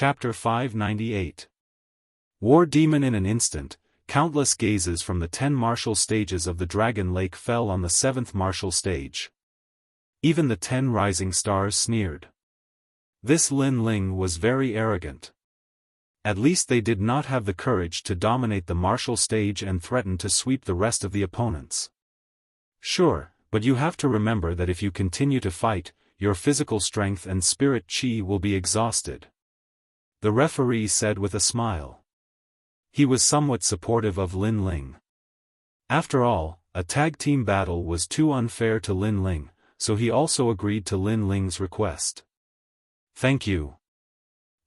Chapter 598. War Demon. In an instant, countless gazes from the 10 martial stages of the Dragon Lake fell on the 7th martial stage. Even the 10 rising stars sneered. This Lin Ling was very arrogant. At least they did not have the courage to dominate the martial stage and threaten to sweep the rest of the opponents. Sure, but you have to remember that if you continue to fight, your physical strength and spirit chi will be exhausted. The referee said with a smile. He was somewhat supportive of Lin Ling. After all, a tag team battle was too unfair to Lin Ling, so he also agreed to Lin Ling's request. Thank you.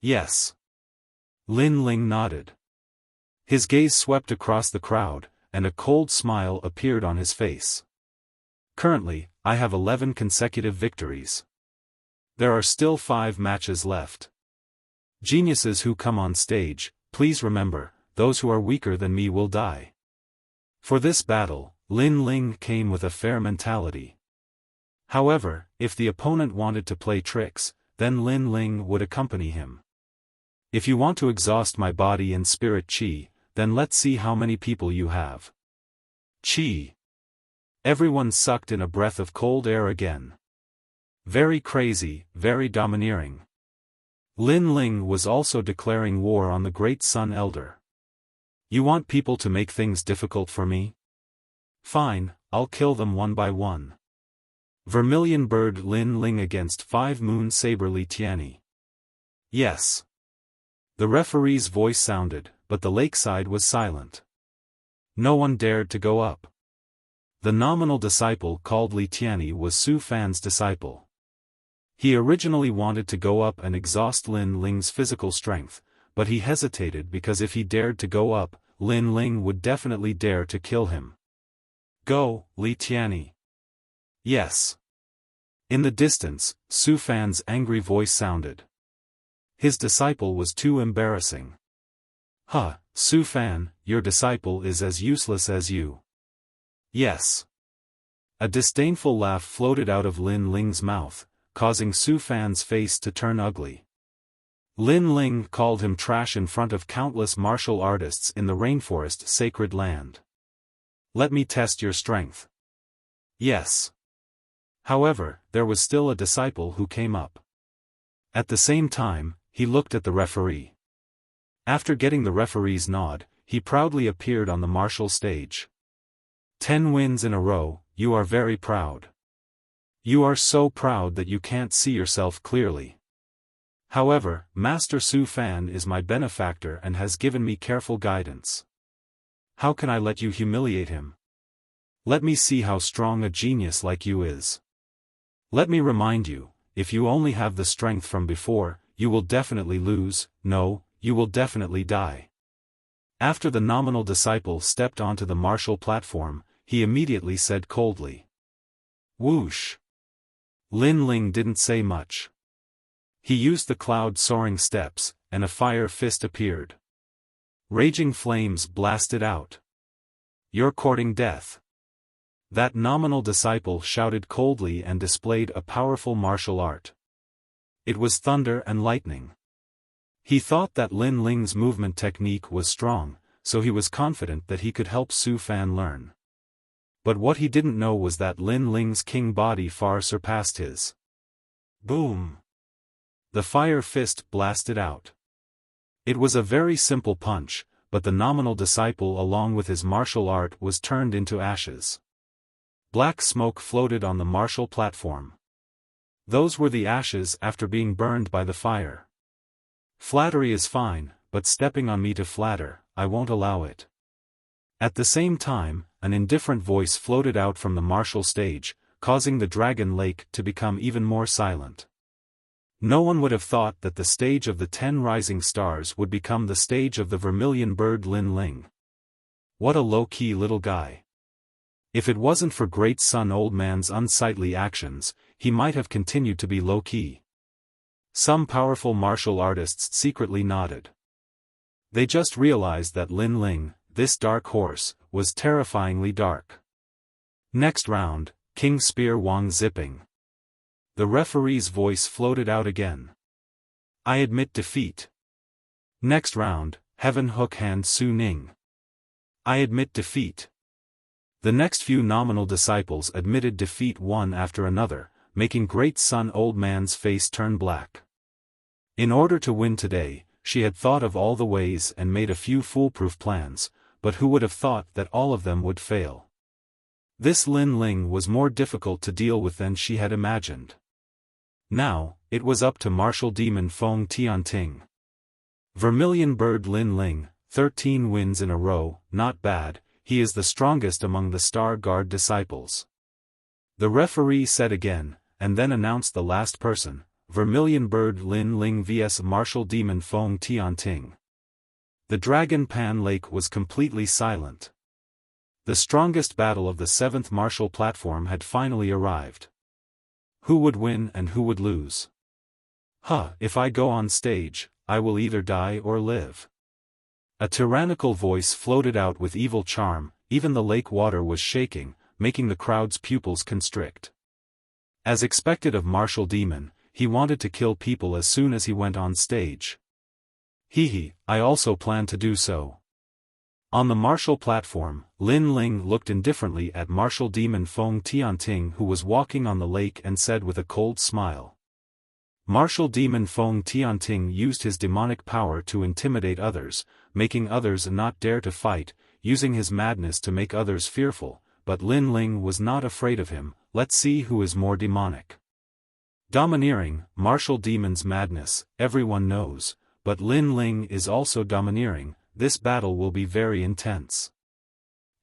Yes. Lin Ling nodded. His gaze swept across the crowd, and a cold smile appeared on his face. Currently, I have 11 consecutive victories. There are still 5 matches left. Geniuses who come on stage, please remember, those who are weaker than me will die. For this battle, Lin Ling came with a fair mentality. However, if the opponent wanted to play tricks, then Lin Ling would accompany him. If you want to exhaust my body and spirit chi, then let's see how many people you have. Chi. Everyone sucked in a breath of cold air again. Very crazy, very domineering. Lin Ling was also declaring war on the Great Sun Elder. You want people to make things difficult for me? Fine, I'll kill them one by one. Vermilion Bird Lin Ling against 5 Moon Saber Li Tianyi. Yes. The referee's voice sounded, but the lakeside was silent. No one dared to go up. The nominal disciple called Li Tianyi was Su Fan's disciple. He originally wanted to go up and exhaust Lin Ling's physical strength, but he hesitated because if he dared to go up, Lin Ling would definitely dare to kill him. Go, Li Tianyi. Yes. In the distance, Su Fan's angry voice sounded. His disciple was too embarrassing. Huh, Su Fan, your disciple is as useless as you. Yes. A disdainful laugh floated out of Lin Ling's mouth, causing Su Fan's face to turn ugly. Lin Ling called him trash in front of countless martial artists in the rainforest sacred land. Let me test your strength. Yes. However, there was still a disciple who came up. At the same time, he looked at the referee. After getting the referee's nod, he proudly appeared on the martial stage. 10 wins in a row, you are very proud. You are so proud that you can't see yourself clearly. However, Master Su Fan is my benefactor and has given me careful guidance. How can I let you humiliate him? Let me see how strong a genius like you is. Let me remind you, if you only have the strength from before, you will definitely lose, no, you will definitely die. After the nominal disciple stepped onto the martial platform, he immediately said coldly. Whoosh. Lin Ling didn't say much. He used the cloud-soaring steps, and a fire fist appeared. Raging flames blasted out. You're courting death. That nominal disciple shouted coldly and displayed a powerful martial art. It was thunder and lightning. He thought that Lin Ling's movement technique was strong, so he was confident that he could help Su Fan learn. But what he didn't know was that Lin Ling's king body far surpassed his. Boom! The fire fist blasted out. It was a very simple punch, but the nominal disciple along with his martial art was turned into ashes. Black smoke floated on the martial platform. Those were the ashes after being burned by the fire. Flattery is fine, but stepping on me to flatter, I won't allow it. At the same time, an indifferent voice floated out from the martial stage, causing the Dragon Lake to become even more silent. No one would have thought that the stage of the 10 rising stars would become the stage of the Vermilion Bird Lin Ling. What a low-key little guy. If it wasn't for Great Sun Old Man's unsightly actions, he might have continued to be low-key. Some powerful martial artists secretly nodded. They just realized that Lin Ling, this dark horse, was terrifyingly dark. Next round, King Spear Wang zipping. The referee's voice floated out again. I admit defeat. Next round, Heaven Hook Hand Su Ning. I admit defeat. The next few nominal disciples admitted defeat one after another, making Great Sun Old Man's face turn black. In order to win today, she had thought of all the ways and made a few foolproof plans, but who would have thought that all of them would fail? This Lin Ling was more difficult to deal with than she had imagined. Now, it was up to martial demon Feng Tianting. Vermilion Bird Lin Ling, 13 wins in a row, not bad, he is the strongest among the Star Guard disciples. The referee said again, and then announced the last person, Vermilion Bird Lin Ling vs Martial Demon Feng Tianting. The Dragon Pan Lake was completely silent. The strongest battle of the 7th martial platform had finally arrived. Who would win and who would lose? If I go on stage, I will either die or live. A tyrannical voice floated out with evil charm, even the lake water was shaking, making the crowd's pupils constrict. As expected of Martial Demon, he wanted to kill people as soon as he went on stage. I also plan to do so. On the martial platform, Lin Ling looked indifferently at Martial Demon Feng Tianting who was walking on the lake and said with a cold smile. Martial Demon Feng Tianting used his demonic power to intimidate others, making others not dare to fight, using his madness to make others fearful, but Lin Ling was not afraid of him. Let's see who is more demonic. Domineering, Martial Demon's madness, everyone knows, but Lin Ling is also domineering. This battle will be very intense.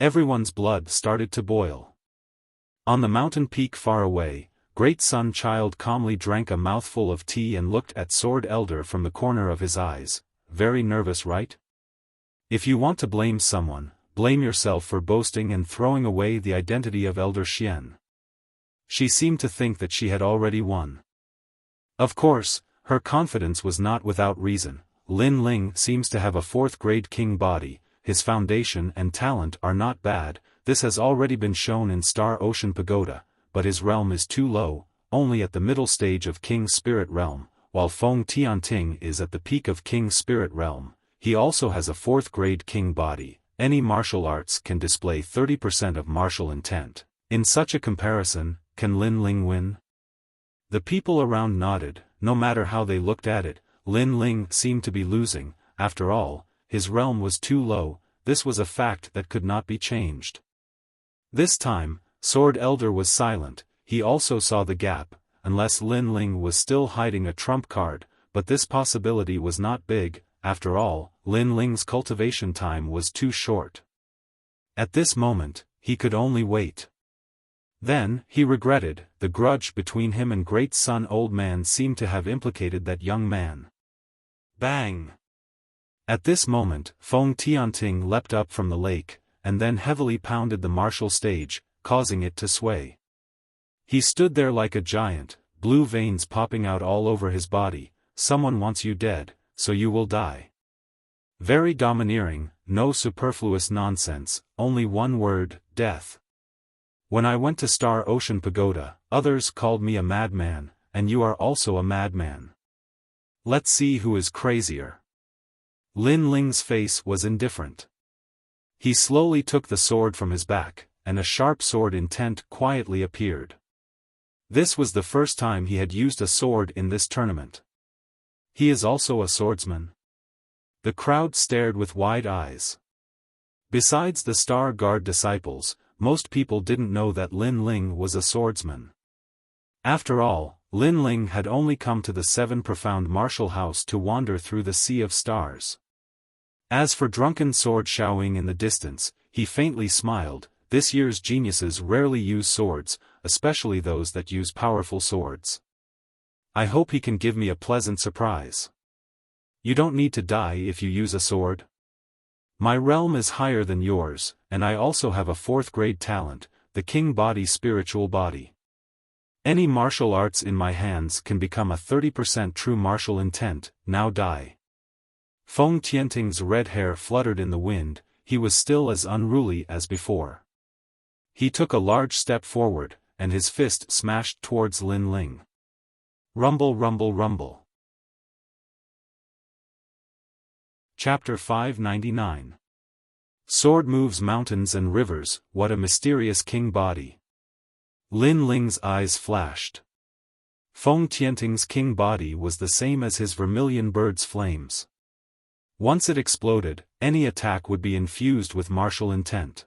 Everyone's blood started to boil. On the mountain peak far away, Great Sun Child calmly drank a mouthful of tea and looked at Sword Elder from the corner of his eyes. Very nervous, right? If you want to blame someone, blame yourself for boasting and throwing away the identity of Elder Xian. She seemed to think that she had already won. Of course, her confidence was not without reason. Lin Ling seems to have a 4th-grade king body, his foundation and talent are not bad, this has already been shown in Star Ocean Pagoda, but his realm is too low, only at the middle stage of King Spirit Realm, while Feng Tianting is at the peak of King Spirit Realm. He also has a 4th-grade king body. Any martial arts can display 30% of martial intent. In such a comparison, can Lin Ling win? The people around nodded. No matter how they looked at it, Lin Ling seemed to be losing. After all, his realm was too low. This was a fact that could not be changed. This time, Sword Elder was silent. He also saw the gap, unless Lin Ling was still hiding a trump card, but this possibility was not big. After all, Lin Ling's cultivation time was too short. At this moment, he could only wait. Then, he regretted, the grudge between him and Great Sun Old Man seemed to have implicated that young man. Bang! At this moment, Feng Tianting leapt up from the lake, and then heavily pounded the martial stage, causing it to sway. He stood there like a giant, blue veins popping out all over his body. Someone wants you dead, so you will die. Very domineering, no superfluous nonsense, only one word, death. When I went to Star Ocean Pagoda, others called me a madman, and you are also a madman. Let's see who is crazier. Lin Ling's face was indifferent. He slowly took the sword from his back, and a sharp sword intent quietly appeared. This was the first time he had used a sword in this tournament. He is also a swordsman. The crowd stared with wide eyes. Besides the Star Guard disciples, most people didn't know that Lin Ling was a swordsman. After all, Lin Ling had only come to the 7 profound martial house to wander through the sea of stars. As for drunken sword Xiaofan in the distance, he faintly smiled. This year's geniuses rarely use swords, especially those that use powerful swords. I hope he can give me a pleasant surprise. You don't need to die if you use a sword. My realm is higher than yours, and I also have a 4th-grade talent, the king body spiritual body. Any martial arts in my hands can become a 30% true martial intent. Now die. Feng Tianting's red hair fluttered in the wind. He was still as unruly as before. He took a large step forward, and his fist smashed towards Lin Ling. Rumble, rumble, rumble. Chapter 599. Sword moves mountains and rivers, what a mysterious king body. Lin Ling's eyes flashed. Feng Tianting's king body was the same as his vermilion bird's flames. Once it exploded, any attack would be infused with martial intent.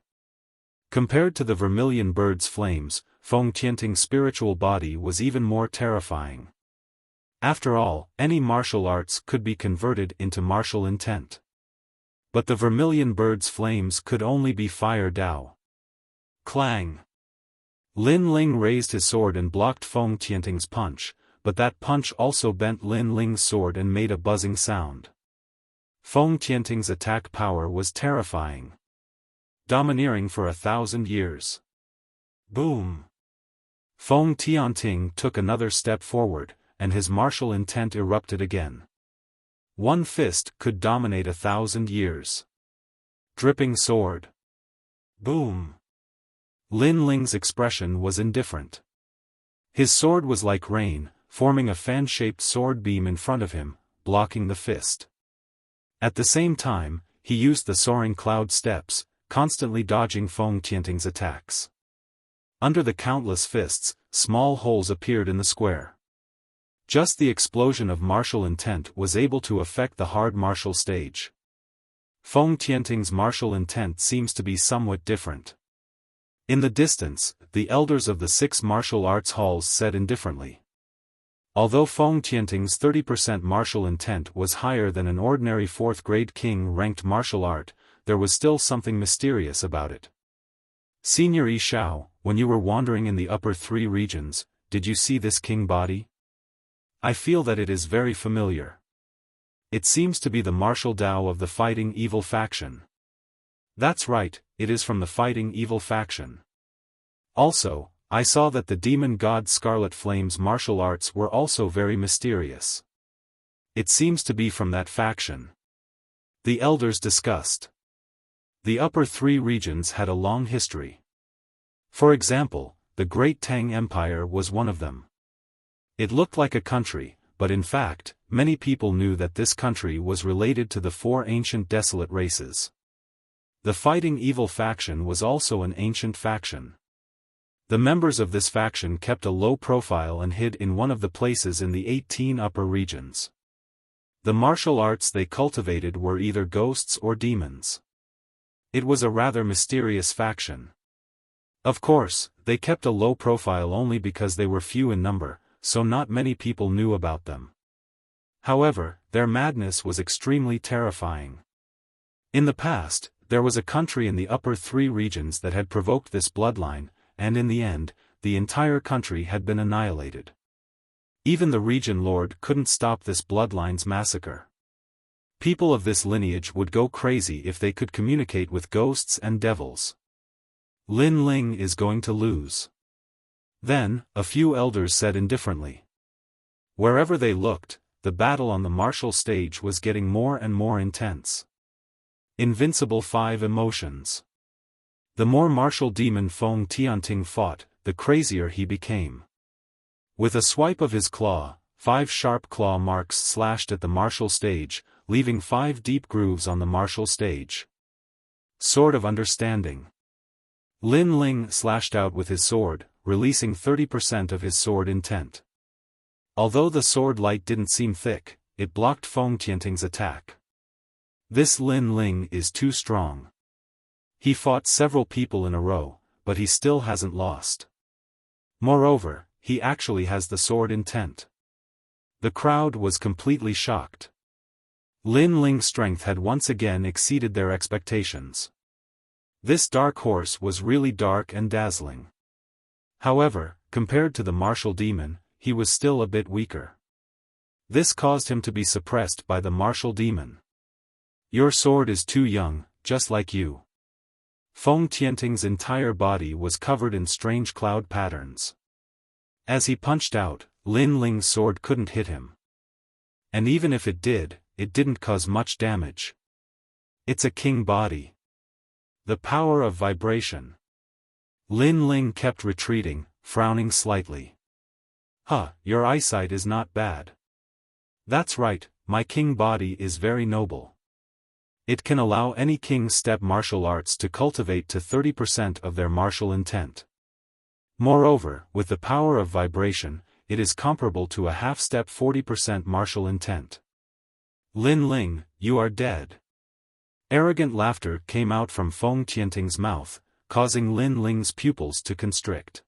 Compared to the vermilion bird's flames, Feng Tianting's spiritual body was even more terrifying. After all, any martial arts could be converted into martial intent. But the vermilion bird's flames could only be fire Dao. Clang! Lin Ling raised his sword and blocked Feng Tianting's punch, but that punch also bent Lin Ling's sword and made a buzzing sound. Feng Tianting's attack power was terrifying. Domineering for 1,000 years. Boom! Feng Tianting took another step forward, and his martial intent erupted again. One fist could dominate 1,000 years. Dripping sword. Boom! Lin Ling's expression was indifferent. His sword was like rain, forming a fan-shaped sword beam in front of him, blocking the fist. At the same time, he used the soaring cloud steps, constantly dodging Feng Tianting's attacks. Under the countless fists, small holes appeared in the square. Just the explosion of martial intent was able to affect the hard martial stage. Feng Tianting's martial intent seems to be somewhat different. In the distance, the elders of the 6 martial arts halls said indifferently. Although Feng Tianting's 30% martial intent was higher than an ordinary 4th-grade king-ranked martial art, there was still something mysterious about it. Senior Yi Shao, when you were wandering in the upper 3 regions, did you see this king body? I feel that it is very familiar. It seems to be the martial Dao of the Fighting Evil faction. That's right, it is from the Fighting Evil faction. Also, I saw that the demon god Scarlet Flame's martial arts were also very mysterious. It seems to be from that faction. The elders discussed. The upper 3 regions had a long history. For example, the Great Tang Empire was one of them. It looked like a country, but in fact, many people knew that this country was related to the 4 ancient desolate races. The Fighting Evil faction was also an ancient faction. The members of this faction kept a low profile and hid in one of the places in the 18 upper regions. The martial arts they cultivated were either ghosts or demons. It was a rather mysterious faction. Of course, they kept a low profile only because they were few in number, so not many people knew about them. However, their madness was extremely terrifying. In the past, there was a country in the upper 3 regions that had provoked this bloodline, and in the end, the entire country had been annihilated. Even the region lord couldn't stop this bloodline's massacre. People of this lineage would go crazy if they could communicate with ghosts and devils. Lin Ling is going to lose. Then, a few elders said indifferently. Wherever they looked, the battle on the martial stage was getting more and more intense. Invincible 5 emotions. The more martial demon Feng Tianting fought, the crazier he became. With a swipe of his claw, 5 sharp claw marks slashed at the martial stage, leaving 5 deep grooves on the martial stage. Sword of Understanding. Lin Ling slashed out with his sword, releasing 30% of his sword intent. Although the sword light didn't seem thick, it blocked Feng Tianting's attack. This Lin Ling is too strong. He fought several people in a row, but he still hasn't lost. Moreover, he actually has the sword intent. The crowd was completely shocked. Lin Ling's strength had once again exceeded their expectations. This dark horse was really dark and dazzling. However, compared to the martial demon, he was still a bit weaker. This caused him to be suppressed by the martial demon. Your sword is too young, just like you. Feng Tianting's entire body was covered in strange cloud patterns. As he punched out, Lin Ling's sword couldn't hit him. And even if it did, it didn't cause much damage. It's a king body. The power of vibration. Lin Ling kept retreating, frowning slightly. Your eyesight is not bad. That's right, my king body is very noble. It can allow any king-step martial arts to cultivate to 30% of their martial intent. Moreover, with the power of vibration, it is comparable to a half-step 40% martial intent. Lin Ling, you are dead. Arrogant laughter came out from Feng Tianting's mouth, causing Lin Ling's pupils to constrict.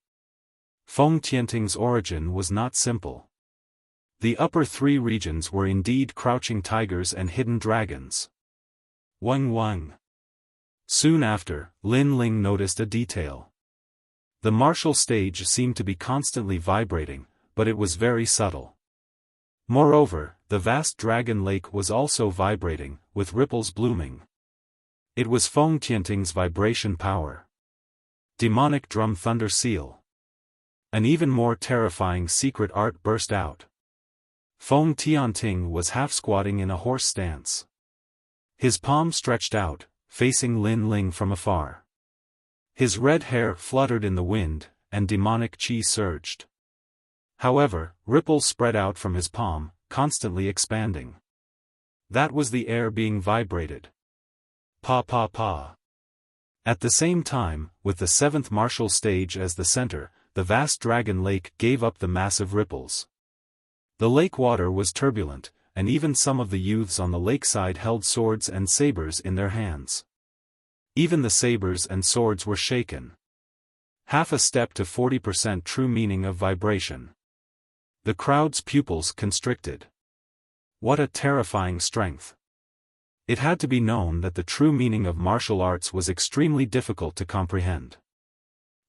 Feng Tianting's origin was not simple. The upper three regions were indeed crouching tigers and hidden dragons. Wang Wang. Soon after, Lin Ling noticed a detail. The martial stage seemed to be constantly vibrating, but it was very subtle. Moreover, the vast dragon lake was also vibrating, with ripples blooming. It was Feng Tianting's vibration power. Demonic drum thunder seal. An even more terrifying secret art burst out. Feng Tianting was half-squatting in a horse stance. His palm stretched out, facing Lin Ling from afar. His red hair fluttered in the wind, and demonic qi surged. However, ripples spread out from his palm, constantly expanding. That was the air being vibrated. Pa pa pa. At the same time, with the seventh martial stage as the center, the vast dragon lake gave up the massive ripples. The lake water was turbulent, and even some of the youths on the lakeside held swords and sabers in their hands. Even the sabers and swords were shaken. Half a step to 40% true meaning of vibration. The crowd's pupils constricted. What a terrifying strength. It had to be known that the true meaning of martial arts was extremely difficult to comprehend.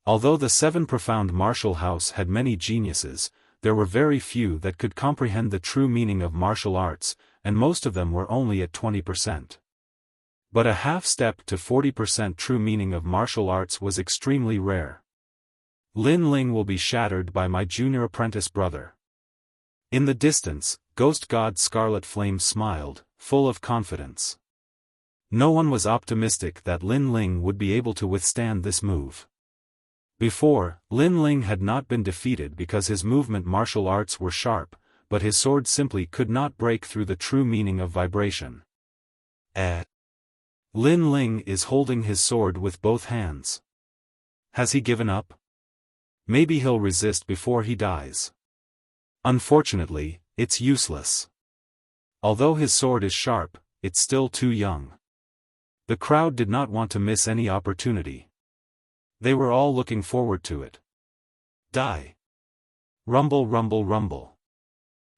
Although the seven profound martial house had many geniuses, there were very few that could comprehend the true meaning of martial arts, and most of them were only at 20%. But a half-step to 40% true meaning of martial arts was extremely rare. Lin Ling will be shattered by my junior apprentice brother. In the distance, Ghost God Scarlet Flame smiled, full of confidence. No one was optimistic that Lin Ling would be able to withstand this move. Before, Lin Ling had not been defeated because his movement martial arts were sharp, but his sword simply could not break through the true meaning of vibration. Lin Ling is holding his sword with both hands. Has he given up? Maybe he'll resist before he dies. Unfortunately, it's useless. Although his sword is sharp, it's still too young. The crowd did not want to miss any opportunity. They were all looking forward to it. Die. Rumble rumble rumble.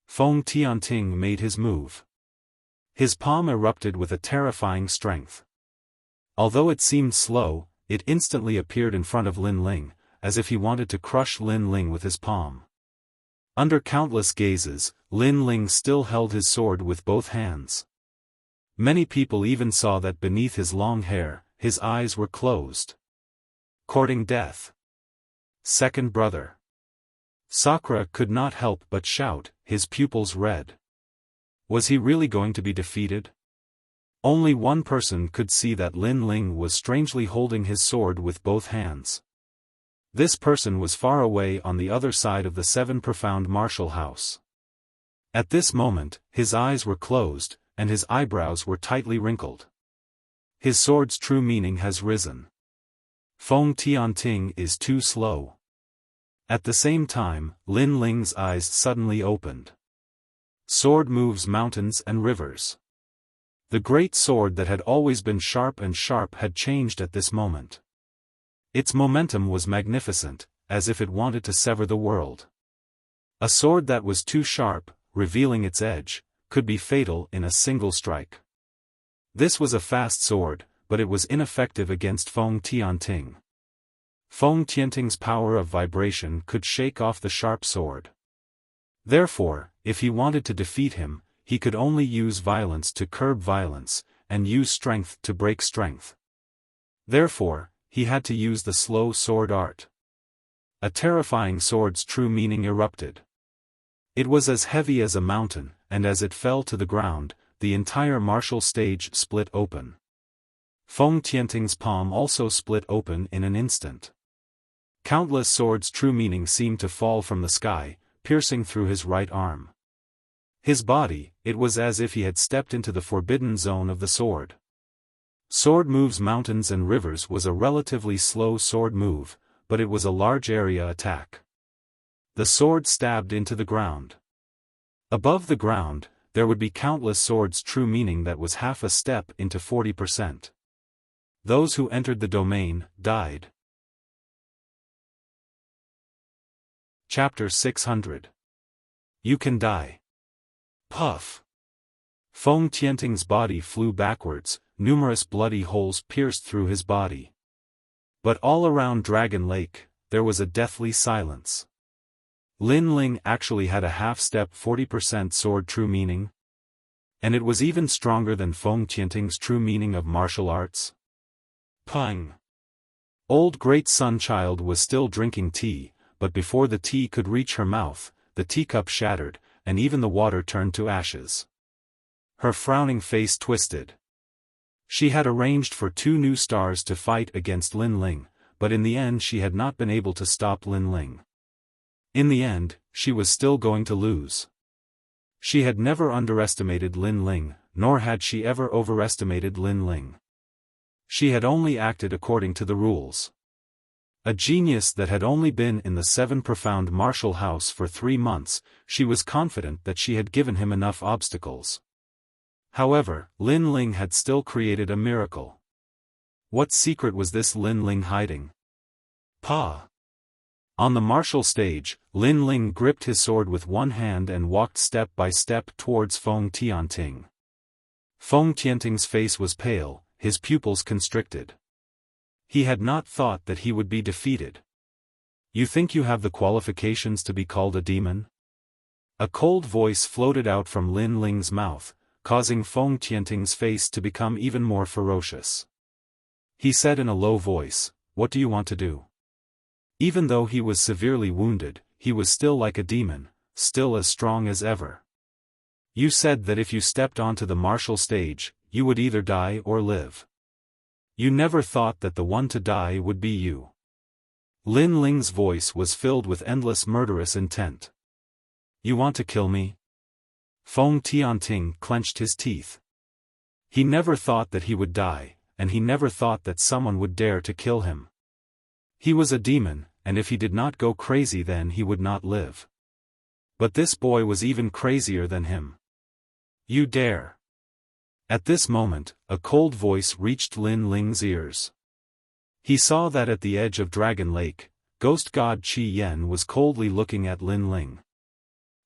Feng Tianting made his move. His palm erupted with a terrifying strength. Although it seemed slow, it instantly appeared in front of Lin Ling, as if he wanted to crush Lin Ling with his palm. Under countless gazes, Lin Ling still held his sword with both hands. Many people even saw that beneath his long hair, his eyes were closed. Courting death. Second brother. Sakura could not help but shout, his pupils red. Was he really going to be defeated? Only one person could see that Lin Ling was strangely holding his sword with both hands. This person was far away on the other side of the seven profound martial house. At this moment, his eyes were closed, and his eyebrows were tightly wrinkled. His sword's true meaning has risen. Feng Tianting is too slow. At the same time, Lin Ling's eyes suddenly opened. Sword moves mountains and rivers. The great sword that had always been sharp had changed at this moment. Its momentum was magnificent, as if it wanted to sever the world. A sword that was too sharp, revealing its edge, could be fatal in a single strike. This was a fast sword, but it was ineffective against Feng Tianting. Feng Tianting's power of vibration could shake off the sharp sword. Therefore, if he wanted to defeat him, he could only use violence to curb violence, and use strength to break strength. Therefore, he had to use the slow sword art. A terrifying sword's true meaning erupted. It was as heavy as a mountain, and as it fell to the ground, the entire martial stage split open. Feng Tianting's palm also split open in an instant. Countless swords' true meaning seemed to fall from the sky, piercing through his right arm. His body, it was as if he had stepped into the forbidden zone of the sword. Sword moves mountains and rivers was a relatively slow sword move, but it was a large area attack. The sword stabbed into the ground. Above the ground, there would be countless swords, true meaning that was half a step into 40%. Those who entered the domain, died. Chapter 600. You can die. Puff. Feng Tianting's body flew backwards, numerous bloody holes pierced through his body. But all around Dragon Lake, there was a deathly silence. Lin Ling actually had a half-step 40% sword true meaning. And it was even stronger than Feng Tianting's true meaning of martial arts. Pang. Old Great Sun Child was still drinking tea, but before the tea could reach her mouth, the teacup shattered, and even the water turned to ashes. Her frowning face twisted. She had arranged for 2 new stars to fight against Lin Ling, but in the end she had not been able to stop Lin Ling. In the end, she was still going to lose. She had never underestimated Lin Ling, nor had she ever overestimated Lin Ling. She had only acted according to the rules. A genius that had only been in the 7 profound martial house for 3 months, she was confident that she had given him enough obstacles. However, Lin Ling had still created a miracle. What secret was this Lin Ling hiding? Pa. On the martial stage, Lin Ling gripped his sword with one hand and walked step by step towards Feng Tianting. Feng Tianting's face was pale, his pupils constricted. He had not thought that he would be defeated. You think you have the qualifications to be called a demon? A cold voice floated out from Lin Ling's mouth, causing Feng Tianting's face to become even more ferocious. He said in a low voice, "What do you want to do?" Even though he was severely wounded, he was still like a demon, still as strong as ever. You said that if you stepped onto the martial stage, you would either die or live. You never thought that the one to die would be you. Lin Ling's voice was filled with endless murderous intent. You want to kill me? Feng Tianting clenched his teeth. He never thought that he would die, and he never thought that someone would dare to kill him. He was a demon, and if he did not go crazy then he would not live. But this boy was even crazier than him. You dare. At this moment, a cold voice reached Lin Ling's ears. He saw that at the edge of Dragon Lake, Ghost God Qi Yen was coldly looking at Lin Ling.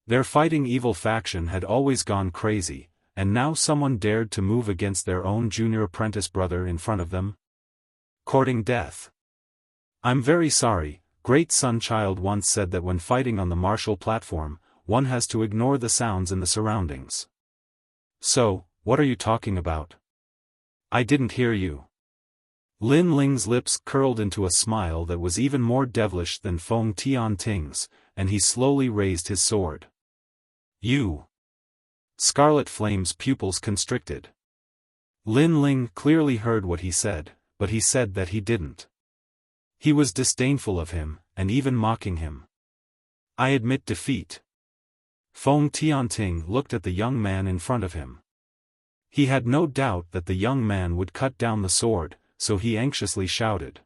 Their fighting evil faction had always gone crazy, and now someone dared to move against their own junior apprentice brother in front of them? Courting death. I'm very sorry, Great Sun Child once said that when fighting on the martial platform, one has to ignore the sounds in the surroundings. So, what are you talking about? I didn't hear you. Lin Ling's lips curled into a smile that was even more devilish than Feng Tianting's, and he slowly raised his sword. You. Scarlet Flame's pupils constricted. Lin Ling clearly heard what he said, but he said that he didn't. He was disdainful of him, and even mocking him. I admit defeat. Feng Tianting looked at the young man in front of him. He had no doubt that the young man would cut down the sword, so he anxiously shouted.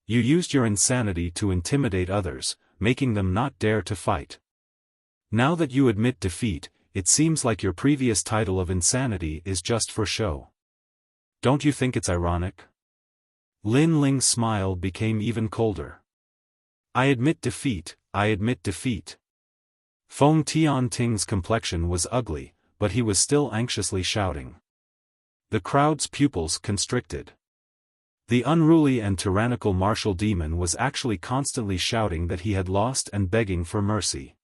You used your insanity to intimidate others, making them not dare to fight. Now that you admit defeat, it seems like your previous title of insanity is just for show. Don't you think it's ironic? Lin Ling's smile became even colder. I admit defeat, I admit defeat. Feng Tianting's complexion was ugly, but he was still anxiously shouting. The crowd's pupils constricted. The unruly and tyrannical martial demon was actually constantly shouting that he had lost and begging for mercy.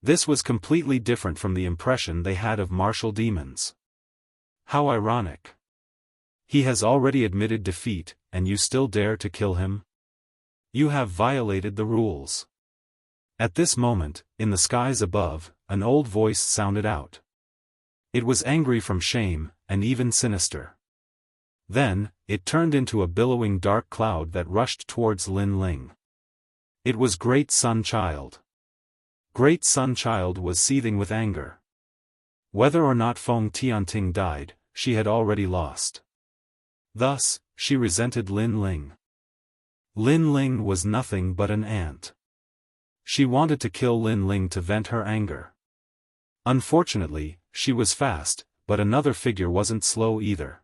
This was completely different from the impression they had of martial demons. How ironic. He has already admitted defeat, and you still dare to kill him? You have violated the rules. At this moment, in the skies above, an old voice sounded out. It was angry from shame, and even sinister. Then, it turned into a billowing dark cloud that rushed towards Lin Ling. It was Great Sun Child. Great Sun Child was seething with anger. Whether or not Feng Tianting died, she had already lost. Thus, she resented Lin Ling. Lin Ling was nothing but an ant. She wanted to kill Lin Ling to vent her anger. Unfortunately, she was fast, but another figure wasn't slow either.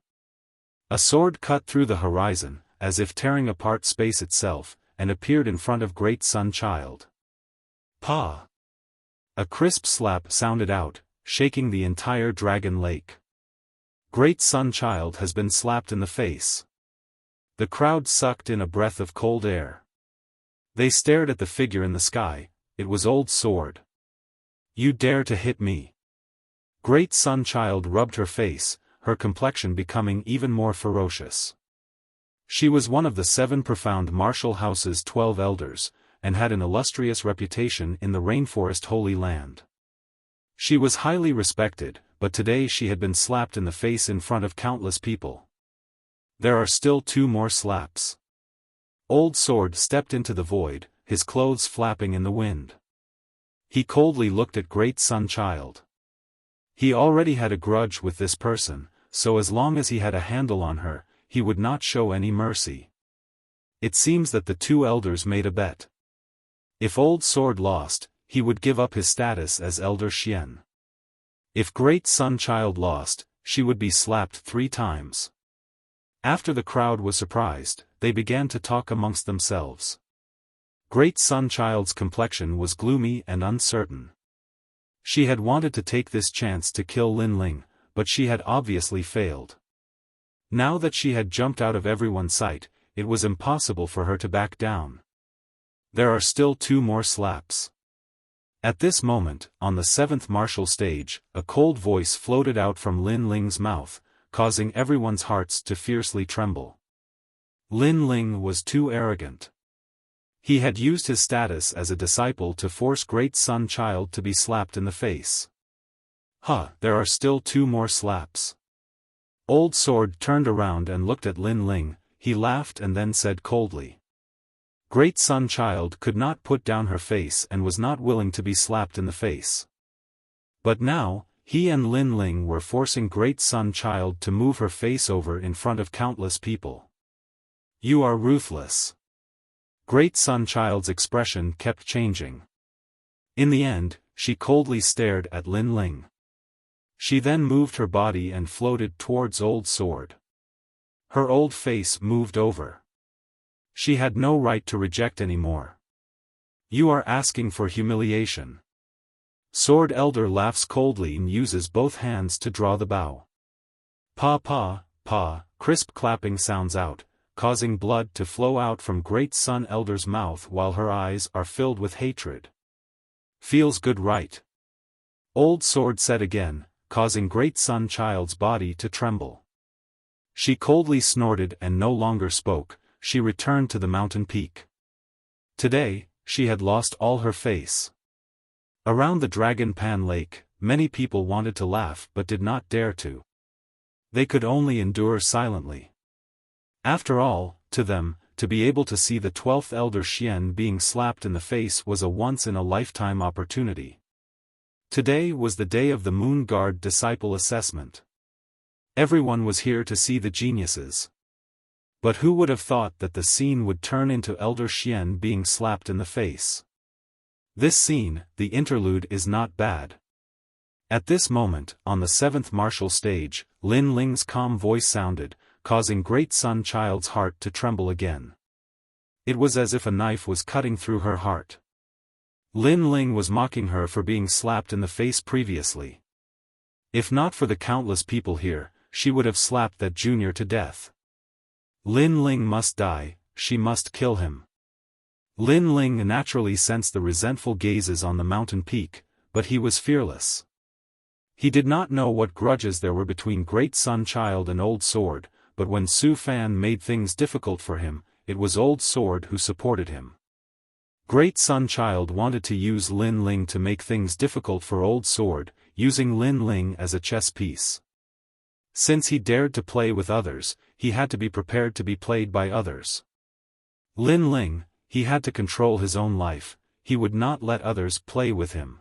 A sword cut through the horizon, as if tearing apart space itself, and appeared in front of Great Sun Child. Pa! A crisp slap sounded out, shaking the entire dragon lake. Great Sun Child has been slapped in the face. The crowd sucked in a breath of cold air. They stared at the figure in the sky. It was Old Sword. You dare to hit me? Great Sun Child rubbed her face, her complexion becoming even more ferocious. She was one of the 7 profound martial house's 12 elders, and had an illustrious reputation in the rainforest Holy Land. She was highly respected, but today she had been slapped in the face in front of countless people. There are still 2 more slaps. Old Sword stepped into the void, his clothes flapping in the wind. He coldly looked at Great Sun Child. He already had a grudge with this person, so as long as he had a handle on her, he would not show any mercy. It seems that the 2 elders made a bet. If Old Sword lost, he would give up his status as Elder Xian. If Great Sun Child lost, she would be slapped 3 times. After the crowd was surprised, they began to talk amongst themselves. Great Sun Child's complexion was gloomy and uncertain. She had wanted to take this chance to kill Lin Ling, but she had obviously failed. Now that she had jumped out of everyone's sight, it was impossible for her to back down. There are still 2 more slaps. At this moment, on the 7th martial stage, a cold voice floated out from Lin Ling's mouth, causing everyone's hearts to fiercely tremble. Lin Ling was too arrogant. He had used his status as a disciple to force Great Sun Child to be slapped in the face. There are still 2 more slaps. Old Sword turned around and looked at Lin Ling. He laughed and then said coldly. Great Sun Child could not put down her face and was not willing to be slapped in the face. But now, he and Lin Ling were forcing Great Sun Child to move her face over in front of countless people. You are ruthless. Great Sun Child's expression kept changing. In the end, she coldly stared at Lin Ling. She then moved her body and floated towards Old Sword. Her old face moved over. She had no right to reject anymore. You are asking for humiliation. Sword Elder laughs coldly and uses both hands to draw the bow. Pa pa, pa, crisp clapping sounds out, causing blood to flow out from Great Sun Elder's mouth while her eyes are filled with hatred. Feels good, right? Old Sword said again, causing Great Sun Child's body to tremble. She coldly snorted and no longer spoke. She returned to the mountain peak. Today, she had lost all her face. Around the Dragon Pan Lake, many people wanted to laugh but did not dare to. They could only endure silently. After all, to them, to be able to see the 12th Elder Xian being slapped in the face was a once-in-a-lifetime opportunity. Today was the day of the Moon Guard Disciple Assessment. Everyone was here to see the geniuses. But who would have thought that the scene would turn into Elder Xian being slapped in the face? This scene, the interlude, is not bad. At this moment, on the 7th martial stage, Lin Ling's calm voice sounded, causing Great Sun Child's heart to tremble again. It was as if a knife was cutting through her heart. Lin Ling was mocking her for being slapped in the face previously. If not for the countless people here, she would have slapped that junior to death. Lin Ling must die, she must kill him. Lin Ling naturally sensed the resentful gazes on the mountain peak, but he was fearless. He did not know what grudges there were between Great Sun Child and Old Sword, but when Su Fan made things difficult for him, it was Old Sword who supported him. Great Sun Child wanted to use Lin Ling to make things difficult for Old Sword, using Lin Ling as a chess piece. Since he dared to play with others, he had to be prepared to be played by others. Lin Ling, he had to control his own life, he would not let others play with him.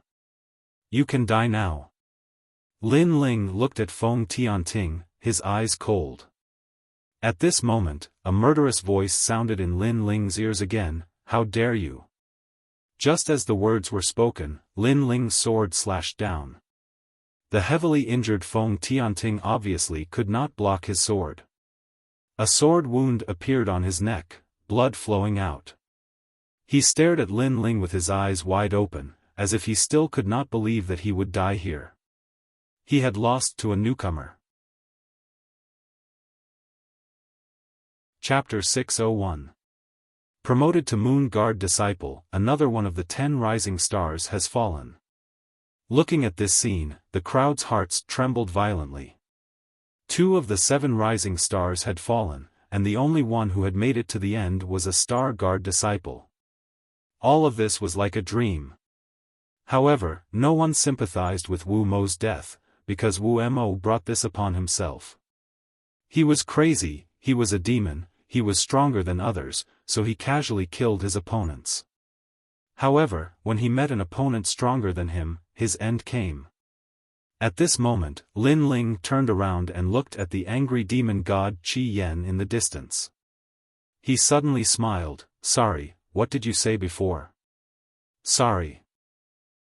You can die now. Lin Ling looked at Feng Tianting, his eyes cold. At this moment, a murderous voice sounded in Lin Ling's ears again, "How dare you!" Just as the words were spoken, Lin Ling's sword slashed down. The heavily injured Feng Tianting obviously could not block his sword. A sword wound appeared on his neck, blood flowing out. He stared at Lin Ling with his eyes wide open, as if he still could not believe that he would die here. He had lost to a newcomer. Chapter 601. Promoted to Moon Guard Disciple, another one of the 10 rising stars has fallen. Looking at this scene, the crowd's hearts trembled violently. 2 of the 7 rising stars had fallen, and the only one who had made it to the end was a Star Guard disciple. All of this was like a dream. However, no one sympathized with Wu Mo's death, because Wu Mo brought this upon himself. He was crazy, he was a demon, he was stronger than others, so he casually killed his opponents. However, when he met an opponent stronger than him, his end came. At this moment, Lin Ling turned around and looked at the angry demon god Qi Yan in the distance. He suddenly smiled. "Sorry, what did you say before?" "Sorry."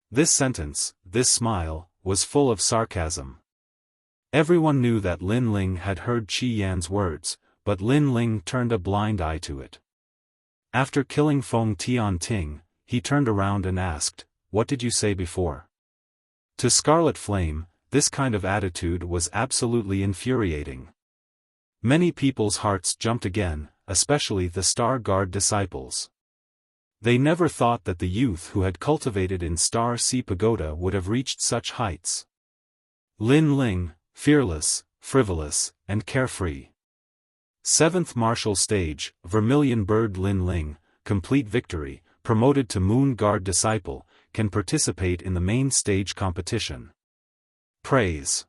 This sentence, this smile, was full of sarcasm. Everyone knew that Lin Ling had heard Qi Yan's words, but Lin Ling turned a blind eye to it. After killing Feng Tianting, he turned around and asked, "What did you say before?" To Scarlet Flame, this kind of attitude was absolutely infuriating. Many people's hearts jumped again, especially the Star Guard disciples. They never thought that the youth who had cultivated in Star Sea Pagoda would have reached such heights. Lin Ling, fearless, frivolous, and carefree. 7th Martial Stage, Vermilion Bird Lin Ling, complete victory, promoted to Moon Guard Disciple, can participate in the main stage competition. Praise.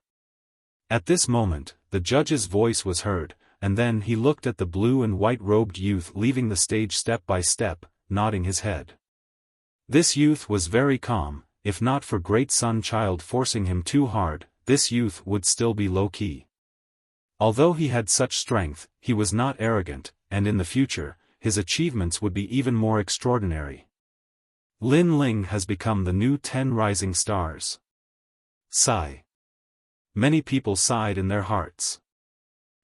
At this moment, the judge's voice was heard, and then he looked at the blue and white-robed youth leaving the stage step by step, nodding his head. This youth was very calm. If not for Great Sun Child forcing him too hard, this youth would still be low-key. Although he had such strength, he was not arrogant, and in the future, his achievements would be even more extraordinary. Lin Ling has become the new 10 rising stars. Sigh. Many people sighed in their hearts.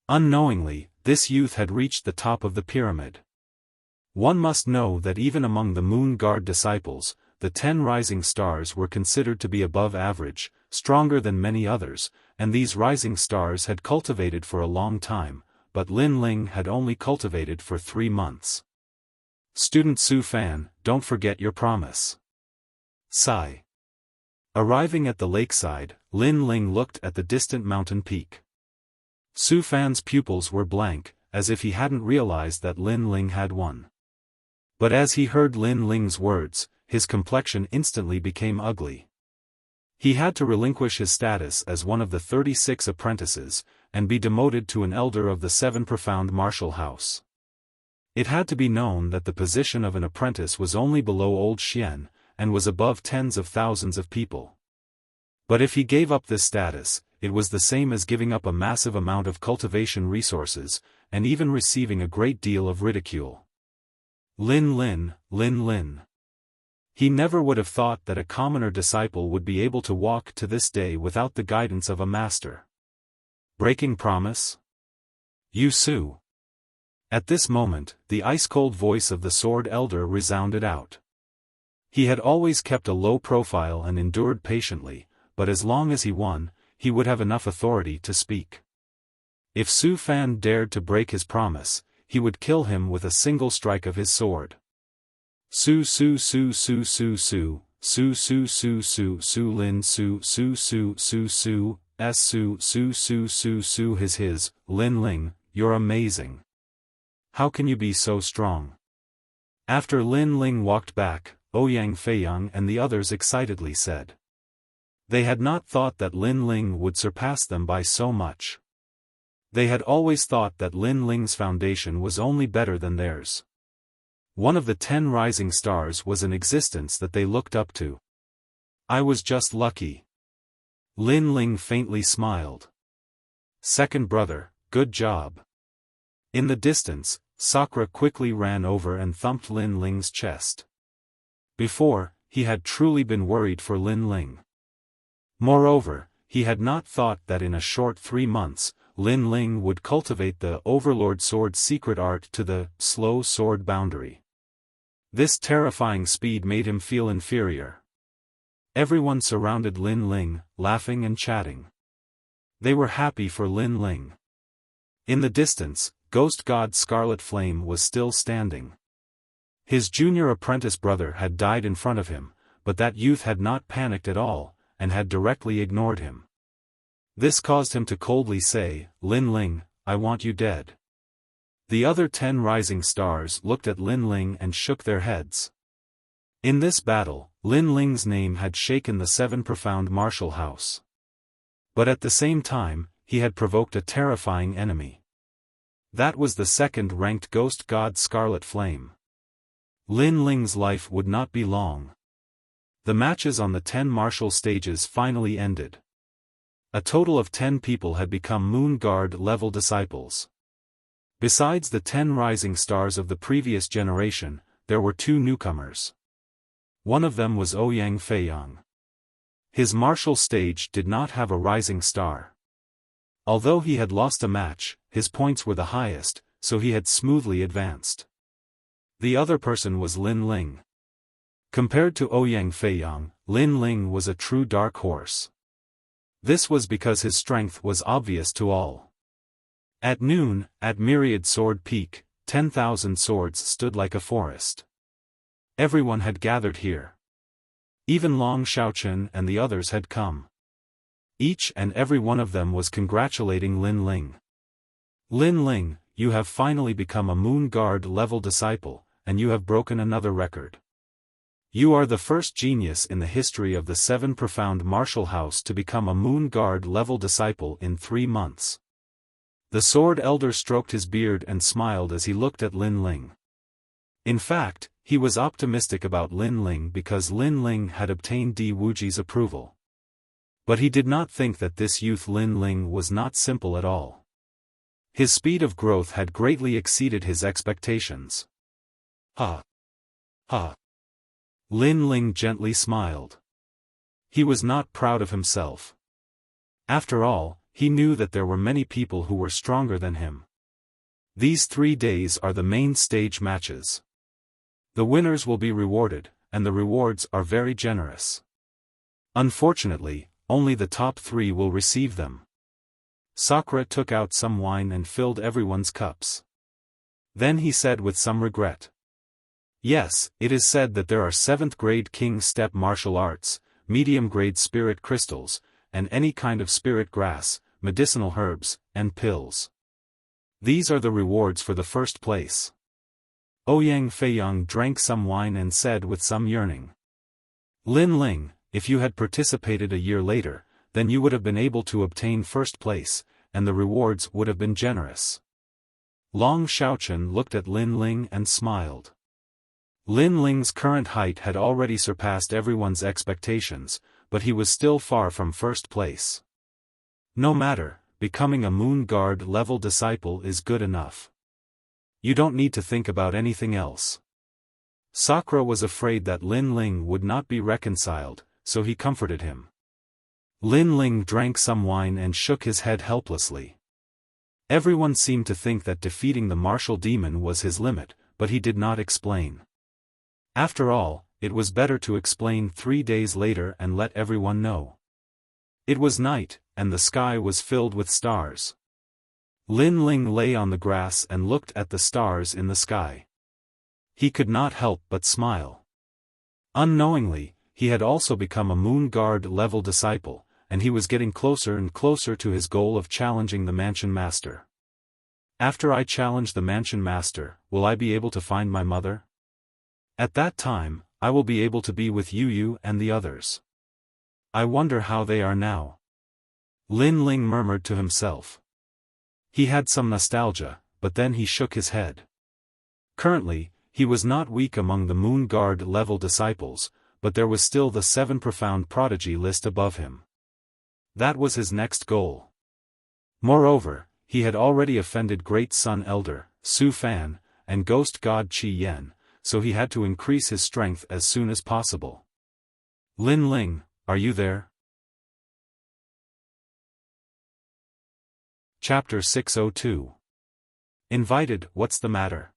Unknowingly, this youth had reached the top of the pyramid. One must know that even among the Moon Guard disciples, the 10 rising stars were considered to be above average, stronger than many others, and these rising stars had cultivated for a long time, but Lin Ling had only cultivated for 3 months. Student Su Fan, don't forget your promise. Sigh. Arriving at the lakeside, Lin Ling looked at the distant mountain peak. Su Fan's pupils were blank, as if he hadn't realized that Lin Ling had won. But as he heard Lin Ling's words, his complexion instantly became ugly. He had to relinquish his status as one of the 36 apprentices, and be demoted to an elder of the 7 profound martial house. It had to be known that the position of an apprentice was only below Old Xian, and was above tens of thousands of people. But if he gave up this status, it was the same as giving up a massive amount of cultivation resources, and even receiving a great deal of ridicule. Lin Lin, Lin Lin. He never would have thought that a commoner disciple would be able to walk to this day without the guidance of a master. Breaking promise? You Su. At this moment, the ice-cold voice of the Sword Elder resounded out. He had always kept a low profile and endured patiently, but as long as he won, he would have enough authority to speak. If Su Fan dared to break his promise, he would kill him with a single strike of his sword. Su Su Su Su Su Su, Su Su Su Su Su Lin Su Su Su Su Su, S Su Su Su Su Su his, Lin Ling, you're amazing. How can you be so strong? After Lin Ling walked back, Ouyang Feiyang and the others excitedly said. They had not thought that Lin Ling would surpass them by so much. They had always thought that Lin Ling's foundation was only better than theirs. One of the 10 rising stars was an existence that they looked up to. I was just lucky. Lin Ling faintly smiled. Second brother, good job. In the distance, Sakura quickly ran over and thumped Lin Ling's chest. Before, he had truly been worried for Lin Ling. Moreover, he had not thought that in a short 3 months, Lin Ling would cultivate the Overlord Sword's secret art to the slow sword boundary. This terrifying speed made him feel inferior. Everyone surrounded Lin Ling, laughing and chatting. They were happy for Lin Ling. In the distance, Ghost God Scarlet Flame was still standing. His junior apprentice brother had died in front of him, but that youth had not panicked at all, and had directly ignored him. This caused him to coldly say, "Lin Ling, I want you dead." The other 10 rising stars looked at Lin Ling and shook their heads. In this battle, Lin Ling's name had shaken the 7 profound martial house. But at the same time, he had provoked a terrifying enemy. That was the second-ranked ghost god Scarlet Flame. Lin Ling's life would not be long. The matches on the 10 martial stages finally ended. A total of 10 people had become Moon Guard level disciples. Besides the 10 rising stars of the previous generation, there were 2 newcomers. One of them was Ouyang Feiyang. His martial stage did not have a rising star. Although he had lost a match, his points were the highest, so he had smoothly advanced. The other person was Lin Ling. Compared to Ouyang Feiyang, Lin Ling was a true dark horse. This was because his strength was obvious to all. At noon, at Myriad Sword Peak, 10,000 swords stood like a forest. Everyone had gathered here. Even Long Xiaochen and the others had come. Each and every one of them was congratulating Lin Ling. "Lin Ling, you have finally become a Moon Guard level disciple, and you have broken another record. You are the first genius in the history of the 7 profound martial house to become a Moon Guard level disciple in 3 months. The Sword Elder stroked his beard and smiled as he looked at Lin Ling. In fact, he was optimistic about Lin Ling because Lin Ling had obtained Di Wuji's approval. But he did not think that this youth Lin Ling was not simple at all. His speed of growth had greatly exceeded his expectations. Ha! Ha! Lin Ling gently smiled. He was not proud of himself. After all, he knew that there were many people who were stronger than him. These 3 days are the main stage matches. The winners will be rewarded, and the rewards are very generous. Unfortunately, only the top 3 will receive them. Sakura took out some wine and filled everyone's cups. Then he said with some regret. "Yes, it is said that there are 7th-grade King Step martial arts, medium-grade spirit crystals, and any kind of spirit grass, medicinal herbs, and pills. These are the rewards for the first place." Ouyang Feiyang drank some wine and said with some yearning. "Lin Ling, if you had participated a year later, then you would have been able to obtain first place, and the rewards would have been generous." Long Xiaochen looked at Lin Ling and smiled. Lin Ling's current height had already surpassed everyone's expectations, but he was still far from first place. No matter, becoming a Moon Guard level disciple is good enough. You don't need to think about anything else. Sakura was afraid that Lin Ling would not be reconciled, so he comforted him. Lin Ling drank some wine and shook his head helplessly. Everyone seemed to think that defeating the martial demon was his limit, but he did not explain. After all, it was better to explain 3 days later and let everyone know. It was night, and the sky was filled with stars. Lin Ling lay on the grass and looked at the stars in the sky. He could not help but smile. Unknowingly, he had also become a Moon Guard level disciple, and he was getting closer and closer to his goal of challenging the Mansion Master. "After I challenge the Mansion Master, will I be able to find my mother? At that time, I will be able to be with Yu and the others. I wonder how they are now." Lin Ling murmured to himself. He had some nostalgia, but then he shook his head. Currently, he was not weak among the Moon Guard level disciples, but there was still the 7 profound prodigy list above him. That was his next goal. Moreover, he had already offended Great Sun Elder, Xiaofan, and Ghost God Qi Yan, so he had to increase his strength as soon as possible. Lin Ling, are you there? Chapter 602. Invited, what's the matter?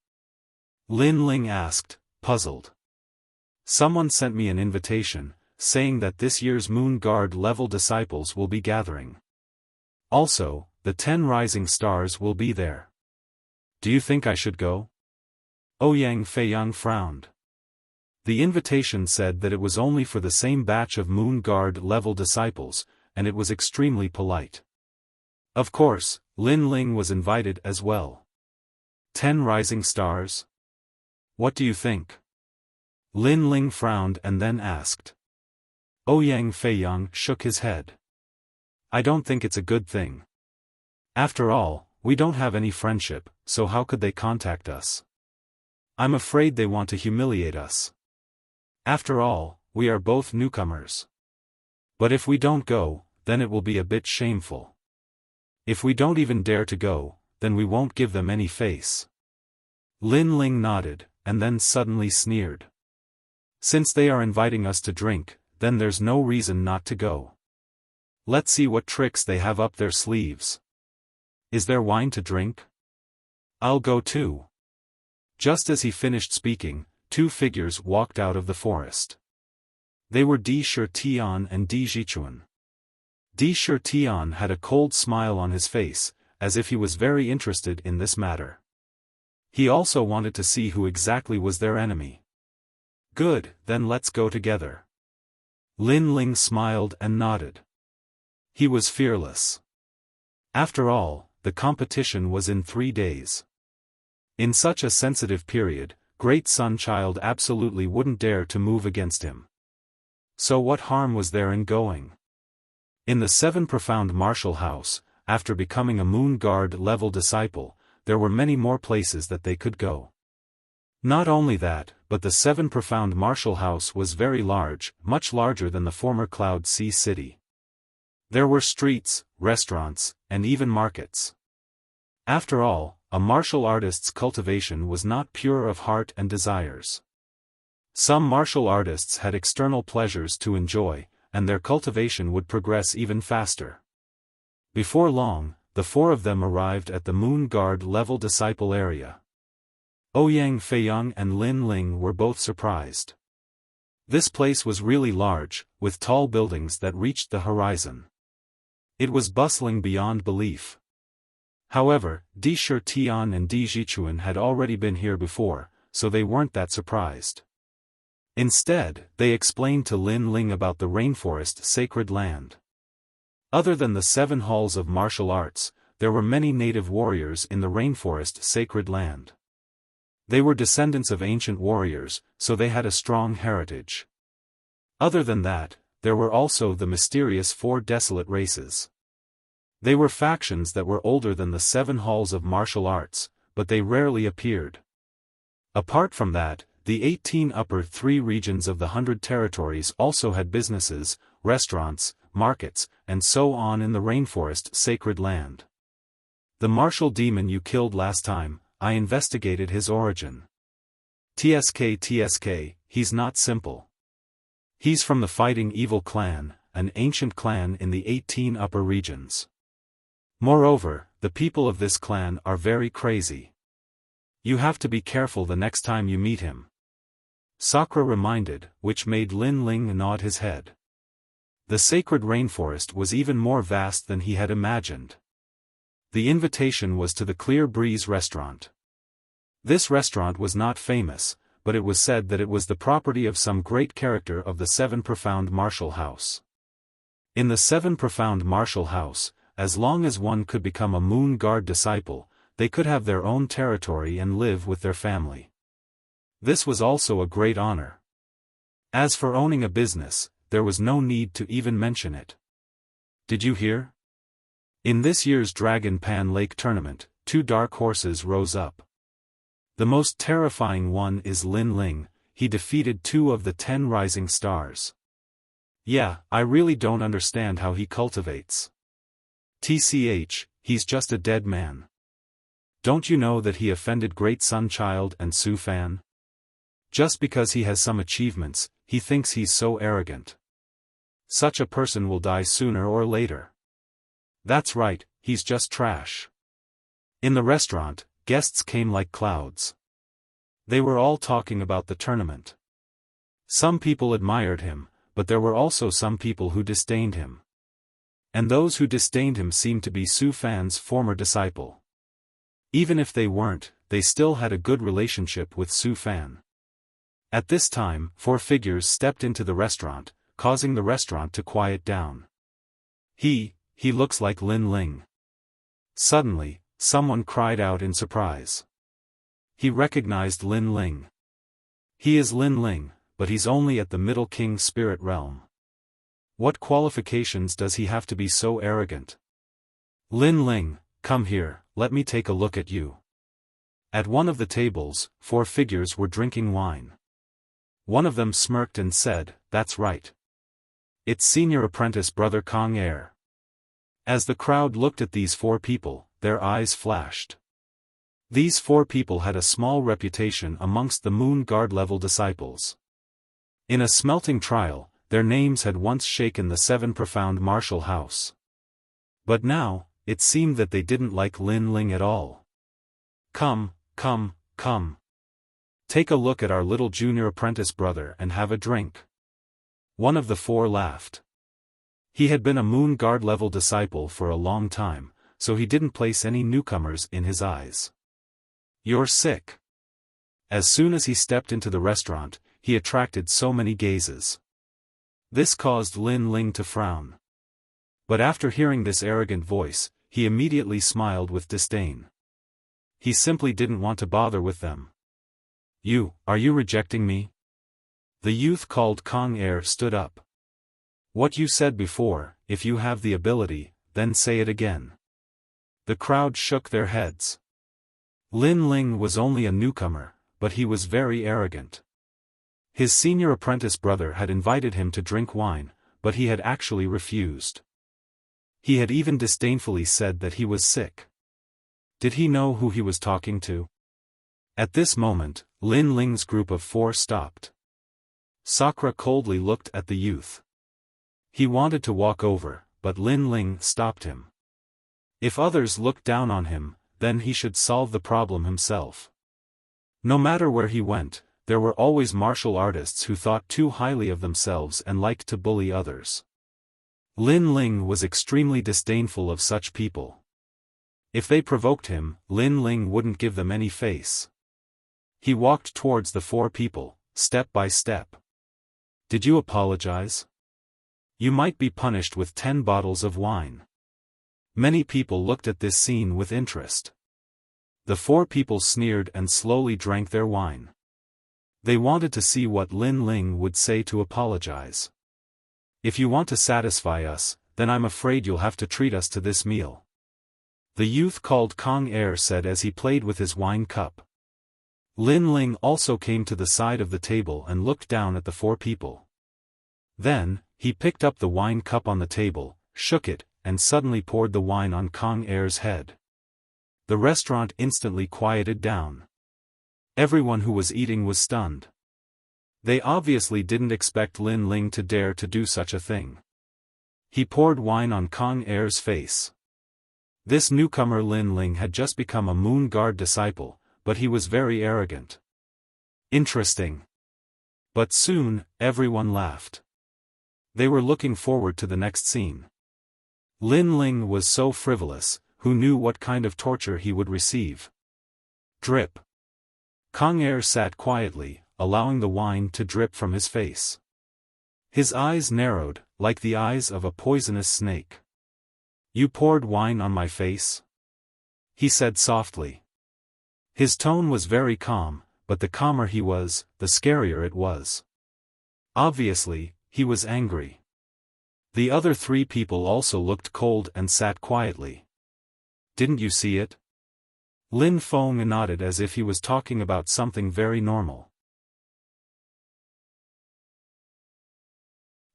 Lin Ling asked, puzzled. Someone sent me an invitation, saying that this year's Moon Guard level disciples will be gathering. Also, the 10 rising stars will be there. Do you think I should go? Ouyang Feiyang frowned. The invitation said that it was only for the same batch of Moon Guard level disciples, and it was extremely polite. Of course, Lin Ling was invited as well. 10 rising stars? What do you think? Lin Ling frowned and then asked. Ouyang Feiyang shook his head. I don't think it's a good thing. After all, we don't have any friendship, so how could they contact us? I'm afraid they want to humiliate us. After all, we are both newcomers. But if we don't go, then it will be a bit shameful. If we don't even dare to go, then we won't give them any face. Lin Ling nodded, and then suddenly sneered. Since they are inviting us to drink, then there's no reason not to go. Let's see what tricks they have up their sleeves. Is there wine to drink? I'll go too. Just as he finished speaking, 2 figures walked out of the forest. They were Di Shitian and Di Jichuan. Di Shitian had a cold smile on his face, as if he was very interested in this matter. He also wanted to see who exactly was their enemy. Good, then let's go together. Lin Ling smiled and nodded. He was fearless. After all, the competition was in 3 days. In such a sensitive period, Great Sun Child absolutely wouldn't dare to move against him. So what harm was there in going? In the 7 Profound Martial House, after becoming a Moon Guard level disciple, there were many more places that they could go. Not only that, but the 7 Profound Martial House was very large, much larger than the former Cloud Sea City. There were streets, restaurants, and even markets. After all, a martial artist's cultivation was not pure of heart and desires. Some martial artists had external pleasures to enjoy, and their cultivation would progress even faster. Before long, the 4 of them arrived at the Moon Guard level disciple area. Ouyang Feiyang and Lin Ling were both surprised. This place was really large, with tall buildings that reached the horizon. It was bustling beyond belief. However, Di Shitian and Di Jichuan had already been here before, so they weren't that surprised. Instead, they explained to Lin Ling about the rainforest sacred land. Other than the 7 halls of martial arts, there were many native warriors in the rainforest sacred land. They were descendants of ancient warriors, so they had a strong heritage. Other than that, there were also the mysterious 4 desolate races. They were factions that were older than the 7 halls of martial arts, but they rarely appeared. Apart from that, the 18 upper 3 regions of the 100 territories also had businesses, restaurants, markets, and so on in the rainforest sacred land. The martial demon you killed last time, I investigated his origin. TSK, he's not simple. He's from the Fighting Evil clan, an ancient clan in the 18 upper regions. Moreover, the people of this clan are very crazy. You have to be careful the next time you meet him. Sakura reminded, which made Lin Ling nod his head. The sacred rainforest was even more vast than he had imagined. The invitation was to the Clear Breeze restaurant. This restaurant was not famous, but it was said that it was the property of some great character of the 7 Profound Martial House. In the 7 Profound Martial House, as long as one could become a Moon Guard disciple, they could have their own territory and live with their family. This was also a great honor. As for owning a business, there was no need to even mention it. Did you hear? In this year's Dragon Pan Lake tournament, 2 dark horses rose up. The most terrifying one is Lin Ling. He defeated 2 of the 10 rising stars. Yeah, I really don't understand how he cultivates. TCH, he's just a dead man. Don't you know that he offended Great Sun Child and Xiaofan? Just because he has some achievements, he thinks he's so arrogant. Such a person will die sooner or later. That's right, he's just trash. In the restaurant, guests came like clouds. They were all talking about the tournament. Some people admired him, but there were also some people who disdained him. And those who disdained him seemed to be Xiaofan's former disciple. Even if they weren't, they still had a good relationship with Xiaofan. At this time, 4 figures stepped into the restaurant, causing the restaurant to quiet down. He looks like Lin Ling. Suddenly, someone cried out in surprise. He recognized Lin Ling. He is Lin Ling, but he's only at the Middle King spirit realm. What qualifications does he have to be so arrogant? Lin Ling, come here, let me take a look at you. At one of the tables, 4 figures were drinking wine. One of them smirked and said, "That's right. It's senior apprentice brother Kong Air." As the crowd looked at these 4 people, their eyes flashed. These 4 people had a small reputation amongst the Moon Guard level disciples. In a smelting trial, their names had once shaken the 7 profound martial house. But now, it seemed that they didn't like Lin Ling at all. Come. Take a look at our little junior apprentice brother and have a drink. One of the 4 laughed. He had been a Moon Guard level disciple for a long time, so he didn't place any newcomers in his eyes. You're sick. As soon as he stepped into the restaurant, he attracted so many gazes. This caused Lin Ling to frown. But after hearing this arrogant voice, he immediately smiled with disdain. He simply didn't want to bother with them. Are you rejecting me? The youth called Kong Air stood up. What you said before, if you have the ability, then say it again. The crowd shook their heads. Lin Ling was only a newcomer, but he was very arrogant. His senior apprentice brother had invited him to drink wine, but he had actually refused. He had even disdainfully said that he was sick. Did he know who he was talking to? At this moment, Lin Ling's group of 4 stopped. Sakura coldly looked at the youth. He wanted to walk over, but Lin Ling stopped him. If others looked down on him, then he should solve the problem himself. No matter where he went, there were always martial artists who thought too highly of themselves and liked to bully others. Lin Ling was extremely disdainful of such people. If they provoked him, Lin Ling wouldn't give them any face. He walked towards the 4 people, step by step. Did you apologize? You might be punished with 10 bottles of wine. Many people looked at this scene with interest. The 4 people sneered and slowly drank their wine. They wanted to see what Lin Ling would say to apologize. If you want to satisfy us, then I'm afraid you'll have to treat us to this meal. The youth called Kong Air said as he played with his wine cup. Lin Ling also came to the side of the table and looked down at the 4 people. Then, he picked up the wine cup on the table, shook it, and suddenly poured the wine on Kong Air's head. The restaurant instantly quieted down. Everyone who was eating was stunned. They obviously didn't expect Lin Ling to dare to do such a thing. He poured wine on Kong Air's face. This newcomer Lin Ling had just become a Moon Guard disciple, but he was very arrogant. Interesting. But soon, everyone laughed. They were looking forward to the next scene. Lin Ling was so frivolous, who knew what kind of torture he would receive? Drip. Kong Air sat quietly, allowing the wine to drip from his face. His eyes narrowed, like the eyes of a poisonous snake. You poured wine on my face? He said softly. His tone was very calm, but the calmer he was, the scarier it was. Obviously, he was angry. The other 3 people also looked cold and sat quietly. Didn't you see it? Lin Feng nodded as if he was talking about something very normal.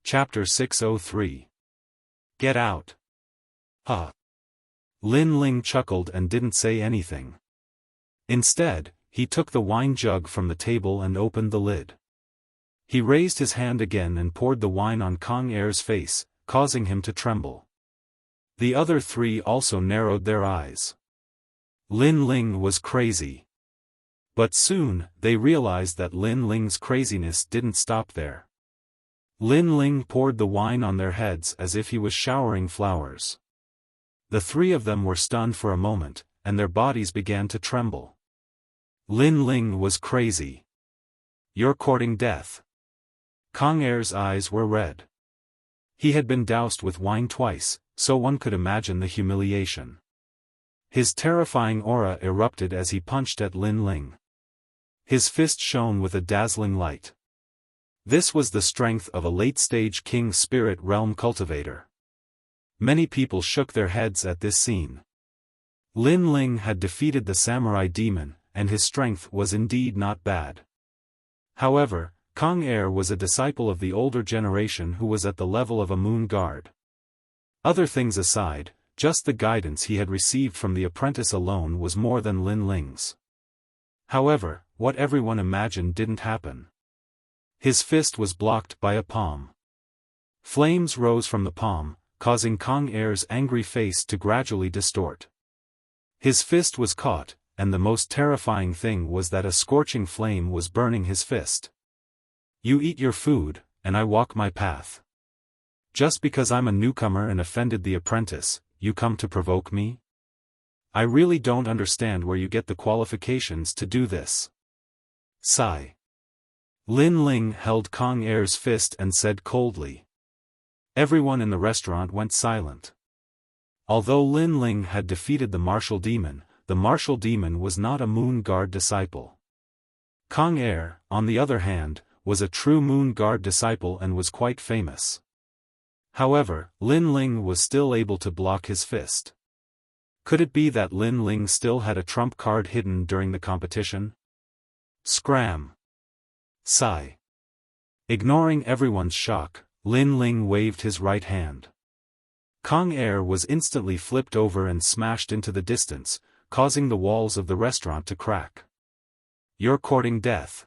Chapter 603. Get out. Huh. Lin Ling chuckled and didn't say anything. Instead, he took the wine jug from the table and opened the lid. He raised his hand again and poured the wine on Kang Er's face, causing him to tremble. The other three also narrowed their eyes. Lin Ling was crazy. But soon, they realized that Lin Ling's craziness didn't stop there. Lin Ling poured the wine on their heads as if he was showering flowers. The three of them were stunned for a moment, and their bodies began to tremble. Lin Ling was crazy. You're courting death. Kang Er's eyes were red. He had been doused with wine twice, so one could imagine the humiliation. His terrifying aura erupted as he punched at Lin Ling. His fist shone with a dazzling light. This was the strength of a late-stage king spirit realm cultivator. Many people shook their heads at this scene. Lin Ling had defeated the samurai demon, and his strength was indeed not bad. However, Kang Er was a disciple of the older generation who was at the level of a moon guard. Other things aside, just the guidance he had received from the apprentice alone was more than Lin Ling's. However, what everyone imagined didn't happen. His fist was blocked by a palm. Flames rose from the palm, causing Kang Er's angry face to gradually distort. His fist was caught, and the most terrifying thing was that a scorching flame was burning his fist. You eat your food, and I walk my path. Just because I'm a newcomer and offended the apprentice, you come to provoke me? I really don't understand where you get the qualifications to do this. Sigh. Lin Ling held Kang Er's fist and said coldly. Everyone in the restaurant went silent. Although Lin Ling had defeated the martial demon was not a moon guard disciple. Kang Er, on the other hand, was a true moon guard disciple and was quite famous. However, Lin Ling was still able to block his fist. Could it be that Lin Ling still had a trump card hidden during the competition? Scram. Sigh. Ignoring everyone's shock, Lin Ling waved his right hand. Kang Er was instantly flipped over and smashed into the distance, causing the walls of the restaurant to crack. You're courting death.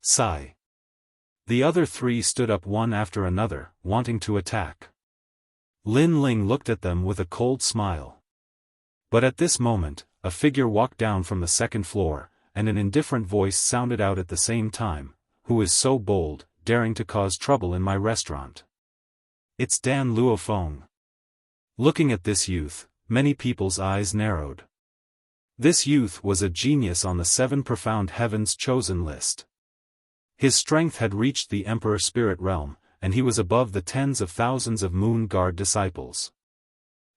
Sigh. The other three stood up one after another, wanting to attack. Lin Ling looked at them with a cold smile. But at this moment, a figure walked down from the second floor, and an indifferent voice sounded out at the same time, "Who is so bold, daring to cause trouble in my restaurant?" It's Dan Luofeng. Looking at this youth, many people's eyes narrowed. This youth was a genius on the 7 Profound Heavens chosen list. His strength had reached the Emperor Spirit Realm, and he was above the tens of thousands of Moon Guard disciples.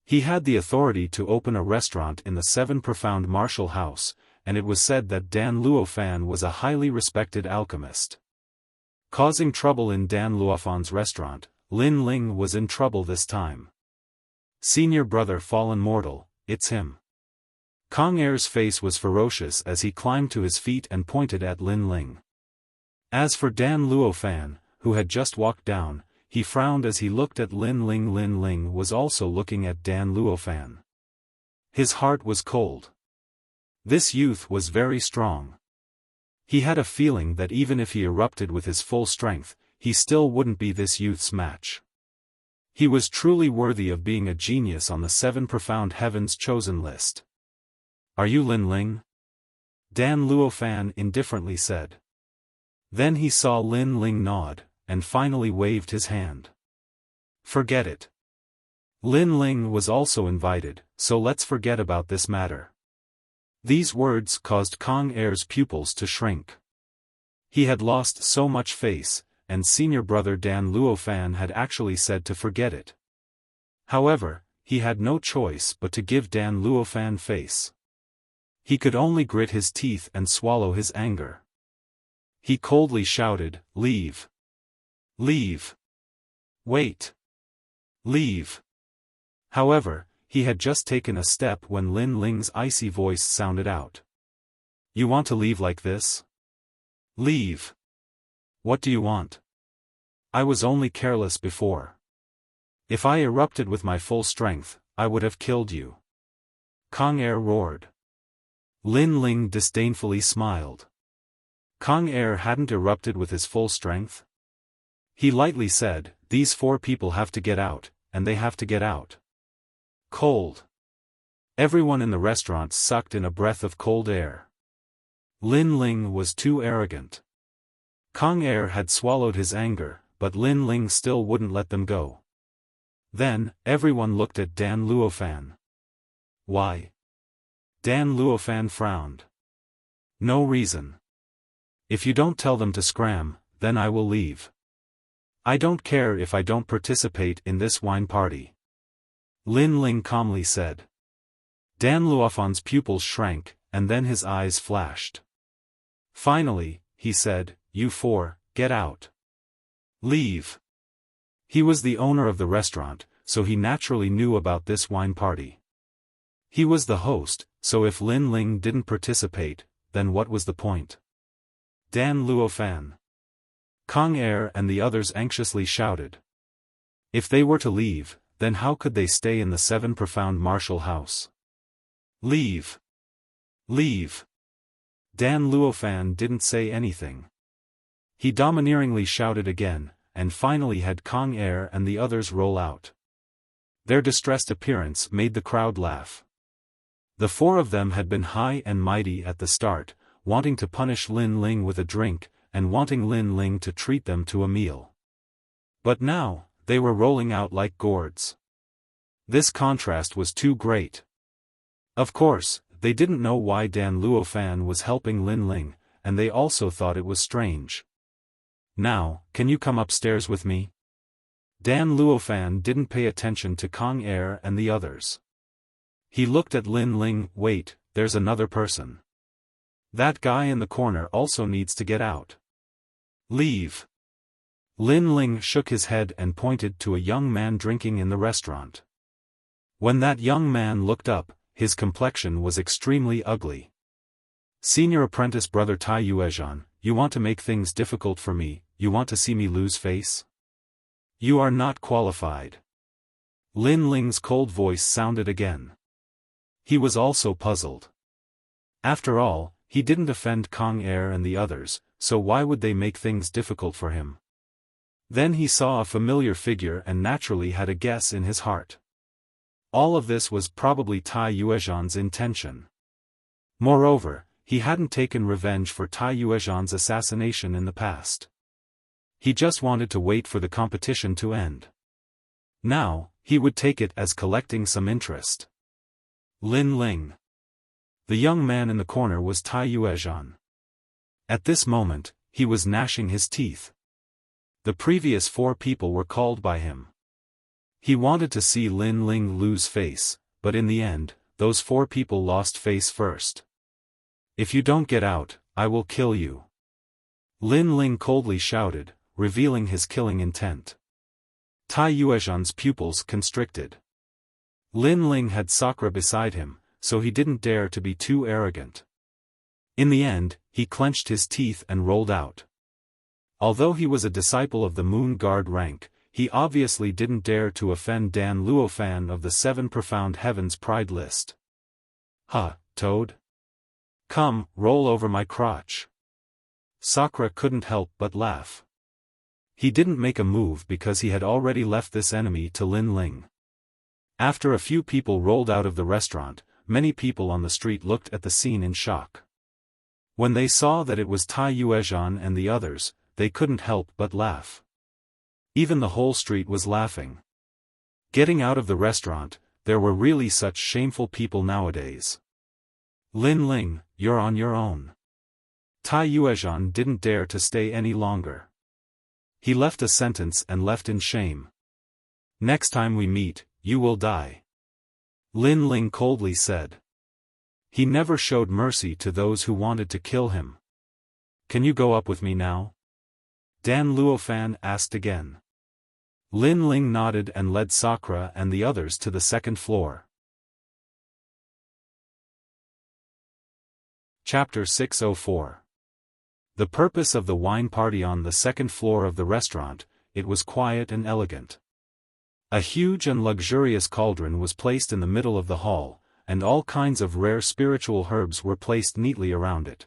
He had the authority to open a restaurant in the 7 Profound Martial House, and it was said that Dan Luofan was a highly respected alchemist. Causing trouble in Dan Luofan's restaurant, Lin Ling was in trouble this time. Senior brother fallen mortal, it's him. Kang Er's face was ferocious as he climbed to his feet and pointed at Lin Ling. As for Dan Luofan, who had just walked down, he frowned as he looked at Lin Ling. Lin Ling was also looking at Dan Luofan. His heart was cold. This youth was very strong. He had a feeling that even if he erupted with his full strength, he still wouldn't be this youth's match. He was truly worthy of being a genius on the 7 Profound Heavens chosen list. Are you Lin Ling? Dan Luofan indifferently said. Then he saw Lin Ling nod, and finally waved his hand. Forget it. Lin Ling was also invited, so let's forget about this matter. These words caused Kang Er's pupils to shrink. He had lost so much face, and senior brother Dan Luofan had actually said to forget it. However, he had no choice but to give Dan Luofan face. He could only grit his teeth and swallow his anger. He coldly shouted, "Leave! Leave! Wait! Leave!" However, he had just taken a step when Lin Ling's icy voice sounded out. "You want to leave like this? Leave! What do you want? I was only careless before. If I erupted with my full strength, I would have killed you." Kang Er roared. Lin Ling disdainfully smiled. Kang Er hadn't erupted with his full strength. He lightly said, "These 4 people have to get out, and they have to get out." Cold. Everyone in the restaurant sucked in a breath of cold air. Lin Ling was too arrogant. Kang Er had swallowed his anger, but Lin Ling still wouldn't let them go. Then, everyone looked at Dan Luofan. Why? Dan Luofan frowned. No reason. If you don't tell them to scram, then I will leave. I don't care if I don't participate in this wine party. Lin Ling calmly said. Dan Luofan's pupils shrank, and then his eyes flashed. Finally, he said, "You 4, get out. Leave." He was the owner of the restaurant, so he naturally knew about this wine party. He was the host, so if Lin Ling didn't participate, then what was the point? Dan Luofan. Kang Er and the others anxiously shouted. If they were to leave, then how could they stay in the 7 profound martial house? Leave. Leave. Dan Luofan didn't say anything. He domineeringly shouted again, and finally had Kang Er and the others roll out. Their distressed appearance made the crowd laugh. The 4 of them had been high and mighty at the start, wanting to punish Lin Ling with a drink, and wanting Lin Ling to treat them to a meal. But now, they were rolling out like gourds. This contrast was too great. Of course, they didn't know why Dan Luofan was helping Lin Ling, and they also thought it was strange. "Now, can you come upstairs with me?" Dan Luofan didn't pay attention to Kang Er and the others. He looked at Lin Ling. "Wait, there's another person. That guy in the corner also needs to get out. Leave." Lin Ling shook his head and pointed to a young man drinking in the restaurant. When that young man looked up, his complexion was extremely ugly. "Senior apprentice brother Tai Yuezhan, you want to make things difficult for me, you want to see me lose face? You are not qualified." Lin Ling's cold voice sounded again. He was also puzzled. After all, he didn't offend Kang Er and the others, so why would they make things difficult for him? Then he saw a familiar figure and naturally had a guess in his heart. All of this was probably Tai Yuezhan's intention. Moreover, he hadn't taken revenge for Tai Yuezhan's assassination in the past. He just wanted to wait for the competition to end. Now, he would take it as collecting some interest. Lin Ling. The young man in the corner was Tai Yuezhan. At this moment, he was gnashing his teeth. The previous 4 people were called by him. He wanted to see Lin Ling lose face, but in the end, those 4 people lost face first. "If you don't get out, I will kill you." Lin Ling coldly shouted, revealing his killing intent. Tai Yuezhan's pupils constricted. Lin Ling had Sakura beside him, so he didn't dare to be too arrogant. In the end, he clenched his teeth and rolled out. Although he was a disciple of the Moon Guard rank, he obviously didn't dare to offend Dan Luofan of the 7 Profound Heavens Pride list. "Huh, Toad? Come, roll over my crotch." Sakura couldn't help but laugh. He didn't make a move because he had already left this enemy to Lin Ling. After a few people rolled out of the restaurant, many people on the street looked at the scene in shock. When they saw that it was Tai Yuezhan and the others, they couldn't help but laugh. Even the whole street was laughing. Getting out of the restaurant, there were really such shameful people nowadays. "Lin Ling, you're on your own." Tai Yuezhan didn't dare to stay any longer. He left a sentence and left in shame. "Next time we meet, you will die," Lin Ling coldly said. He never showed mercy to those who wanted to kill him. "Can you go up with me now?" Dan Luofan asked again. Lin Ling nodded and led Sakura and the others to the 2nd floor. Chapter 604. The purpose of the wine party. On the 2nd floor of the restaurant, it was quiet and elegant. A huge and luxurious cauldron was placed in the middle of the hall, and all kinds of rare spiritual herbs were placed neatly around it.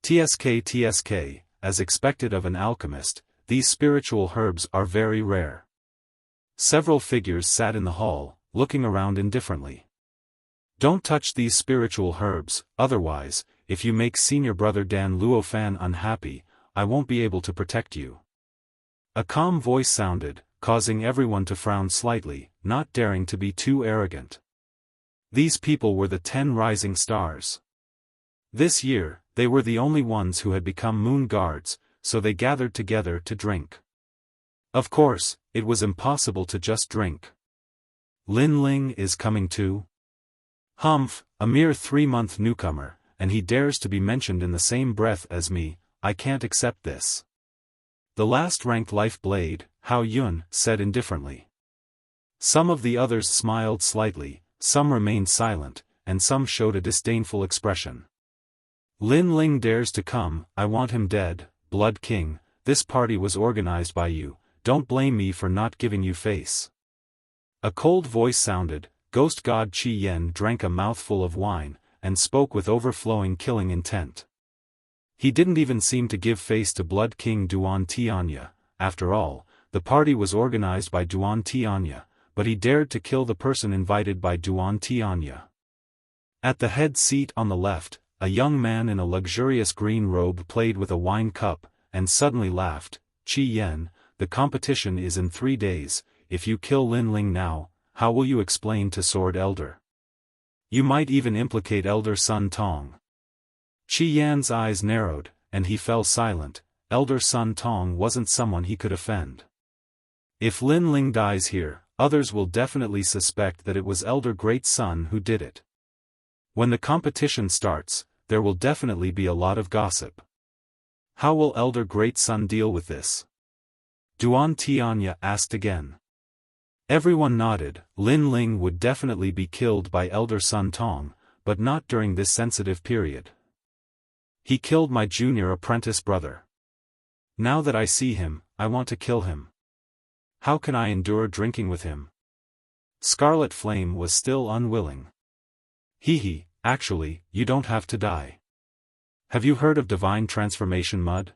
TSK, as expected of an alchemist, these spiritual herbs are very rare. Several figures sat in the hall, looking around indifferently. Don't touch these spiritual herbs, otherwise, if you make senior brother Dan Luofan unhappy, I won't be able to protect you. A calm voice sounded, causing everyone to frown slightly, not daring to be too arrogant. These people were the 10 rising stars. This year, they were the only ones who had become moon guards, so they gathered together to drink. Of course, it was impossible to just drink. Lin Ling is coming too? Humph, a mere 3-month newcomer, and he dares to be mentioned in the same breath as me. I can't accept this. The last-ranked life blade, Hao Yun, said indifferently. Some of the others smiled slightly, some remained silent, and some showed a disdainful expression. Lin Ling dares to come, I want him dead, Blood King, this party was organized by you, don't blame me for not giving you face. A cold voice sounded, Ghost God Qi Yen drank a mouthful of wine, and spoke with overflowing killing intent. He didn't even seem to give face to Blood King Duan Tianya. After all, the party was organized by Duan Tianya, but he dared to kill the person invited by Duan Tianya. At the head seat on the left, a young man in a luxurious green robe played with a wine cup, and suddenly laughed. Qi Yen, the competition is in 3 days, if you kill Lin Ling now, how will you explain to Sword Elder? You might even implicate Elder Sun Tong. Qi Yan's eyes narrowed, and he fell silent. Elder Sun Tong wasn't someone he could offend. If Lin Ling dies here, others will definitely suspect that it was Elder Great Sun who did it. When the competition starts, there will definitely be a lot of gossip. How will Elder Great Sun deal with this? Duan Tianya asked again. Everyone nodded. Lin Ling would definitely be killed by Elder Sun Tong, but not during this sensitive period. He killed my junior apprentice brother. Now that I see him, I want to kill him. How can I endure drinking with him? Scarlet Flame was still unwilling. Hee, actually, you don't have to die. Have you heard of divine transformation mud?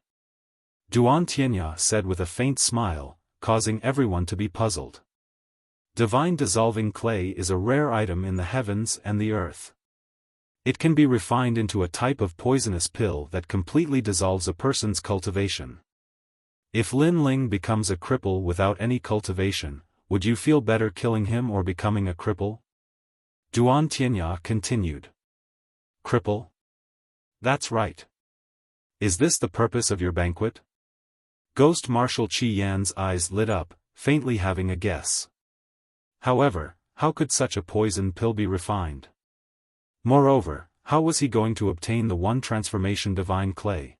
Duan Tianya said with a faint smile, causing everyone to be puzzled. Divine dissolving clay is a rare item in the heavens and the earth. It can be refined into a type of poisonous pill that completely dissolves a person's cultivation. If Lin Ling becomes a cripple without any cultivation, would you feel better killing him or becoming a cripple? Duan Tianya continued. Cripple? That's right. Is this the purpose of your banquet? Ghost Marshal Qi Yan's eyes lit up, faintly having a guess. However, how could such a poison pill be refined? Moreover, how was he going to obtain the one transformation divine clay?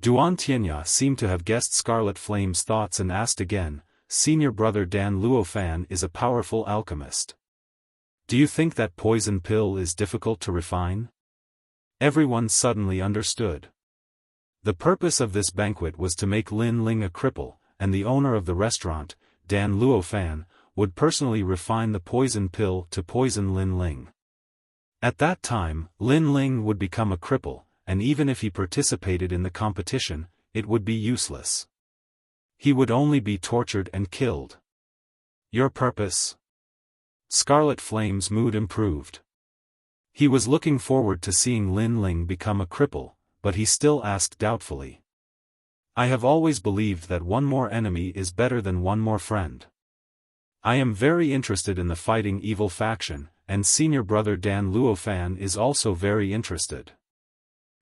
Duan Tianya seemed to have guessed Scarlet Flame's thoughts and asked again, Senior brother Dan Luofan is a powerful alchemist. Do you think that poison pill is difficult to refine? Everyone suddenly understood. The purpose of this banquet was to make Lin Ling a cripple, and the owner of the restaurant, Dan Luofan, would personally refine the poison pill to poison Lin Ling. At that time, Lin Ling would become a cripple, and even if he participated in the competition, it would be useless. He would only be tortured and killed. Your purpose? Scarlet Flame's mood improved. He was looking forward to seeing Lin Ling become a cripple, but he still asked doubtfully. I have always believed that one more enemy is better than one more friend. I am very interested in the fighting evil faction, and senior brother Dan Luofan is also very interested.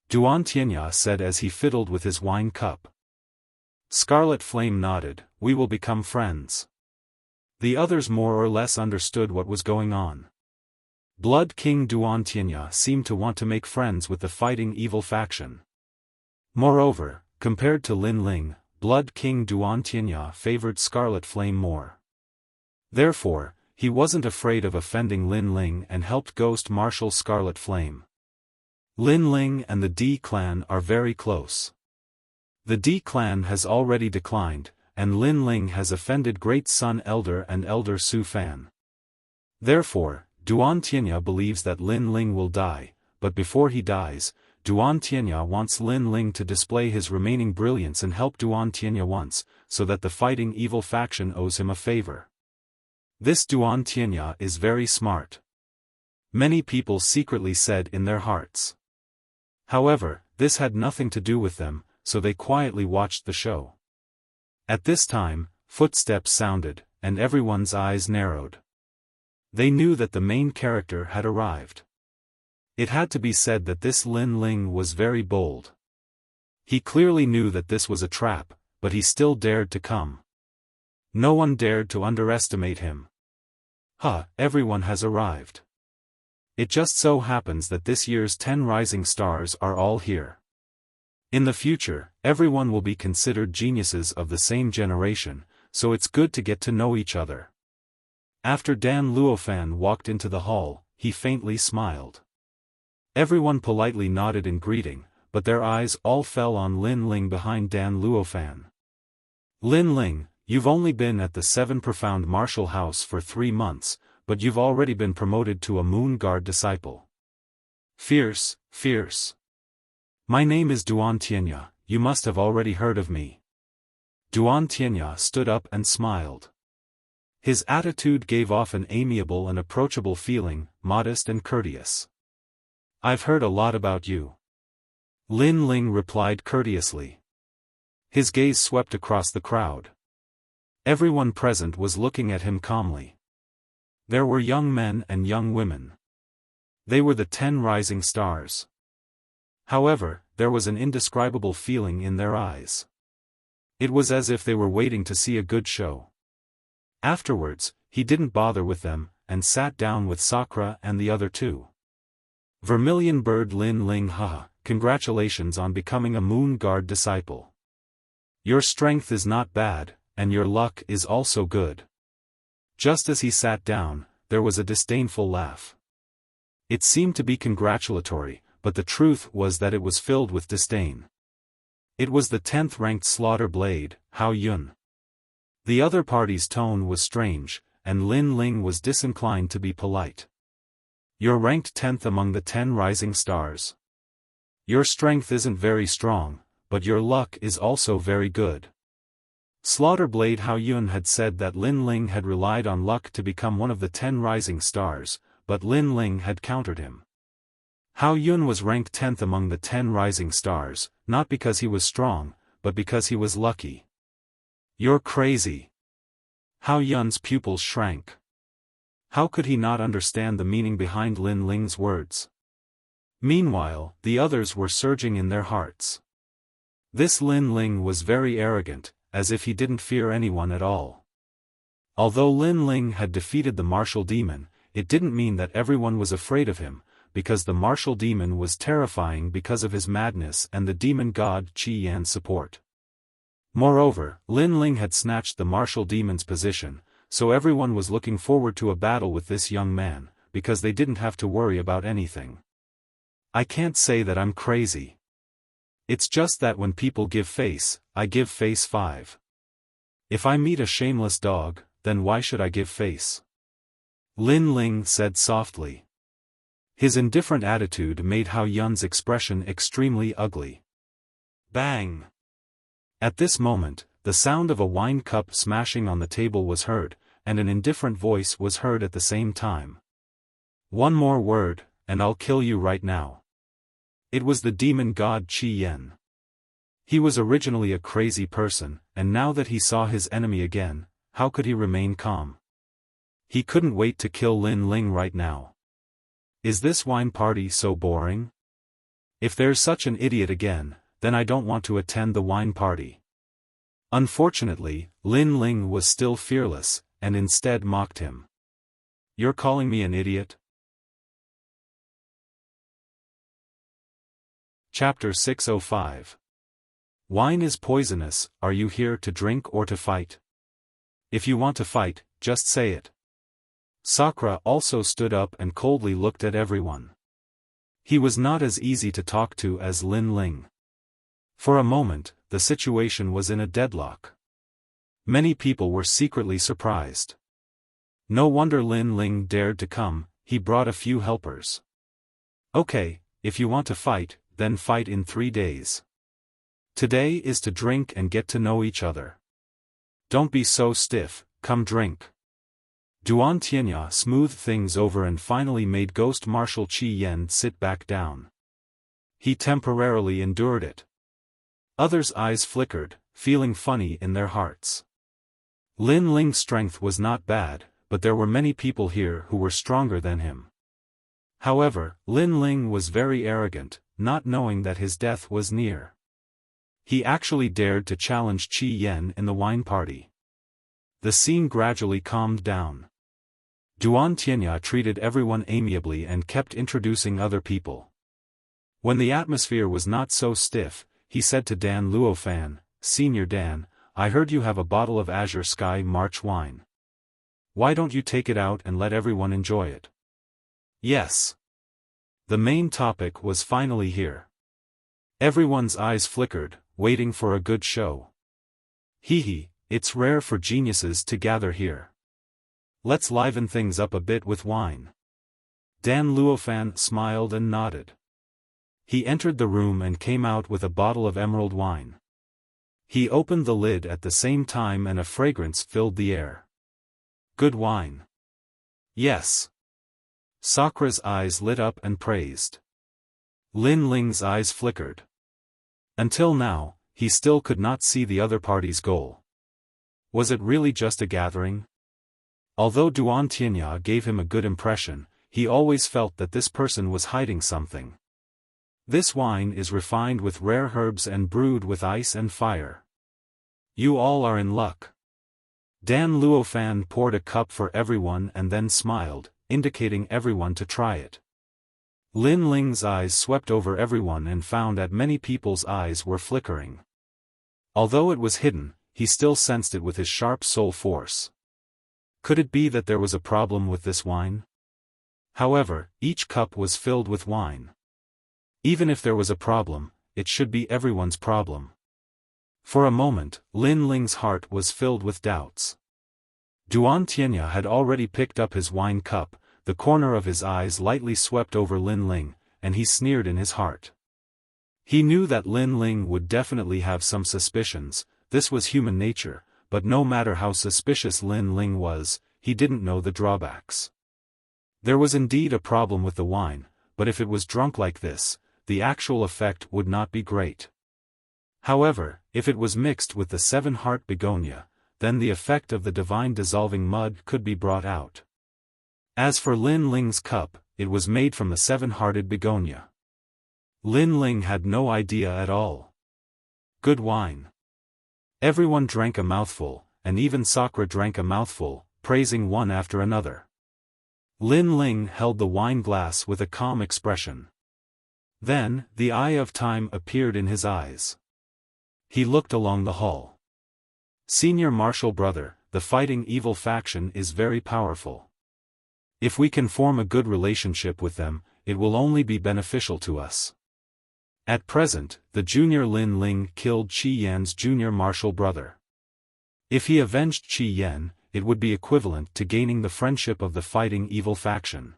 Duan Tianya said as he fiddled with his wine cup. Scarlet Flame nodded, we will become friends. The others more or less understood what was going on. Blood King Duan Tianya seemed to want to make friends with the fighting evil faction. Moreover, compared to Lin Ling, Blood King Duan Tianya favored Scarlet Flame more. Therefore, he wasn't afraid of offending Lin Ling and helped Ghost Marshal Scarlet Flame. Lin Ling and the D clan are very close. The D clan has already declined, and Lin Ling has offended Great Sun Elder and Elder Su Fan. Therefore, Duan Tianya believes that Lin Ling will die, but before he dies, Duan Tianya wants Lin Ling to display his remaining brilliance and help Duan Tianya once, so that the fighting evil faction owes him a favor. This Duan Tianya is very smart. Many people secretly said in their hearts. However, this had nothing to do with them, so they quietly watched the show. At this time, footsteps sounded, and everyone's eyes narrowed. They knew that the main character had arrived. It had to be said that this Lin Ling was very bold. He clearly knew that this was a trap, but he still dared to come. No one dared to underestimate him. Everyone has arrived. It just so happens that this year's 10 rising stars are all here. In the future, everyone will be considered geniuses of the same generation, so it's good to get to know each other. After Dan Luofan walked into the hall, he faintly smiled. Everyone politely nodded in greeting, but their eyes all fell on Lin Ling behind Dan Luofan. Lin Ling, you've only been at the 7 Profound Martial House for 3 months, but you've already been promoted to a Moon Guard disciple. Fierce, fierce. My name is Duan Tianya, you must have already heard of me. Duan Tianya stood up and smiled. His attitude gave off an amiable and approachable feeling, modest and courteous. I've heard a lot about you. Lin Ling replied courteously. His gaze swept across the crowd. Everyone present was looking at him calmly. There were young men and young women. They were the 10 rising stars. However, there was an indescribable feeling in their eyes. It was as if they were waiting to see a good show. Afterwards, he didn't bother with them, and sat down with Sakura and the other 2. Vermilion Bird Lin Ling, congratulations on becoming a Moon Guard disciple. Your strength is not bad, and your luck is also good. Just as he sat down, there was a disdainful laugh. It seemed to be congratulatory, but the truth was that it was filled with disdain. It was the 10th ranked Slaughter Blade, Hao Yun. The other party's tone was strange, and Lin Ling was disinclined to be polite. You're ranked 10th among the 10 rising stars. Your strength isn't very strong, but your luck is also very good. Slaughter Blade Hao Yun had said that Lin Ling had relied on luck to become one of the 10 rising stars, but Lin Ling had countered him. Hao Yun was ranked 10th among the 10 rising stars, not because he was strong, but because he was lucky. You're crazy. Hao Yun's pupils shrank. How could he not understand the meaning behind Lin Ling's words? Meanwhile, the others were surging in their hearts. This Lin Ling was very arrogant, as if he didn't fear anyone at all. Although Lin Ling had defeated the martial demon, it didn't mean that everyone was afraid of him, because the martial demon was terrifying because of his madness and the demon god Qi Yan's support. Moreover, Lin Ling had snatched the martial demon's position, so everyone was looking forward to a battle with this young man, because they didn't have to worry about anything. I can't say that I'm crazy. It's just that when people give face, I give face 5. If I meet a shameless dog, then why should I give face? Lin Ling said softly. His indifferent attitude made Hao Yun's expression extremely ugly. Bang! At this moment, the sound of a wine cup smashing on the table was heard, and an indifferent voice was heard at the same time. One more word, and I'll kill you right now. It was the demon god Qi Yan. He was originally a crazy person, and now that he saw his enemy again, how could he remain calm? He couldn't wait to kill Lin Ling right now. Is this wine party so boring? If there's such an idiot again, then I don't want to attend the wine party. Unfortunately, Lin Ling was still fearless, and instead mocked him. You're calling me an idiot? Chapter 605. Wine is poisonous, are you here to drink or to fight? If you want to fight, just say it. Sakura also stood up and coldly looked at everyone. He was not as easy to talk to as Lin Ling. For a moment, the situation was in a deadlock. Many people were secretly surprised. No wonder Lin Ling dared to come, he brought a few helpers. Okay, if you want to fight, then fight in 3 days. Today is to drink and get to know each other. Don't be so stiff, come drink. Duan Tianya smoothed things over and finally made Ghost Marshal Qi Yan sit back down. He temporarily endured it. Others' eyes flickered, feeling funny in their hearts. Lin Ling's strength was not bad, but there were many people here who were stronger than him. However, Lin Ling was very arrogant, not knowing that his death was near. He actually dared to challenge Qi Yan in the wine party. The scene gradually calmed down. Duan Tianya treated everyone amiably and kept introducing other people. When the atmosphere was not so stiff, he said to Dan Luofan, "Senior Dan, I heard you have a bottle of Azure Sky March wine. Why don't you take it out and let everyone enjoy it?" Yes. The main topic was finally here. Everyone's eyes flickered, waiting for a good show. Hee, it's rare for geniuses to gather here. Let's liven things up a bit with wine. Dan Luofan smiled and nodded. He entered the room and came out with a bottle of emerald wine. He opened the lid at the same time and a fragrance filled the air. Good wine. Yes. Sakra's eyes lit up and praised. Lin Ling's eyes flickered. Until now, he still could not see the other party's goal. Was it really just a gathering? Although Duan Tianya gave him a good impression, he always felt that this person was hiding something. This wine is refined with rare herbs and brewed with ice and fire. You all are in luck. Dan Luofan poured a cup for everyone and then smiled, indicating everyone to try it. Lin Ling's eyes swept over everyone and found that many people's eyes were flickering. Although it was hidden, he still sensed it with his sharp soul force. Could it be that there was a problem with this wine? However, each cup was filled with wine. Even if there was a problem, it should be everyone's problem. For a moment, Lin Ling's heart was filled with doubts. Duan Tianya had already picked up his wine cup, the corner of his eyes lightly swept over Lin Ling, and he sneered in his heart. He knew that Lin Ling would definitely have some suspicions, this was human nature, but no matter how suspicious Lin Ling was, he didn't know the drawbacks. There was indeed a problem with the wine, but if it was drunk like this, the actual effect would not be great. However, if it was mixed with the 7-heart begonia, then the effect of the divine dissolving mud could be brought out. As for Lin Ling's cup, it was made from the 7-hearted begonia. Lin Ling had no idea at all. Good wine. Everyone drank a mouthful, and even Sakra drank a mouthful, praising one after another. Lin Ling held the wine glass with a calm expression. Then, the eye of time appeared in his eyes. He looked along the hall. Senior Marshal Brother, the fighting evil faction is very powerful. If we can form a good relationship with them, it will only be beneficial to us. At present, the junior Lin Ling killed Qi Yan's junior Marshal Brother. If he avenged Qi Yan, it would be equivalent to gaining the friendship of the fighting evil faction.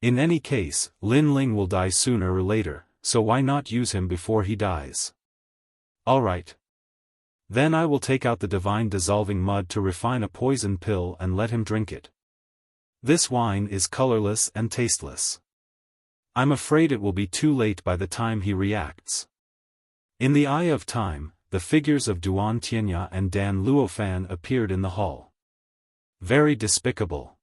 In any case, Lin Ling will die sooner or later, so why not use him before he dies? Alright. Then I will take out the divine dissolving mud to refine a poison pill and let him drink it. This wine is colorless and tasteless. I'm afraid it will be too late by the time he reacts. In the eye of time, the figures of Duan Tianya and Dan Luofan appeared in the hall. Very despicable.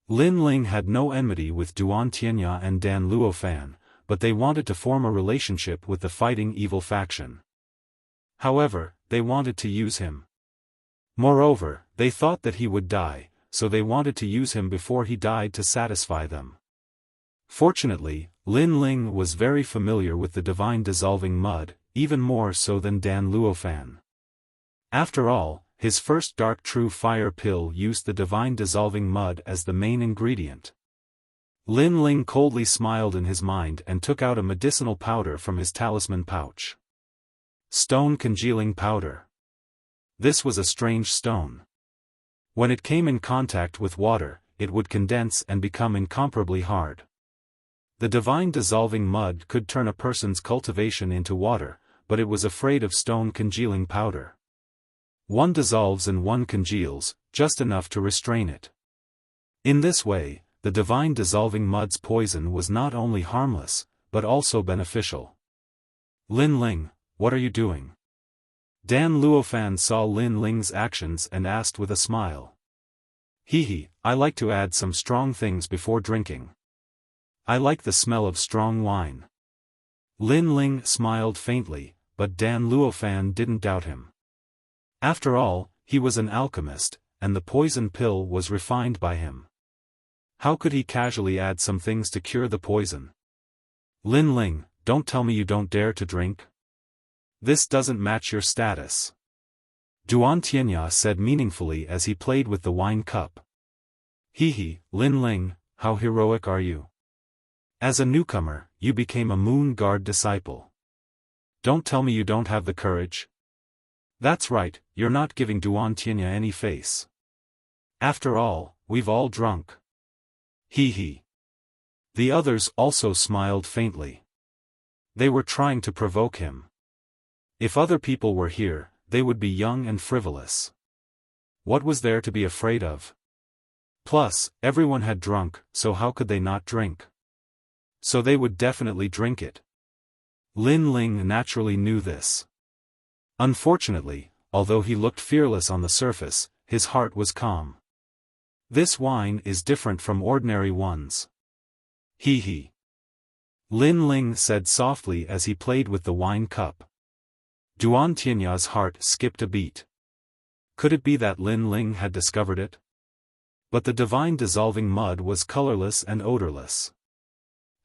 Lin Ling had no enmity with Duan Tianya and Dan Luofan, but they wanted to form a relationship with the fighting evil faction. However, they wanted to use him. Moreover, they thought that he would die, so they wanted to use him before he died to satisfy them. Fortunately, Lin Ling was very familiar with the divine dissolving mud, even more so than Dan Luofan. After all, his first dark true fire pill used the divine dissolving mud as the main ingredient. Lin Ling coldly smiled in his mind and took out a medicinal powder from his talisman pouch. Stone congealing powder. This was a strange stone. When it came in contact with water, it would condense and become incomparably hard. The divine dissolving mud could turn a person's cultivation into water, but it was afraid of stone congealing powder. One dissolves and one congeals, just enough to restrain it. In this way, the divine dissolving mud's poison was not only harmless, but also beneficial. Lin Ling, what are you doing? Dan Luofan saw Lin Ling's actions and asked with a smile. He, I like to add some strong things before drinking. I like the smell of strong wine. Lin Ling smiled faintly, but Dan Luofan didn't doubt him. After all, he was an alchemist, and the poison pill was refined by him. How could he casually add some things to cure the poison? Lin Ling, don't tell me you don't dare to drink. This doesn't match your status. Duan Tianya said meaningfully as he played with the wine cup. Lin Ling, how heroic are you? As a newcomer, you became a Moon Guard disciple. Don't tell me you don't have the courage. That's right, you're not giving Duan Tianya any face. After all, we've all drunk. The others also smiled faintly. They were trying to provoke him. If other people were here, they would be young and frivolous. What was there to be afraid of? Plus, everyone had drunk, so how could they not drink? So they would definitely drink it. Lin Ling naturally knew this. Unfortunately, although he looked fearless on the surface, his heart was calm. This wine is different from ordinary ones. Lin Ling said softly as he played with the wine cup. Duan Tianya's heart skipped a beat. Could it be that Lin Ling had discovered it? But the divine dissolving mud was colorless and odorless.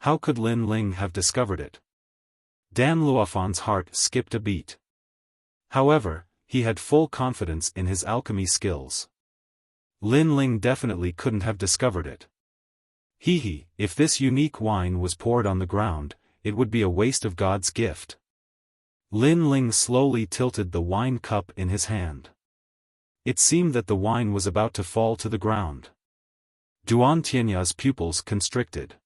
How could Lin Ling have discovered it? Dan Luofan's heart skipped a beat. However, he had full confidence in his alchemy skills. Lin Ling definitely couldn't have discovered it. If this unique wine was poured on the ground, it would be a waste of God's gift. Lin Ling slowly tilted the wine cup in his hand. It seemed that the wine was about to fall to the ground. Duan Tianya's pupils constricted.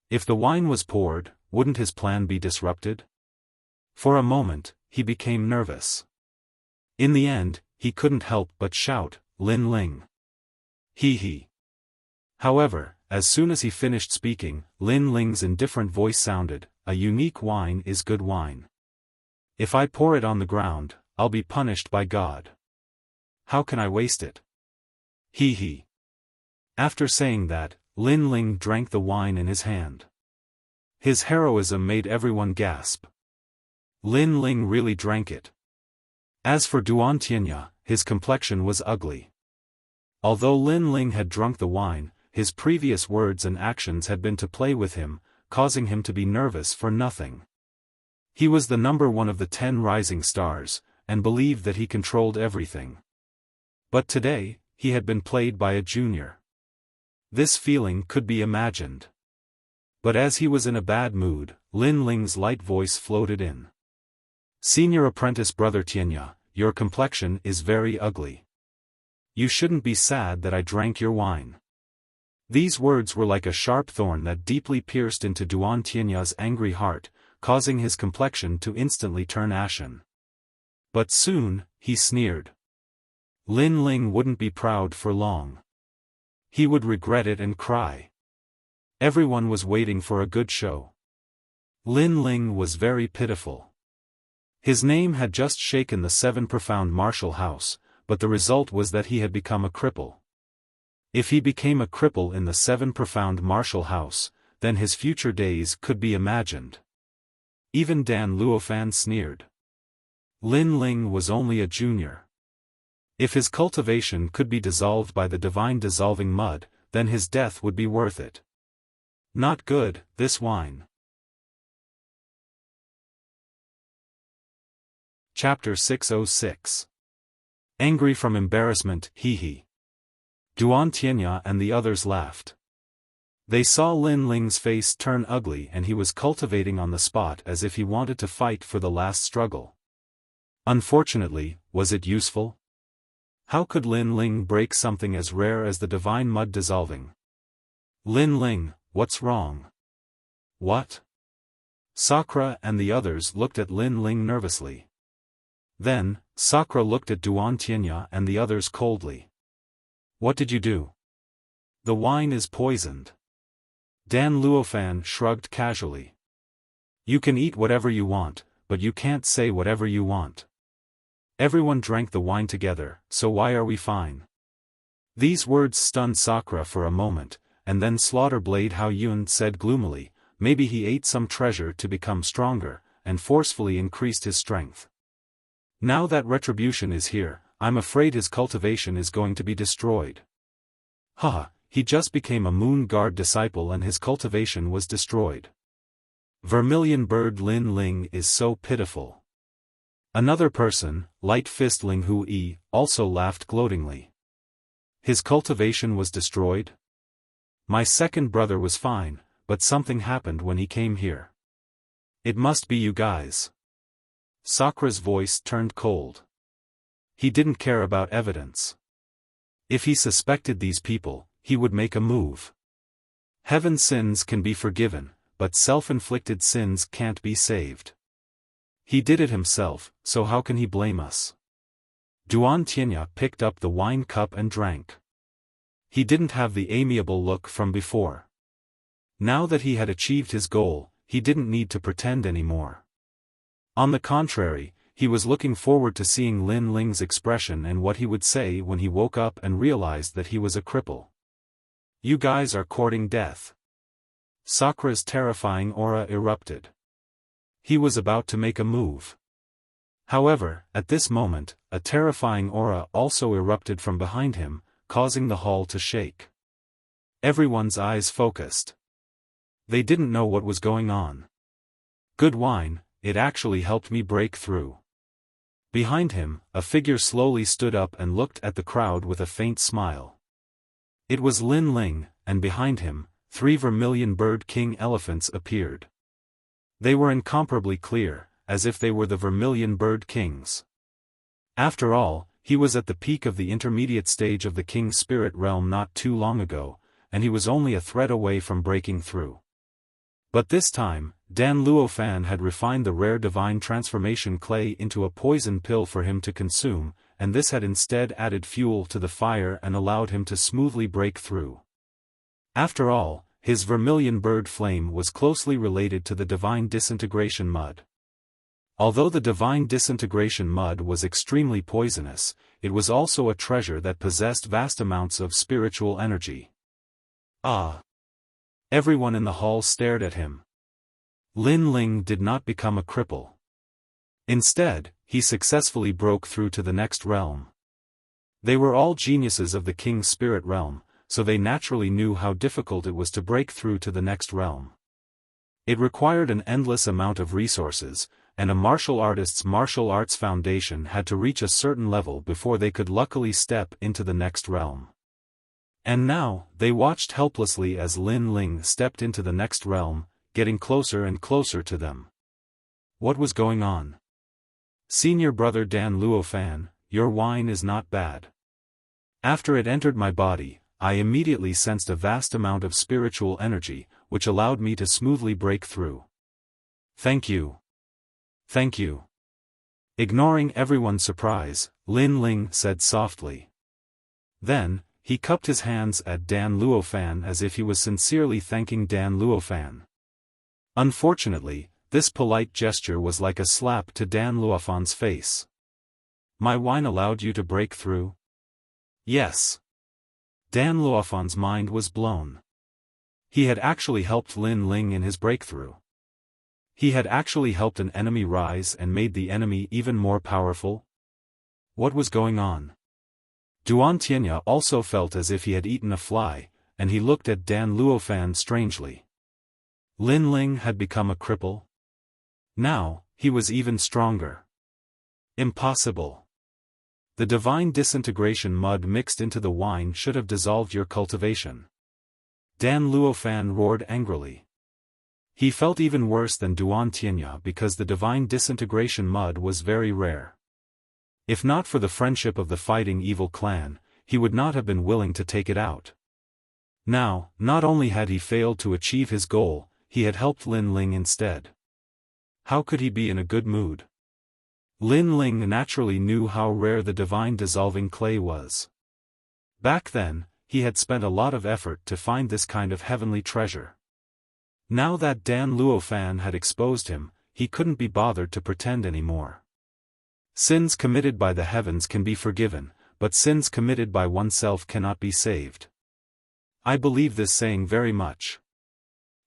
If the wine was poured, wouldn't his plan be disrupted? For a moment, he became nervous. In the end, he couldn't help but shout, Lin Ling. However, as soon as he finished speaking, Lin Ling's indifferent voice sounded, a unique wine is good wine. If I pour it on the ground, I'll be punished by God. How can I waste it? After saying that, Lin Ling drank the wine in his hand. His heroism made everyone gasp. Lin Ling really drank it. As for Duan Tianya, his complexion was ugly. Although Lin Ling had drunk the wine, his previous words and actions had been to play with him, causing him to be nervous for nothing. He was the number one of the 10 rising stars, and believed that he controlled everything. But today, he had been played by a junior. This feeling could be imagined. But as he was in a bad mood, Lin Ling's light voice floated in. Senior apprentice brother Tianya, your complexion is very ugly. You shouldn't be sad that I drank your wine. These words were like a sharp thorn that deeply pierced into Duan Tianya's angry heart, causing his complexion to instantly turn ashen. But soon, he sneered. Lin Ling wouldn't be proud for long. He would regret it and cry. Everyone was waiting for a good show. Lin Ling was very pitiful. His name had just shaken the 7 profound martial house, but the result was that he had become a cripple. If he became a cripple in the 7 profound martial house, then his future days could be imagined. Even Dan Luofan sneered. Lin Ling was only a junior. If his cultivation could be dissolved by the divine dissolving mud, then his death would be worth it. Not good, this wine. Chapter 606. Angry from embarrassment, Duan Tianya and the others laughed. They saw Lin Ling's face turn ugly and he was cultivating on the spot as if he wanted to fight for the last struggle. Unfortunately, was it useful? How could Lin Ling break something as rare as the divine mud dissolving? Lin Ling, what's wrong? What? Sakura and the others looked at Lin Ling nervously. Then, Sakura looked at Duan Tianya and the others coldly. What did you do? The wine is poisoned. Dan Luofan shrugged casually. You can eat whatever you want, but you can't say whatever you want. Everyone drank the wine together, so why are we fine? These words stunned Sakura for a moment, and then Slaughter Blade Hao Yun said gloomily, maybe he ate some treasure to become stronger, and forcefully increased his strength. Now that retribution is here, I'm afraid his cultivation is going to be destroyed. Haha, he just became a Moon Guard disciple and his cultivation was destroyed. Vermilion Bird Lin Ling is so pitiful. Another person, Light Fist Ling Hu Yi, also laughed gloatingly. His cultivation was destroyed? My second brother was fine, but something happened when he came here. It must be you guys. Sakura's voice turned cold. He didn't care about evidence. If he suspected these people, he would make a move. Heaven's sins can be forgiven, but self-inflicted sins can't be saved. He did it himself, so how can he blame us? Duan Tianya picked up the wine cup and drank. He didn't have the amiable look from before. Now that he had achieved his goal, he didn't need to pretend anymore. On the contrary, he was looking forward to seeing Lin Ling's expression and what he would say when he woke up and realized that he was a cripple. You guys are courting death. Sakura's terrifying aura erupted. He was about to make a move. However, at this moment, a terrifying aura also erupted from behind him, causing the hall to shake. Everyone's eyes focused. They didn't know what was going on. Good wine, it actually helped me break through. Behind him, a figure slowly stood up and looked at the crowd with a faint smile. It was Lin Ling, and behind him, 3 Vermilion Bird King elephants appeared. They were incomparably clear, as if they were the Vermilion Bird Kings. After all, he was at the peak of the intermediate stage of the King's spirit realm not too long ago, and he was only a thread away from breaking through. But this time, Dan Luofan had refined the rare divine transformation clay into a poison pill for him to consume, and this had instead added fuel to the fire and allowed him to smoothly break through. After all, his Vermilion Bird Flame was closely related to the divine disintegration mud. Although the divine disintegration mud was extremely poisonous, it was also a treasure that possessed vast amounts of spiritual energy. Ah! Everyone in the hall stared at him. Lin Ling did not become a cripple. Instead, he successfully broke through to the next realm. They were all geniuses of the King's spirit realm, so they naturally knew how difficult it was to break through to the next realm. It required an endless amount of resources, and a martial artist's martial arts foundation had to reach a certain level before they could luckily step into the next realm. And now, they watched helplessly as Lin Ling stepped into the next realm, getting closer and closer to them. What was going on? Senior brother Dan Luofan, your wine is not bad. After it entered my body, I immediately sensed a vast amount of spiritual energy, which allowed me to smoothly break through. Thank you. Thank you. Ignoring everyone's surprise, Lin Ling said softly. Then, he cupped his hands at Dan Luofan as if he was sincerely thanking Dan Luofan. Unfortunately, this polite gesture was like a slap to Dan Luofan's face. My wine allowed you to break through? Yes. Dan Luofan's mind was blown. He had actually helped Lin Ling in his breakthrough. He had actually helped an enemy rise and made the enemy even more powerful? What was going on? Duan Tianya also felt as if he had eaten a fly, and he looked at Dan Luofan strangely. Lin Ling had become a cripple? Now, he was even stronger. Impossible. The divine disintegration mud mixed into the wine should have dissolved your cultivation. Dan Luofan roared angrily. He felt even worse than Duan Tianya because the divine disintegration mud was very rare. If not for the friendship of the fighting evil clan, he would not have been willing to take it out. Now, not only had he failed to achieve his goal, he had helped Lin Ling instead. How could he be in a good mood? Lin Ling naturally knew how rare the divine dissolving clay was. Back then, he had spent a lot of effort to find this kind of heavenly treasure. Now that Dan Luofan had exposed him, he couldn't be bothered to pretend anymore. Sins committed by the heavens can be forgiven, but sins committed by oneself cannot be saved. I believe this saying very much.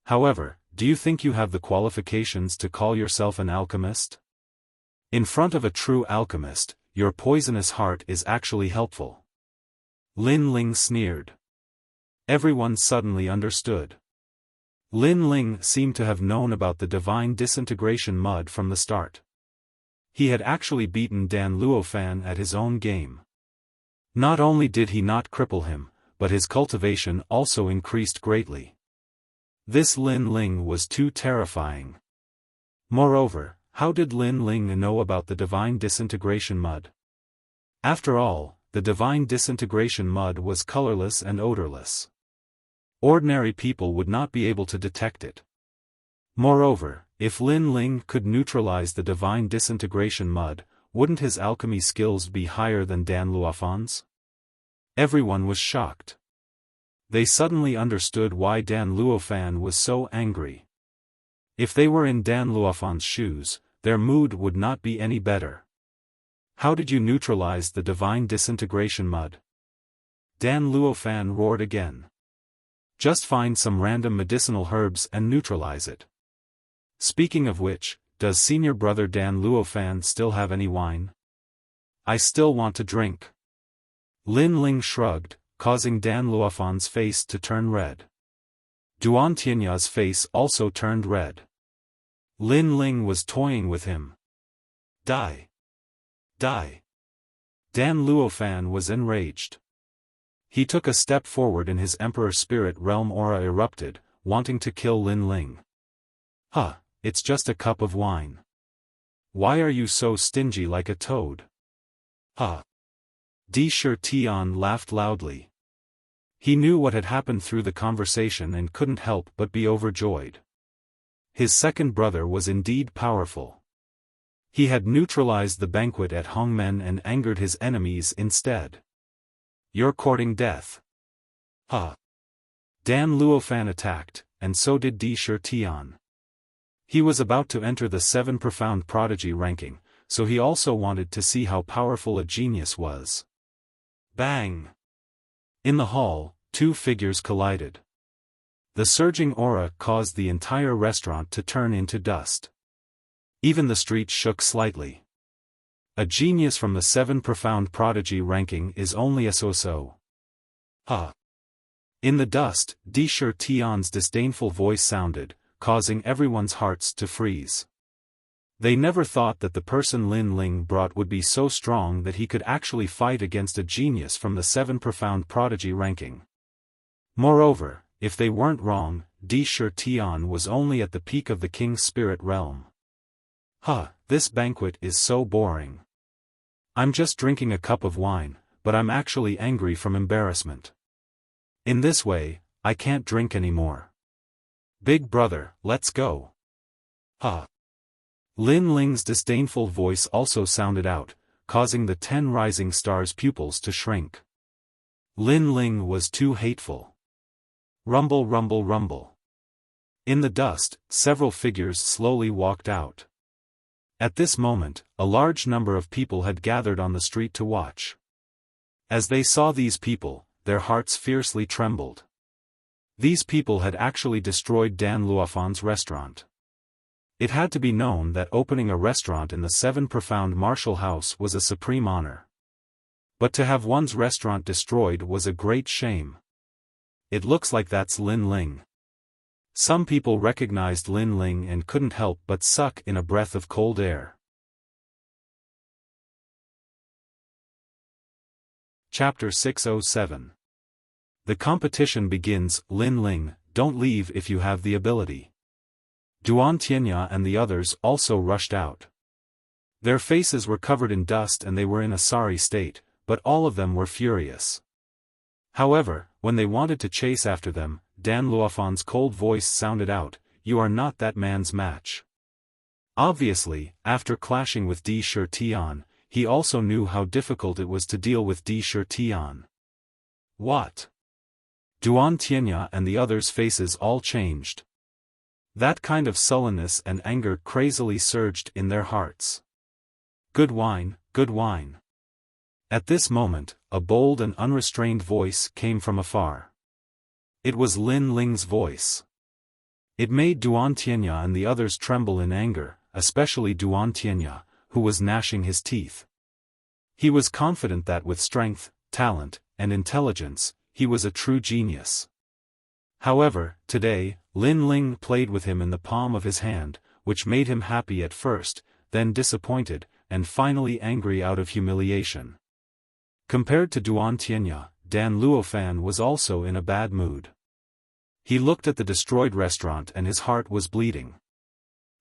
However, do you think you have the qualifications to call yourself an alchemist? In front of a true alchemist, your poisonous heart is actually helpful. Lin Ling sneered. Everyone suddenly understood. Lin Ling seemed to have known about the divine disintegration mud from the start. He had actually beaten Dan Luofan at his own game. Not only did he not cripple him, but his cultivation also increased greatly. This Lin Ling was too terrifying. Moreover, how did Lin Ling know about the divine disintegration mud? After all, the divine disintegration mud was colorless and odorless. Ordinary people would not be able to detect it. Moreover, if Lin Ling could neutralize the divine disintegration mud, wouldn't his alchemy skills be higher than Dan Luofan's? Everyone was shocked. They suddenly understood why Dan Luofan was so angry. If they were in Dan Luofan's shoes, their mood would not be any better. How did you neutralize the divine disintegration mud? Dan Luofan roared again. Just find some random medicinal herbs and neutralize it. Speaking of which, does senior brother Dan Luofan still have any wine? I still want to drink. Lin Ling shrugged, causing Dan Luofan's face to turn red. Duan Tianya's face also turned red. Lin Ling was toying with him. Die! Die! Dan Luofan was enraged. He took a step forward and his Emperor Spirit Realm aura erupted, wanting to kill Lin Ling. Huh, it's just a cup of wine. Why are you so stingy like a toad? Huh. Di Tian laughed loudly. He knew what had happened through the conversation and couldn't help but be overjoyed. His second brother was indeed powerful. He had neutralized the banquet at Hongmen and angered his enemies instead. You're courting death. Huh. Dan Luofan attacked, and so did Di Tian. He was about to enter the 7 profound prodigy ranking, so he also wanted to see how powerful a genius was. Bang! In the hall, 2 figures collided. The surging aura caused the entire restaurant to turn into dust. Even the street shook slightly. A genius from the 7 profound prodigy ranking is only a so-so. Huh. In the dust, Di Tian's disdainful voice sounded, causing everyone's hearts to freeze. They never thought that the person Lin Ling brought would be so strong that he could actually fight against a genius from the 7 profound prodigy ranking. Moreover, if they weren't wrong, Di Tian was only at the peak of the king's spirit realm. Huh, this banquet is so boring. I'm just drinking a cup of wine, but I'm actually angry from embarrassment. In this way, I can't drink anymore. Big brother, let's go. Huh. Lin Ling's disdainful voice also sounded out, causing the 10 rising stars' pupils to shrink. Lin Ling was too hateful. Rumble, rumble, rumble. In the dust, several figures slowly walked out. At this moment, a large number of people had gathered on the street to watch. As they saw these people, their hearts fiercely trembled. These people had actually destroyed Dan Luofan's restaurant. It had to be known that opening a restaurant in the 7 profound martial house was a supreme honor. But to have one's restaurant destroyed was a great shame. It looks like that's Lin Ling. Some people recognized Lin Ling and couldn't help but suck in a breath of cold air. Chapter 607. The competition begins. Lin Ling, don't leave if you have the ability. Duan Tianya and the others also rushed out. Their faces were covered in dust and they were in a sorry state, but all of them were furious. However, when they wanted to chase after them, Dan Luofan's cold voice sounded out, "You are not that man's match." Obviously, after clashing with Di Shi Tian, he also knew how difficult it was to deal with Di Shi Tian. What? Duan Tianya and the others' faces all changed. That kind of sullenness and anger crazily surged in their hearts. Good wine, good wine. At this moment, a bold and unrestrained voice came from afar. It was Lin Ling's voice. It made Duan Tianya and the others tremble in anger, especially Duan Tianya, who was gnashing his teeth. He was confident that with strength, talent, and intelligence, he was a true genius. However, today, Lin Ling played with him in the palm of his hand, which made him happy at first, then disappointed, and finally angry out of humiliation. Compared to Duan Tianya, Dan Luofan was also in a bad mood. He looked at the destroyed restaurant and his heart was bleeding.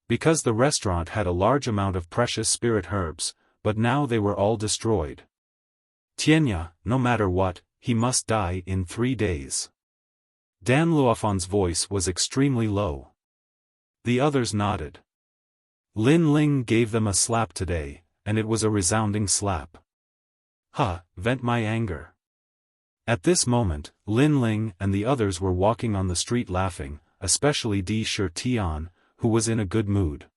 Because the restaurant had a large amount of precious spirit herbs, but now they were all destroyed. Tianya, no matter what, he must die in 3 days. Dan Luofan's voice was extremely low. The others nodded. Lin Ling gave them a slap today, and it was a resounding slap. Vent my anger. At this moment, Lin Ling and the others were walking on the street laughing, especially Di Shi Tian, who was in a good mood.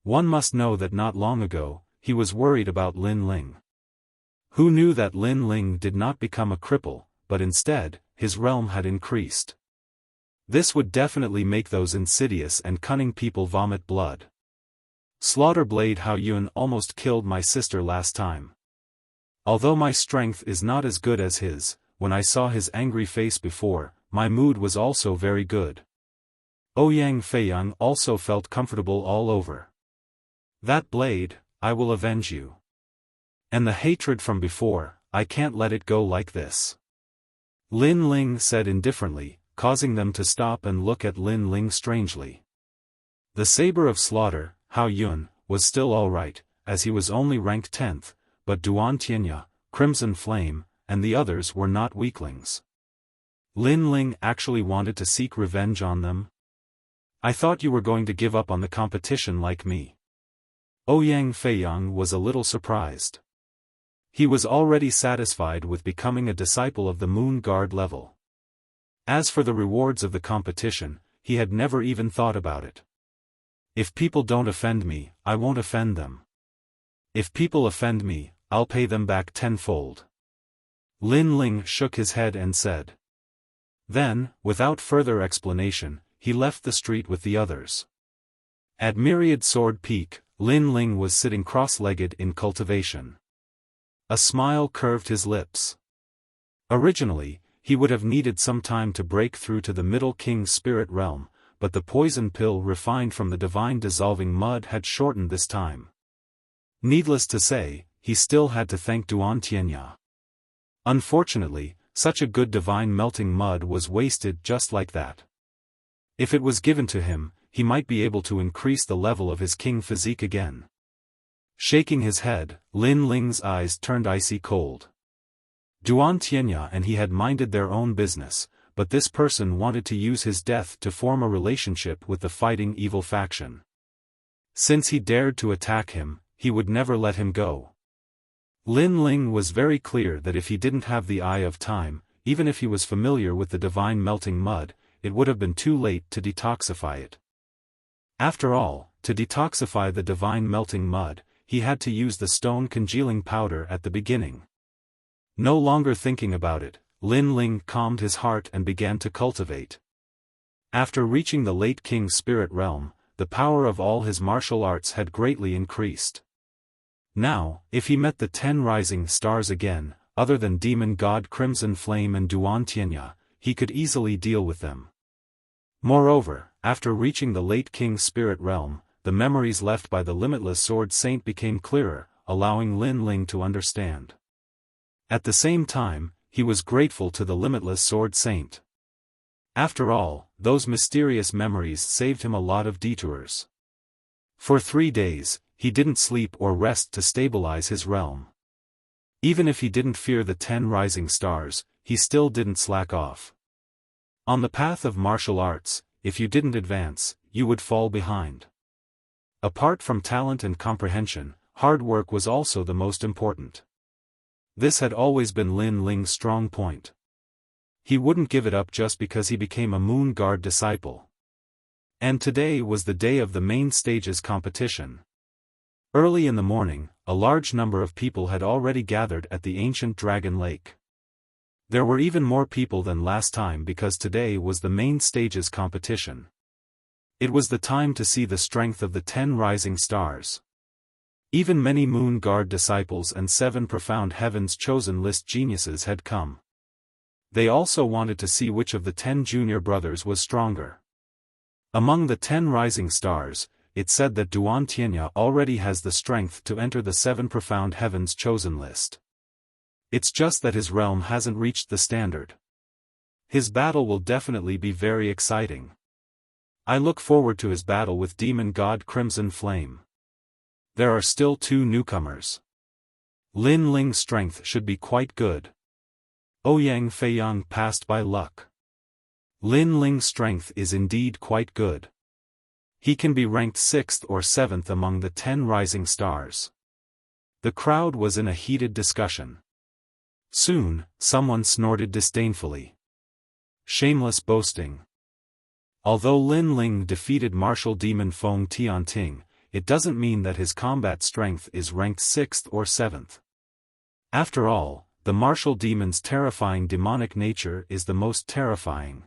One must know that not long ago, he was worried about Lin Ling. Who knew that Lin Ling did not become a cripple, but instead, his realm had increased. This would definitely make those insidious and cunning people vomit blood. Slaughter Blade Hao Yun almost killed my sister last time. Although my strength is not as good as his, when I saw his angry face before, my mood was also very good. Ouyang Feiyang also felt comfortable all over. That blade, I will avenge you. And the hatred from before, I can't let it go like this. Lin Ling said indifferently, causing them to stop and look at Lin Ling strangely. The Saber of Slaughter, Hao Yun, was still alright, as he was only ranked 10th, but Duan Tianya, Crimson Flame, and the others were not weaklings. Lin Ling actually wanted to seek revenge on them? I thought you were going to give up on the competition like me. Ouyang Feiyang was a little surprised. He was already satisfied with becoming a disciple of the Moon Guard level. As for the rewards of the competition, he had never even thought about it. If people don't offend me, I won't offend them. If people offend me, I'll pay them back tenfold. Lin Ling shook his head and said. Then, without further explanation, he left the street with the others. At Myriad Sword Peak, Lin Ling was sitting cross-legged in cultivation. A smile curved his lips. Originally, he would have needed some time to break through to the Middle King's spirit realm, but the poison pill refined from the divine dissolving mud had shortened this time. Needless to say, he still had to thank Duan Tianya. Unfortunately, such a good divine melting mud was wasted just like that. If it was given to him, he might be able to increase the level of his king physique again. Shaking his head, Lin Ling's eyes turned icy cold. Duan Tianya and he had minded their own business, but this person wanted to use his death to form a relationship with the fighting evil faction. Since he dared to attack him, he would never let him go. Lin Ling was very clear that if he didn't have the Eye of Time, even if he was familiar with the divine melting mud, it would have been too late to detoxify it. After all, to detoxify the divine melting mud, he had to use the stone congealing powder at the beginning. No longer thinking about it, Lin Ling calmed his heart and began to cultivate. After reaching the late king's spirit realm, the power of all his martial arts had greatly increased. Now, if he met the 10 rising stars again, other than Demon God Crimson Flame and Duan Tianya, he could easily deal with them. Moreover, after reaching the late king's spirit realm, the memories left by the limitless Sword Saint became clearer, allowing Lin Ling to understand. At the same time, he was grateful to the limitless Sword Saint. After all, those mysterious memories saved him a lot of detours. For 3 days, he didn't sleep or rest to stabilize his realm. Even if he didn't fear the 10 rising stars, he still didn't slack off. On the path of martial arts, if you didn't advance, you would fall behind. Apart from talent and comprehension, hard work was also the most important. This had always been Lin Ling's strong point. He wouldn't give it up just because he became a Moon Guard disciple. And today was the day of the main stage's competition. Early in the morning, a large number of people had already gathered at the ancient Dragon Lake. There were even more people than last time because today was the main stage's competition. It was the time to see the strength of the 10 rising stars. Even many Moon Guard disciples and 7 profound heavens chosen list geniuses had come. They also wanted to see which of the 10 junior brothers was stronger. Among the 10 rising stars, it said that Duan Tianya already has the strength to enter the 7 profound heavens chosen list. It's just that his realm hasn't reached the standard. His battle will definitely be very exciting. I look forward to his battle with Demon God Crimson Flame. There are still 2 newcomers. Lin Ling's strength should be quite good. Ouyang Feiyang passed by luck. Lin Ling's strength is indeed quite good. He can be ranked 6th or 7th among the 10 rising stars. The crowd was in a heated discussion. Soon, someone snorted disdainfully. Shameless boasting. Although Lin Ling defeated martial demon Feng Tianting, it doesn't mean that his combat strength is ranked 6th or 7th. After all, the martial demon's terrifying demonic nature is the most terrifying.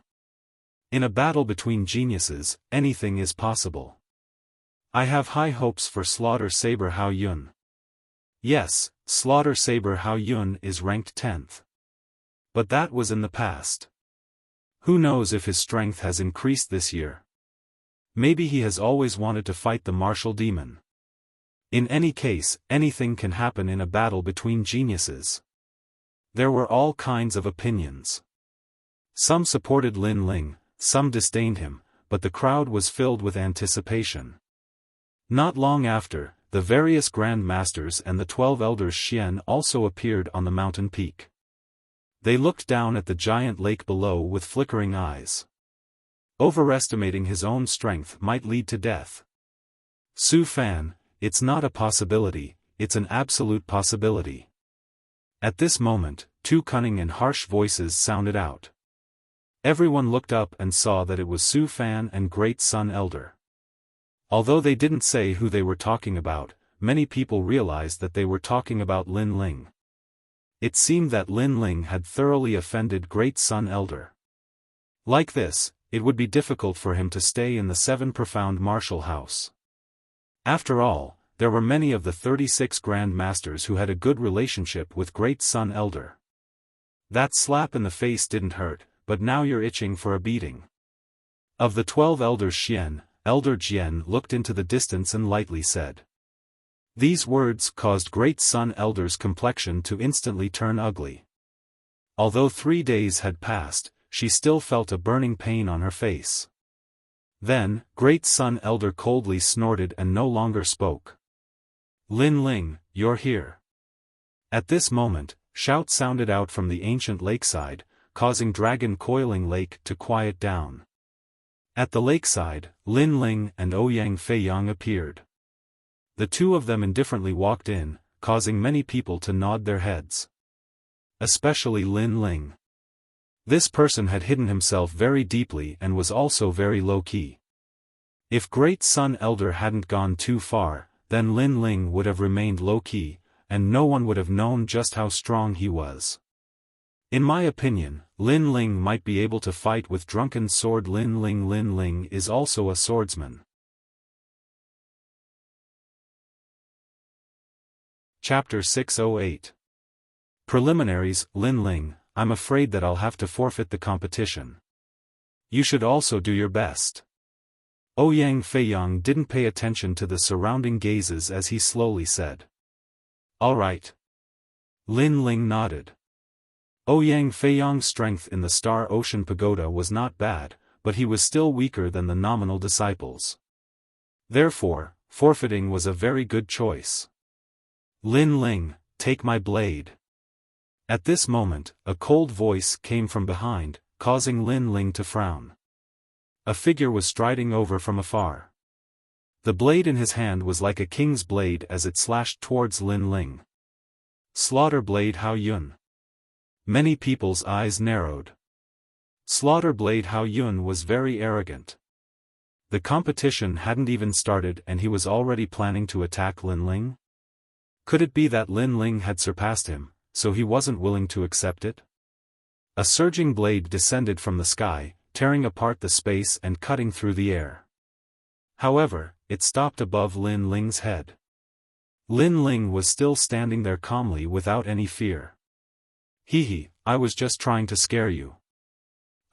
In a battle between geniuses, anything is possible. I have high hopes for Slaughter Saber Hao Yun. Yes, Slaughter Saber Hao Yun is ranked 10th. But that was in the past. Who knows if his strength has increased this year? Maybe he has always wanted to fight the martial demon. In any case, anything can happen in a battle between geniuses. There were all kinds of opinions. Some supported Lin Ling, some disdained him, but the crowd was filled with anticipation. Not long after, the various Grand Masters and the 12 Elders Xian also appeared on the mountain peak. They looked down at the giant lake below with flickering eyes. Overestimating his own strength might lead to death. Su Fan, it's not a possibility, it's an absolute possibility. At this moment, 2 cunning and harsh voices sounded out. Everyone looked up and saw that it was Su Fan and Great Sun Elder. Although they didn't say who they were talking about, many people realized that they were talking about Lin Ling. It seemed that Lin Ling had thoroughly offended Great Sun Elder. Like this, it would be difficult for him to stay in the 7 profound martial house. After all, there were many of the 36 Grand Masters who had a good relationship with Great Sun Elder. That slap in the face didn't hurt, but now you're itching for a beating. Of the 12 Elders Xian, Elder Jian looked into the distance and lightly said. These words caused Great Sun Elder's complexion to instantly turn ugly. Although 3 days had passed, she still felt a burning pain on her face. Then, Great Sun Elder coldly snorted and no longer spoke. Lin Ling, you're here. At this moment, shouts sounded out from the ancient lakeside, causing Dragon Coiling Lake to quiet down. At the lakeside, Lin Ling and Ouyang Feiyang appeared. The 2 of them indifferently walked in, causing many people to nod their heads. Especially Lin Ling. This person had hidden himself very deeply and was also very low-key. If Great Sun Elder hadn't gone too far, then Lin Ling would have remained low-key, and no one would have known just how strong he was. In my opinion, Lin Ling might be able to fight with Drunken Sword Lin Ling. Lin Ling is also a swordsman. Chapter 608. Preliminaries. Lin Ling, I'm afraid that I'll have to forfeit the competition. You should also do your best. Ouyang Feiyang didn't pay attention to the surrounding gazes as he slowly said. All right. Lin Ling nodded. Ouyang Feiyang's strength in the Star Ocean Pagoda was not bad, but he was still weaker than the nominal disciples. Therefore, forfeiting was a very good choice. Lin Ling, take my blade. At this moment, a cold voice came from behind, causing Lin Ling to frown. A figure was striding over from afar. The blade in his hand was like a king's blade as it slashed towards Lin Ling. Slaughter Blade Hao Yun. Many people's eyes narrowed. Slaughter Blade Hao Yun was very arrogant. The competition hadn't even started and he was already planning to attack Lin Ling? Could it be that Lin Ling had surpassed him, so he wasn't willing to accept it? A surging blade descended from the sky, tearing apart the space and cutting through the air. However, it stopped above Lin Ling's head. Lin Ling was still standing there calmly without any fear. Hee, I was just trying to scare you.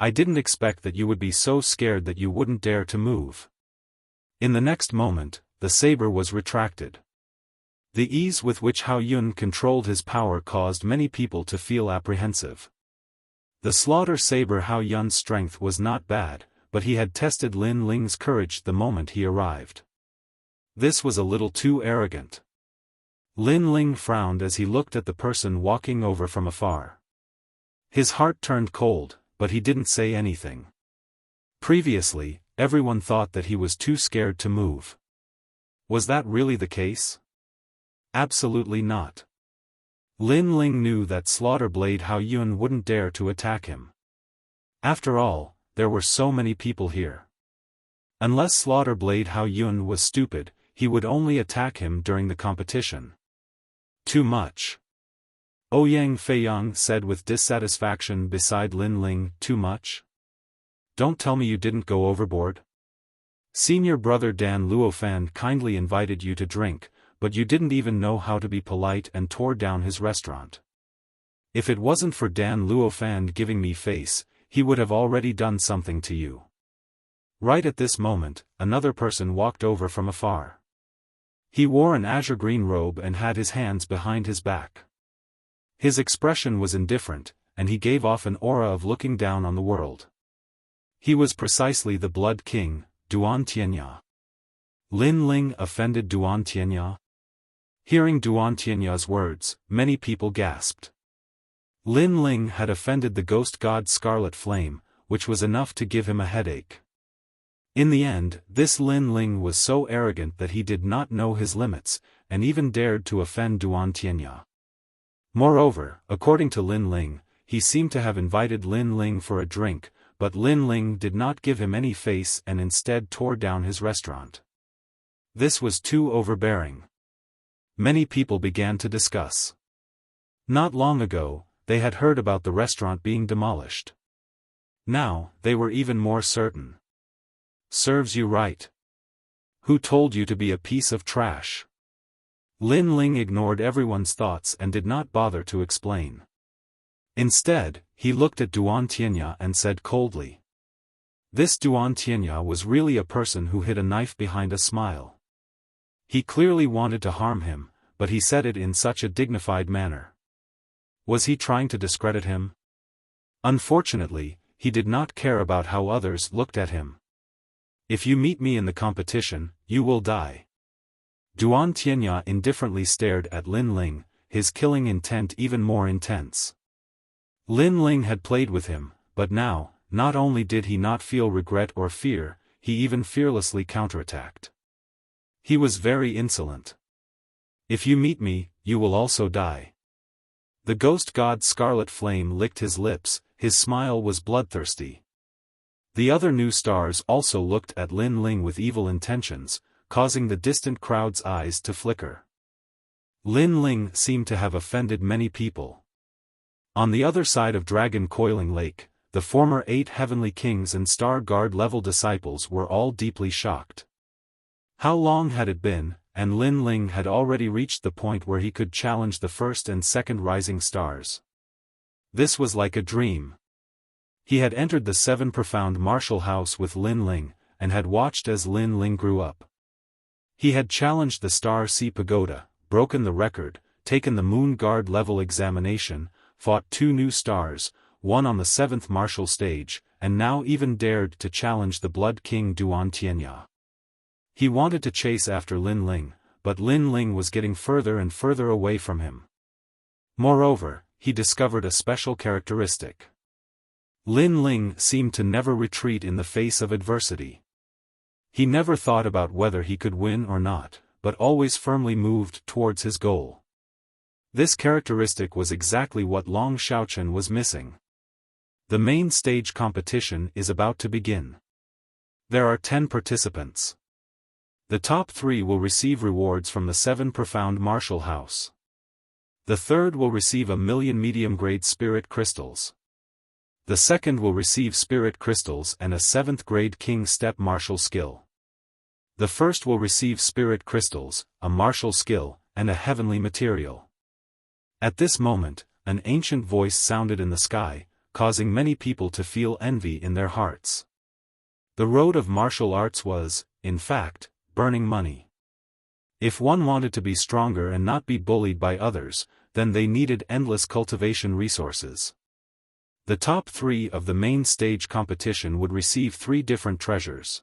I didn't expect that you would be so scared that you wouldn't dare to move. In the next moment, the saber was retracted. The ease with which Hao Yun controlled his power caused many people to feel apprehensive. The slaughter saber Hao Yun's strength was not bad, but he had tested Lin Ling's courage the moment he arrived. This was a little too arrogant. Lin Ling frowned as he looked at the person walking over from afar. His heart turned cold, but he didn't say anything. Previously, everyone thought that he was too scared to move. Was that really the case? Absolutely not. Lin Ling knew that Slaughter Blade Hao Yun wouldn't dare to attack him. After all, there were so many people here. Unless Slaughter Blade Hao Yun was stupid, he would only attack him during the competition. Too much. Ouyang Feiyang said with dissatisfaction beside Lin Ling. Too much? Don't tell me you didn't go overboard. Senior brother Dan Luofan kindly invited you to drink, but you didn't even know how to be polite and tore down his restaurant. If it wasn't for Dan Luofan giving me face, he would have already done something to you. Right at this moment, another person walked over from afar. He wore an azure green robe and had his hands behind his back. His expression was indifferent, and he gave off an aura of looking down on the world. He was precisely the Blood King, Duan Tianya. Lin Ling offended Duan Tianya? Hearing Duan Tianya's words, many people gasped. Lin Ling had offended the ghost god Scarlet Flame, which was enough to give him a headache. In the end, this Lin Ling was so arrogant that he did not know his limits, and even dared to offend Duan Tianya. Moreover, according to Lin Ling, he seemed to have invited Lin Ling for a drink, but Lin Ling did not give him any face and instead tore down his restaurant. This was too overbearing. Many people began to discuss. Not long ago, they had heard about the restaurant being demolished. Now, they were even more certain. Serves you right. Who told you to be a piece of trash? Lin Ling ignored everyone's thoughts and did not bother to explain. Instead, he looked at Duan Tianya and said coldly. This Duan Tianya was really a person who hid a knife behind a smile. He clearly wanted to harm him, but he said it in such a dignified manner. Was he trying to discredit him? Unfortunately, he did not care about how others looked at him. If you meet me in the competition, you will die. Duan Tianya indifferently stared at Lin Ling, his killing intent even more intense. Lin Ling had played with him, but now, not only did he not feel regret or fear, he even fearlessly counterattacked. He was very insolent. If you meet me, you will also die. The ghost god Scarlet Flame licked his lips, his smile was bloodthirsty. The other new stars also looked at Lin Ling with evil intentions, causing the distant crowd's eyes to flicker. Lin Ling seemed to have offended many people. On the other side of Dragon Coiling Lake, the former 8 heavenly kings and Star Guard level disciples were all deeply shocked. How long had it been, and Lin Ling had already reached the point where he could challenge the first and second rising stars. This was like a dream. He had entered the 7 profound martial house with Lin Ling, and had watched as Lin Ling grew up. He had challenged the Star Sea Pagoda, broken the record, taken the Moon Guard level examination, fought 2 new stars, one on the 7th martial stage, and now even dared to challenge the Blood King Duan Tianya. He wanted to chase after Lin Ling, but Lin Ling was getting further and further away from him. Moreover, he discovered a special characteristic. Lin Ling seemed to never retreat in the face of adversity. He never thought about whether he could win or not, but always firmly moved towards his goal. This characteristic was exactly what Long Xiaochen was missing. The main stage competition is about to begin. There are 10 participants. The top 3 will receive rewards from the 7 profound martial house. The third will receive 1,000,000 medium-grade spirit crystals. The second will receive spirit crystals and a 7th-grade king step martial skill. The first will receive spirit crystals, a martial skill, and a heavenly material. At this moment, an ancient voice sounded in the sky, causing many people to feel envy in their hearts. The road of martial arts was, in fact, burning money. If one wanted to be stronger and not be bullied by others, then they needed endless cultivation resources. The top 3 of the main stage competition would receive 3 different treasures.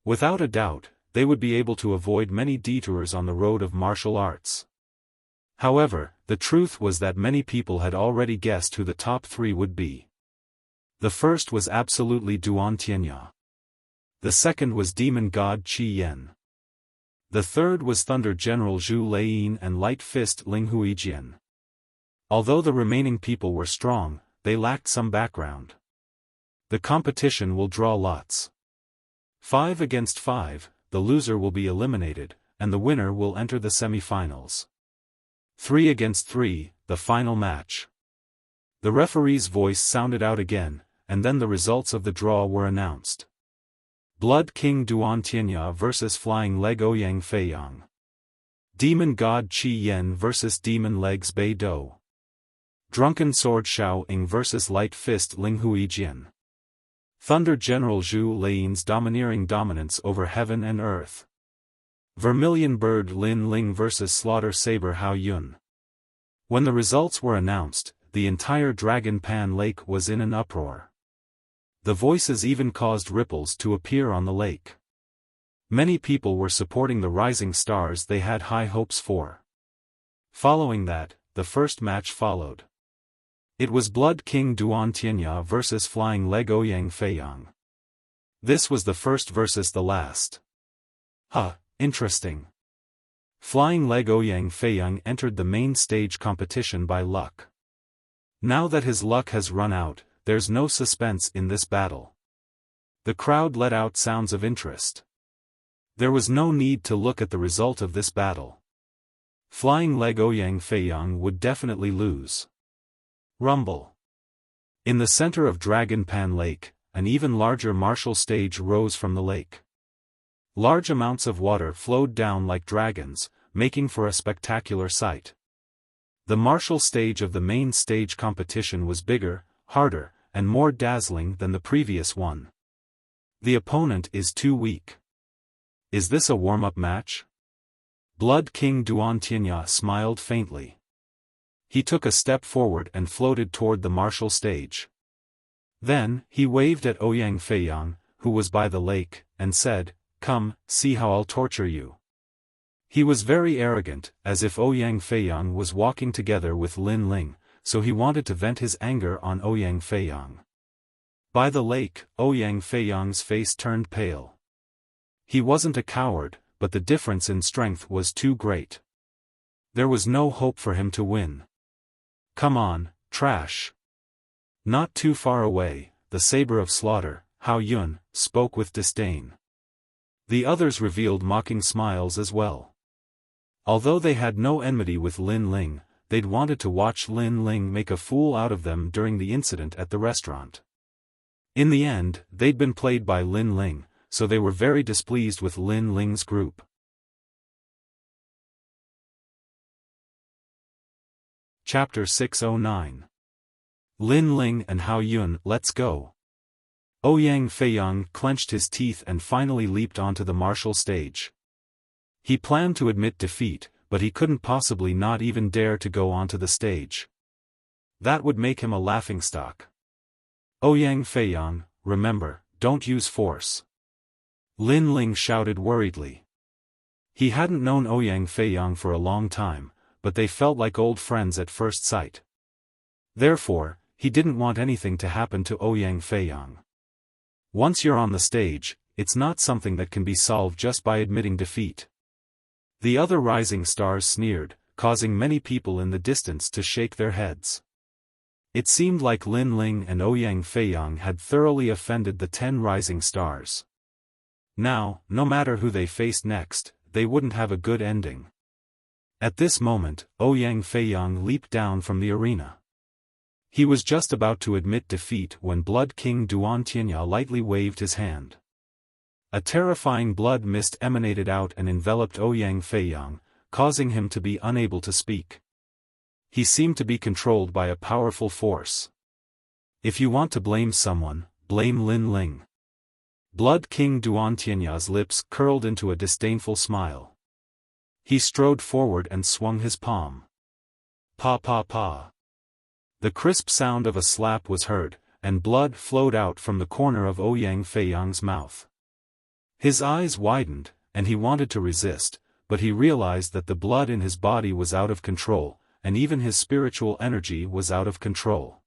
Without a doubt, they would be able to avoid many detours on the road of martial arts. However, the truth was that many people had already guessed who the top 3 would be. The first was absolutely Duan Tianya. The second was Demon God Qi Yan. The third was Thunder General Zhu Leiyin and Light Fist Ling Huijian. Although the remaining people were strong, they lacked some background. The competition will draw lots. 5 against 5, the loser will be eliminated, and the winner will enter the semi-finals. 3 against 3, the final match. The referee's voice sounded out again, and then the results of the draw were announced. Blood King Duan Tianya vs Flying Leg Ouyang Feiyang. Demon God Qi Yan vs Demon Legs Bei Dou. Drunken Sword Xiao Ying vs Light Fist Ling Huijian. Thunder General Zhu Leiyin's domineering dominance over heaven and earth. Vermilion Bird Lin Ling vs Slaughter Saber Hao Yun. When the results were announced, the entire Dragon Pan Lake was in an uproar. The voices even caused ripples to appear on the lake. Many people were supporting the rising stars they had high hopes for. Following that, the first match followed. It was Blood King Duan Tianya vs Flying Leg Ouyang Feiyang. This was the first versus the last. Interesting. Flying Leg Ouyang Feiyang entered the main stage competition by luck. Now that his luck has run out, there's no suspense in this battle. The crowd let out sounds of interest. There was no need to look at the result of this battle. Flying Leg Ouyang Feiyang would definitely lose. Rumble. In the center of Dragon Pan Lake, an even larger martial stage rose from the lake. Large amounts of water flowed down like dragons, making for a spectacular sight. The martial stage of the main stage competition was bigger, harder, and more dazzling than the previous one. The opponent is too weak. Is this a warm-up match? Blood King Duan Tianya smiled faintly. He took a step forward and floated toward the martial stage. Then, he waved at Ouyang Feiyang, who was by the lake, and said, "Come, see how I'll torture you." He was very arrogant, as if Ouyang Feiyang was walking together with Lin Ling, so he wanted to vent his anger on Ouyang Feiyang. By the lake, Ouyang Feiyang's face turned pale. He wasn't a coward, but the difference in strength was too great. There was no hope for him to win. "Come on, trash." Not too far away, the Saber of Slaughter, Hao Yun, spoke with disdain. The others revealed mocking smiles as well. Although they had no enmity with Lin Ling, they'd wanted to watch Lin Ling make a fool out of them during the incident at the restaurant. In the end, they'd been played by Lin Ling, so they were very displeased with Lin Ling's group. Chapter 609. Lin Ling and Hao Yun, let's go. Ouyang Feiyang clenched his teeth and finally leaped onto the martial stage. He planned to admit defeat, but he couldn't possibly not even dare to go onto the stage. That would make him a laughingstock. Ouyang Feiyang, remember, don't use force. Lin Ling shouted worriedly. He hadn't known Ouyang Feiyang for a long time, but they felt like old friends at first sight. Therefore, he didn't want anything to happen to Ouyang Feiyang. Once you're on the stage, it's not something that can be solved just by admitting defeat. The other rising stars sneered, causing many people in the distance to shake their heads. It seemed like Lin Ling and Ouyang Feiyang had thoroughly offended the 10 rising stars. Now, no matter who they faced next, they wouldn't have a good ending. At this moment, Ouyang Feiyang leaped down from the arena. He was just about to admit defeat when Blood King Duan Tianya lightly waved his hand. A terrifying blood mist emanated out and enveloped Ouyang Feiyang, causing him to be unable to speak. He seemed to be controlled by a powerful force. If you want to blame someone, blame Lin Ling. Blood King Duan Tianya's lips curled into a disdainful smile. He strode forward and swung his palm. Pa pa pa. The crisp sound of a slap was heard, and blood flowed out from the corner of Ouyang Feiyang's mouth. His eyes widened, and he wanted to resist, but he realized that the blood in his body was out of control, and even his spiritual energy was out of control.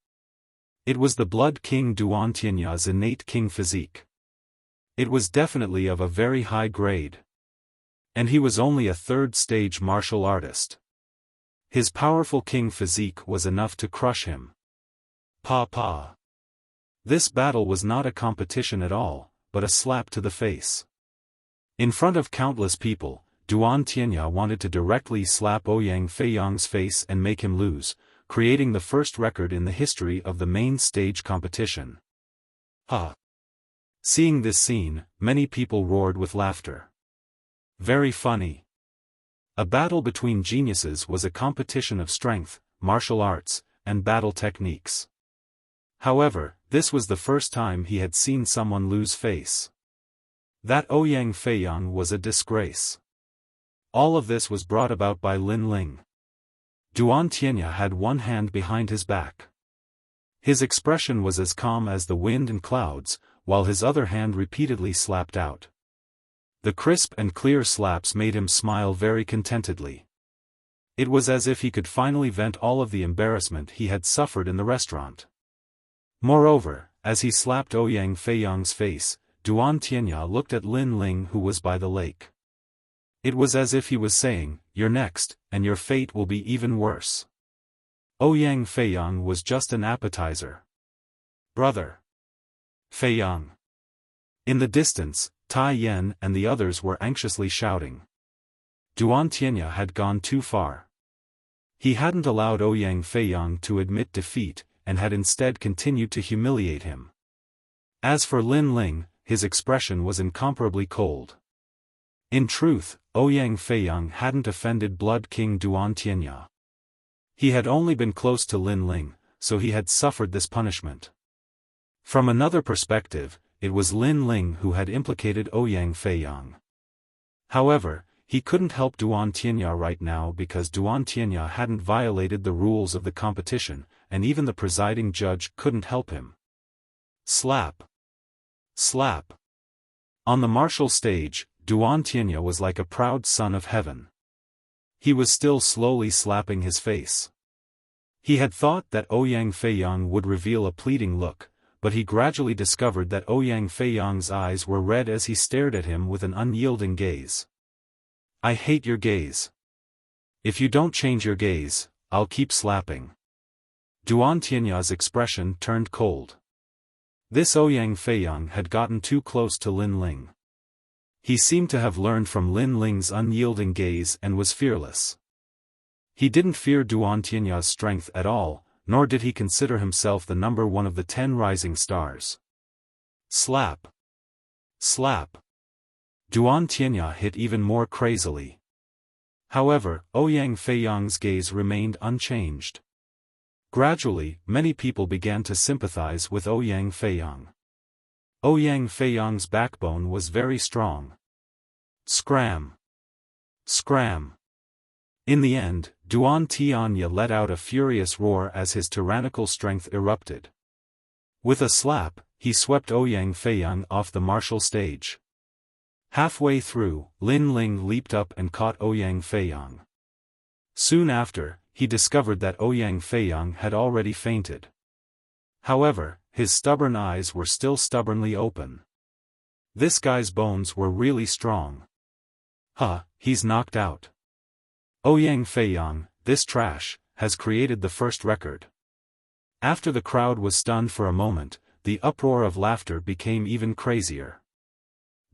It was the Blood King Duan Tianya's innate king physique. It was definitely of a very high grade. And he was only a third-stage martial artist. His powerful king physique was enough to crush him. Pa pa. This battle was not a competition at all, but a slap to the face. In front of countless people, Duan Tianya wanted to directly slap Ouyang Feiyang's face and make him lose, creating the first record in the history of the main stage competition. Ha! Seeing this scene, many people roared with laughter. Very funny. A battle between geniuses was a competition of strength, martial arts, and battle techniques. However, this was the first time he had seen someone lose face. That Ouyang Feiyang was a disgrace. All of this was brought about by Lin Ling. Duan Tianya had one hand behind his back. His expression was as calm as the wind and clouds, while his other hand repeatedly slapped out. The crisp and clear slaps made him smile very contentedly. It was as if he could finally vent all of the embarrassment he had suffered in the restaurant. Moreover, as he slapped Ouyang Feiyang's face, Duan Tianya looked at Lin Ling, who was by the lake. It was as if he was saying, "You're next, and your fate will be even worse." Ouyang Feiyang was just an appetizer. Brother Feiyang. In the distance, Tai Yan and the others were anxiously shouting. Duan Tianya had gone too far. He hadn't allowed Ouyang Feiyang to admit defeat, and had instead continued to humiliate him. As for Lin Ling, his expression was incomparably cold. In truth, Ouyang Feiyang hadn't offended Blood King Duan Tianya. He had only been close to Lin Ling, so he had suffered this punishment. From another perspective, it was Lin Ling who had implicated Ouyang Feiyang. However, he couldn't help Duan Tianya right now because Duan Tianya hadn't violated the rules of the competition, and even the presiding judge couldn't help him. Slap. Slap. On the martial stage, Duan Tianya was like a proud son of heaven. He was still slowly slapping his face. He had thought that Ouyang Feiyang would reveal a pleading look, but he gradually discovered that Ouyang Feiyang's eyes were red as he stared at him with an unyielding gaze. "I hate your gaze. If you don't change your gaze, I'll keep slapping." Duan Tianya's expression turned cold. This Ouyang Feiyang had gotten too close to Lin Ling. He seemed to have learned from Lin Ling's unyielding gaze and was fearless. He didn't fear Duan Tianya's strength at all, nor did he consider himself the number one of the 10 rising stars. Slap. Slap. Duan Tianya hit even more crazily. However, Ouyang Feiyang's gaze remained unchanged. Gradually, many people began to sympathize with Ouyang Feiyang. Ouyang Feiyang's backbone was very strong. Scram. Scram. In the end, Duan Tianya let out a furious roar as his tyrannical strength erupted. With a slap, he swept Ouyang Feiyang off the martial stage. Halfway through, Lin Ling leaped up and caught Ouyang Feiyang. Soon after, he discovered that Ouyang Feiyang had already fainted. However, his stubborn eyes were still stubbornly open. This guy's bones were really strong. Huh, he's knocked out. Ouyang Feiyang, this trash, has created the first record. After the crowd was stunned for a moment, the uproar of laughter became even crazier.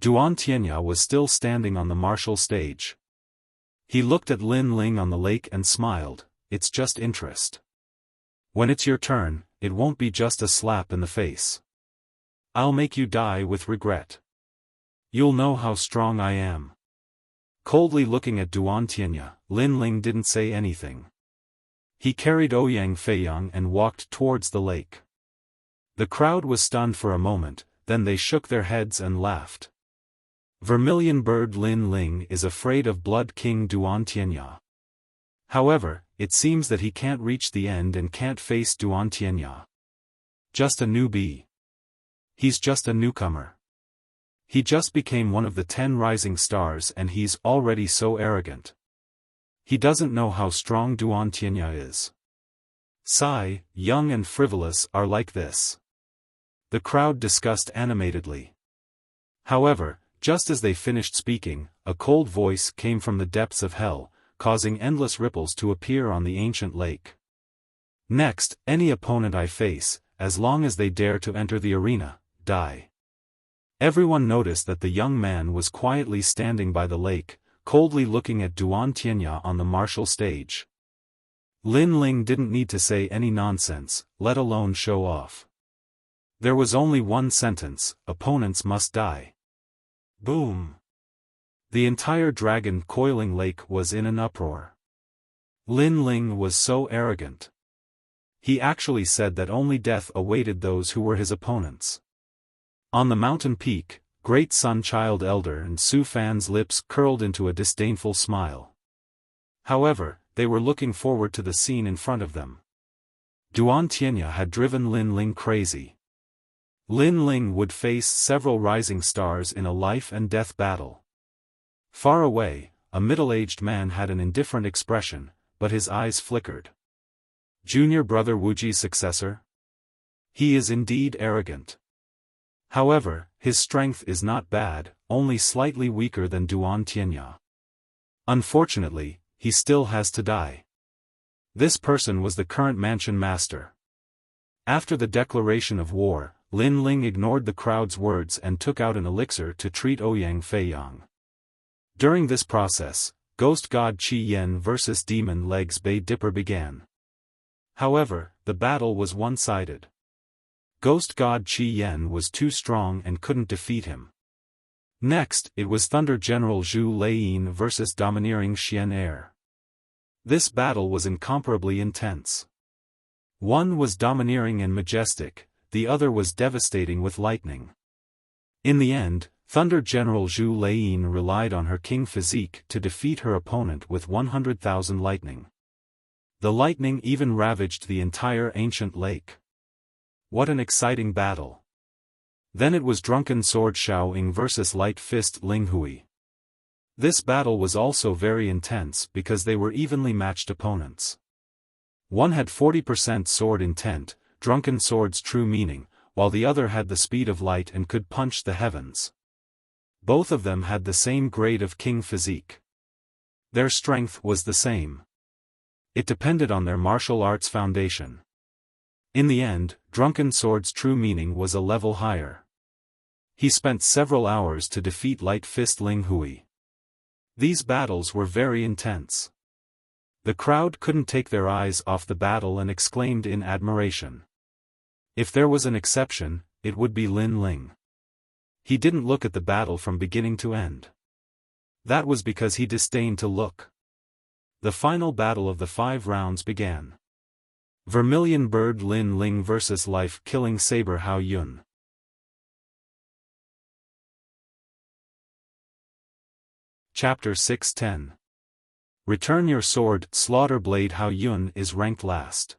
Duan Tianya was still standing on the martial stage. He looked at Lin Ling on the lake and smiled. It's just interest. When it's your turn, it won't be just a slap in the face. I'll make you die with regret. You'll know how strong I am. Coldly looking at Duan Tianya, Lin Ling didn't say anything. He carried Ouyang Feiyang and walked towards the lake. The crowd was stunned for a moment, then they shook their heads and laughed. Vermilion Bird Lin Ling is afraid of Blood King Duan Tianya. However, it seems that he can't reach the end and can't face Duan Tianya. Just a newbie. He's just a newcomer. He just became one of the 10 rising stars and he's already so arrogant. He doesn't know how strong Duan Tianya is. Sigh, young and frivolous are like this. The crowd discussed animatedly. However, just as they finished speaking, a cold voice came from the depths of hell, causing endless ripples to appear on the ancient lake. Next, any opponent I face, as long as they dare to enter the arena, die. Everyone noticed that the young man was quietly standing by the lake, coldly looking at Duan Tianya on the martial stage. Lin Ling didn't need to say any nonsense, let alone show off. There was only one sentence: opponents must die. Boom! The entire dragon coiling lake was in an uproar. Lin Ling was so arrogant. He actually said that only death awaited those who were his opponents. On the mountain peak, Great Sun Child Elder and Xiaofan's lips curled into a disdainful smile. However, they were looking forward to the scene in front of them. Duan Tianya had driven Lin Ling crazy. Lin Ling would face several rising stars in a life-and-death battle. Far away, a middle-aged man had an indifferent expression, but his eyes flickered. Junior brother Wuji's successor? He is indeed arrogant. However, his strength is not bad, only slightly weaker than Duan Tianya. Unfortunately, he still has to die. This person was the current mansion master. After the declaration of war, Lin Ling ignored the crowd's words and took out an elixir to treat Ouyang Feiyang. During this process, Ghost God Qi Yen vs Demon Legs Bay Dipper began. However, the battle was one-sided. Ghost God Qi Yen was too strong and couldn't defeat him. Next, it was Thunder General Zhu Leiyin vs Domineering Xian Air. This battle was incomparably intense. One was domineering and majestic, the other was devastating with lightning. In the end, Thunder General Zhu Leiyin relied on her king physique to defeat her opponent with 100,000 lightning. The lightning even ravaged the entire ancient lake. What an exciting battle! Then it was Drunken Sword Xiao Ying vs Light Fist Ling Hui. This battle was also very intense because they were evenly matched opponents. One had 40% sword intent, Drunken Sword's true meaning, while the other had the speed of light and could punch the heavens. Both of them had the same grade of king physique. Their strength was the same. It depended on their martial arts foundation. In the end, Drunken Sword's true meaning was a level higher. He spent several hours to defeat Light Fist Ling Hui. These battles were very intense. The crowd couldn't take their eyes off the battle and exclaimed in admiration. If there was an exception, it would be Lin Ling. He didn't look at the battle from beginning to end. That was because he disdained to look. The final battle of the 5 rounds began. Vermilion Bird Lin Ling vs Life-Killing Saber Hao Yun. Chapter 610. Return Your Sword. Slaughter Blade Hao Yun is ranked last.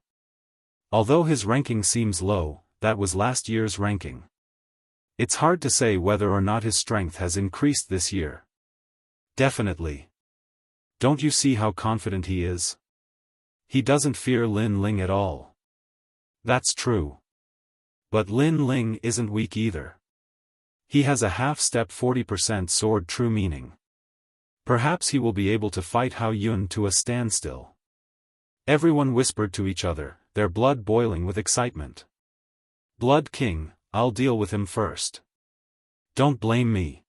Although his ranking seems low, that was last year's ranking. It's hard to say whether or not his strength has increased this year. Definitely. Don't you see how confident he is? He doesn't fear Lin Ling at all. That's true. But Lin Ling isn't weak either. He has a half-step 40% sword true meaning. Perhaps he will be able to fight Hao Yun to a standstill. Everyone whispered to each other, their blood boiling with excitement. Blood King, I'll deal with him first. Don't blame me.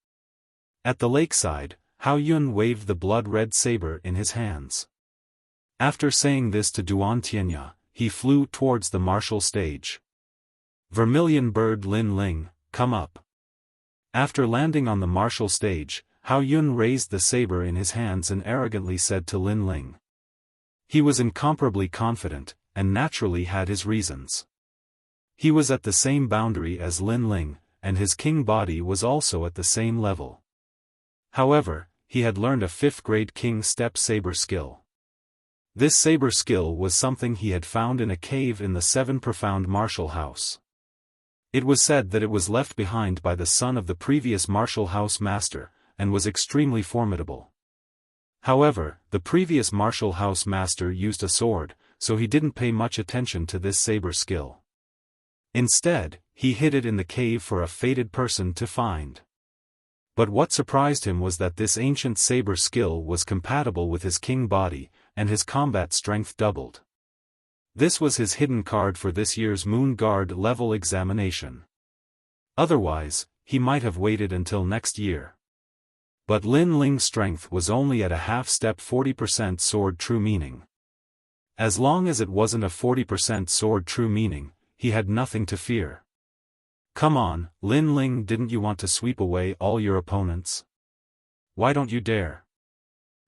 At the lakeside, Hao Yun waved the blood-red saber in his hands. After saying this to Duan Tianya, he flew towards the martial stage. Vermilion bird Lin Ling, come up. After landing on the martial stage, Hao Yun raised the saber in his hands and arrogantly said to Lin Ling. He was incomparably confident, and naturally had his reasons. He was at the same boundary as Lin Ling, and his king body was also at the same level. However, he had learned a 5th-grade king step saber skill. This saber skill was something he had found in a cave in the 7 profound martial house. It was said that it was left behind by the son of the previous martial house master, and was extremely formidable. However, the previous martial house master used a sword, so he didn't pay much attention to this saber skill. Instead, he hid it in the cave for a fated person to find. But what surprised him was that this ancient saber skill was compatible with his king body, and his combat strength doubled. This was his hidden card for this year's Moon Guard level examination. Otherwise, he might have waited until next year. But Lin Ling's strength was only at a half-step 40% sword true meaning. As long as it wasn't a 40% sword true meaning, he had nothing to fear. Come on, Lin Ling, didn't you want to sweep away all your opponents? Why don't you dare?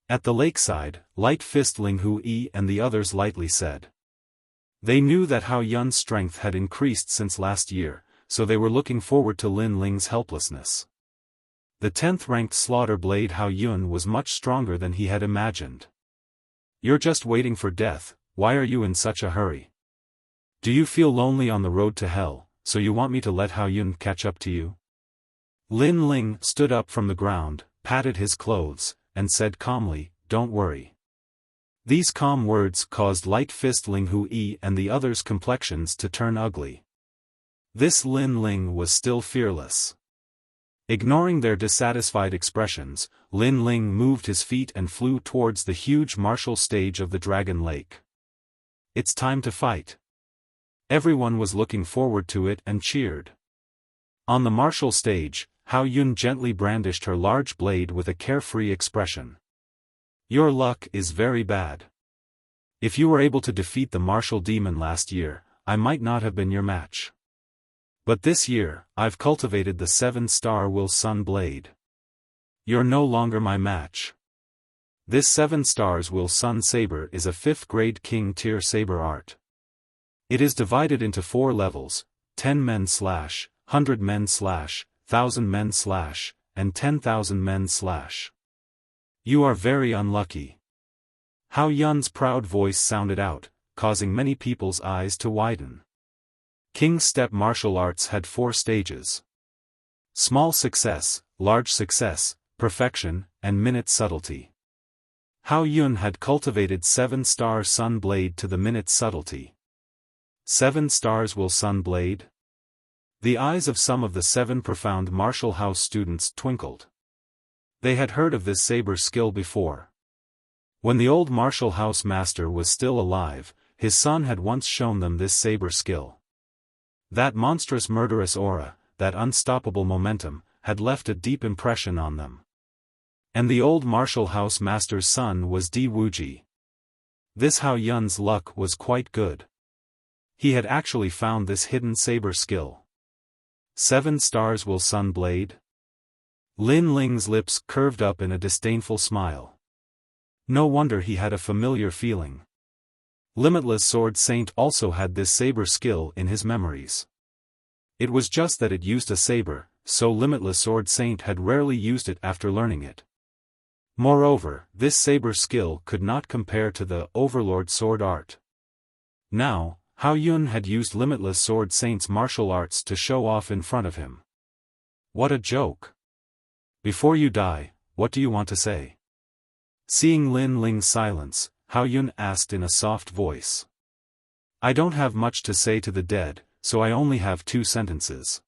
At the lakeside, Light Fist Ling Hu Yi and the others lightly said. They knew that Hao Yun's strength had increased since last year, so they were looking forward to Lin Ling's helplessness. The 10th-ranked Slaughter Blade Hao Yun was much stronger than he had imagined. You're just waiting for death, why are you in such a hurry? Do you feel lonely on the road to hell, so you want me to let Hao Yun catch up to you? Lin Ling stood up from the ground, patted his clothes, and said calmly, don't worry. These calm words caused Light Fist Ling Hu Yi and the others' complexions to turn ugly. This Lin Ling was still fearless. Ignoring their dissatisfied expressions, Lin Ling moved his feet and flew towards the huge martial stage of the Dragon Lake. It's time to fight. Everyone was looking forward to it and cheered. On the martial stage, Hao Yun gently brandished her large blade with a carefree expression. Your luck is very bad. If you were able to defeat the martial demon last year, I might not have been your match. But this year, I've cultivated the 7-star Will Sun blade. You're no longer my match. This 7 stars Will Sun saber is a 5th-grade king tier saber art. It is divided into 4 levels, 10 men slash, 100 men slash, 1000 men slash, and 10,000 men slash. You are very unlucky. Hao Yun's proud voice sounded out, causing many people's eyes to widen. King Step martial arts had 4 stages. Small success, large success, perfection, and minute subtlety. Hao Yun had cultivated 7-star Sun Blade to the minute subtlety. 7 stars Will Sun Blade? The eyes of some of the 7 profound martial house students twinkled. They had heard of this saber skill before. When the old martial house master was still alive, his son had once shown them this saber skill. That monstrous murderous aura, that unstoppable momentum, had left a deep impression on them. And the old martial house master's son was Di Wuji. This Hao Yun's luck was quite good. He had actually found this hidden saber skill. 7 stars Will Sun Blade? Lin Ling's lips curved up in a disdainful smile. No wonder he had a familiar feeling. Limitless Sword Saint also had this saber skill in his memories. It was just that it used a saber, so Limitless Sword Saint had rarely used it after learning it. Moreover, this saber skill could not compare to the Overlord Sword Art. Now, Hao Yun had used Limitless Sword Saint's martial arts to show off in front of him. What a joke. Before you die, what do you want to say? Seeing Lin Ling's silence, Hao Yun asked in a soft voice. I don't have much to say to the dead, so I only have 2 sentences.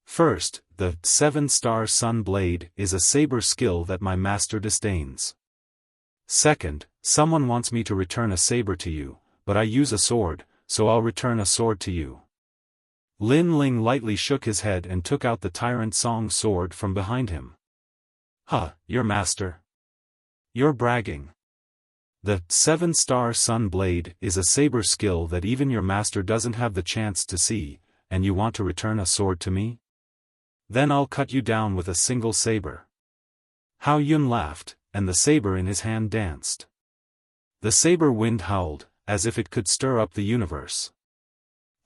First, the 7-star sun blade is a saber skill that my master disdains. Second, someone wants me to return a saber to you, but I use a sword, so I'll return a sword to you. Lin Ling lightly shook his head and took out the Tyrant Song sword from behind him. Huh, your master? You're bragging. The 7-star sun blade is a saber skill that even your master doesn't have the chance to see, and you want to return a sword to me? Then I'll cut you down with a single saber. Hao Yun laughed, and the saber in his hand danced. The saber wind howled, as if it could stir up the universe.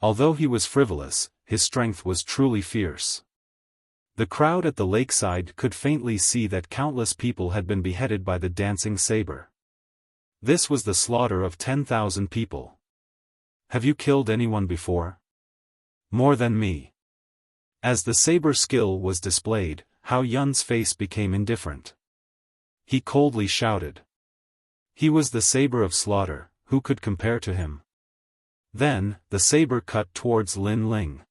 Although he was frivolous, his strength was truly fierce. The crowd at the lakeside could faintly see that countless people had been beheaded by the dancing saber. This was the slaughter of 10,000 people. Have you killed anyone before? More than me. As the saber skill was displayed, Hao Yun's face became indifferent. He coldly shouted. He was the saber of slaughter, who could compare to him? Then, the saber cut towards Lin Ling.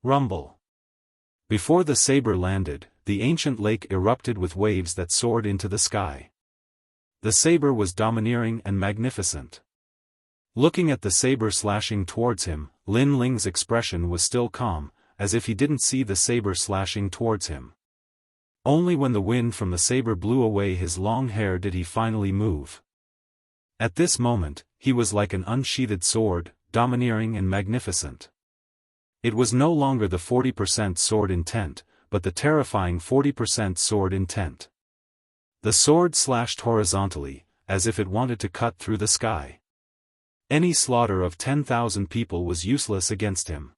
Rumble. Before the saber landed, the ancient lake erupted with waves that soared into the sky. The saber was domineering and magnificent. Looking at the saber slashing towards him, Lin Ling's expression was still calm, as if he didn't see the saber slashing towards him. Only when the wind from the saber blew away his long hair did he finally move. At this moment, he was like an unsheathed sword, domineering and magnificent. It was no longer the 40% sword intent, but the terrifying 40% sword intent. The sword slashed horizontally, as if it wanted to cut through the sky. Any slaughter of 10,000 people was useless against him.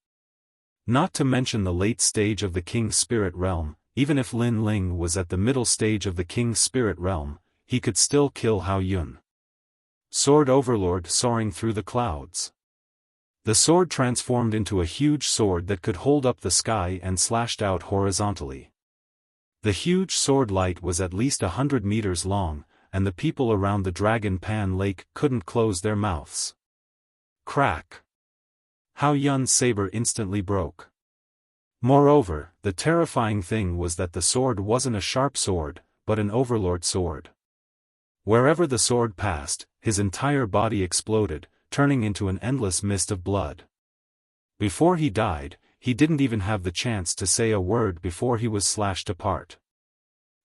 Not to mention the late stage of the King's Spirit Realm, even if Lin Ling was at the middle stage of the King's Spirit Realm, he could still kill Hao Yun. Sword Overlord soaring through the clouds. The sword transformed into a huge sword that could hold up the sky and slashed out horizontally. The huge sword light was at least 100 meters long, and the people around the Dragon Pan Lake couldn't close their mouths. Crack! Hao Yun's saber instantly broke. Moreover, the terrifying thing was that the sword wasn't a sharp sword, but an overlord sword. Wherever the sword passed, his entire body exploded, turning into an endless mist of blood. Before he died, he didn't even have the chance to say a word before he was slashed apart.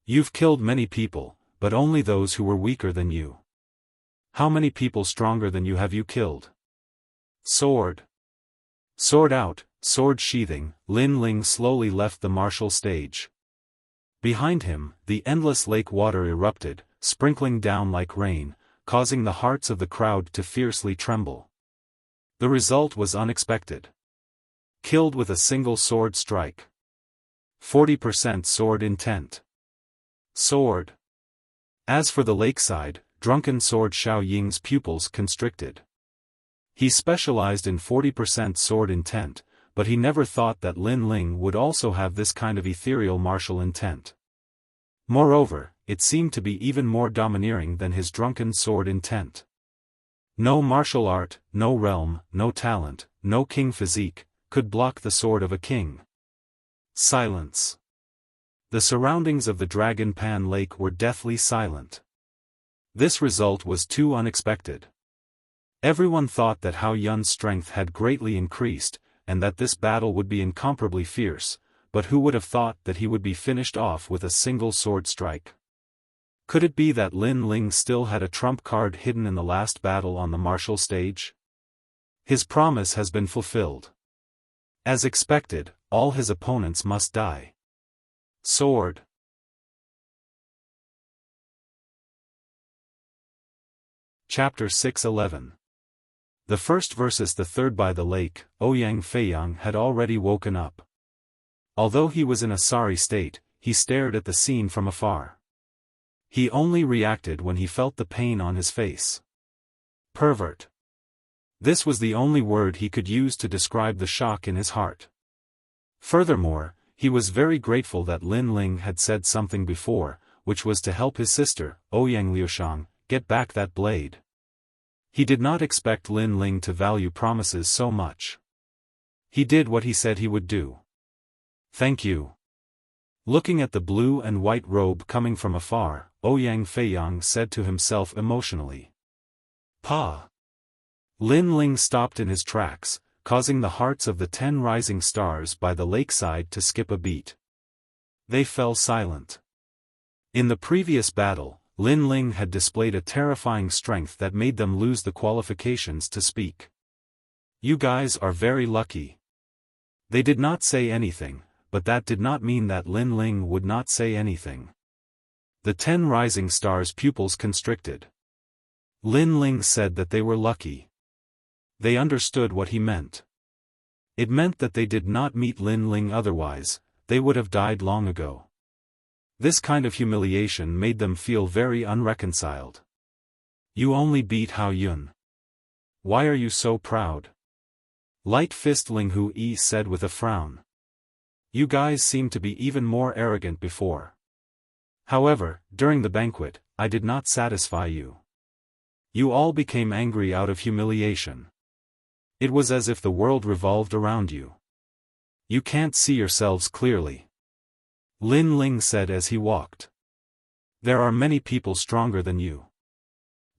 You've killed many people, but only those who were weaker than you. How many people stronger than you have you killed? Sword. Sword out, sword sheathing, Lin Ling slowly left the martial stage. Behind him, the endless lake water erupted, sprinkling down like rain, causing the hearts of the crowd to fiercely tremble. The result was unexpected. Killed with a single sword strike. 40% sword intent. Sword. As for the lakeside, drunken sword Xiao Ying's pupils constricted. He specialized in 40% sword intent, but he never thought that Lin Ling would also have this kind of ethereal martial intent. Moreover, it seemed to be even more domineering than his drunken sword intent. No martial art, no realm, no talent, no king physique, could block the sword of a king. Silence. The surroundings of the Dragon Pan Lake were deathly silent. This result was too unexpected. Everyone thought that Hao Yun's strength had greatly increased, and that this battle would be incomparably fierce, but who would have thought that he would be finished off with a single sword strike? Could it be that Lin Ling still had a trump card hidden in the last battle on the martial stage? His promise has been fulfilled. As expected, all his opponents must die. Sword. Chapter 6:11. The first versus the third. By the lake, Ouyang Feiyang had already woken up. Although he was in a sorry state, he stared at the scene from afar. He only reacted when he felt the pain on his face. Pervert. This was the only word he could use to describe the shock in his heart. Furthermore, He was very grateful that Lin Ling had said something before, which was to help his sister, Ouyang Liushang, get back that blade. He did not expect Lin Ling to value promises so much. He did what he said he would do. Thank you. Looking at the blue and white robe coming from afar, Ouyang Feiyang said to himself emotionally. Pa! Lin Ling stopped in his tracks, causing the hearts of the 10 rising stars by the lakeside to skip a beat. They fell silent. In the previous battle, Lin Ling had displayed a terrifying strength that made them lose the qualifications to speak. You guys are very lucky. They did not say anything, but that did not mean that Lin Ling would not say anything. The 10 rising stars' pupils constricted. Lin Ling said that they were lucky. They understood what he meant. It meant that they did not meet Lin Ling otherwise, they would have died long ago. This kind of humiliation made them feel very unreconciled. You only beat Hao Yun. Why are you so proud? Light Fist Ling Hu Yi said with a frown. You guys seemed to be even more arrogant before. However, during the banquet, I did not satisfy you. You all became angry out of humiliation. It was as if the world revolved around you. You can't see yourselves clearly. Lin Ling said as he walked. There are many people stronger than you.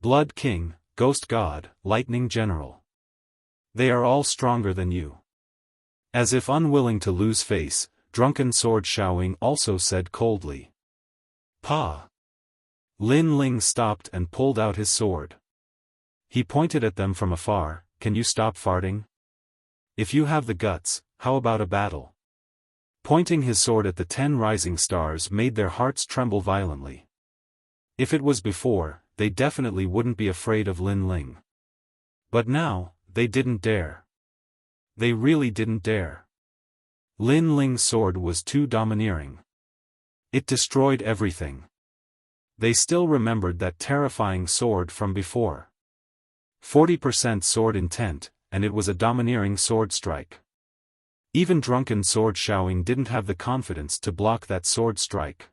Blood King, Ghost God, Lightning General. They are all stronger than you. As if unwilling to lose face, Drunken Sword Xiaoying also said coldly. Pa! Lin Ling stopped and pulled out his sword. He pointed at them from afar. Can you stop farting? If you have the guts, how about a battle? Pointing his sword at the 10 rising stars made their hearts tremble violently. If it was before, they definitely wouldn't be afraid of Lin Ling. But now, they didn't dare. They really didn't dare. Lin Ling's sword was too domineering. It destroyed everything. They still remembered that terrifying sword from before. 40% sword intent, and it was a domineering sword strike. Even Drunken Sword Xiaoying didn't have the confidence to block that sword strike.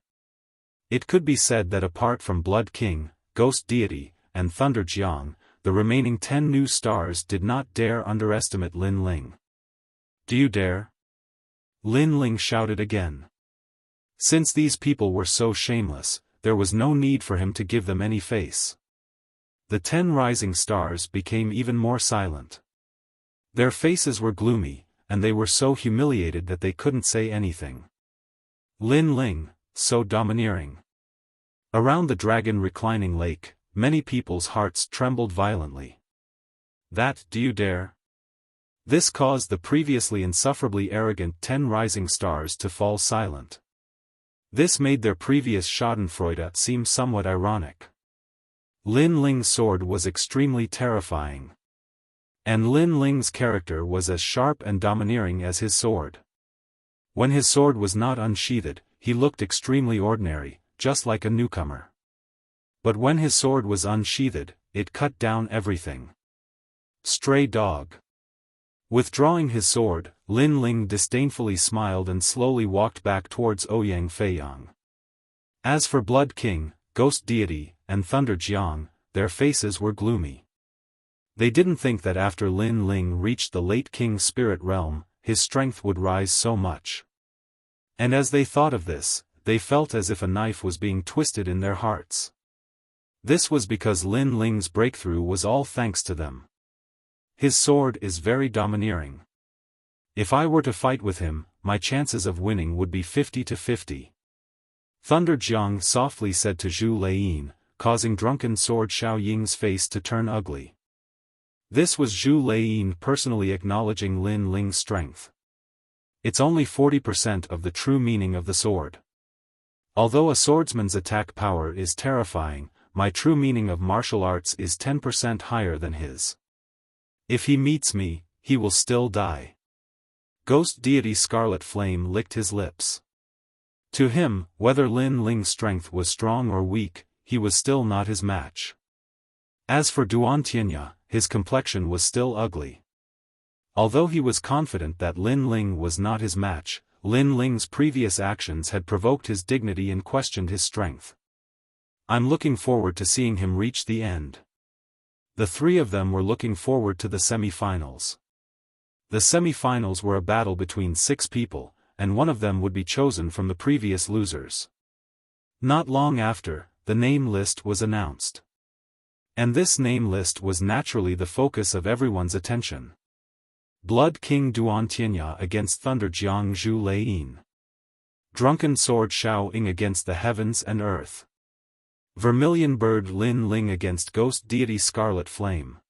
It could be said that apart from Blood King, Ghost Deity, and Thunder Jiang, the remaining 10 new stars did not dare underestimate Lin Ling. Do you dare? Lin Ling shouted again. Since these people were so shameless, there was no need for him to give them any face. The 10 rising stars became even more silent. Their faces were gloomy, and they were so humiliated that they couldn't say anything. Lin Ling, so domineering. Around the dragon reclining lake, many people's hearts trembled violently. That, do you dare? This caused the previously insufferably arrogant 10 rising stars to fall silent. This made their previous schadenfreude seem somewhat ironic. Lin Ling's sword was extremely terrifying. And Lin Ling's character was as sharp and domineering as his sword. When his sword was not unsheathed, he looked extremely ordinary, just like a newcomer. But when his sword was unsheathed, it cut down everything. Stray dog. Withdrawing his sword, Lin Ling disdainfully smiled and slowly walked back towards Ouyang Feiyang. As for Blood King, Ghost Deity, and Thunder Jiang, their faces were gloomy. They didn't think that after Lin Ling reached the late King's spirit realm, his strength would rise so much. And as they thought of this, they felt as if a knife was being twisted in their hearts. This was because Lin Ling's breakthrough was all thanks to them. His sword is very domineering. If I were to fight with him, my chances of winning would be 50-50. Thunder Jiang softly said to Zhu Laiyin, causing Drunken Sword Xiaoying's face to turn ugly. This was Zhu Laiyin personally acknowledging Lin Ling's strength. It's only 40% of the true meaning of the sword. Although a swordsman's attack power is terrifying, my true meaning of martial arts is 10% higher than his. If he meets me, he will still die. Ghost Deity Scarlet Flame licked his lips. To him, whether Lin Ling's strength was strong or weak, he was still not his match. As for Duan Tianya, his complexion was still ugly. Although he was confident that Lin Ling was not his match, Lin Ling's previous actions had provoked his dignity and questioned his strength. I'm looking forward to seeing him reach the end. The three of them were looking forward to the semi-finals. The semi-finals were a battle between 6 people, and one of them would be chosen from the previous losers. Not long after, the name list was announced. And this name list was naturally the focus of everyone's attention. Blood King Duan Tianya against Thunder Jiang Zhu Leiyin. Drunken Sword Xiao Ying against the Heavens and Earth. Vermilion Bird Lin Ling against Ghost Deity Scarlet Flame.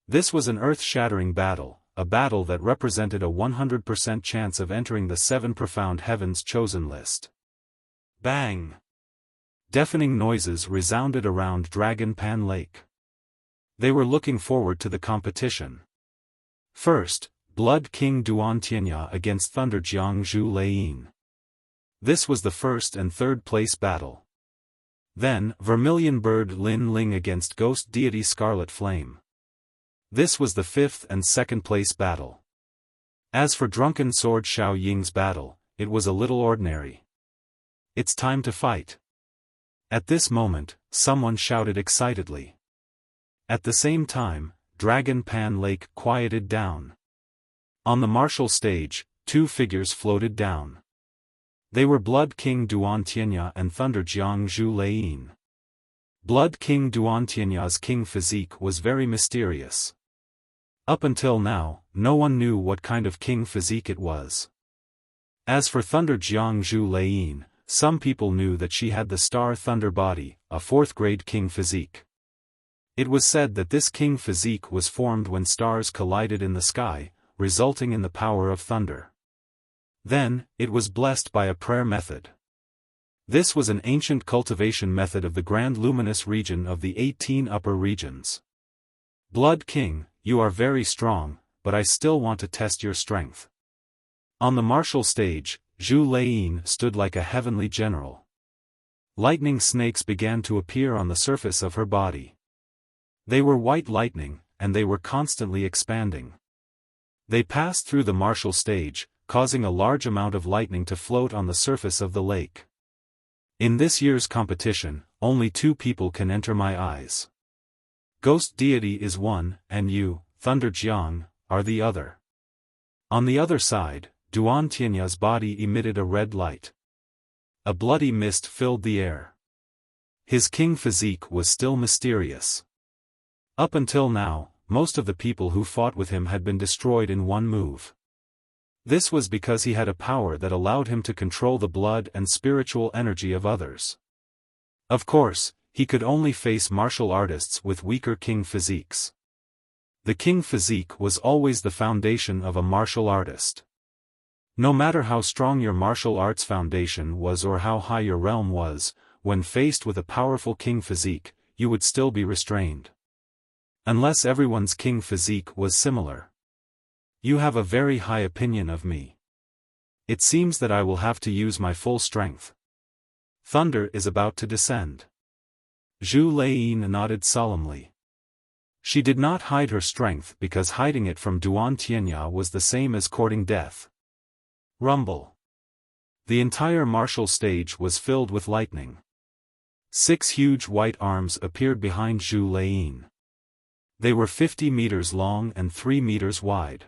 This was an earth-shattering battle, a battle that represented a 100% chance of entering the 7 Profound Heavens chosen list. Bang! Deafening noises resounded around Dragon Pan Lake. They were looking forward to the competition. First, Blood King Duan Tianya against Thunder Jiang Zhu Leiyin. This was the first and third place battle. Then, Vermilion Bird Lin Ling against Ghost Deity Scarlet Flame. This was the 5th and 2nd place battle. As for Drunken Sword Xiao Ying's battle, it was a little ordinary. It's time to fight. At this moment, someone shouted excitedly. At the same time, Dragon Pan Lake quieted down. On the martial stage, 2 figures floated down. They were Blood King Duan Tianya and Thunder Jiang Zhu Leiyin. Blood King Duan Tianya's king physique was very mysterious. Up until now, no one knew what kind of king physique it was. As for Thunder Jiang Zhu Leiyin, some people knew that she had the Star Thunder body, a 4th-grade king physique. It was said that this king physique was formed when stars collided in the sky, resulting in the power of thunder. Then, it was blessed by a prayer method. This was an ancient cultivation method of the Grand Luminous region of the 18 upper regions. Blood King, you are very strong, but I still want to test your strength. On the martial stage, Zhu Leiyin stood like a heavenly general. Lightning snakes began to appear on the surface of her body. They were white lightning, and they were constantly expanding. They passed through the martial stage, causing a large amount of lightning to float on the surface of the lake. In this year's competition, only 2 people can enter my eyes. Ghost Deity is one, and you, Thunder Jiang, are the other. On the other side, Duan Tianya's body emitted a red light. A bloody mist filled the air. His king physique was still mysterious. Up until now, most of the people who fought with him had been destroyed in one move. This was because he had a power that allowed him to control the blood and spiritual energy of others. Of course, he could only face martial artists with weaker king physiques. The king physique was always the foundation of a martial artist. No matter how strong your martial arts foundation was or how high your realm was, when faced with a powerful king physique, you would still be restrained. Unless everyone's king physique was similar. You have a very high opinion of me. It seems that I will have to use my full strength. Thunder is about to descend. Zhu Leiyin nodded solemnly. She did not hide her strength because hiding it from Duan Tianya was the same as courting death. Rumble. The entire martial stage was filled with lightning. 6 huge white arms appeared behind Zhu Leiyin. They were 50 meters long and 3 meters wide.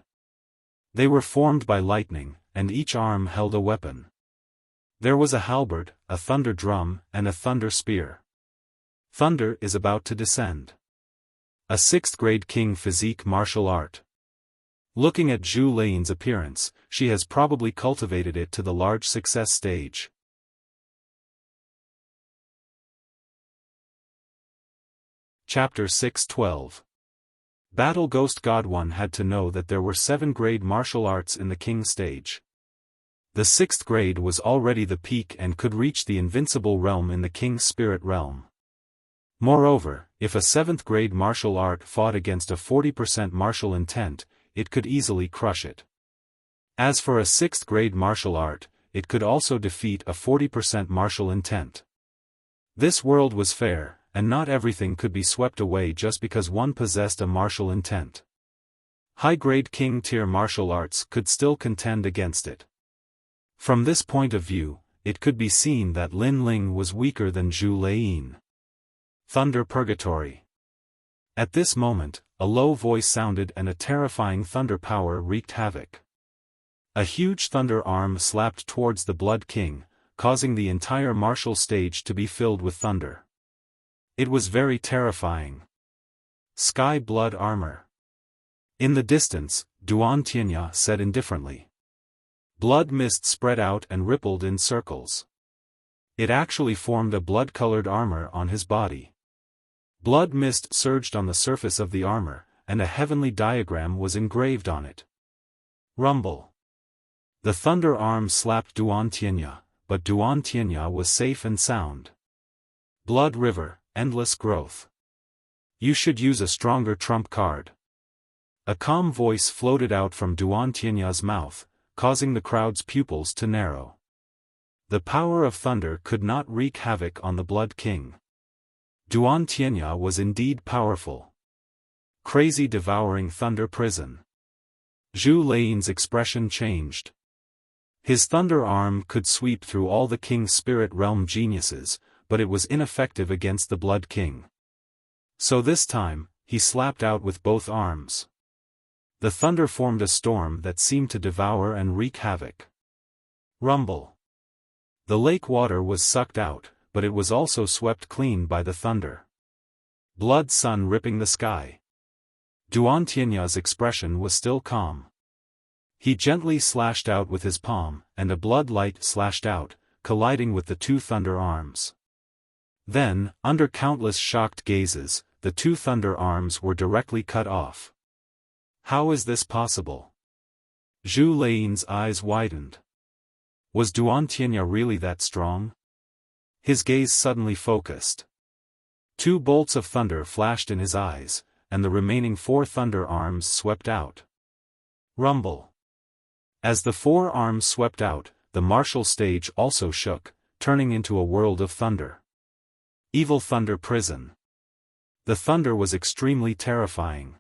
They were formed by lightning, and each arm held a weapon. There was a halberd, a thunder drum, and a thunder spear. Thunder is about to descend. A 6th-grade king physique martial art. Looking at Zhu Leiyin's appearance, she has probably cultivated it to the large success stage. Chapter 6:12. Battle Ghost God. One had to know that there were 7th-grade martial arts in the king stage. The 6th grade was already the peak and could reach the invincible realm in the king's spirit realm. Moreover, if a 7th-grade martial art fought against a 40% martial intent, it could easily crush it. As for a 6th-grade martial art, it could also defeat a 40% martial intent. This world was fair, and not everything could be swept away just because one possessed a martial intent. High-grade king-tier martial arts could still contend against it. From this point of view, it could be seen that Lin Ling was weaker than Zhu Lei. Thunder Purgatory. At this moment, a low voice sounded and a terrifying thunder power wreaked havoc. A huge thunder arm slapped towards the Blood King, causing the entire martial stage to be filled with thunder. It was very terrifying. Sky Blood Armor. In the distance, Duan Tianya said indifferently. Blood mist spread out and rippled in circles. It actually formed a blood-colored armor on his body. Blood mist surged on the surface of the armor, and a heavenly diagram was engraved on it. Rumble. The thunder arm slapped Duan Tianya, but Duan Tianya was safe and sound. Blood River, Endless Growth. You should use a stronger trump card. A calm voice floated out from Duan Tianya's mouth, causing the crowd's pupils to narrow. The power of thunder could not wreak havoc on the Blood King. Duan Tianya was indeed powerful. Crazy devouring thunder prison. Zhu Lei's expression changed. His thunder arm could sweep through all the King's spirit realm geniuses, but it was ineffective against the Blood King. So this time, he slapped out with both arms. The thunder formed a storm that seemed to devour and wreak havoc. Rumble. The lake water was sucked out, but it was also swept clean by the thunder. Blood sun ripping the sky. Duan Tianya's expression was still calm. He gently slashed out with his palm, and a blood light slashed out, colliding with the two thunder arms. Then, under countless shocked gazes, the two thunder arms were directly cut off. How is this possible? Zhu Lei's eyes widened. Was Duan Tianya really that strong? His gaze suddenly focused. Two bolts of thunder flashed in his eyes, and the remaining four thunder arms swept out. Rumble. As the four arms swept out, the martial stage also shook, turning into a world of thunder. Evil Thunder Prison. The thunder was extremely terrifying.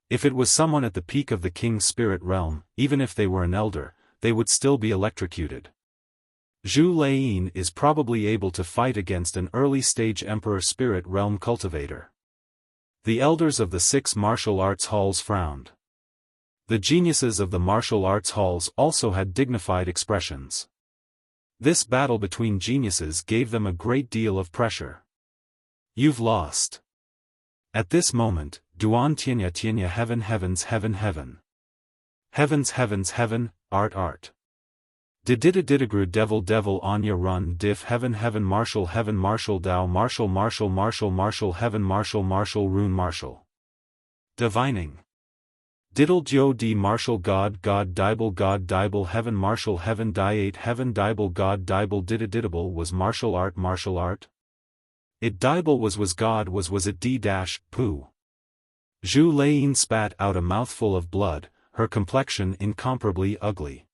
If it was someone at the peak of the King's spirit realm, even if they were an elder, they would still be electrocuted. Zhu Lei is probably able to fight against an early-stage Emperor spirit realm cultivator. The elders of the 6 martial arts halls frowned. The geniuses of the martial arts halls also had dignified expressions. This battle between geniuses gave them a great deal of pressure. You've lost. At this moment, Duan Tianya heaven heavens heaven heaven. Heavens heavens heaven, art art. Dididididagru devil devil anya run diff heaven heaven martial dao martial martial martial martial heaven martial martial rune martial. Divining. Diddle jo d martial god dibble heaven martial heaven diate heaven dibble god dibble didididable was martial art. It dibble was god was it d dash poo. Zhu Lei spat out a mouthful of blood, her complexion incomparably ugly.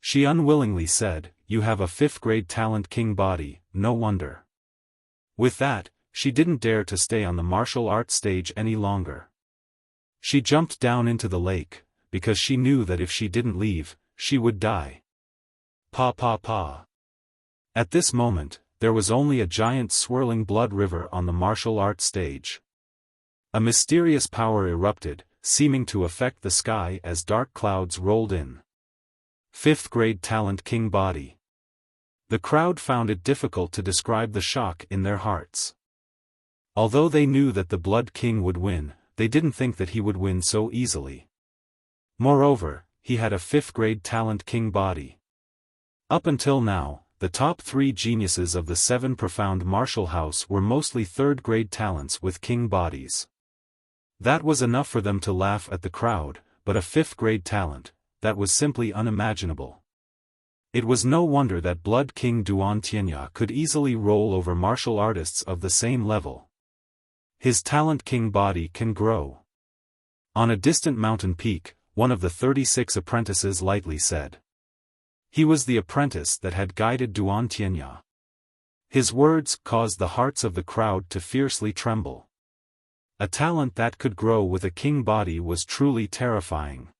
She unwillingly said, "You have a 5th-grade talent king body, no wonder." With that, she didn't dare to stay on the martial arts stage any longer. She jumped down into the lake, because she knew that if she didn't leave, she would die. Pa pa pa. At this moment, there was only a giant swirling blood river on the martial arts stage. A mysterious power erupted, seeming to affect the sky as dark clouds rolled in. 5th-grade talent king body. The crowd found it difficult to describe the shock in their hearts. Although they knew that the Blood King would win, they didn't think that he would win so easily. Moreover, he had a 5th-grade talent king body. Up until now, the top 3 geniuses of the 7 profound martial house were mostly 3rd-grade talents with king bodies. That was enough for them to laugh at the crowd, but a 5th-grade talent, that was simply unimaginable. It was no wonder that Blood King Duan Tianya could easily roll over martial artists of the same level. His talent king body can grow. On a distant mountain peak, one of the 36 apprentices lightly said. He was the apprentice that had guided Duan Tianya. His words caused the hearts of the crowd to fiercely tremble. A talent that could grow with a king body was truly terrifying.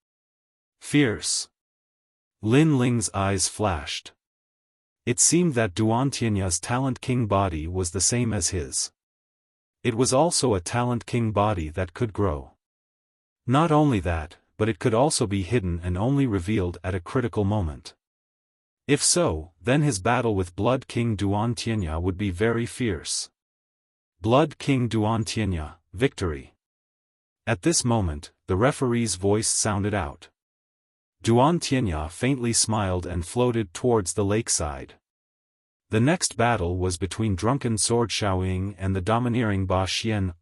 Fierce. Lin Ling's eyes flashed. It seemed that Duan Tianya's Talent King body was the same as his. It was also a Talent King body that could grow. Not only that, but it could also be hidden and only revealed at a critical moment. If so, then his battle with Blood King Duan Tianya would be very fierce. Blood King Duan Tianya, victory. At this moment, the referee's voice sounded out. Duan Tianya faintly smiled and floated towards the lakeside. The next battle was between drunken sword Xiaoying and the domineering Ba Xian.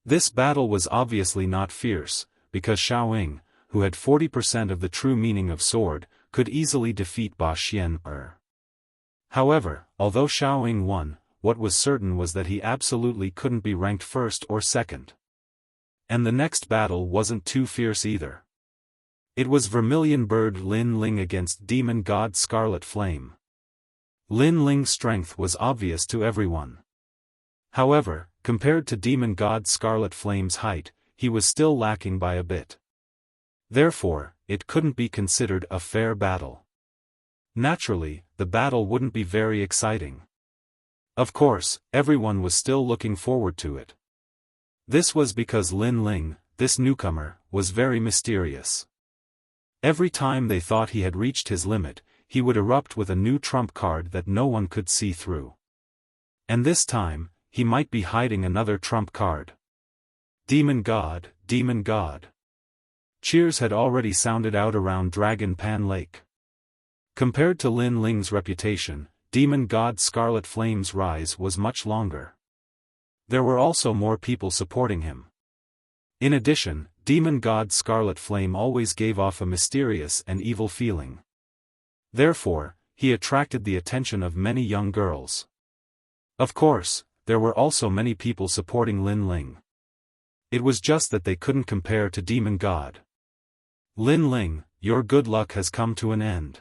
This battle was obviously not fierce, because Xiaoying, who had 40% of the true meaning of sword, could easily defeat Ba Xian. However, although Xiaoying won, what was certain was that he absolutely couldn't be ranked first or second. And the next battle wasn't too fierce either. It was Vermilion Bird Lin Ling against Demon God Scarlet Flame. Lin Ling's strength was obvious to everyone. However, compared to Demon God Scarlet Flame's height, he was still lacking by a bit. Therefore, it couldn't be considered a fair battle. Naturally, the battle wouldn't be very exciting. Of course, everyone was still looking forward to it. This was because Lin Ling, this newcomer, was very mysterious. Every time they thought he had reached his limit, he would erupt with a new trump card that no one could see through. And this time, he might be hiding another trump card. Demon God, Demon God. Cheers had already sounded out around Dragon Pan Lake. Compared to Lin Ling's reputation, Demon God Scarlet Flame's rise was much longer. There were also more people supporting him. In addition, Demon God Scarlet Flame always gave off a mysterious and evil feeling. Therefore, he attracted the attention of many young girls. Of course, there were also many people supporting Lin Ling. It was just that they couldn't compare to Demon God. Lin Ling, your good luck has come to an end.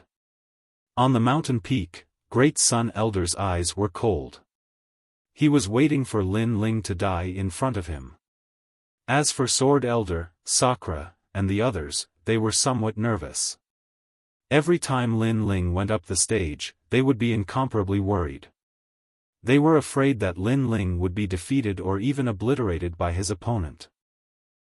On the mountain peak, Great Sun Elder's eyes were cold. He was waiting for Lin Ling to die in front of him. As for Sword Elder, Sakura, and the others, they were somewhat nervous. Every time Lin Ling went up the stage, they would be incomparably worried. They were afraid that Lin Ling would be defeated or even obliterated by his opponent.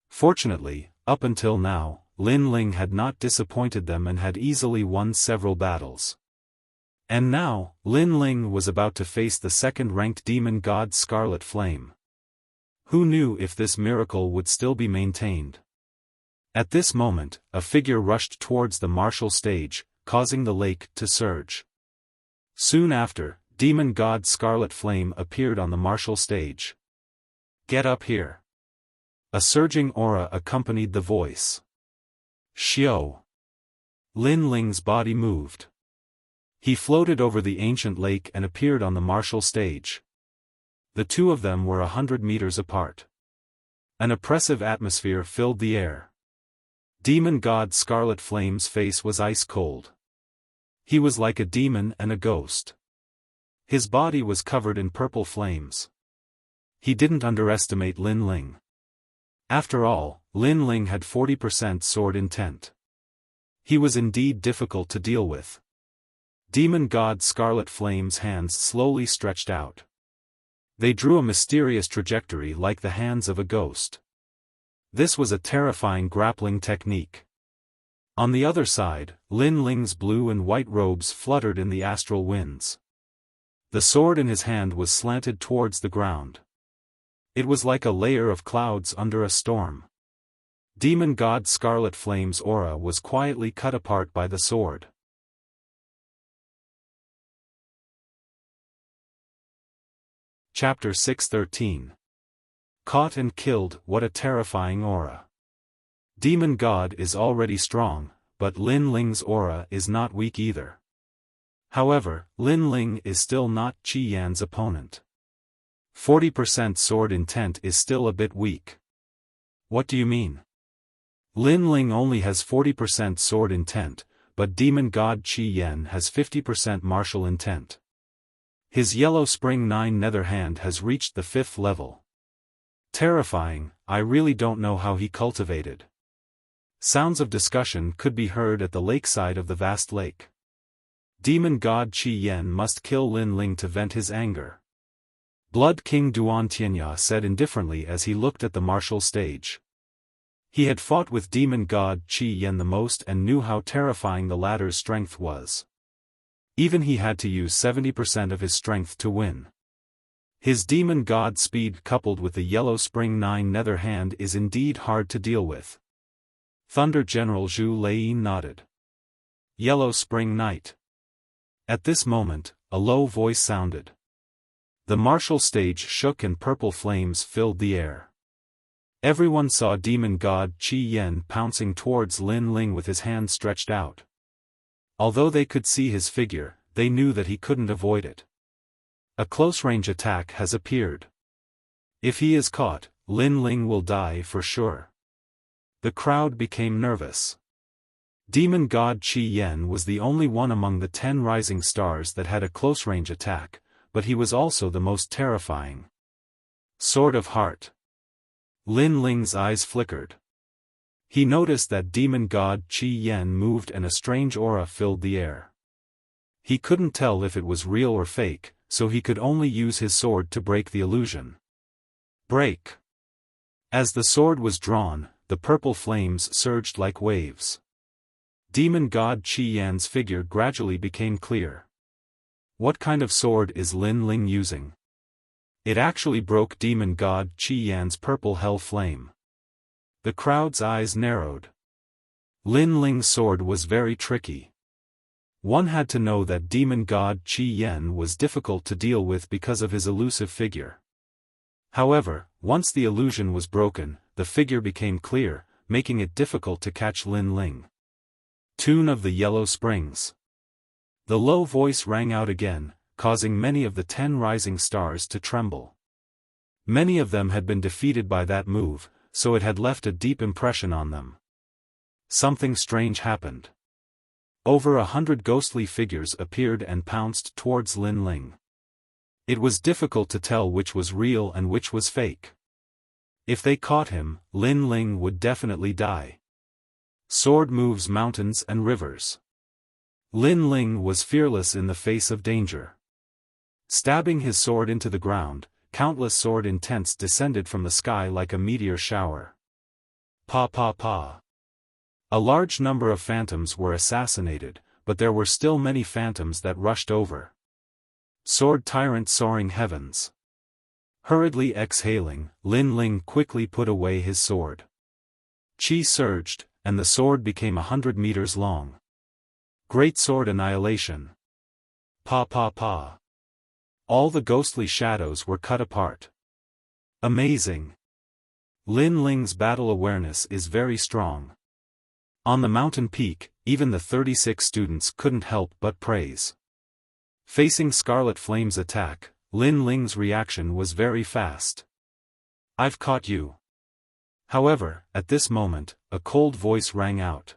Fortunately, up until now, Lin Ling had not disappointed them and had easily won several battles. And now, Lin Ling was about to face the second-ranked Demon God Scarlet Flame. Who knew if this miracle would still be maintained? At this moment, a figure rushed towards the martial stage, causing the lake to surge. Soon after, Demon God Scarlet Flame appeared on the martial stage. Get up here. A surging aura accompanied the voice. Xiao. Lin Ling's body moved. He floated over the ancient lake and appeared on the martial stage. The two of them were 100 meters apart. An oppressive atmosphere filled the air. Demon God Scarlet Flame's face was ice cold. He was like a demon and a ghost. His body was covered in purple flames. He didn't underestimate Lin Ling. After all, Lin Ling had 40% sword intent. He was indeed difficult to deal with. Demon God Scarlet Flame's hands slowly stretched out. They drew a mysterious trajectory like the hands of a ghost. This was a terrifying grappling technique. On the other side, Lin Ling's blue and white robes fluttered in the astral winds. The sword in his hand was slanted towards the ground. It was like a layer of clouds under a storm. Demon God Scarlet Flame's aura was quietly cut apart by the sword. Chapter 613. Caught and killed. What a terrifying aura. Demon God is already strong, but Lin Ling's aura is not weak either. However, Lin Ling is still not Qi Yan's opponent. 40% sword intent is still a bit weak. What do you mean? Lin Ling only has 40% sword intent, but Demon God Qi Yan has 50% martial intent. His Yellow Spring 9 Nether Hand has reached the 5th level. Terrifying, I really don't know how he cultivated Sounds of discussion could be heard at the lakeside of the vast lake. Demon god Qi Yan must kill Lin Ling to vent his anger. Blood King Duan Tianya said indifferently as he looked at the martial stage. He had fought with demon god Qi Yan the most and knew how terrifying the latter's strength was. Even he had to use 70% of his strength to win. His demon god speed coupled with the yellow spring 9 nether hand is indeed hard to deal with. Thunder General Zhu Lei nodded. Yellow Spring Knight. At this moment, a low voice sounded. The martial stage shook and purple flames filled the air. Everyone saw demon god Qi Yan pouncing towards Lin Ling with his hand stretched out. Although they could see his figure, they knew that he couldn't avoid it. A close-range attack has appeared. If he is caught, Lin Ling will die for sure. The crowd became nervous. Demon god Qi Yan was the only one among the 10 rising stars that had a close-range attack, but he was also the most terrifying. Sword of Heart. Lin Ling's eyes flickered. He noticed that demon god Qi Yan moved and a strange aura filled the air. He couldn't tell if it was real or fake, so he could only use his sword to break the illusion. Break! As the sword was drawn, the purple flames surged like waves. Demon god Qi Yan's figure gradually became clear. What kind of sword is Lin Ling using? It actually broke demon god Qi Yan's purple hell flame. The crowd's eyes narrowed. Lin Ling's sword was very tricky. One had to know that demon god Qi Yan was difficult to deal with because of his elusive figure. However, once the illusion was broken, the figure became clear, making it difficult to catch Lin Ling. Tune of the Yellow Springs. The low voice rang out again, causing many of the 10 rising stars to tremble. Many of them had been defeated by that move, so it had left a deep impression on them. Something strange happened. Over 100 ghostly figures appeared and pounced towards Lin Ling. It was difficult to tell which was real and which was fake. If they caught him, Lin Ling would definitely die. Sword moves mountains and rivers. Lin Ling was fearless in the face of danger. Stabbing his sword into the ground, countless sword intents descended from the sky like a meteor shower. Pa pa pa. A large number of phantoms were assassinated, but there were still many phantoms that rushed over. Sword tyrant soaring heavens. Hurriedly exhaling, Lin Ling quickly put away his sword. Qi surged, and the sword became 100 meters long. Great sword annihilation. Pa pa pa. All the ghostly shadows were cut apart. Amazing. Lin Ling's battle awareness is very strong. On the mountain peak, even the 36 students couldn't help but praise. Facing Scarlet Flame's attack, Lin Ling's reaction was very fast. I've caught you. However, at this moment, a cold voice rang out.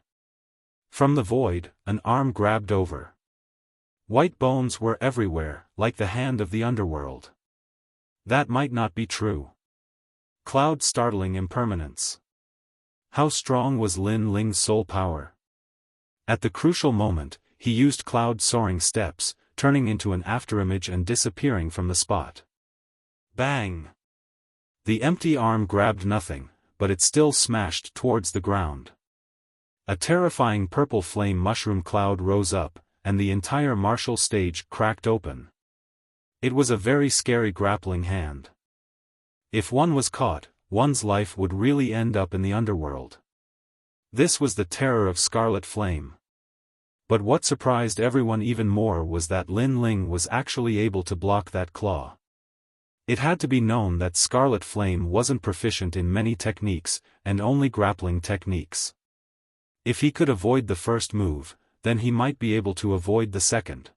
From the void, an arm grabbed over. White bones were everywhere, like the hand of the underworld. That might not be true. Cloud's startling impermanence. How strong was Lin Ling's soul power? At the crucial moment, he used Cloud's soaring steps, turning into an afterimage and disappearing from the spot. Bang! The empty arm grabbed nothing, but it still smashed towards the ground. A terrifying purple flame mushroom cloud rose up, and the entire martial stage cracked open. It was a very scary grappling hand. If one was caught, one's life would really end up in the underworld. This was the terror of Scarlet Flame. But what surprised everyone even more was that Lin Ling was actually able to block that claw. It had to be known that Scarlet Flame wasn't proficient in many techniques, and only grappling techniques. If he could avoid the first move, then he might be able to avoid the second.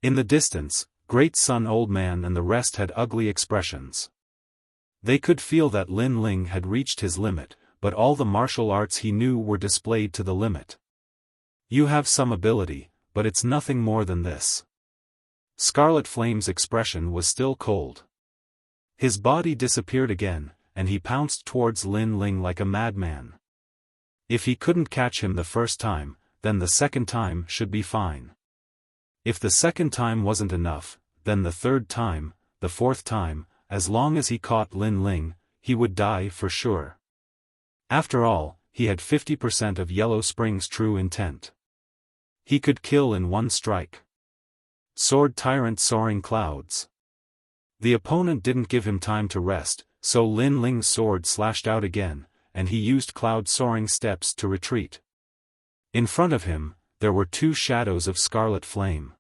In the distance, Great Sun Old Man and the rest had ugly expressions. They could feel that Lin Ling had reached his limit, but all the martial arts he knew were displayed to the limit. You have some ability, but it's nothing more than this. Scarlet Flame's expression was still cold. His body disappeared again, and he pounced towards Lin Ling like a madman. If he couldn't catch him the first time, then the second time should be fine. If the second time wasn't enough, then the third time, the fourth time, as long as he caught Lin Ling, he would die for sure. After all, he had 50% of Yellow Spring's true intent. He could kill in one strike. Sword Tyrant Soaring Clouds. The opponent didn't give him time to rest, so Lin Ling's sword slashed out again, and he used cloud soaring steps to retreat. In front of him, there were two shadows of scarlet flame.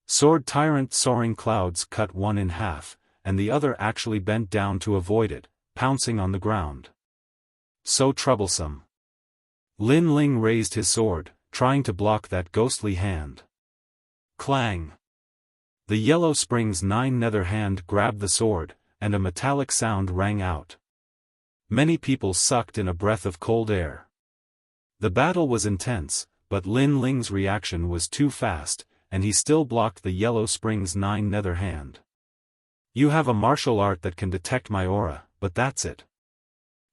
Sword Tyrant Soaring Clouds cut one in half, and the other actually bent down to avoid it, pouncing on the ground. So troublesome. Lin Ling raised his sword, trying to block that ghostly hand. Clang! The Yellow Spring's 9 nether hand grabbed the sword, and a metallic sound rang out. Many people sucked in a breath of cold air. The battle was intense, but Lin Ling's reaction was too fast, and he still blocked the Yellow Spring's 9 nether hand. You have a martial art that can detect my aura, but that's it.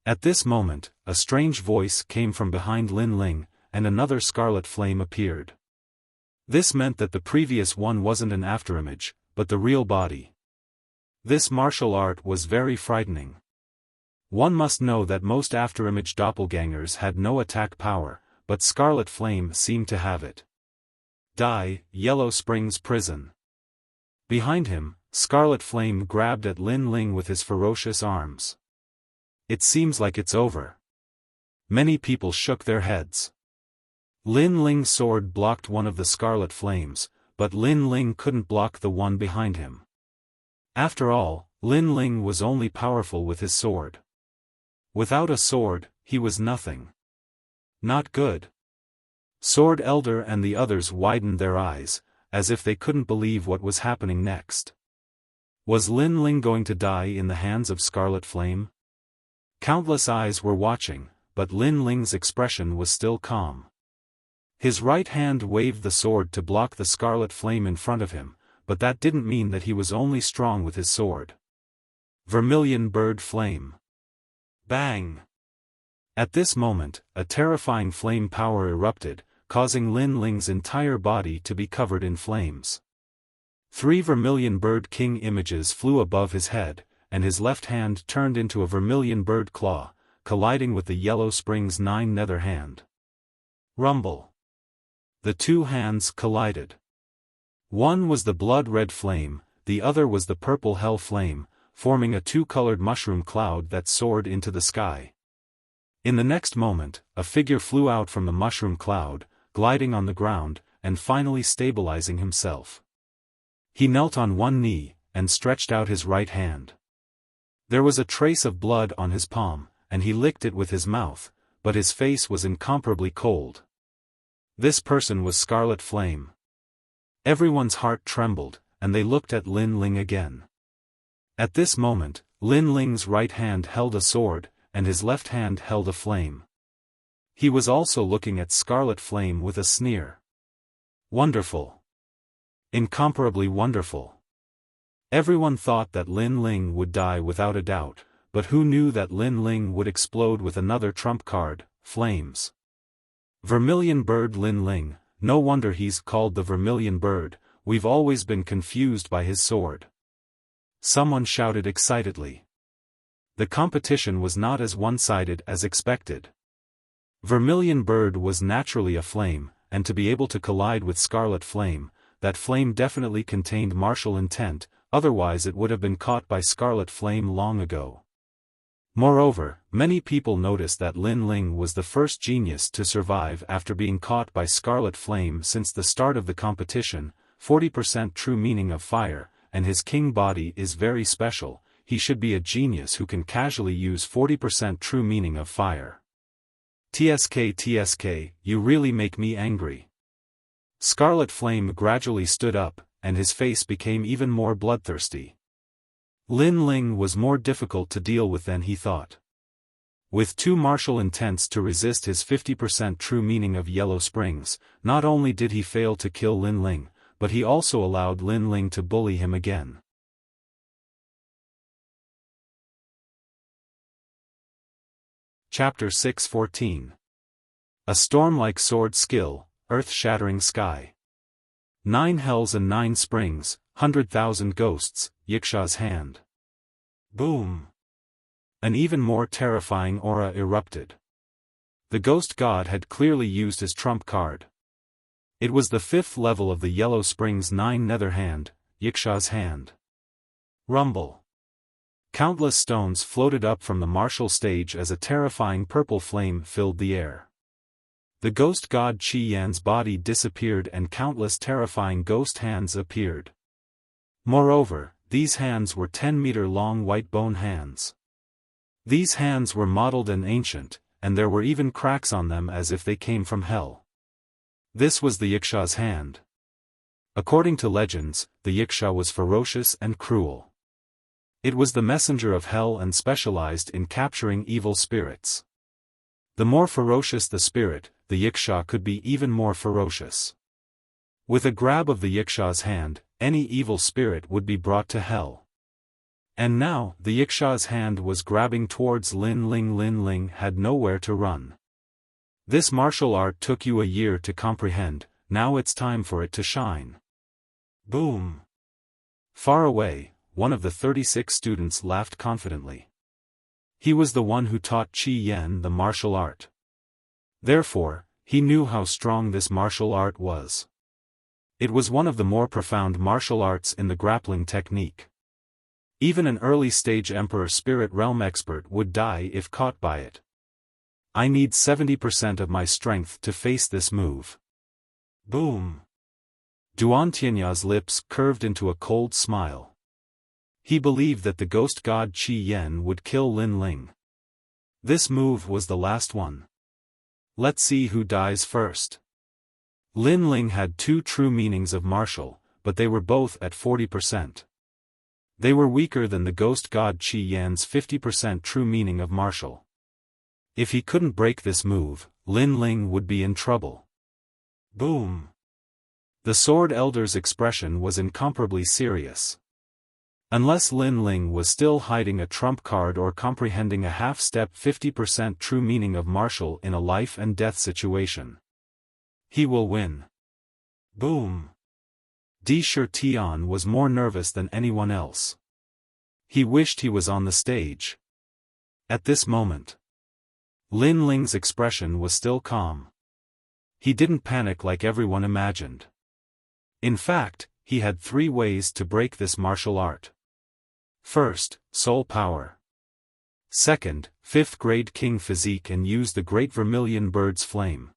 At this moment, a strange voice came from behind Lin Ling, and another scarlet flame appeared. This meant that the previous one wasn't an afterimage, but the real body. This martial art was very frightening. One must know that most afterimage doppelgangers had no attack power, but Scarlet Flame seemed to have it. Die, Yellow Spring's prison. Behind him, Scarlet Flame grabbed at Lin Ling with his ferocious arms. It seems like it's over. Many people shook their heads. Lin Ling's sword blocked one of the Scarlet Flames, but Lin Ling couldn't block the one behind him. After all, Lin Ling was only powerful with his sword. Without a sword, he was nothing. Not good. Sword Elder and the others widened their eyes, as if they couldn't believe what was happening next. Was Lin Ling going to die in the hands of Scarlet Flame? Countless eyes were watching, but Lin Ling's expression was still calm. His right hand waved the sword to block the Scarlet Flame in front of him, but that didn't mean that he was only strong with his sword. Vermilion Bird Flame. Bang! At this moment, a terrifying flame power erupted, causing Lin Ling's entire body to be covered in flames. 3 Vermilion Bird King images flew above his head, and his left hand turned into a Vermilion Bird Claw, colliding with the Yellow Spring's 9 nether hand. Rumble. The two hands collided. One was the blood-red flame, the other was the purple hell flame, forming a two-colored mushroom cloud that soared into the sky. In the next moment, a figure flew out from the mushroom cloud, gliding on the ground, and finally stabilizing himself. He knelt on one knee, and stretched out his right hand. There was a trace of blood on his palm, and he licked it with his mouth, but his face was incomparably cold. This person was Scarlet Flame. Everyone's heart trembled, and they looked at Lin Ling again. At this moment, Lin Ling's right hand held a sword, and his left hand held a flame. He was also looking at Scarlet Flame with a sneer. Wonderful. Incomparably wonderful. Everyone thought that Lin Ling would die without a doubt, but who knew that Lin Ling would explode with another trump card, flames. Vermilion Bird Lin Ling, no wonder he's called the Vermilion Bird, we've always been confused by his sword. Someone shouted excitedly. The competition was not as one-sided as expected. Vermilion Bird was naturally a flame, and to be able to collide with Scarlet Flame, that flame definitely contained martial intent, otherwise it would have been caught by Scarlet Flame long ago. Moreover, many people noticed that Lin Ling was the first genius to survive after being caught by Scarlet Flame since the start of the competition, 40% true meaning of fire, and his king body is very special, he should be a genius who can casually use 40% true meaning of fire. TSK, you really make me angry. Scarlet Flame gradually stood up, and his face became even more bloodthirsty. Lin Ling was more difficult to deal with than he thought. With 2 martial intents to resist his 50% true meaning of Yellow Springs, not only did he fail to kill Lin Ling, but he also allowed Lin Ling to bully him again. Chapter 6:14 A storm-like sword skill, earth-shattering sky. 9 hells and 9 springs, 100,000 ghosts, Yiksha's hand. Boom! An even more terrifying aura erupted. The ghost god had clearly used his trump card. It was the 5th level of the Yellow Springs 9 nether hand, Yiksha's hand. Rumble. Countless stones floated up from the martial stage as a terrifying purple flame filled the air. The ghost god Qi Yan's body disappeared and countless terrifying ghost hands appeared. Moreover, these hands were 10-meter-long white bone hands. These hands were mottled and ancient, and there were even cracks on them as if they came from hell. This was the Yiksha's hand. According to legends, the Yiksha was ferocious and cruel. It was the messenger of hell and specialized in capturing evil spirits. The more ferocious the spirit, the Yiksha could be even more ferocious. With a grab of the Yiksha's hand, any evil spirit would be brought to hell. And now, the Yiksha's hand was grabbing towards Lin Ling. Lin Ling had nowhere to run. This martial art took you a year to comprehend, now it's time for it to shine. Boom! Far away, one of the 36 students laughed confidently. He was the one who taught Qi Yan the martial art. Therefore, he knew how strong this martial art was. It was one of the more profound martial arts in the grappling technique. Even an early-stage Emperor Spirit Realm expert would die if caught by it. I need 70% of my strength to face this move. Boom! Duan Tianya's lips curved into a cold smile. He believed that the ghost god Qi Yan would kill Lin Ling. This move was the last one. Let's see who dies first. Lin Ling had 2 true meanings of martial, but they were both at 40%. They were weaker than the ghost god Qi Yan's 50% true meaning of martial. If he couldn't break this move, Lin Ling would be in trouble. Boom! The Sword Elder's expression was incomparably serious. Unless Lin Ling was still hiding a trump card or comprehending a half-step 50% true meaning of martial in a life-and-death situation. He will win. Boom! Di Tian was more nervous than anyone else. He wished he was on the stage. At this moment, Lin Ling's expression was still calm. He didn't panic like everyone imagined. In fact, he had 3 ways to break this martial art. First, soul power. Second, 5th grade king physique and use the great vermilion bird's flame.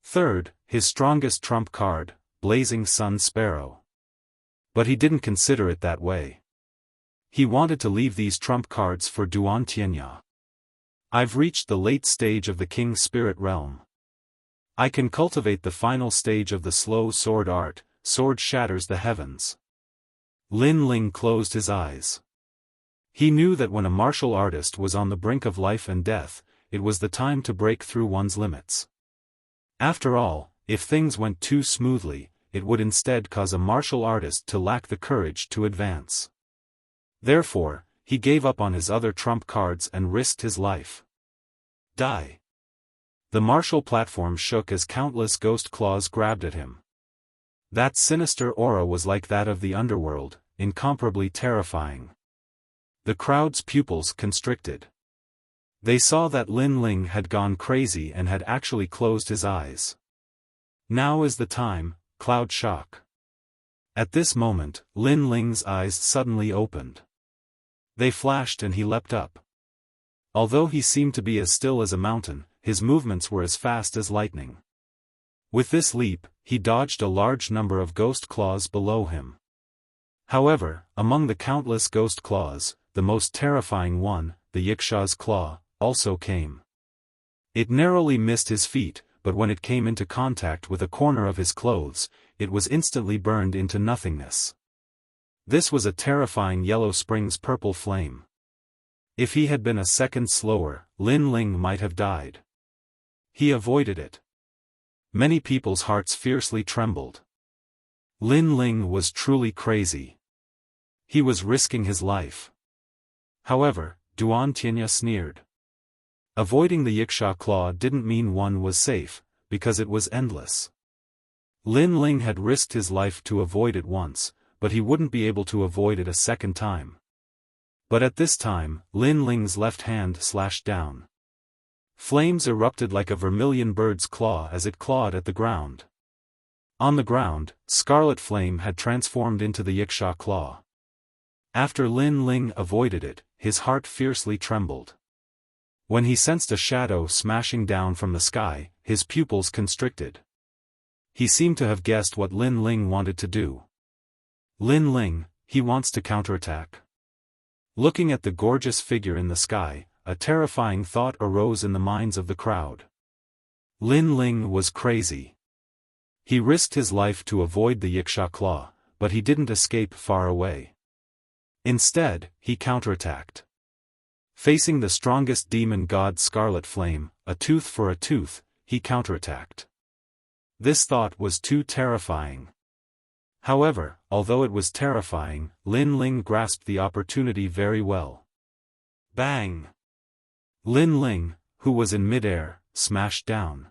Third, his strongest trump card, blazing sun sparrow. But he didn't consider it that way. He wanted to leave these trump cards for Duan Tianya. I've reached the late stage of the king's spirit realm. I can cultivate the final stage of the slow sword art, sword shatters the heavens. Lin Ling closed his eyes. He knew that when a martial artist was on the brink of life and death, it was the time to break through one's limits. After all, if things went too smoothly, it would instead cause a martial artist to lack the courage to advance. Therefore, he gave up on his other trump cards and risked his life. Die! The martial platform shook as countless ghost claws grabbed at him. That sinister aura was like that of the underworld, incomparably terrifying. The crowd's pupils constricted. They saw that Lin Ling had gone crazy and had actually closed his eyes. Now is the time, cloud shock. At this moment, Lin Ling's eyes suddenly opened. They flashed and he leapt up. Although he seemed to be as still as a mountain, his movements were as fast as lightning. With this leap, he dodged a large number of ghost claws below him. However, among the countless ghost claws, the most terrifying one, the Yiksha's claw, also came. It narrowly missed his feet, but when it came into contact with a corner of his clothes, it was instantly burned into nothingness. This was a terrifying Yellow Springs purple flame. If he had been a second slower, Lin Ling might have died. He avoided it. Many people's hearts fiercely trembled. Lin Ling was truly crazy. He was risking his life. However, Duan Tianya sneered. Avoiding the Yiksha claw didn't mean one was safe, because it was endless. Lin Ling had risked his life to avoid it once, but he wouldn't be able to avoid it a second time. But at this time, Lin Ling's left hand slashed down. Flames erupted like a vermilion bird's claw as it clawed at the ground. On the ground, scarlet flame had transformed into the Yiksha claw. After Lin Ling avoided it, his heart fiercely trembled. When he sensed a shadow smashing down from the sky, his pupils constricted. He seemed to have guessed what Lin Ling wanted to do. Lin Ling, he wants to counterattack. Looking at the gorgeous figure in the sky, a terrifying thought arose in the minds of the crowd. Lin Ling was crazy. He risked his life to avoid the Yiksha claw, but he didn't escape far away. Instead, he counterattacked. Facing the strongest demon god Scarlet Flame, a tooth for a tooth, he counterattacked. This thought was too terrifying. However, although it was terrifying, Lin Ling grasped the opportunity very well. Bang! Lin Ling, who was in midair, smashed down.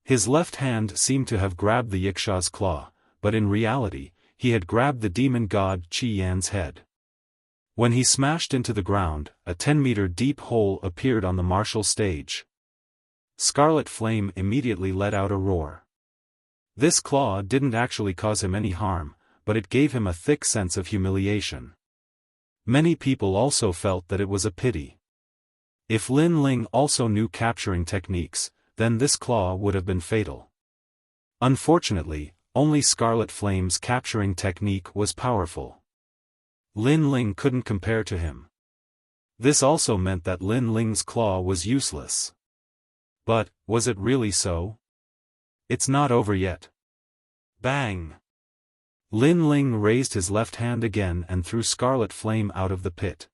His left hand seemed to have grabbed the Yiksha's claw, but in reality, he had grabbed the demon god Qi Yan's head. When he smashed into the ground, a 10-meter deep hole appeared on the martial stage. Scarlet Flame immediately let out a roar. This claw didn't actually cause him any harm, but it gave him a thick sense of humiliation. Many people also felt that it was a pity. If Lin Ling also knew capturing techniques, then this claw would have been fatal. Unfortunately, only Scarlet Flame's capturing technique was powerful. Lin Ling couldn't compare to him. This also meant that Lin Ling's claw was useless. But, was it really so? It's not over yet. Bang! Lin Ling raised his left hand again and threw Scarlet Flame out of the pit.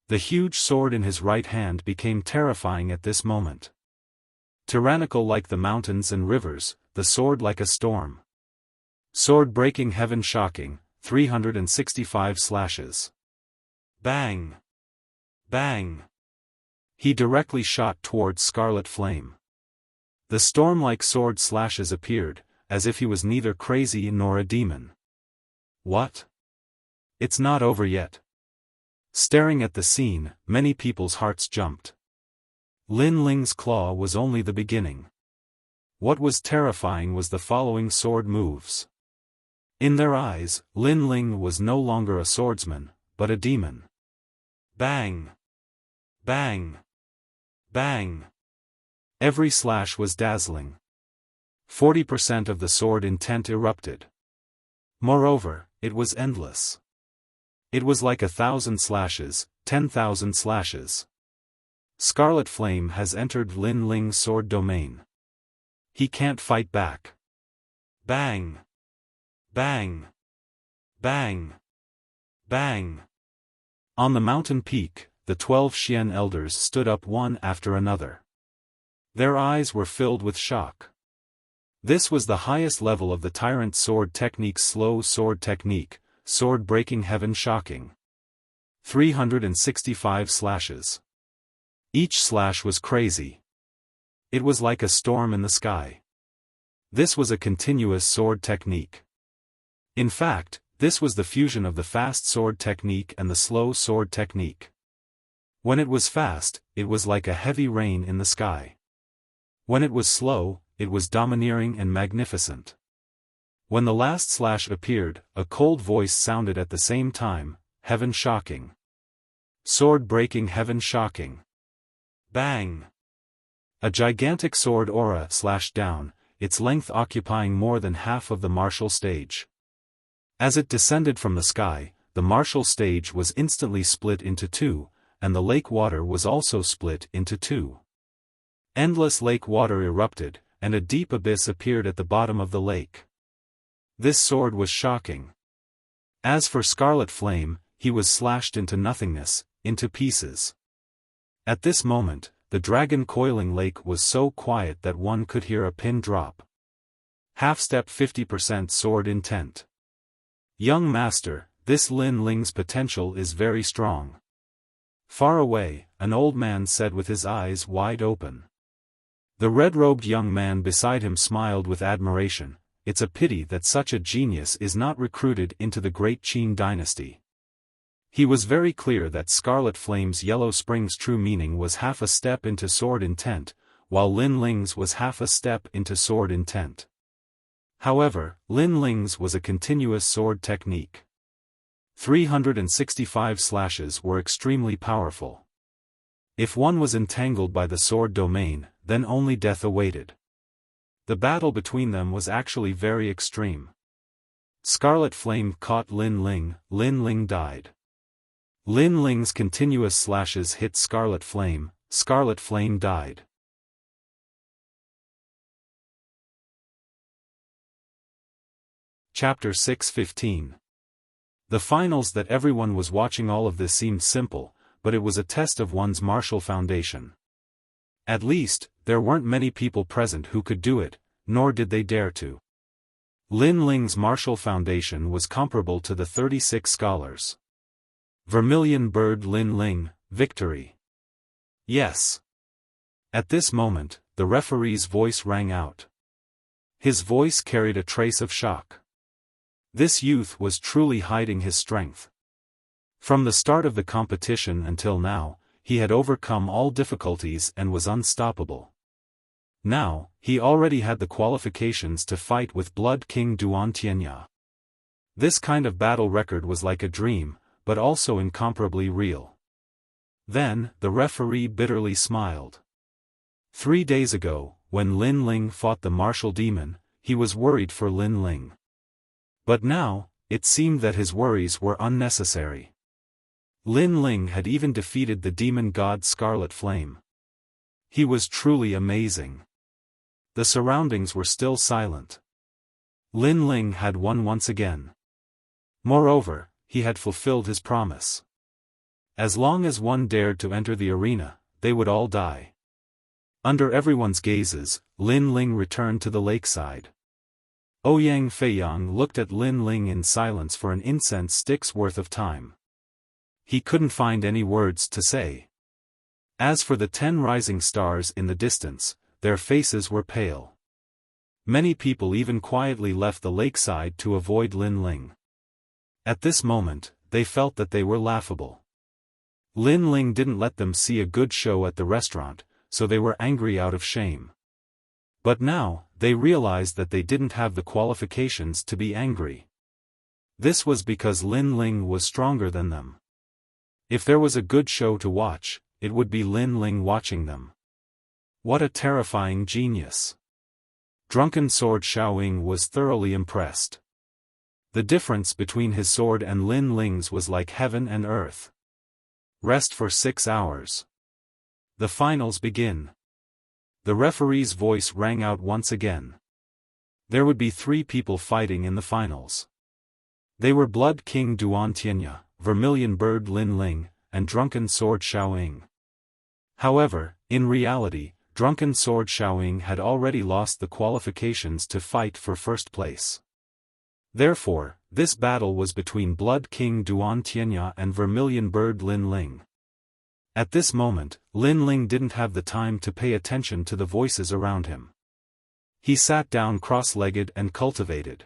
The huge sword in his right hand became terrifying at this moment. Tyrannical like the mountains and rivers, the sword like a storm. Sword breaking heaven shocking, 365 slashes. Bang! Bang! He directly shot towards Scarlet Flame. The storm-like sword slashes appeared, as if he was neither crazy nor a demon. What? It's not over yet. Staring at the scene, many people's hearts jumped. Lin Ling's claw was only the beginning. What was terrifying was the following sword moves. In their eyes, Lin Ling was no longer a swordsman, but a demon. Bang! Bang! Bang! Every slash was dazzling. 40% of the sword intent erupted. Moreover, it was endless. It was like 1,000 slashes, 10,000 slashes. Scarlet Flame has entered Lin Ling's sword domain. He can't fight back. Bang! Bang! Bang! Bang! On the mountain peak, the 12 Xian elders stood up one after another. Their eyes were filled with shock. This was the highest level of the Tyrant Sword Technique's slow sword technique, sword breaking heaven shocking. 365 slashes. Each slash was crazy. It was like a storm in the sky. This was a continuous sword technique. In fact, this was the fusion of the fast sword technique and the slow sword technique. When it was fast, it was like a heavy rain in the sky. When it was slow, it was domineering and magnificent. When the last slash appeared, a cold voice sounded at the same time, heaven shocking. Sword breaking heaven shocking. Bang! A gigantic sword aura slashed down, its length occupying more than half of the martial stage. As it descended from the sky, the martial stage was instantly split into two, and the lake water was also split into two. Endless lake water erupted, and a deep abyss appeared at the bottom of the lake. This sword was shocking. As for Scarlet Flame, he was slashed into nothingness, into pieces. At this moment, the dragon coiling lake was so quiet that one could hear a pin drop. Half-step 50% sword intent. Young master, this Lin Ling's potential is very strong. Far away, an old man said with his eyes wide open. The red-robed young man beside him smiled with admiration. It's a pity that such a genius is not recruited into the great Qin dynasty. He was very clear that Scarlet Flame's Yellow Spring's true meaning was half a step into sword intent, while Lin Ling's was half a step into sword intent. However, Lin Ling's was a continuous sword technique. 365 slashes were extremely powerful. If one was entangled by the sword domain, then only death awaited. The battle between them was actually very extreme. Scarlet Flame caught Lin Ling died. Lin Ling's continuous slashes hit Scarlet Flame died. Chapter 6:15. The finals that everyone was watching. All of this seemed simple, but it was a test of one's martial foundation. At least, there weren't many people present who could do it, nor did they dare to. Lin Ling's martial foundation was comparable to the 36 scholars. Vermilion Bird Lin Ling, victory. Yes. At this moment, the referee's voice rang out. His voice carried a trace of shock. This youth was truly hiding his strength. From the start of the competition until now, he had overcome all difficulties and was unstoppable. Now, he already had the qualifications to fight with Blood King Duan Tianya. This kind of battle record was like a dream, but also incomparably real. Then, the referee bitterly smiled. 3 days ago, when Lin Ling fought the martial demon, he was worried for Lin Ling. But now, it seemed that his worries were unnecessary. Lin Ling had even defeated the demon god Scarlet Flame. He was truly amazing. The surroundings were still silent. Lin Ling had won once again. Moreover, he had fulfilled his promise. As long as one dared to enter the arena, they would all die. Under everyone's gazes, Lin Ling returned to the lakeside. Ouyang Feiyang looked at Lin Ling in silence for an incense stick's worth of time. He couldn't find any words to say. As for the 10 rising stars in the distance, their faces were pale. Many people even quietly left the lakeside to avoid Lin Ling. At this moment, they felt that they were laughable. Lin Ling didn't let them see a good show at the restaurant, so they were angry out of shame. But now, they realized that they didn't have the qualifications to be angry. This was because Lin Ling was stronger than them. If there was a good show to watch, it would be Lin Ling watching them. What a terrifying genius. Drunken Sword Xiaoying was thoroughly impressed. The difference between his sword and Lin Ling's was like heaven and earth. Rest for 6 hours. The finals begin. The referee's voice rang out once again. There would be 3 people fighting in the finals. They were Blood King Duan Tianya, Vermilion Bird Lin Ling, and Drunken Sword Xiaoying. However, in reality, Drunken Sword Xiaoying had already lost the qualifications to fight for first place. Therefore, this battle was between Blood King Duan Tianya and Vermilion Bird Lin Ling. At this moment, Lin Ling didn't have the time to pay attention to the voices around him. He sat down cross-legged and cultivated.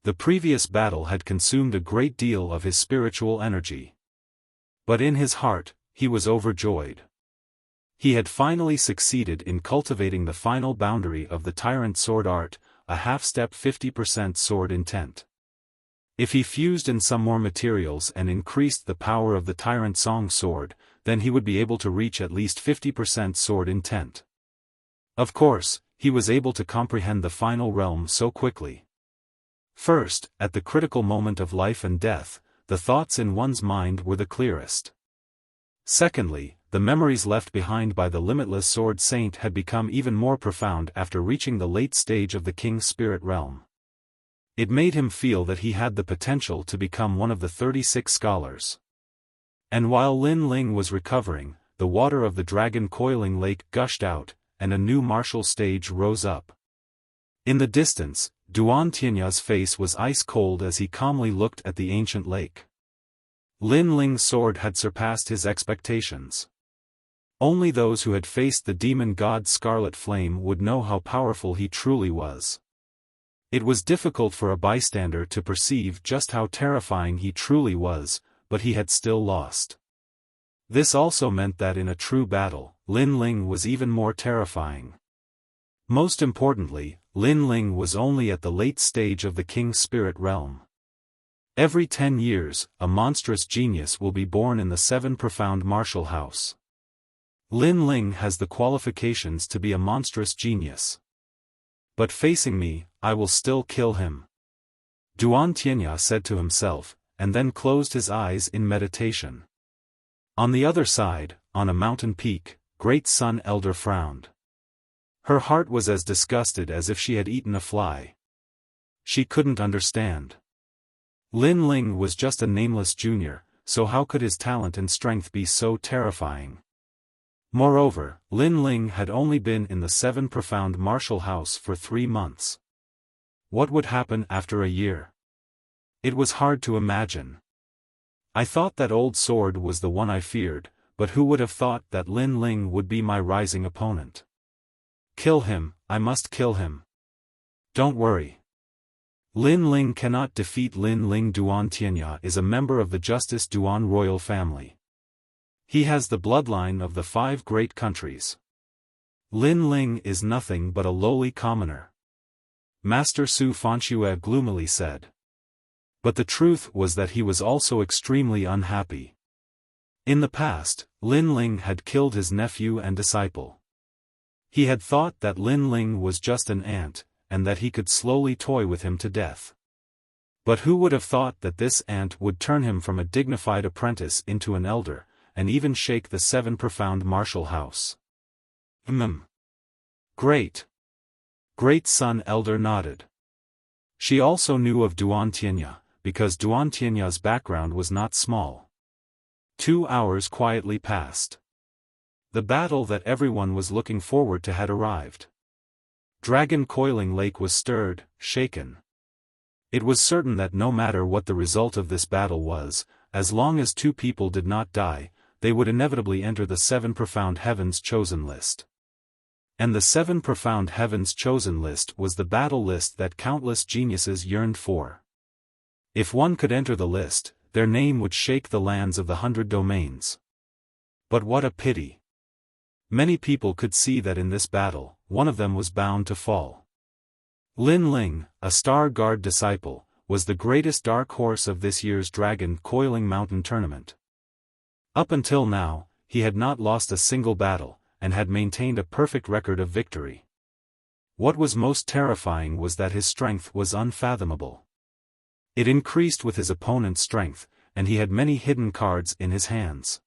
The previous battle had consumed a great deal of his spiritual energy. But in his heart, he was overjoyed. He had finally succeeded in cultivating the final boundary of the Tyrant Sword Art, a half-step 50% sword intent. If he fused in some more materials and increased the power of the Tyrant Song Sword, then he would be able to reach at least 50% sword intent. Of course, he was able to comprehend the final realm so quickly. First, at the critical moment of life and death, the thoughts in one's mind were the clearest. Secondly, the memories left behind by the limitless Sword Saint had become even more profound after reaching the late stage of the King's Spirit Realm. It made him feel that he had the potential to become one of the 36 scholars. And while Lin Ling was recovering, the water of the Dragon Coiling Lake gushed out, and a new martial stage rose up. In the distance, Duan Tianya's face was ice-cold as he calmly looked at the ancient lake. Lin Ling's sword had surpassed his expectations. Only those who had faced the demon god Scarlet Flame would know how powerful he truly was. It was difficult for a bystander to perceive just how terrifying he truly was, but he had still lost. This also meant that in a true battle, Lin Ling was even more terrifying. Most importantly, Lin Ling was only at the late stage of the king's spirit realm. Every 10 years, a monstrous genius will be born in the 7 profound martial house. Lin Ling has the qualifications to be a monstrous genius. But facing me, I will still kill him, Duan Tianya said to himself, and then closed his eyes in meditation. On the other side, on a mountain peak, Great Sun Elder frowned. Her heart was as disgusted as if she had eaten a fly. She couldn't understand. Lin Ling was just a nameless junior, so how could his talent and strength be so terrifying? Moreover, Lin Ling had only been in the 7 profound martial house for 3 months. What would happen after a year? It was hard to imagine. I thought that old sword was the one I feared, but who would have thought that Lin Ling would be my rising opponent? Kill him, I must kill him. Don't worry. Lin Ling cannot defeat Lin Ling. Duan Tianya is a member of the Justice Duan royal family. He has the bloodline of the 5 great countries. Lin Ling is nothing but a lowly commoner, Master Su Fanxue gloomily said. But the truth was that he was also extremely unhappy. In the past, Lin Ling had killed his nephew and disciple. He had thought that Lin Ling was just an ant, and that he could slowly toy with him to death. But who would have thought that this ant would turn him from a dignified apprentice into an elder, and even shake the 7 profound martial house? Great. Great Sun Elder nodded. She also knew of Duan Tianya, because Duan Tianya's background was not small. 2 hours quietly passed. The battle that everyone was looking forward to had arrived. Dragon Coiling Lake was stirred, shaken. It was certain that no matter what the result of this battle was, as long as 2 people did not die, they would inevitably enter the 7 profound heavens chosen list. And the 7 profound heavens chosen list was the battle list that countless geniuses yearned for. If one could enter the list, their name would shake the lands of the 100 domains. But what a pity. Many people could see that in this battle, one of them was bound to fall. Lin Ling, a Star Guard disciple, was the greatest dark horse of this year's Dragon Coiling Mountain tournament. Up until now, he had not lost a single battle, and had maintained a perfect record of victory. What was most terrifying was that his strength was unfathomable. It increased with his opponent's strength, and he had many hidden cards in his hands.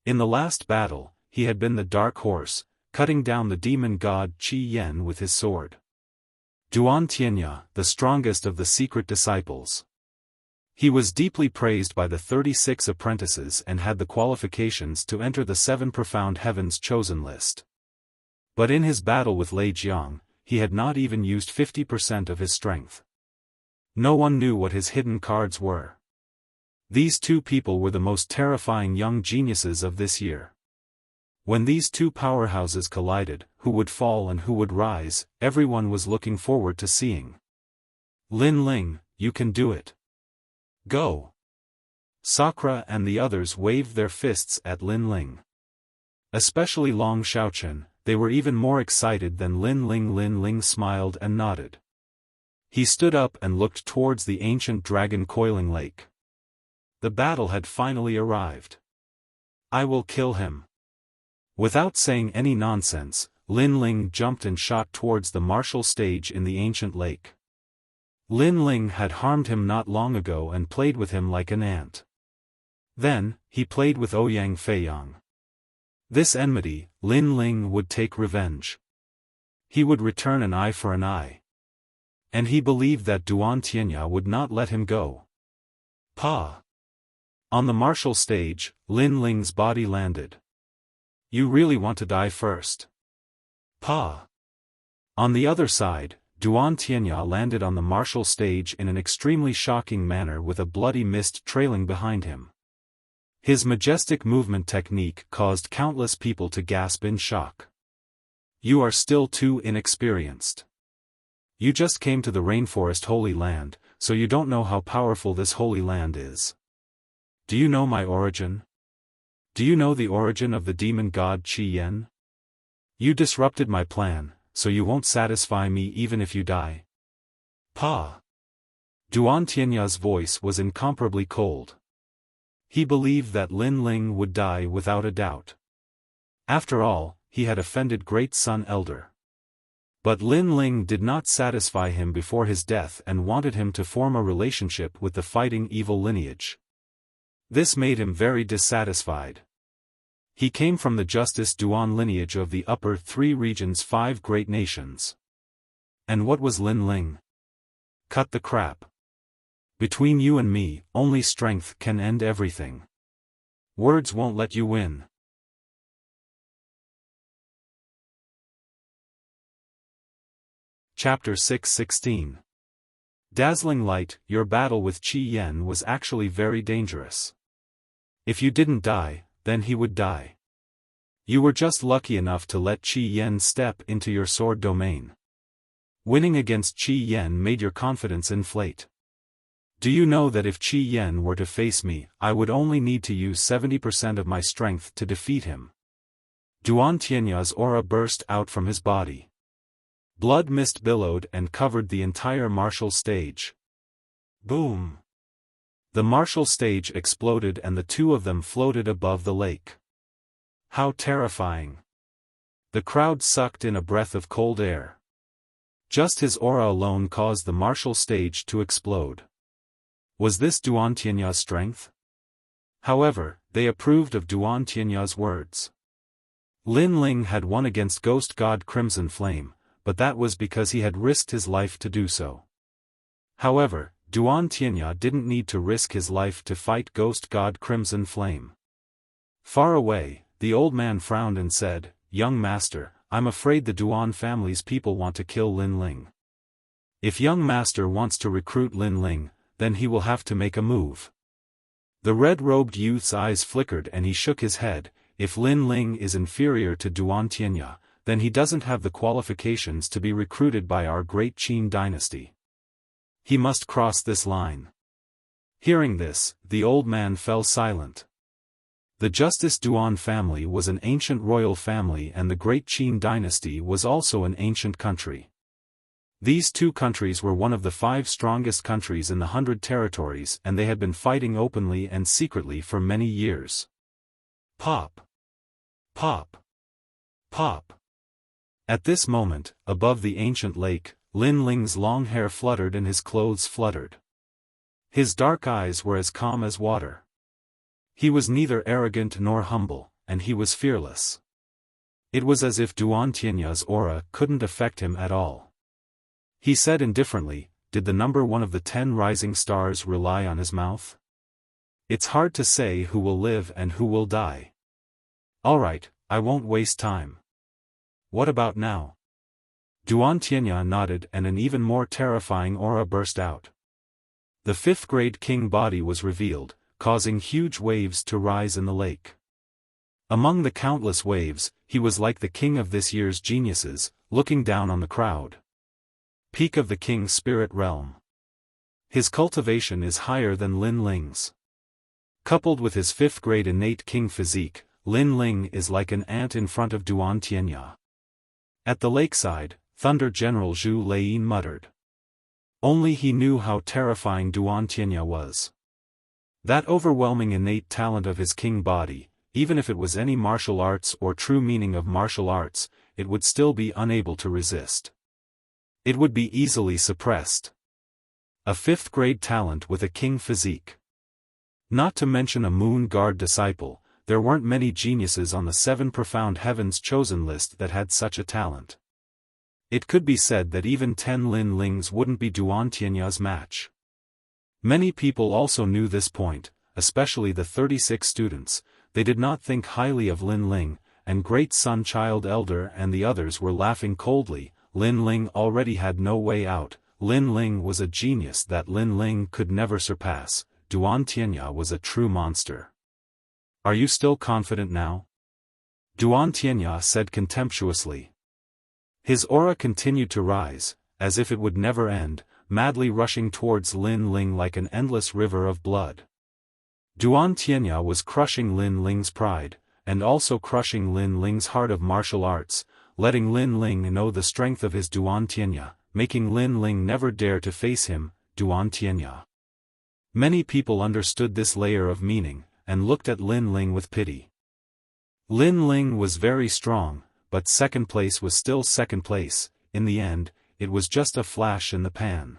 In the last battle, he had been the dark horse, cutting down the demon god Qi Yen with his sword. Duan Tianya, the strongest of the secret disciples. He was deeply praised by the 36 apprentices and had the qualifications to enter the 7 profound heavens chosen list. But in his battle with Lei Jiang, he had not even used 50% of his strength. No one knew what his hidden cards were. These 2 people were the most terrifying young geniuses of this year. When these 2 powerhouses collided, who would fall and who would rise, everyone was looking forward to seeing. Lin Ling, you can do it. Go! Sakura and the others waved their fists at Lin Ling. Especially Long Xiaochen, they were even more excited than Lin Ling. Lin Ling smiled and nodded. He stood up and looked towards the ancient Dragon Coiling Lake. The battle had finally arrived. I will kill him. Without saying any nonsense, Lin Ling jumped and shot towards the martial stage in the ancient lake. Lin Ling had harmed him not long ago and played with him like an ant. Then, he played with Ouyang Feiyang. This enmity, Lin Ling would take revenge. He would return an eye for an eye. And he believed that Duan Tianya would not let him go. Pa! On the martial stage, Lin Ling's body landed. You really want to die first? Pa! On the other side, Duan Tianya landed on the martial stage in an extremely shocking manner with a bloody mist trailing behind him. His majestic movement technique caused countless people to gasp in shock. You are still too inexperienced. You just came to the rainforest Holy Land, so you don't know how powerful this Holy Land is. Do you know my origin? Do you know the origin of the demon god Qi Yan? You disrupted my plan, so you won't satisfy me even if you die. Pa! Duan Tianya's voice was incomparably cold. He believed that Lin Ling would die without a doubt. After all, he had offended Great Sun Elder. But Lin Ling did not satisfy him before his death and wanted him to form a relationship with the fighting evil lineage. This made him very dissatisfied. He came from the Justice Duan lineage of the Upper Three Regions' 5 great nations. And what was Lin Ling? Cut the crap. Between you and me, only strength can end everything. Words won't let you win. Chapter 6:16. Dazzling light, your battle with Qi Yan was actually very dangerous. If you didn't die, then he would die. You were just lucky enough to let Qi Yan step into your sword domain. Winning against Qi Yan made your confidence inflate. Do you know that if Qi Yan were to face me, I would only need to use 70% of my strength to defeat him? Duan Tianya's aura burst out from his body. Blood mist billowed and covered the entire martial stage. Boom! The martial stage exploded and the two of them floated above the lake. How terrifying! The crowd sucked in a breath of cold air. Just his aura alone caused the martial stage to explode. Was this Duan Tianya's strength? However, they approved of Duan Tianya's words. Lin Ling had won against Ghost God Crimson Flame, but that was because he had risked his life to do so. However, Duan Tianya didn't need to risk his life to fight Ghost God Crimson Flame. Far away, the old man frowned and said, "Young master, I'm afraid the Duan family's people want to kill Lin Ling. If young master wants to recruit Lin Ling, then he will have to make a move." The red-robed youth's eyes flickered and he shook his head. If Lin Ling is inferior to Duan Tianya, then he doesn't have the qualifications to be recruited by our great Qin dynasty. He must cross this line. Hearing this, the old man fell silent. The Justice Duan family was an ancient royal family and the great Qin dynasty was also an ancient country. These two countries were one of the 5 strongest countries in the 100 territories and they had been fighting openly and secretly for many years. Pop! Pop! Pop! At this moment, above the ancient lake, Lin Ling's long hair fluttered and his clothes fluttered. His dark eyes were as calm as water. He was neither arrogant nor humble, and he was fearless. It was as if Duan Tianya's aura couldn't affect him at all. He said indifferently, "Did the number 1 of the 10 rising stars rely on his mouth? It's hard to say who will live and who will die. Alright, I won't waste time. What about now?" Duan Tianya nodded and an even more terrifying aura burst out. The 5th grade king body was revealed, causing huge waves to rise in the lake. Among the countless waves, he was like the king of this year's geniuses, looking down on the crowd. Peak of the king's spirit realm. His cultivation is higher than Lin Ling's. Coupled with his 5th grade innate king physique, Lin Ling is like an ant in front of Duan Tianya. At the lakeside, Thunder General Zhu Laiyin muttered. Only he knew how terrifying Duan Tianya was. That overwhelming innate talent of his king body, even if it was any martial arts or true meaning of martial arts, it would still be unable to resist. It would be easily suppressed. A 5th grade talent with a king physique. Not to mention a moon guard disciple, there weren't many geniuses on the 7 profound heavens chosen list that had such a talent. It could be said that even 10 Lin Lings wouldn't be Duan Tianya's match. Many people also knew this point, especially the 36 students. They did not think highly of Lin Ling, and Great Sun Child Elder and the others were laughing coldly. Lin Ling already had no way out. Lin Ling was a genius that Lin Ling could never surpass. Duan Tianya was a true monster. Are you still confident now? Duan Tianya said contemptuously. His aura continued to rise, as if it would never end, madly rushing towards Lin Ling like an endless river of blood. Duan Tianya was crushing Lin Ling's pride, and also crushing Lin Ling's heart of martial arts, letting Lin Ling know the strength of his Duan Tianya, making Lin Ling never dare to face him, Duan Tianya. Many people understood this layer of meaning, and looked at Lin Ling with pity. Lin Ling was very strong, but second place was still second place. In the end, it was just a flash in the pan.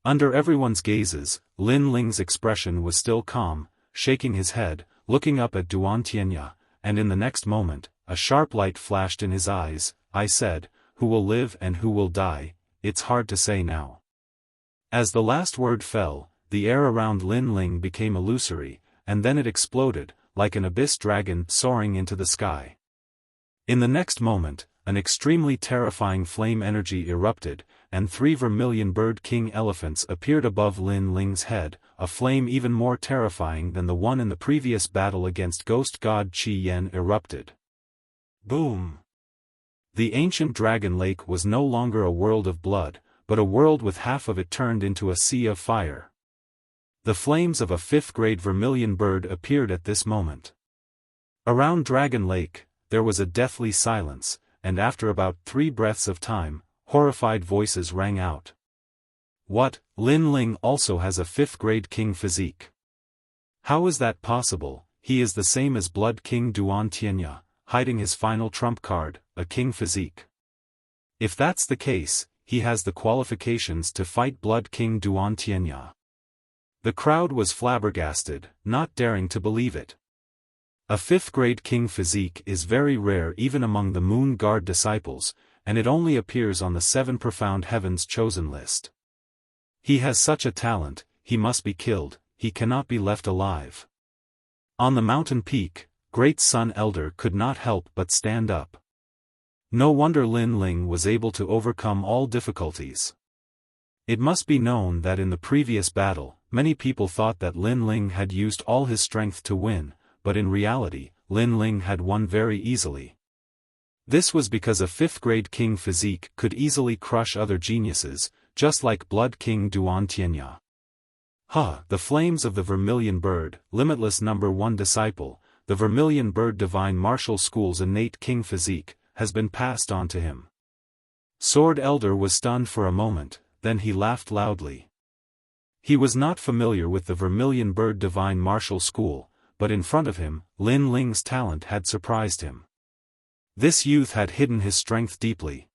Under everyone's gazes, Lin Ling's expression was still calm, shaking his head, looking up at Duan Tianya, and in the next moment, a sharp light flashed in his eyes. I said, who will live and who will die, it's hard to say now. As the last word fell, the air around Lin Ling became illusory, and then it exploded, like an abyss dragon soaring into the sky. In the next moment, an extremely terrifying flame energy erupted, and 3 vermilion bird king elephants appeared above Lin Ling's head, a flame even more terrifying than the one in the previous battle against ghost god Qi Yen erupted. Boom! The ancient dragon lake was no longer a world of blood, but a world with half of it turned into a sea of fire. The flames of a 5th-grade vermilion bird appeared at this moment. Around Dragon Lake, there was a deathly silence, and after about 3 breaths of time, horrified voices rang out. What, Lin Ling also has a 5th-grade king physique. How is that possible? He is the same as Blood King Duan Tianya, hiding his final trump card, a king physique. If that's the case, he has the qualifications to fight Blood King Duan Tianya. The crowd was flabbergasted, not daring to believe it. A 5th-grade king physique is very rare even among the Moon Guard disciples, and it only appears on the 7 profound heavens chosen list. He has such a talent, he must be killed, he cannot be left alive. On the mountain peak, Great Sun Elder could not help but stand up. No wonder Lin Ling was able to overcome all difficulties. It must be known that in the previous battle, many people thought that Lin Ling had used all his strength to win, but in reality, Lin Ling had won very easily. This was because a 5th-grade king physique could easily crush other geniuses, just like Blood King Duan Tianya. The flames of the Vermilion Bird, Limitless number 1 disciple, the Vermilion Bird Divine Martial School's innate king physique, has been passed on to him. Sword Elder was stunned for a moment, then he laughed loudly. He was not familiar with the Vermilion Bird Divine Martial School, but in front of him, Lin Ling's talent had surprised him. This youth had hidden his strength deeply.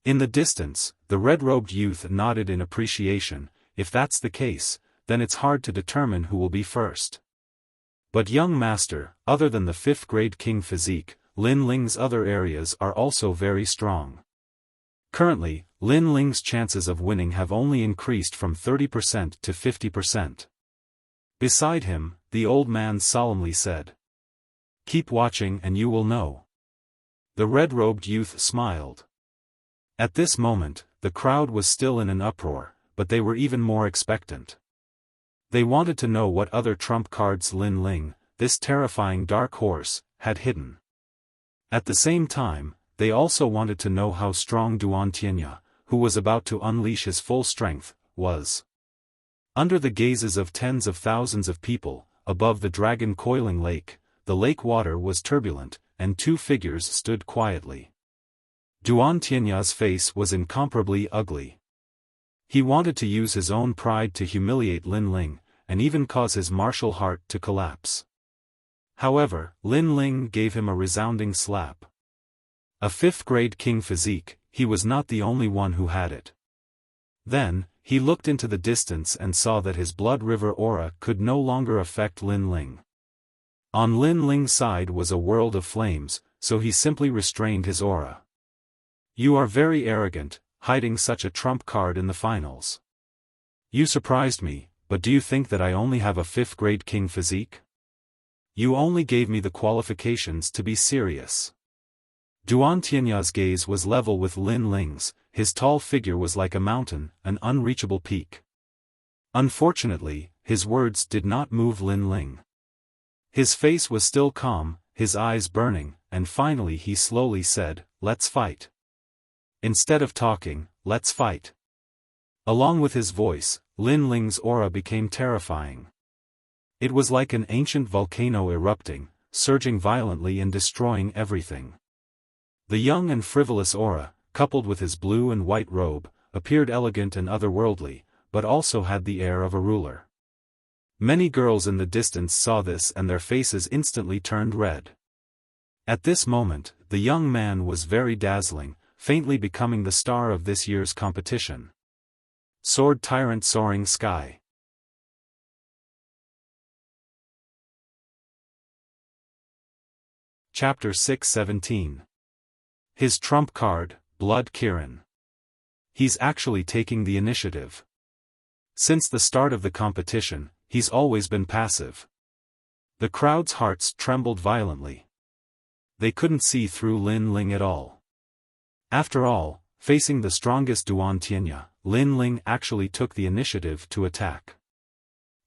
In the distance, the red-robed youth nodded in appreciation. If that's the case, then it's hard to determine who will be first. But young master, other than the 5th-grade king physique, Lin Ling's other areas are also very strong. Currently, Lin Ling's chances of winning have only increased from 30% to 50%. Beside him, the old man solemnly said, "Keep watching and you will know." The red-robed youth smiled. At this moment, the crowd was still in an uproar, but they were even more expectant. They wanted to know what other trump cards Lin Ling, this terrifying dark horse, had hidden. At the same time, they also wanted to know how strong Duan Tianya, who was about to unleash his full strength, was. Under the gazes of tens of thousands of people, above the dragon coiling lake, the lake water was turbulent, and 2 figures stood quietly. Duan Tianya's face was incomparably ugly. He wanted to use his own pride to humiliate Lin Ling, and even cause his martial heart to collapse. However, Lin Ling gave him a resounding slap. A 5th-grade king physique, he was not the only one who had it. Then, he looked into the distance and saw that his blood river aura could no longer affect Lin Ling. On Lin Ling's side was a world of flames, so he simply restrained his aura. "You are very arrogant, hiding such a trump card in the finals. You surprised me, but do you think that I only have a 5th-grade king physique? You only gave me the qualifications to be serious." Duan Tianya's gaze was level with Lin Ling's, his tall figure was like a mountain, an unreachable peak. Unfortunately, his words did not move Lin Ling. His face was still calm, his eyes burning, and finally he slowly said, "Let's fight. Instead of talking, let's fight." Along with his voice, Lin Ling's aura became terrifying. It was like an ancient volcano erupting, surging violently and destroying everything. The young and frivolous aura, coupled with his blue and white robe, appeared elegant and otherworldly, but also had the air of a ruler. Many girls in the distance saw this and their faces instantly turned red. At this moment, the young man was very dazzling, faintly becoming the star of this year's competition. Sword Tyrant Soaring Sky. Chapter 617. His trump card, Blood Kirin. He's actually taking the initiative. Since the start of the competition, he's always been passive. The crowd's hearts trembled violently. They couldn't see through Lin Ling at all. After all, facing the strongest Duan Tianya, Lin Ling actually took the initiative to attack.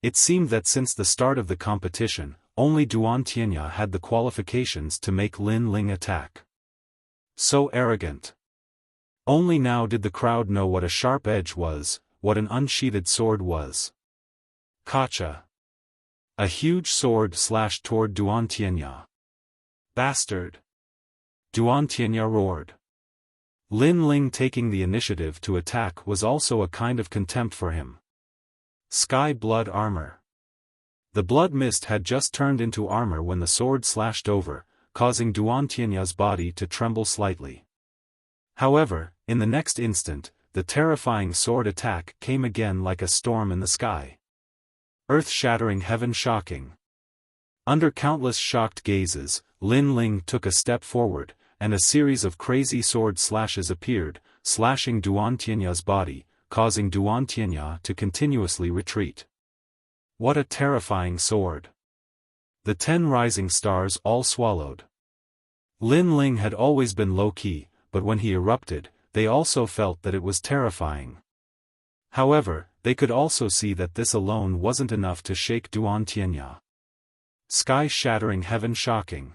It seemed that since the start of the competition, only Duan Tianya had the qualifications to make Lin Ling attack. So arrogant. Only now did the crowd know what a sharp edge was, what an unsheathed sword was. Kacha. A huge sword slashed toward Duan Tianya. Bastard! Duan Tianya roared. Lin Ling taking the initiative to attack was also a kind of contempt for him. Sky Blood Armor. The blood mist had just turned into armor when the sword slashed over, causing Duan Tianya's body to tremble slightly. However, in the next instant, the terrifying sword attack came again like a storm in the sky. Earth-shattering, heaven-shocking. Under countless shocked gazes, Lin Ling took a step forward, and a series of crazy sword slashes appeared, slashing Duan Tianya's body, causing Duan Tianya to continuously retreat. What a terrifying sword! The 10 rising stars all swallowed. Lin Ling had always been low-key, but when he erupted, they also felt that it was terrifying. However, they could also see that this alone wasn't enough to shake Duan Tianya. Sky-shattering, heaven-shocking.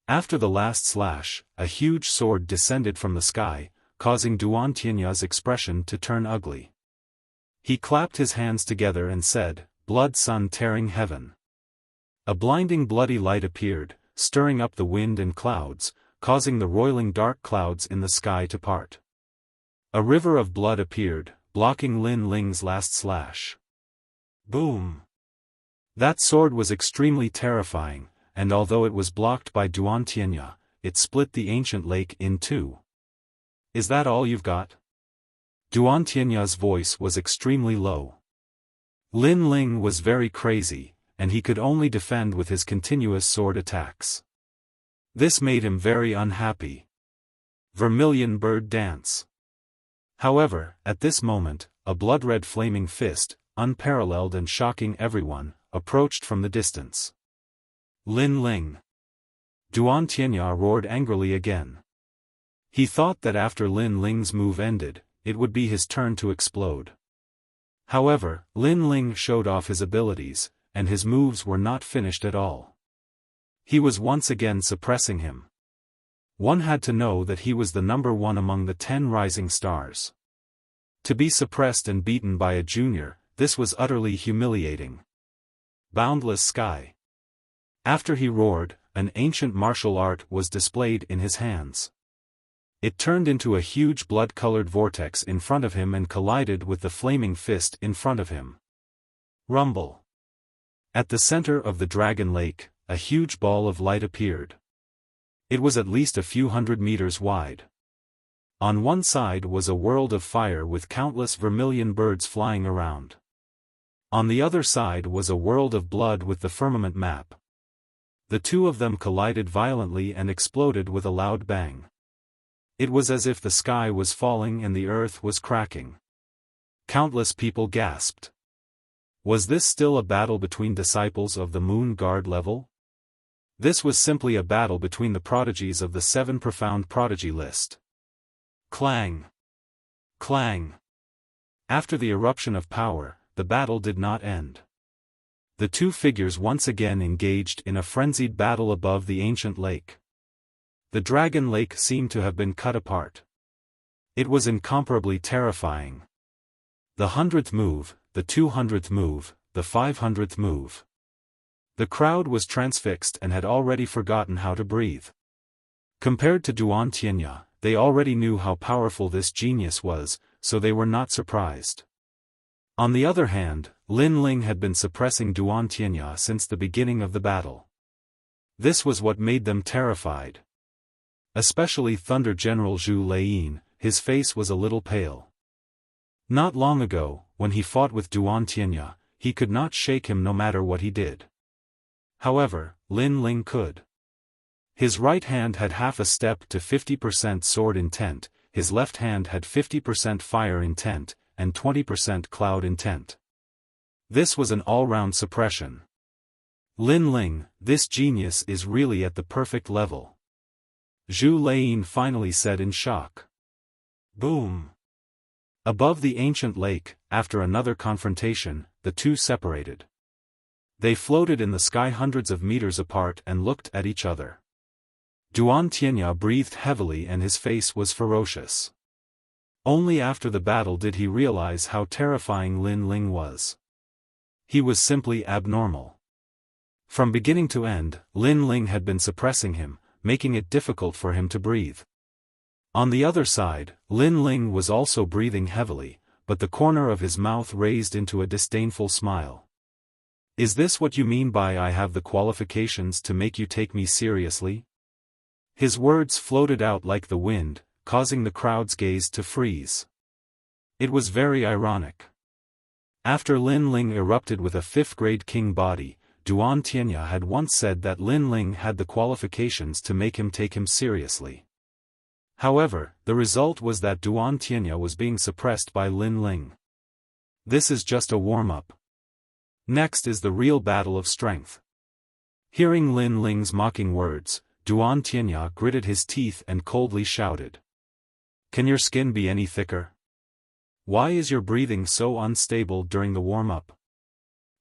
After the last slash, a huge sword descended from the sky, causing Duan Tianya's expression to turn ugly. He clapped his hands together and said, "Blood sun tearing heaven." A blinding bloody light appeared, stirring up the wind and clouds, causing the roiling dark clouds in the sky to part. A river of blood appeared, blocking Lin Ling's last slash. Boom! That sword was extremely terrifying, and although it was blocked by Duan Tianya, it split the ancient lake in two. "Is that all you've got?" Duan Tianya's voice was extremely low. Lin Ling was very crazy, and he could only defend with his continuous sword attacks. This made him very unhappy. Vermilion bird dance. However, at this moment, a blood-red flaming fist, unparalleled and shocking everyone, approached from the distance. Lin Ling. Duan Tianya roared angrily again. He thought that after Lin Ling's move ended, it would be his turn to explode. However, Lin Ling showed off his abilities, and his moves were not finished at all. He was once again suppressing him. One had to know that he was the number one among the 10 rising stars. To be suppressed and beaten by a junior, this was utterly humiliating. Boundless sky. After he roared, an ancient martial art was displayed in his hands. It turned into a huge blood-colored vortex in front of him and collided with the flaming fist in front of him. Rumble. At the center of the Dragon Lake, a huge ball of light appeared. It was at least a few hundred meters wide. On one side was a world of fire with countless vermilion birds flying around. On the other side was a world of blood with the firmament map. The two of them collided violently and exploded with a loud bang. It was as if the sky was falling and the earth was cracking. Countless people gasped. Was this still a battle between disciples of the Moon Guard level? This was simply a battle between the prodigies of the 7 profound prodigy list. Clang! Clang! After the eruption of power, the battle did not end. The two figures once again engaged in a frenzied battle above the ancient lake. The dragon lake seemed to have been cut apart. It was incomparably terrifying. The 100th move, the 200th move, the 500th move. The crowd was transfixed and had already forgotten how to breathe. Compared to Duan Tianya, they already knew how powerful this genius was, so they were not surprised. On the other hand, Lin Ling had been suppressing Duan Tianya since the beginning of the battle. This was what made them terrified. Especially Thunder General Zhu Laiyin, his face was a little pale. Not long ago, when he fought with Duan Tianya, he could not shake him no matter what he did. However, Lin Ling could. His right hand had half a step to 50% sword intent, his left hand had 50% fire intent, and 20% cloud intent. This was an all-round suppression. Lin Ling, this genius is really at the perfect level. Zhu Laiyin finally said in shock. Boom! Above the ancient lake, after another confrontation, the two separated. They floated in the sky hundreds of meters apart and looked at each other. Duan Tianya breathed heavily and his face was ferocious. Only after the battle did he realize how terrifying Lin Ling was. He was simply abnormal. From beginning to end, Lin Ling had been suppressing him, making it difficult for him to breathe. On the other side, Lin Ling was also breathing heavily, but the corner of his mouth raised into a disdainful smile. Is this what you mean by I have the qualifications to make you take me seriously? His words floated out like the wind, causing the crowd's gaze to freeze. It was very ironic. After Lin Ling erupted with a 5th-grade king body, Duan Tianya had once said that Lin Ling had the qualifications to make him take him seriously. However, the result was that Duan Tianya was being suppressed by Lin Ling. This is just a warm-up. Next is the real battle of strength. Hearing Lin Ling's mocking words, Duan Tianya gritted his teeth and coldly shouted. Can your skin be any thicker? Why is your breathing so unstable during the warm-up?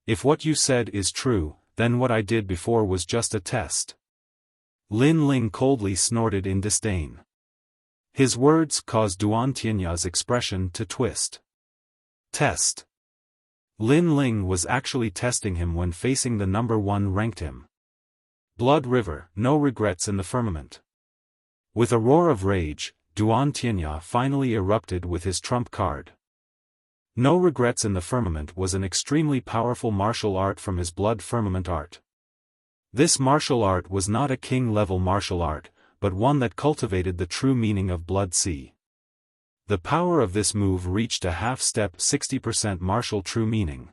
If what you said is true, then what I did before was just a test. Lin Ling coldly snorted in disdain. His words caused Duan Tianya's expression to twist. Test. Lin Ling was actually testing him when facing the number 1 ranked him. Blood River, no regrets in the firmament. With a roar of rage, Duan Tianya finally erupted with his trump card. No Regrets in the Firmament was an extremely powerful martial art from his Blood Firmament art. This martial art was not a king-level martial art, but one that cultivated the true meaning of Blood Sea. The power of this move reached a half-step 60% martial true meaning.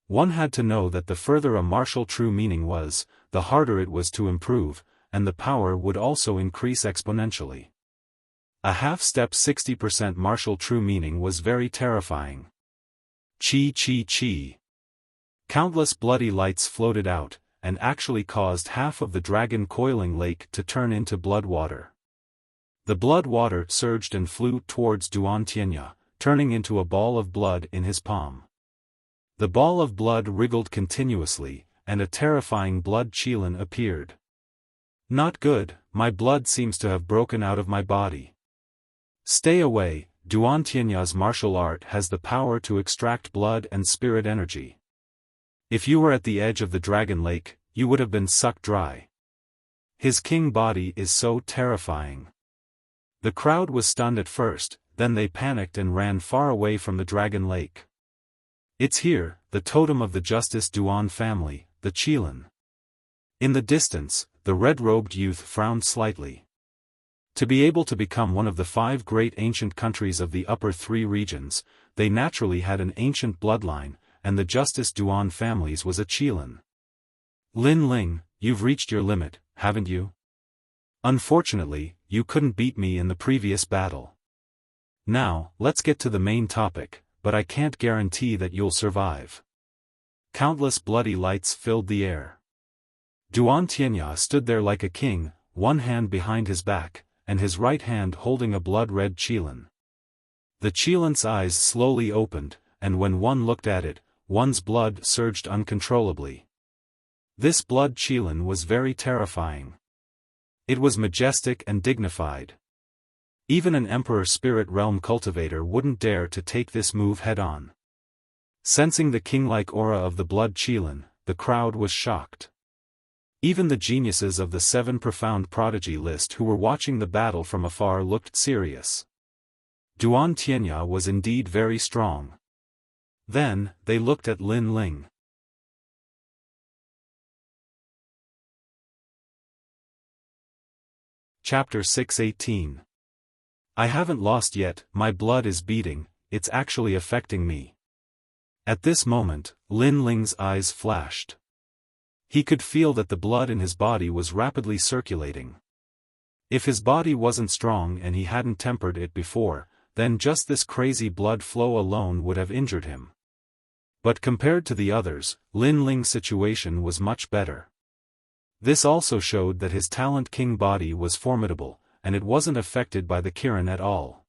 One had to know that the further a martial true meaning was, the harder it was to improve, and the power would also increase exponentially. A half-step 60% martial true meaning was very terrifying. Chi chi chi. Countless bloody lights floated out, and actually caused half of the dragon coiling lake to turn into blood water. The blood water surged and flew towards Duan Tianya, turning into a ball of blood in his palm. The ball of blood wriggled continuously, and a terrifying blood qilin appeared. Not good, my blood seems to have broken out of my body. Stay away, Duan Tianya's martial art has the power to extract blood and spirit energy. If you were at the edge of the dragon lake, you would have been sucked dry. His king body is so terrifying. The crowd was stunned at first, then they panicked and ran far away from the dragon lake. It's here, the totem of the Justice Duan family, the qilin. In the distance, the red-robed youth frowned slightly. To be able to become one of the 5 great ancient countries of the upper 3 regions, they naturally had an ancient bloodline, and the Justice Duan families was a qilin. Lin Ling, you've reached your limit, haven't you? Unfortunately, you couldn't beat me in the previous battle. Now, let's get to the main topic, but I can't guarantee that you'll survive. Countless bloody lights filled the air. Duan Tianya stood there like a king, one hand behind his back, and his right hand holding a blood-red qilin. The qilin's eyes slowly opened, and when one looked at it, one's blood surged uncontrollably. This blood qilin was very terrifying. It was majestic and dignified. Even an Emperor Spirit Realm cultivator wouldn't dare to take this move head-on. Sensing the king-like aura of the blood qilin, the crowd was shocked. Even the geniuses of the 7 profound prodigy list who were watching the battle from afar looked serious. Duan Tianya was indeed very strong. Then, they looked at Lin Ling. Chapter 6:18. I haven't lost yet, my blood is beating, it's actually affecting me. At this moment, Lin Ling's eyes flashed. He could feel that the blood in his body was rapidly circulating. If his body wasn't strong and he hadn't tempered it before, then just this crazy blood flow alone would have injured him. But compared to the others, Lin Ling's situation was much better. This also showed that his Talent King body was formidable, and it wasn't affected by the Kirin at all.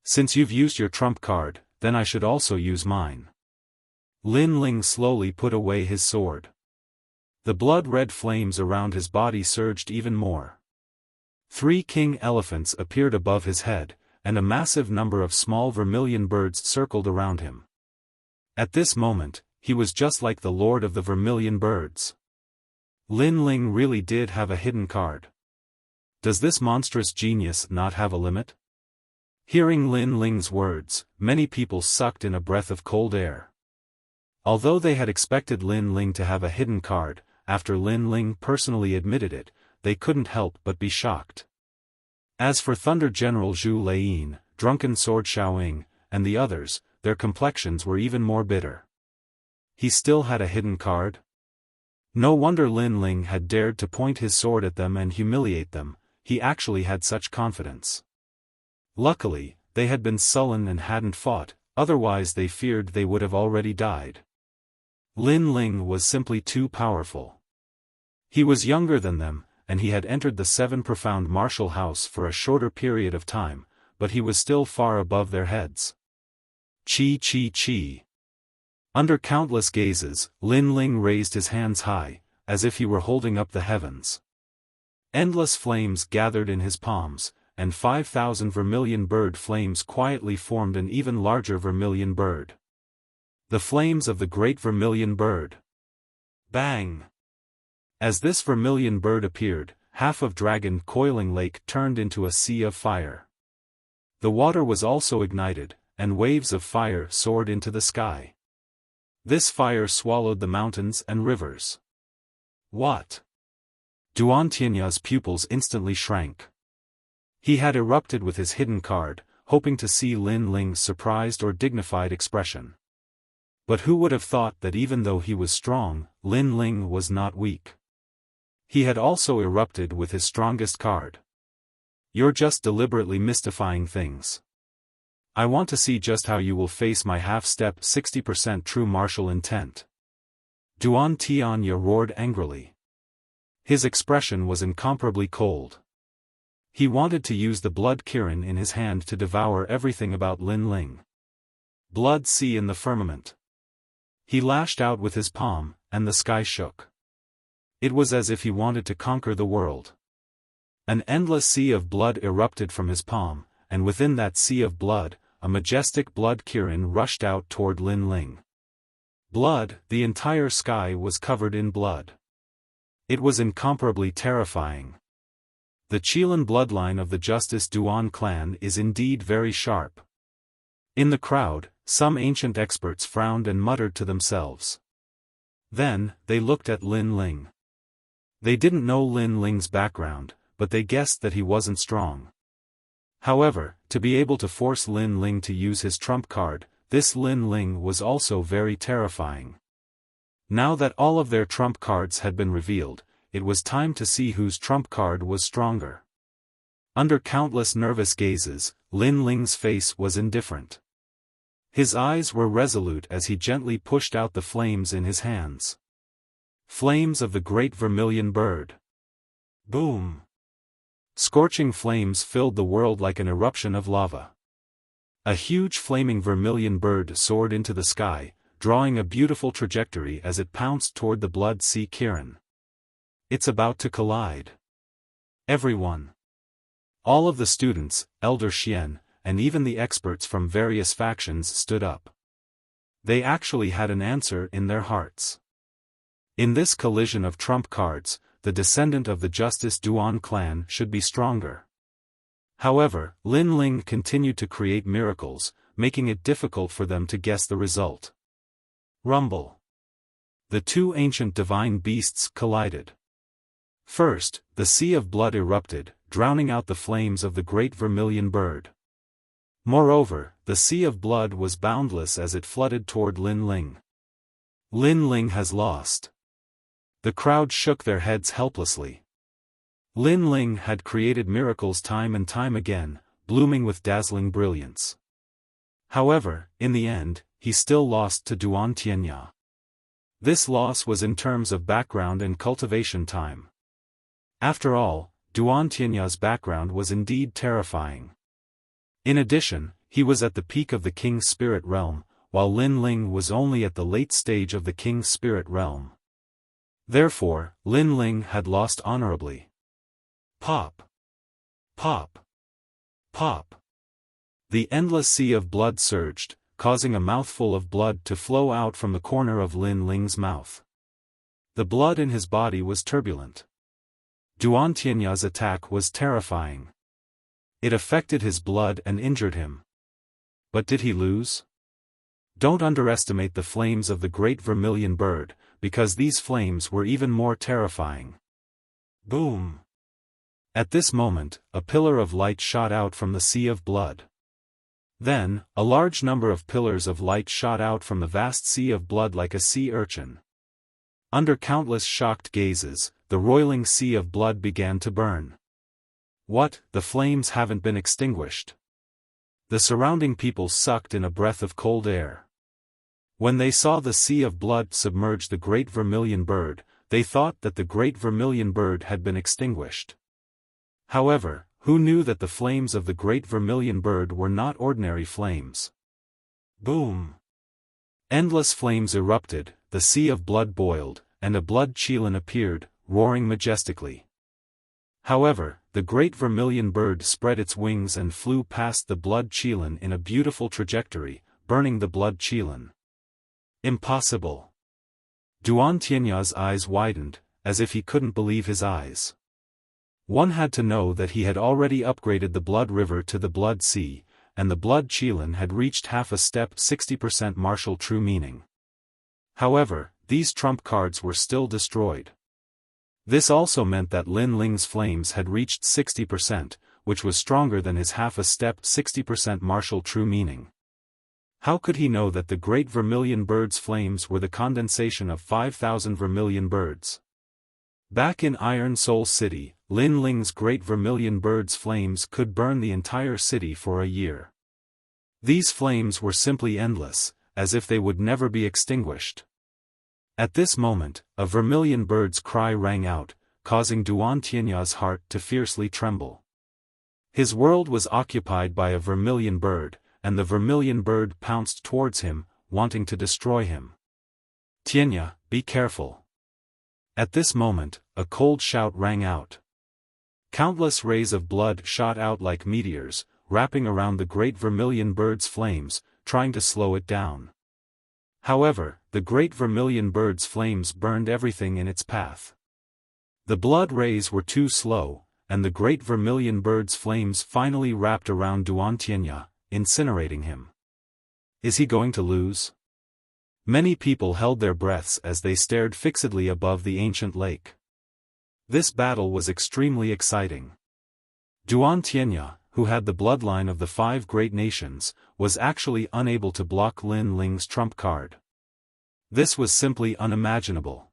Since you've used your trump card, then I should also use mine. Lin Ling slowly put away his sword. The blood-red flames around his body surged even more. 3 king elephants appeared above his head, and a massive number of small vermilion birds circled around him. At this moment, he was just like the lord of the vermilion birds. Lin Ling really did have a hidden card. Does this monstrous genius not have a limit? Hearing Lin Ling's words, many people sucked in a breath of cold air. Although they had expected Lin Ling to have a hidden card, after Lin Ling personally admitted it, they couldn't help but be shocked. As for Thunder General Zhu Laiyin, Drunken Sword Xiaoying, and the others, their complexions were even more bitter. He still had a hidden card? No wonder Lin Ling had dared to point his sword at them and humiliate them, he actually had such confidence. Luckily, they had been sullen and hadn't fought, otherwise they feared they would have already died. Lin Ling was simply too powerful. He was younger than them, and he had entered the 7 profound martial house for a shorter period of time, but he was still far above their heads. Chi chi chi. Under countless gazes, Lin Ling raised his hands high, as if he were holding up the heavens. Endless flames gathered in his palms, and 5,000 vermilion bird flames quietly formed an even larger vermilion bird. The flames of the great vermilion bird. Bang! As this vermilion bird appeared, half of Dragon Coiling Lake turned into a sea of fire. The water was also ignited, and waves of fire soared into the sky. This fire swallowed the mountains and rivers. What? Duan Tianya's pupils instantly shrank. He had erupted with his hidden card, hoping to see Lin Ling's surprised or dignified expression. But who would have thought that even though he was strong, Lin Ling was not weak. He had also erupted with his strongest card. You're just deliberately mystifying things. I want to see just how you will face my half-step 60% true martial intent. Duan Tianya roared angrily. His expression was incomparably cold. He wanted to use the blood Kirin in his hand to devour everything about Lin Ling. Blood sea in the firmament. He lashed out with his palm, and the sky shook. It was as if he wanted to conquer the world. An endless sea of blood erupted from his palm, and within that sea of blood, a majestic blood Kirin rushed out toward Lin Ling. Blood, the entire sky was covered in blood. It was incomparably terrifying. The Qilin bloodline of the Justice Duan clan is indeed very sharp. In the crowd, some ancient experts frowned and muttered to themselves. Then, they looked at Lin Ling. They didn't know Lin Ling's background, but they guessed that he wasn't strong. However, to be able to force Lin Ling to use his trump card, this Lin Ling was also very terrifying. Now that all of their trump cards had been revealed, it was time to see whose trump card was stronger. Under countless nervous gazes, Lin Ling's face was indifferent. His eyes were resolute as he gently pushed out the flames in his hands. Flames of the great vermilion bird. Boom! Scorching flames filled the world like an eruption of lava. A huge flaming vermilion bird soared into the sky, drawing a beautiful trajectory as it pounced toward the Blood Sea Kirin. It's about to collide. Everyone. All of the students, Elder Xian, and even the experts from various factions stood up. They actually had an answer in their hearts. In this collision of trump cards, the descendant of the Justice Duan clan should be stronger. However, Lin Ling continued to create miracles, making it difficult for them to guess the result. Rumble. The two ancient divine beasts collided. First, the sea of blood erupted, drowning out the flames of the great vermilion bird. Moreover, the sea of blood was boundless as it flooded toward Lin Ling. Lin Ling has lost. The crowd shook their heads helplessly. Lin Ling had created miracles time and time again, blooming with dazzling brilliance. However, in the end, he still lost to Duan Tianya. This loss was in terms of background and cultivation time. After all, Duan Tianya's background was indeed terrifying. In addition, he was at the peak of the King's Spirit Realm, while Lin Ling was only at the late stage of the King's Spirit Realm. Therefore, Lin Ling had lost honorably. Pop! Pop! Pop! The endless sea of blood surged, causing a mouthful of blood to flow out from the corner of Lin Ling's mouth. The blood in his body was turbulent. Duan Tianya's attack was terrifying. It affected his blood and injured him. But did he lose? Don't underestimate the flames of the great vermilion bird, because these flames were even more terrifying. Boom! At this moment, a pillar of light shot out from the sea of blood. Then, a large number of pillars of light shot out from the vast sea of blood like a sea urchin. Under countless shocked gazes, the roiling sea of blood began to burn. What, the flames haven't been extinguished? The surrounding people sucked in a breath of cold air. When they saw the sea of blood submerge the great vermilion bird, they thought that the great vermilion bird had been extinguished. However, who knew that the flames of the great vermilion bird were not ordinary flames? Boom! Endless flames erupted, the sea of blood boiled, and a blood qilin appeared, roaring majestically. However, the great vermilion bird spread its wings and flew past the blood qilin in a beautiful trajectory, burning the blood qilin. Impossible! Duan Tianya's eyes widened, as if he couldn't believe his eyes. One had to know that he had already upgraded the blood river to the blood sea, and the blood qilin had reached half a step 60% martial true meaning. However, these trump cards were still destroyed. This also meant that Lin Ling's flames had reached 60%, which was stronger than his half a step 60% martial true meaning. How could he know that the great vermilion bird's flames were the condensation of 5,000 vermilion birds? Back in Iron Soul City, Lin Ling's great vermilion bird's flames could burn the entire city for a year. These flames were simply endless, as if they would never be extinguished. At this moment, a vermilion bird's cry rang out, causing Duan Tianya's heart to fiercely tremble. His world was occupied by a vermilion bird, and the vermilion bird pounced towards him, wanting to destroy him. Tianya, be careful. At this moment, a cold shout rang out. Countless rays of blood shot out like meteors, wrapping around the great vermilion bird's flames, trying to slow it down. However, the great vermilion bird's flames burned everything in its path. The blood rays were too slow, and the great vermilion bird's flames finally wrapped around Duan Tianya, incinerating him. Is he going to lose? Many people held their breaths as they stared fixedly above the ancient lake. This battle was extremely exciting. Duan Tianya, who had the bloodline of the 5 great nations, was actually unable to block Lin Ling's trump card. This was simply unimaginable.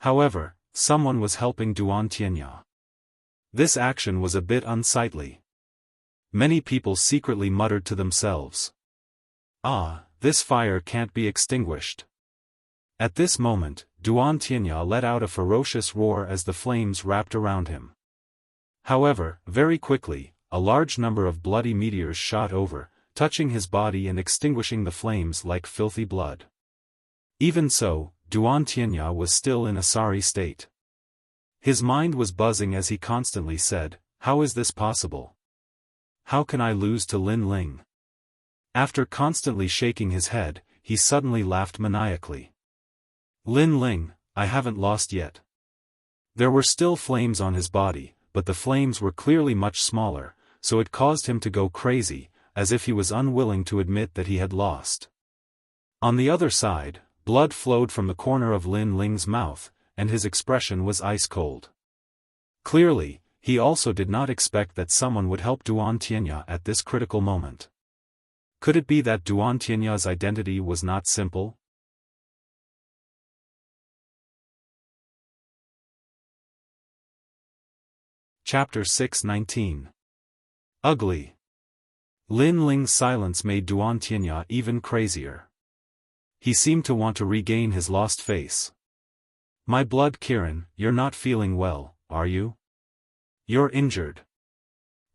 However, someone was helping Duan Tianya. This action was a bit unsightly. Many people secretly muttered to themselves. Ah, this fire can't be extinguished. At this moment, Duan Tianya let out a ferocious roar as the flames wrapped around him. However, very quickly, a large number of bloody meteors shot over, touching his body and extinguishing the flames like filthy blood. Even so, Duan Tianya was still in a sorry state. His mind was buzzing as he constantly said, "How is this possible? How can I lose to Lin Ling?" After constantly shaking his head, he suddenly laughed maniacally. "Lin Ling, I haven't lost yet." There were still flames on his body, but the flames were clearly much smaller, so it caused him to go crazy, as if he was unwilling to admit that he had lost. On the other side, blood flowed from the corner of Lin Ling's mouth, and his expression was ice-cold. Clearly, he also did not expect that someone would help Duan Tianya at this critical moment. Could it be that Duan Tianya's identity was not simple? Chapter 6:19. Ugly. Lin Ling's silence made Duan Tianya even crazier. He seemed to want to regain his lost face. "My blood Kiran, you're not feeling well, are you? You're injured."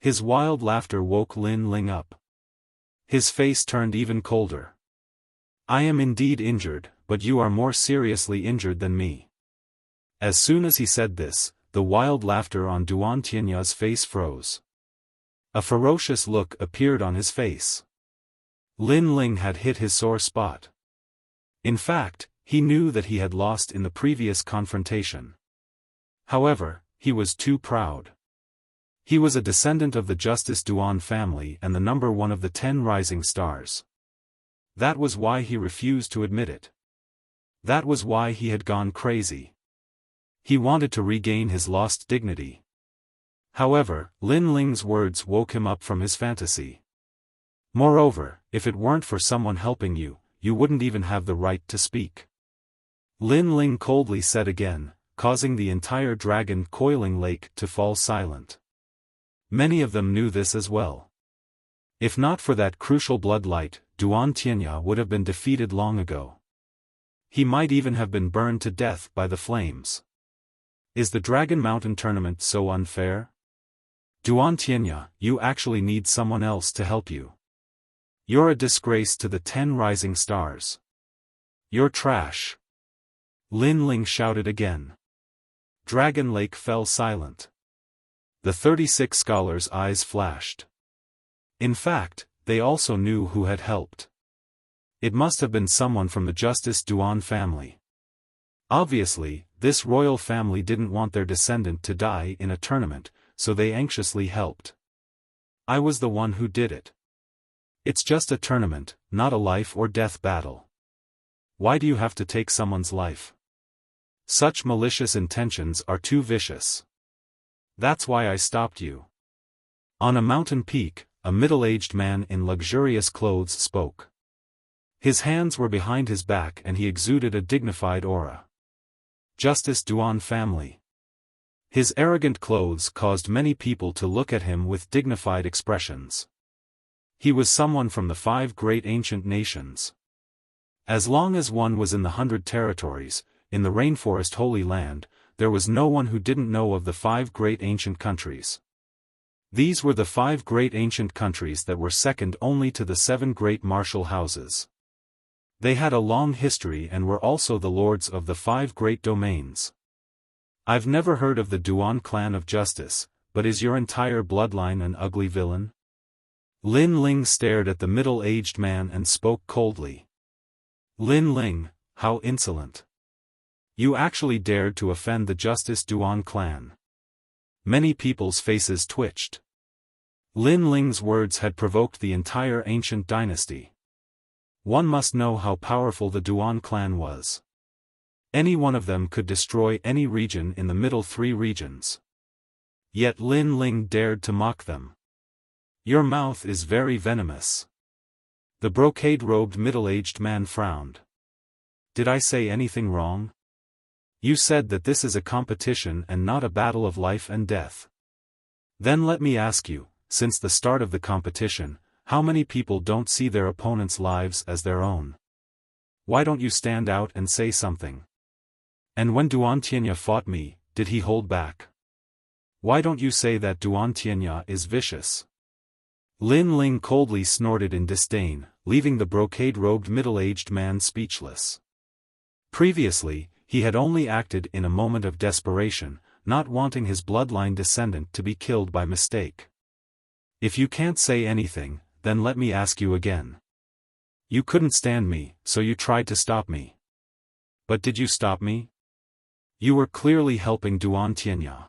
His wild laughter woke Lin Ling up. His face turned even colder. "I am indeed injured, but you are more seriously injured than me." As soon as he said this, the wild laughter on Duan Tianya's face froze. A ferocious look appeared on his face. Lin Ling had hit his sore spot. In fact, he knew that he had lost in the previous confrontation. However, he was too proud. He was a descendant of the Justice Duan family and the number one of the 10 rising stars. That was why he refused to admit it. That was why he had gone crazy. He wanted to regain his lost dignity. However, Lin Ling's words woke him up from his fantasy. Moreover, if it weren't for someone helping you, you wouldn't even have the right to speak. Lin Ling coldly said again, causing the entire dragon coiling lake to fall silent. Many of them knew this as well. If not for that crucial bloodlight, Duan Tianya would have been defeated long ago. He might even have been burned to death by the flames. Is the Dragon Mountain tournament so unfair? Duan Tianya, you actually need someone else to help you. You're a disgrace to the 10 rising stars. You're trash. Lin Ling shouted again. Dragon Lake fell silent. The 36 scholars' eyes flashed. In fact, they also knew who had helped. It must have been someone from the Justice Duan family. Obviously, this royal family didn't want their descendant to die in a tournament, so they anxiously helped. I was the one who did it. It's just a tournament, not a life or death battle. Why do you have to take someone's life? Such malicious intentions are too vicious. That's why I stopped you. On a mountain peak, a middle-aged man in luxurious clothes spoke. His hands were behind his back and he exuded a dignified aura. Justice Duan family. His arrogant clothes caused many people to look at him with dignified expressions. He was someone from the 5 great ancient nations. As long as one was in the 100 territories, in the rainforest Holy Land, there was no one who didn't know of the 5 great ancient countries. These were the 5 great ancient countries that were second only to the 7 great martial houses. They had a long history and were also the lords of the 5 great domains. I've never heard of the Duan clan of justice, but is your entire bloodline an ugly villain? Lin Ling stared at the middle-aged man and spoke coldly. Lin Ling, how insolent. You actually dared to offend the Justice Duan clan. Many people's faces twitched. Lin Ling's words had provoked the entire ancient dynasty. One must know how powerful the Duan clan was. Any one of them could destroy any region in the middle 3 regions. Yet Lin Ling dared to mock them. Your mouth is very venomous. The brocade-robed middle-aged man frowned. Did I say anything wrong? You said that this is a competition and not a battle of life and death. Then let me ask you, since the start of the competition, how many people don't see their opponents' lives as their own? Why don't you stand out and say something? And when Duan Tianya fought me, did he hold back? Why don't you say that Duan Tianya is vicious? Lin Ling coldly snorted in disdain, leaving the brocade-robed middle-aged man speechless. Previously, he had only acted in a moment of desperation, not wanting his bloodline descendant to be killed by mistake. If you can't say anything, then let me ask you again. You couldn't stand me, so you tried to stop me. But did you stop me? You were clearly helping Duan Tianya.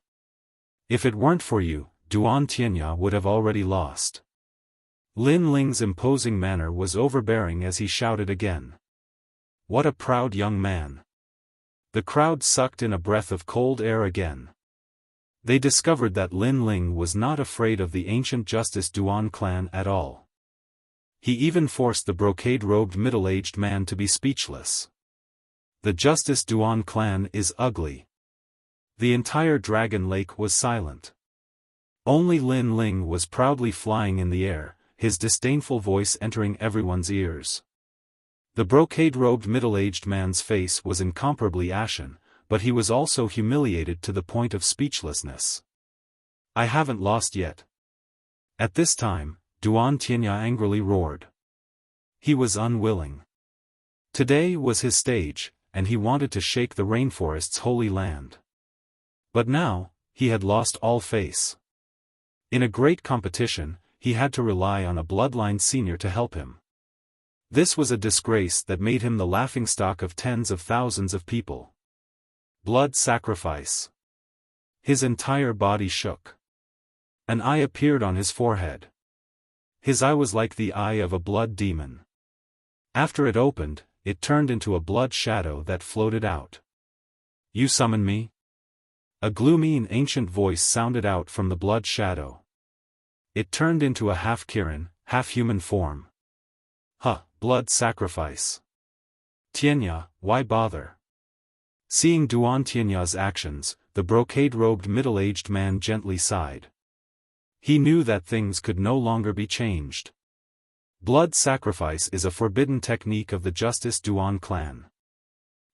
If it weren't for you, Duan Tianya would have already lost. Lin Ling's imposing manner was overbearing as he shouted again. What a proud young man. The crowd sucked in a breath of cold air again. They discovered that Lin Ling was not afraid of the ancient Justice Duan clan at all. He even forced the brocade-robed middle-aged man to be speechless. The Justice Duan clan is ugly. The entire Dragon Lake was silent. Only Lin Ling was proudly flying in the air, his disdainful voice entering everyone's ears. The brocade-robed middle-aged man's face was incomparably ashen, but he was also humiliated to the point of speechlessness. I haven't lost yet. At this time, Duan Tianya angrily roared. He was unwilling. Today was his stage, and he wanted to shake the rainforest's holy land. But now, he had lost all face. In a great competition, he had to rely on a bloodline senior to help him. This was a disgrace that made him the laughingstock of tens of thousands of people. Blood sacrifice. His entire body shook. An eye appeared on his forehead. His eye was like the eye of a blood demon. After it opened, it turned into a blood shadow that floated out. You summon me? A gloomy and ancient voice sounded out from the blood shadow. It turned into a half-Kirin, half-human form. Blood sacrifice. Tianya, why bother? Seeing Duan Tianya's actions, the brocade-robed middle-aged man gently sighed. He knew that things could no longer be changed. Blood sacrifice is a forbidden technique of the Justice Duan clan.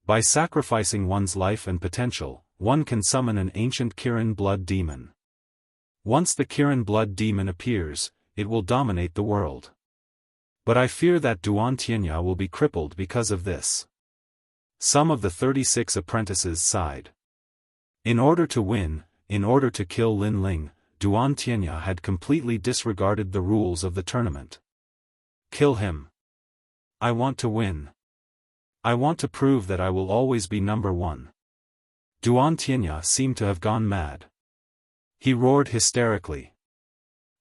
By sacrificing one's life and potential, one can summon an ancient Kirin blood demon. Once the Kirin blood demon appears, it will dominate the world. But I fear that Duan Tianya will be crippled because of this. Some of the 36 apprentices sighed. In order to win, in order to kill Lin Ling, Duan Tianya had completely disregarded the rules of the tournament. Kill him. I want to win. I want to prove that I will always be number one. Duan Tianya seemed to have gone mad. He roared hysterically.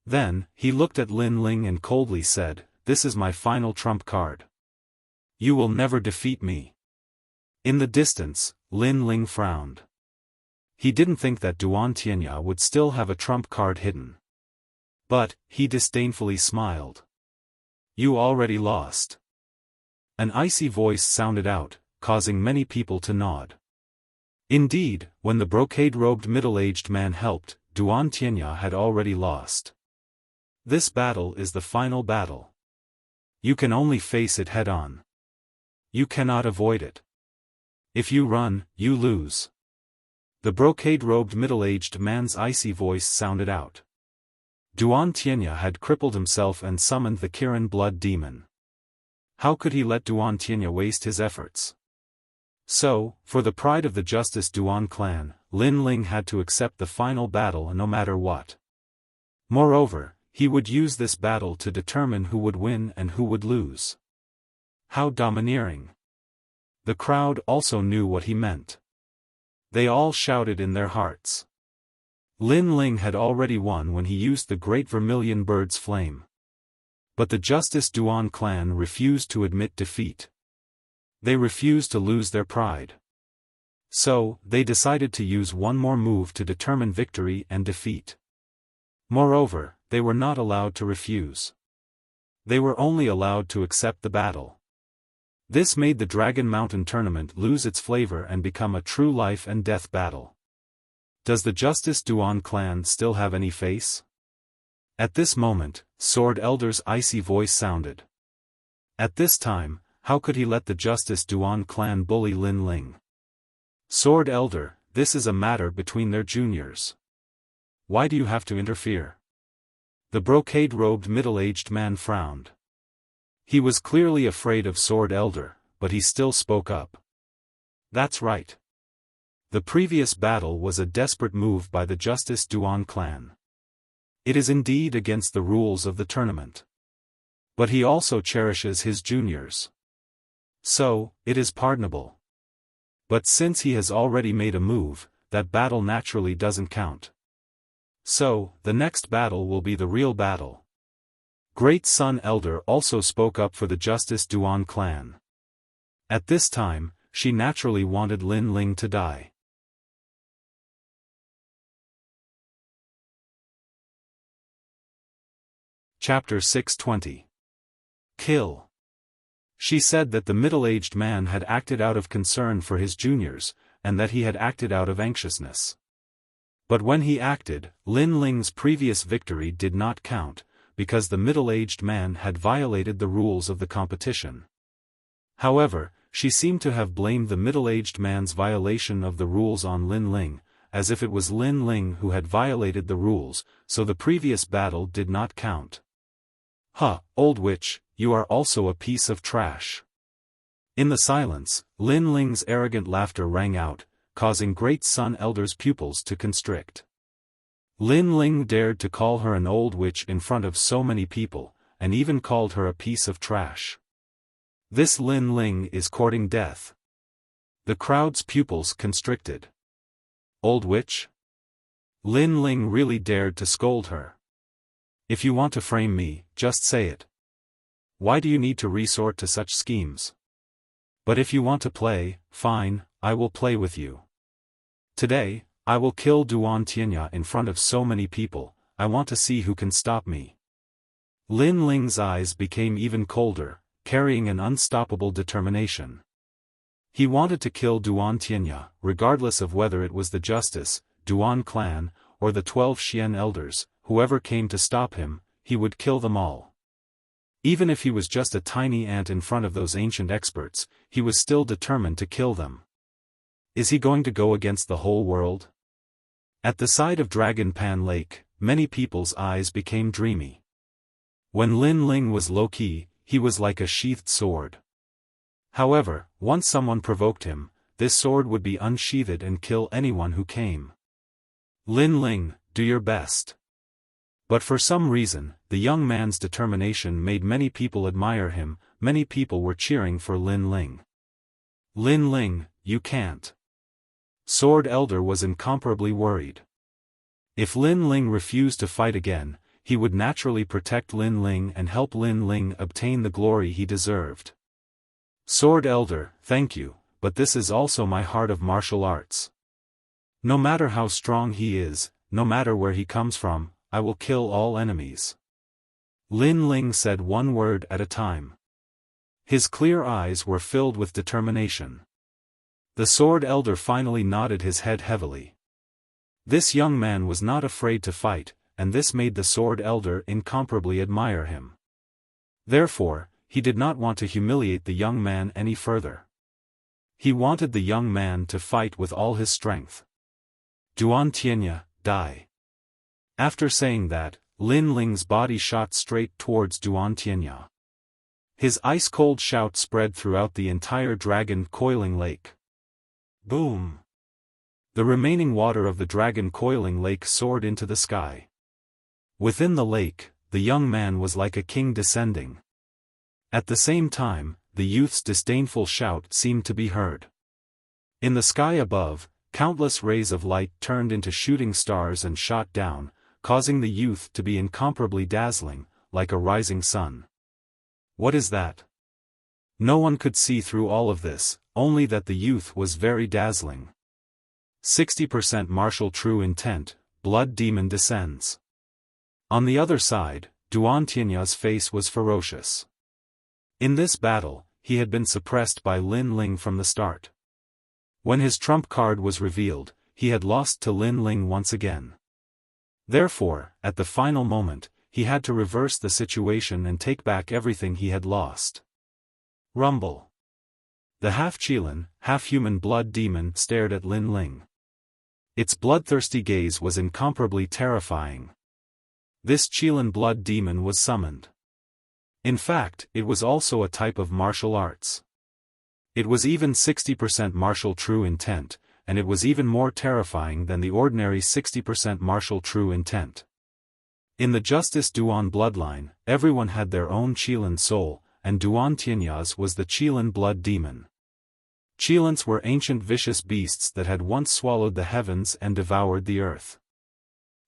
Then, he looked at Lin Ling and coldly said, "This is my final trump card. You will never defeat me." In the distance, Lin Ling frowned. He didn't think that Duan Tianya would still have a trump card hidden. But, he disdainfully smiled. You already lost. An icy voice sounded out, causing many people to nod. Indeed, when the brocade-robed middle-aged man helped, Duan Tianya had already lost. This battle is the final battle. You can only face it head-on. You cannot avoid it. If you run, you lose. The brocade-robed middle-aged man's icy voice sounded out. Duan Tianya had crippled himself and summoned the Kirin blood demon. How could he let Duan Tianya waste his efforts? So, for the pride of the Justice Duan clan, Lin Ling had to accept the final battle no matter what. Moreover, he would use this battle to determine who would win and who would lose. How domineering. The crowd also knew what he meant. They all shouted in their hearts. Lin Ling had already won when he used the great vermilion bird's flame. But the Justice Duan clan refused to admit defeat. They refused to lose their pride. So, they decided to use one more move to determine victory and defeat. Moreover, they were not allowed to refuse. They were only allowed to accept the battle. This made the Dragon Mountain tournament lose its flavor and become a true life and death battle. Does the Justice Duan clan still have any face? At this moment, Sword Elder's icy voice sounded. At this time, how could he let the Justice Duan clan bully Lin Ling? Sword Elder, this is a matter between their juniors. Why do you have to interfere? The brocade-robed middle-aged man frowned. He was clearly afraid of Sword Elder, but he still spoke up. That's right. The previous battle was a desperate move by the Justice Duan clan. It is indeed against the rules of the tournament. But he also cherishes his juniors. So, it is pardonable. But since he has already made a move, that battle naturally doesn't count. So, the next battle will be the real battle. Great Sun Elder also spoke up for the Justice Duan clan. At this time, she naturally wanted Lin Ling to die. Chapter 620. Kill. She said that the middle-aged man had acted out of concern for his juniors, and that he had acted out of anxiousness. But when he acted, Lin Ling's previous victory did not count, because the middle-aged man had violated the rules of the competition. However, she seemed to have blamed the middle-aged man's violation of the rules on Lin Ling, as if it was Lin Ling who had violated the rules, so the previous battle did not count. "Huh, old witch, you are also a piece of trash." In the silence, Lin Ling's arrogant laughter rang out, causing Great Sun Elder's pupils to constrict. Lin Ling dared to call her an old witch in front of so many people, and even called her a piece of trash. This Lin Ling is courting death. The crowd's pupils constricted. Old witch? Lin Ling really dared to scold her. If you want to frame me, just say it. Why do you need to resort to such schemes? But if you want to play, fine, I will play with you. Today, I will kill Duan Tianya in front of so many people, I want to see who can stop me. Lin Ling's eyes became even colder, carrying an unstoppable determination. He wanted to kill Duan Tianya, regardless of whether it was the Justice, Duan clan, or the 12 Xian elders, whoever came to stop him, he would kill them all. Even if he was just a tiny ant in front of those ancient experts, he was still determined to kill them. Is he going to go against the whole world? At the side of Dragon Pan Lake, many people's eyes became dreamy. When Lin Ling was low-key, he was like a sheathed sword. However, once someone provoked him, this sword would be unsheathed and kill anyone who came. Lin Ling, do your best. But for some reason, the young man's determination made many people admire him, many people were cheering for Lin Ling. Lin Ling, you can't. Sword Elder was incomparably worried. If Lin Ling refused to fight again, he would naturally protect Lin Ling and help Lin Ling obtain the glory he deserved. Sword Elder, thank you, but this is also my heart of martial arts. No matter how strong he is, no matter where he comes from, I will kill all enemies. Lin Ling said one word at a time. His clear eyes were filled with determination. The Sword Elder finally nodded his head heavily. This young man was not afraid to fight, and this made the Sword Elder incomparably admire him. Therefore, he did not want to humiliate the young man any further. He wanted the young man to fight with all his strength. Duan Tianya, die. After saying that, Lin Ling's body shot straight towards Duan Tianya. His ice-cold shout spread throughout the entire dragon coiling lake. Boom! The remaining water of the dragon coiling lake soared into the sky. Within the lake, the young man was like a king descending. At the same time, the youth's disdainful shout seemed to be heard. In the sky above, countless rays of light turned into shooting stars and shot down, causing the youth to be incomparably dazzling, like a rising sun. What is that? No one could see through all of this, only that the youth was very dazzling. 60% martial true intent, blood demon descends. On the other side, Duan Tianya's face was ferocious. In this battle, he had been suppressed by Lin Ling from the start. When his trump card was revealed, he had lost to Lin Ling once again. Therefore, at the final moment, he had to reverse the situation and take back everything he had lost. Rumble. The half-Qilin, half-human blood demon stared at Lin Ling. Its bloodthirsty gaze was incomparably terrifying. This Qilin blood demon was summoned. In fact, it was also a type of martial arts. It was even 60% martial true intent, and it was even more terrifying than the ordinary 60% martial true intent. In the Justice Duan bloodline, everyone had their own Qilin soul, and Duan Tianyas was the Qilin blood demon. Qilins were ancient vicious beasts that had once swallowed the heavens and devoured the earth.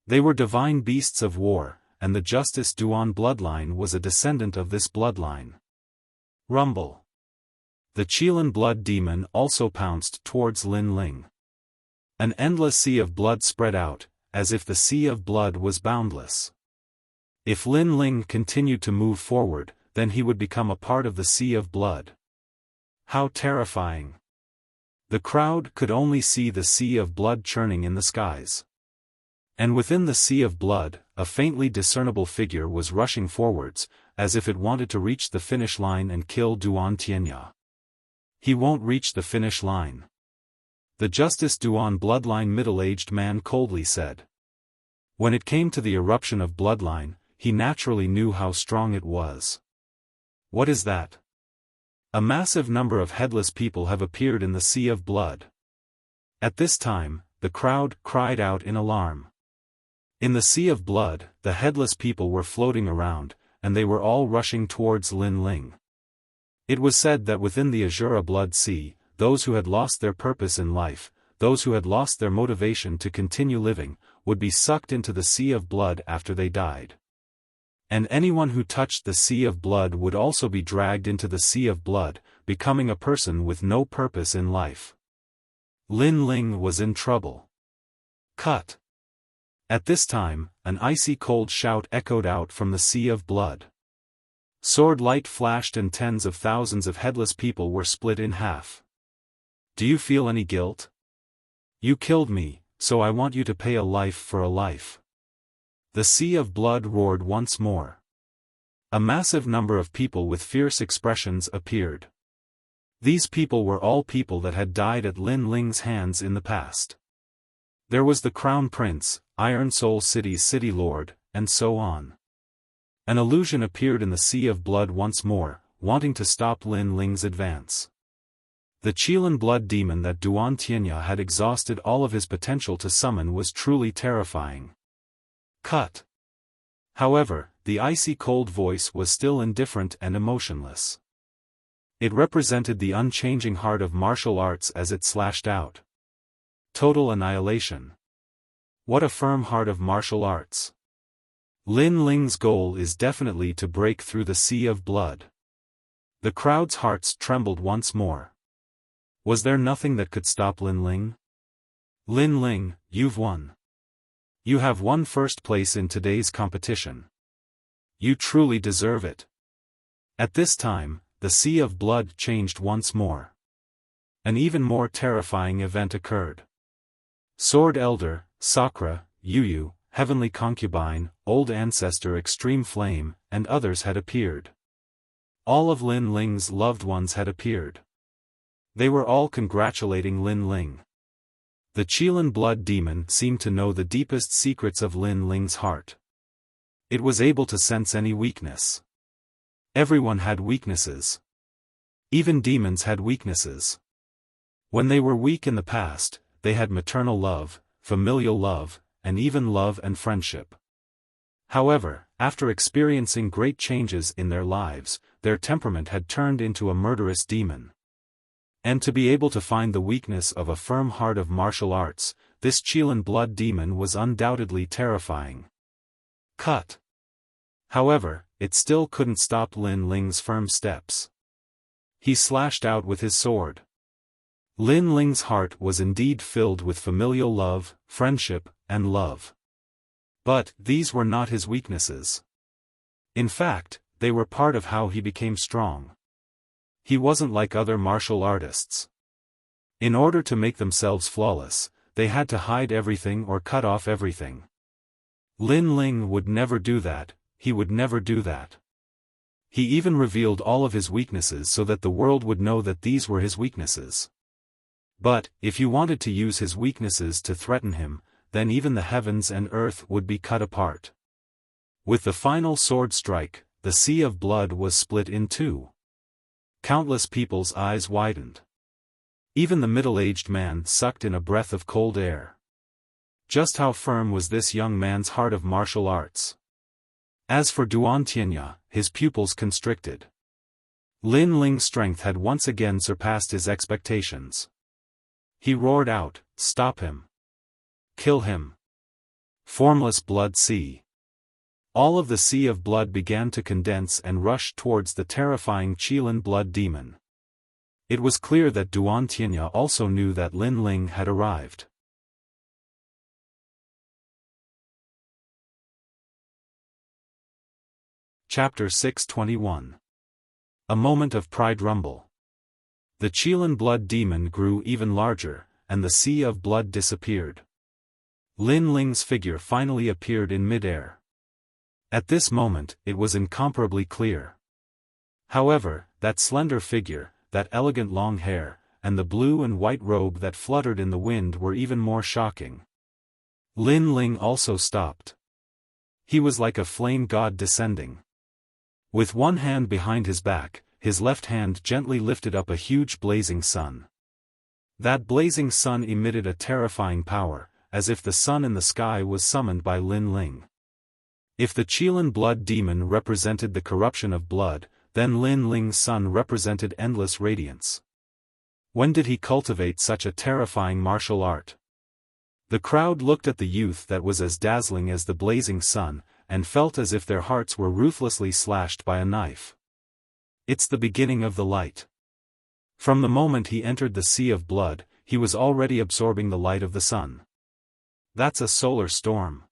They were divine beasts of war, and the Justice Duan bloodline was a descendant of this bloodline. Rumble. The Qilin blood demon also pounced towards Lin Ling. An endless sea of blood spread out, as if the sea of blood was boundless. If Lin Ling continued to move forward, then he would become a part of the sea of blood. How terrifying! The crowd could only see the sea of blood churning in the skies. And within the sea of blood, a faintly discernible figure was rushing forwards, as if it wanted to reach the finish line and kill Duan Tianya. He won't reach the finish line. The Justice Duan bloodline middle-aged man coldly said. When it came to the eruption of bloodline, he naturally knew how strong it was. What is that? A massive number of headless people have appeared in the sea of blood. At this time, the crowd cried out in alarm. In the sea of blood, the headless people were floating around, and they were all rushing towards Lin Ling. It was said that within the Azura blood sea, those who had lost their purpose in life, those who had lost their motivation to continue living, would be sucked into the sea of blood after they died. And anyone who touched the sea of blood would also be dragged into the sea of blood, becoming a person with no purpose in life. Lin Ling was in trouble. Cut. At this time, an icy cold shout echoed out from the sea of blood. Sword light flashed and tens of thousands of headless people were split in half. Do you feel any guilt? You killed me, so I want you to pay a life for a life. The sea of blood roared once more. A massive number of people with fierce expressions appeared. These people were all people that had died at Lin Ling's hands in the past. There was the Crown Prince, Iron Soul City's City Lord, and so on. An illusion appeared in the sea of blood once more, wanting to stop Lin Ling's advance. The Qilin blood demon that Duan Tianya had exhausted all of his potential to summon was truly terrifying. Cut. However, the icy cold voice was still indifferent and emotionless. It represented the unchanging heart of martial arts as it slashed out. Total annihilation. What a firm heart of martial arts. Lin Ling's goal is definitely to break through the sea of blood. The crowd's hearts trembled once more. Was there nothing that could stop Lin Ling? Lin Ling, you've won. You have won first place in today's competition. You truly deserve it. At this time, the sea of blood changed once more. An even more terrifying event occurred. Sword Elder, Sakura, Yuyu, Heavenly Concubine, Old Ancestor Extreme Flame, and others had appeared. All of Lin Ling's loved ones had appeared. They were all congratulating Lin Ling. The Qilin blood demon seemed to know the deepest secrets of Lin Ling's heart. It was able to sense any weakness. Everyone had weaknesses. Even demons had weaknesses. When they were weak in the past, they had maternal love, familial love, and even love and friendship. However, after experiencing great changes in their lives, their temperament had turned into a murderous demon. And to be able to find the weakness of a firm heart of martial arts, this Qilin blood demon was undoubtedly terrifying. Cut. However, it still couldn't stop Lin Ling's firm steps. He slashed out with his sword. Lin Ling's heart was indeed filled with familial love, friendship, and love. But these were not his weaknesses. In fact, they were part of how he became strong. He wasn't like other martial artists. In order to make themselves flawless, they had to hide everything or cut off everything. Lin Ling would never do that, he would never do that. He even revealed all of his weaknesses so that the world would know that these were his weaknesses. But, if you wanted to use his weaknesses to threaten him, then even the heavens and earth would be cut apart. With the final sword strike, the sea of blood was split in two. Countless people's eyes widened. Even the middle-aged man sucked in a breath of cold air. Just how firm was this young man's heart of martial arts? As for Duan Tianya, his pupils constricted. Lin Ling's strength had once again surpassed his expectations. He roared out, "Stop him! Kill him!" Formless blood sea. All of the sea of blood began to condense and rush towards the terrifying Qilin blood demon. It was clear that Duan Tianya also knew that Lin Ling had arrived. Chapter 621. A moment of pride rumble. The Qilin blood demon grew even larger, and the sea of blood disappeared. Lin Ling's figure finally appeared in midair. At this moment, it was incomparably clear. However, that slender figure, that elegant long hair, and the blue and white robe that fluttered in the wind were even more shocking. Lin Ling also stopped. He was like a flame god descending. With one hand behind his back, his left hand gently lifted up a huge blazing sun. That blazing sun emitted a terrifying power, as if the sun in the sky was summoned by Lin Ling. If the Qilin blood demon represented the corruption of blood, then Lin Ling's sun represented endless radiance. When did he cultivate such a terrifying martial art? The crowd looked at the youth that was as dazzling as the blazing sun, and felt as if their hearts were ruthlessly slashed by a knife. It's the beginning of the light. From the moment he entered the sea of blood, he was already absorbing the light of the sun. That's a solar storm.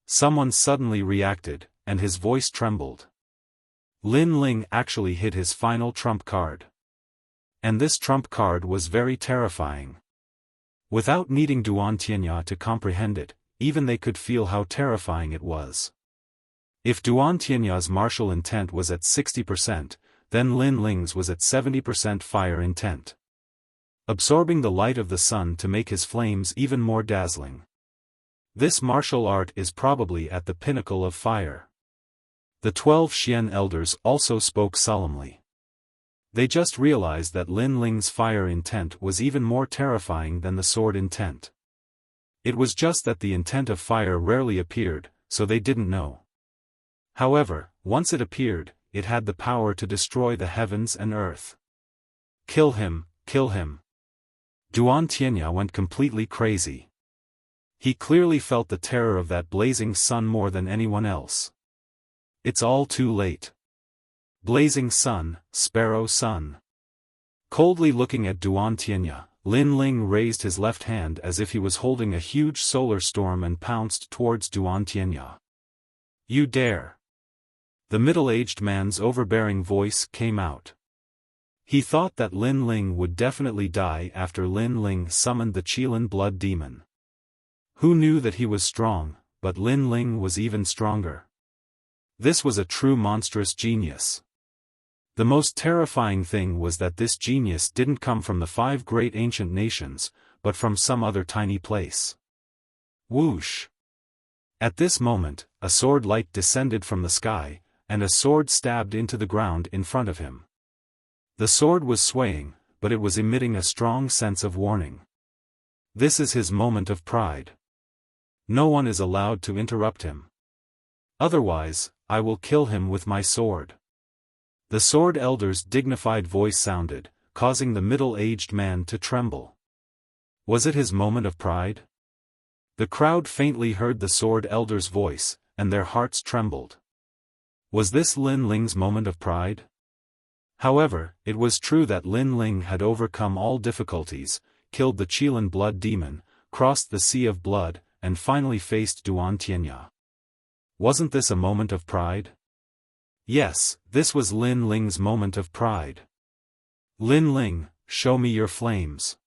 Someone suddenly reacted, and his voice trembled. Lin Ling actually hit his final trump card. And this trump card was very terrifying. Without needing Duan Tianya to comprehend it, even they could feel how terrifying it was. If Duan Tianya's martial intent was at 60%, then Lin Ling's was at 70% fire intent. Absorbing the light of the sun to make his flames even more dazzling. This martial art is probably at the pinnacle of fire. The 12 Xian elders also spoke solemnly. They just realized that Lin Ling's fire intent was even more terrifying than the sword intent. It was just that the intent of fire rarely appeared, so they didn't know. However, once it appeared, it had the power to destroy the heavens and earth. Kill him, kill him. Duan Tianya went completely crazy. He clearly felt the terror of that blazing sun more than anyone else. It's all too late. Blazing sun, sparrow sun. Coldly looking at Duan Tianya, Lin Ling raised his left hand as if he was holding a huge solar storm and pounced towards Duan Tianya. You dare! The middle-aged man's overbearing voice came out. He thought that Lin Ling would definitely die after Lin Ling summoned the Qilin blood demon. Who knew that he was strong, but Lin Ling was even stronger. This was a true monstrous genius. The most terrifying thing was that this genius didn't come from the 5 great ancient nations, but from some other tiny place. Whoosh! At this moment, a sword light descended from the sky, and a sword stabbed into the ground in front of him. The sword was swaying, but it was emitting a strong sense of warning. This is his moment of pride. No one is allowed to interrupt him. Otherwise, I will kill him with my sword. The sword elder's dignified voice sounded, causing the middle-aged man to tremble. Was it his moment of pride? The crowd faintly heard the sword elder's voice, and their hearts trembled. Was this Lin Ling's moment of pride? However, it was true that Lin Ling had overcome all difficulties, killed the Qilin blood demon, crossed the sea of blood, and finally faced Duan Tianya. Wasn't this a moment of pride? Yes, this was Lin Ling's moment of pride. Lin Ling, show me your flames.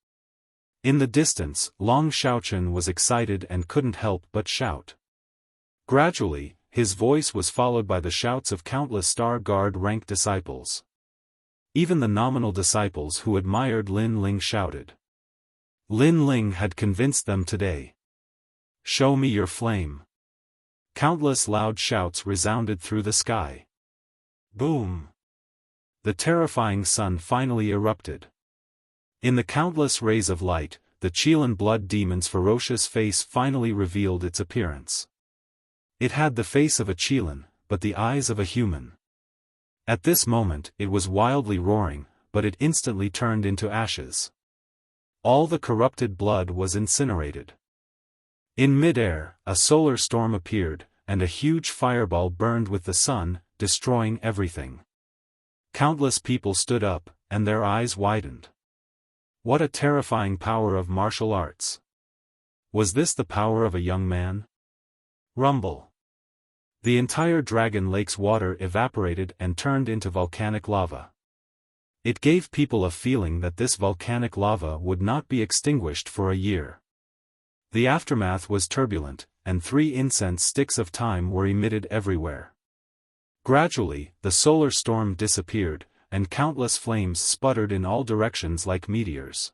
In the distance, Long Xiaochen was excited and couldn't help but shout. Gradually, his voice was followed by the shouts of countless Star Guard rank disciples. Even the nominal disciples who admired Lin Ling shouted. Lin Ling had convinced them today. Show me your flame. Countless loud shouts resounded through the sky. Boom! the terrifying sun finally erupted. In the countless rays of light, the Qilin blood demon's ferocious face finally revealed its appearance. It had the face of a Qilin, but the eyes of a human. At this moment it was wildly roaring, but it instantly turned into ashes. All the corrupted blood was incinerated. In mid-air, a solar storm appeared, and a huge fireball burned with the sun, destroying everything. Countless people stood up, and their eyes widened. What a terrifying power of martial arts! Was this the power of a young man? Rumble. The entire Dragon Lake's water evaporated and turned into volcanic lava. It gave people a feeling that this volcanic lava would not be extinguished for a year. The aftermath was turbulent, and 3 incense sticks of time were emitted everywhere. Gradually, the solar storm disappeared, and countless flames sputtered in all directions like meteors.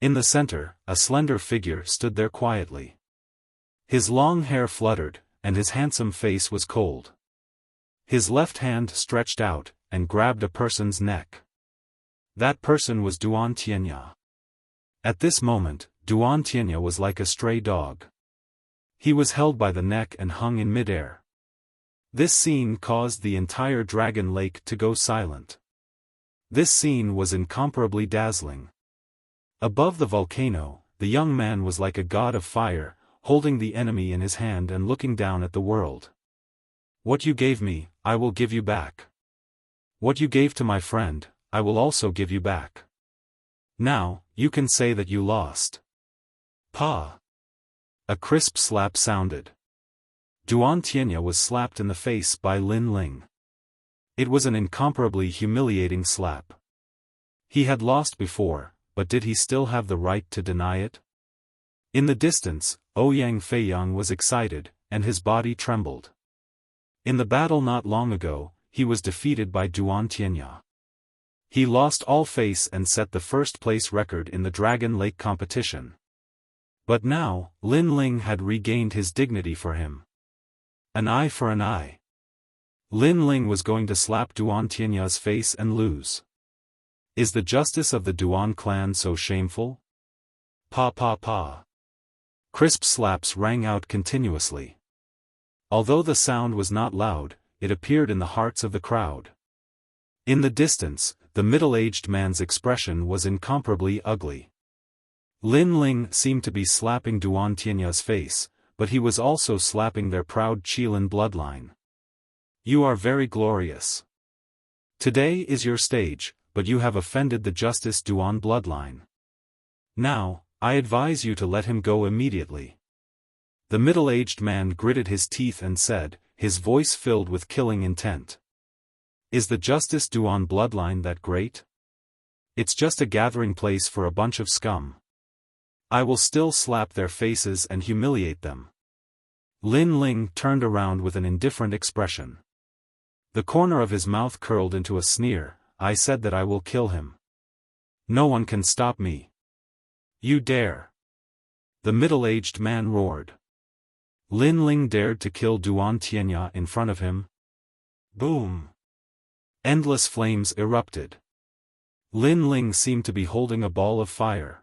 In the center, a slender figure stood there quietly. His long hair fluttered, and his handsome face was cold. His left hand stretched out, and grabbed a person's neck. That person was Duan Tianya. At this moment, Duan Tianya was like a stray dog. He was held by the neck and hung in midair. This scene caused the entire Dragon Lake to go silent. This scene was incomparably dazzling. Above the volcano, the young man was like a god of fire, holding the enemy in his hand and looking down at the world. What you gave me, I will give you back. What you gave to my friend, I will also give you back. Now, you can say that you lost. Pa! A crisp slap sounded. Duan Tianya was slapped in the face by Lin Ling. It was an incomparably humiliating slap. He had lost before, but did he still have the right to deny it? In the distance, Ouyang Feiyang was excited, and his body trembled. In the battle not long ago, he was defeated by Duan Tianya. He lost all face and set the first-place record in the Dragon Lake competition. But now, Lin Ling had regained his dignity for him. An eye for an eye. Lin Ling was going to slap Duan Tianya's face and lose. Is the justice of the Duan clan so shameful? Pa pa pa. Crisp slaps rang out continuously. Although the sound was not loud, it appeared in the hearts of the crowd. In the distance, the middle-aged man's expression was incomparably ugly. Lin Ling seemed to be slapping Duan Tianya's face, but he was also slapping their proud Qilin bloodline. You are very glorious. Today is your stage, but you have offended the Justice Duan bloodline. Now, I advise you to let him go immediately. The middle-aged man gritted his teeth and said, his voice filled with killing intent. Is the Justice Duan bloodline that great? It's just a gathering place for a bunch of scum. I will still slap their faces and humiliate them. Lin Ling turned around with an indifferent expression. The corner of his mouth curled into a sneer. I said that I will kill him. No one can stop me. You dare. The middle-aged man roared. Lin Ling dared to kill Duan Tianya in front of him. Boom. Endless flames erupted. Lin Ling seemed to be holding a ball of fire.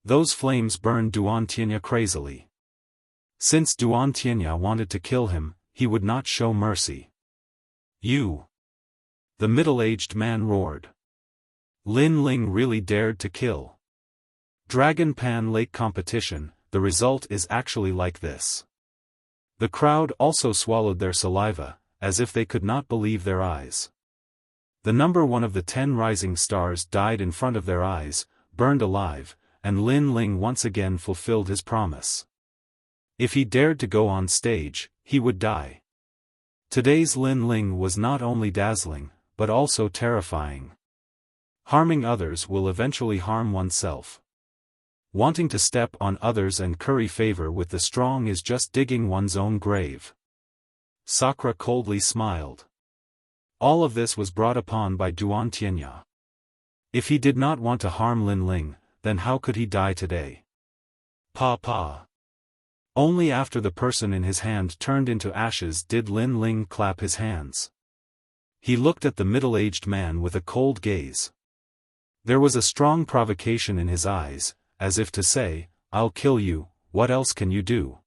Those flames burned Duan Tianya crazily. Since Duan Tianya wanted to kill him, he would not show mercy. You! The middle-aged man roared. Lin Ling really dared to kill. Dragon Pan Lake competition, the result is actually like this. The crowd also swallowed their saliva, as if they could not believe their eyes. The number 1 of the 10 rising stars died in front of their eyes, burned alive, and Lin Ling once again fulfilled his promise. If he dared to go on stage, he would die. Today's Lin Ling was not only dazzling, but also terrifying. Harming others will eventually harm oneself. Wanting to step on others and curry favor with the strong is just digging one's own grave. Sakura coldly smiled. All of this was brought upon by Duan Tianya. If he did not want to harm Lin Ling, then how could he die today? Pa pa. Only after the person in his hand turned into ashes did Lin Ling clap his hands. He looked at the middle-aged man with a cold gaze. There was a strong provocation in his eyes, as if to say, "I'll kill you, what else can you do?"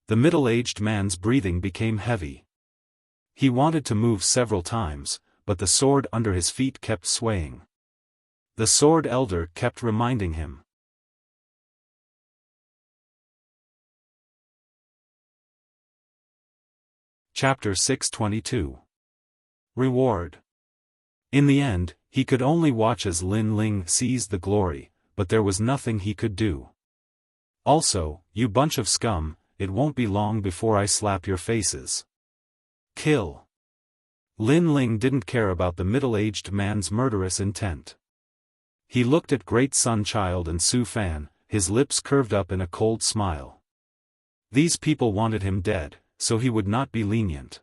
The middle-aged man's breathing became heavy. He wanted to move several times, but the sword under his feet kept swaying. The sword elder kept reminding him. Chapter 622. Reward. In the end, he could only watch as Lin Ling seized the glory, but there was nothing he could do. Also, you bunch of scum, it won't be long before I slap your faces. Kill. Lin Ling didn't care about the middle-aged man's murderous intent. He looked at Great Sun Child and Xiaofan, his lips curved up in a cold smile. These people wanted him dead, so he would not be lenient.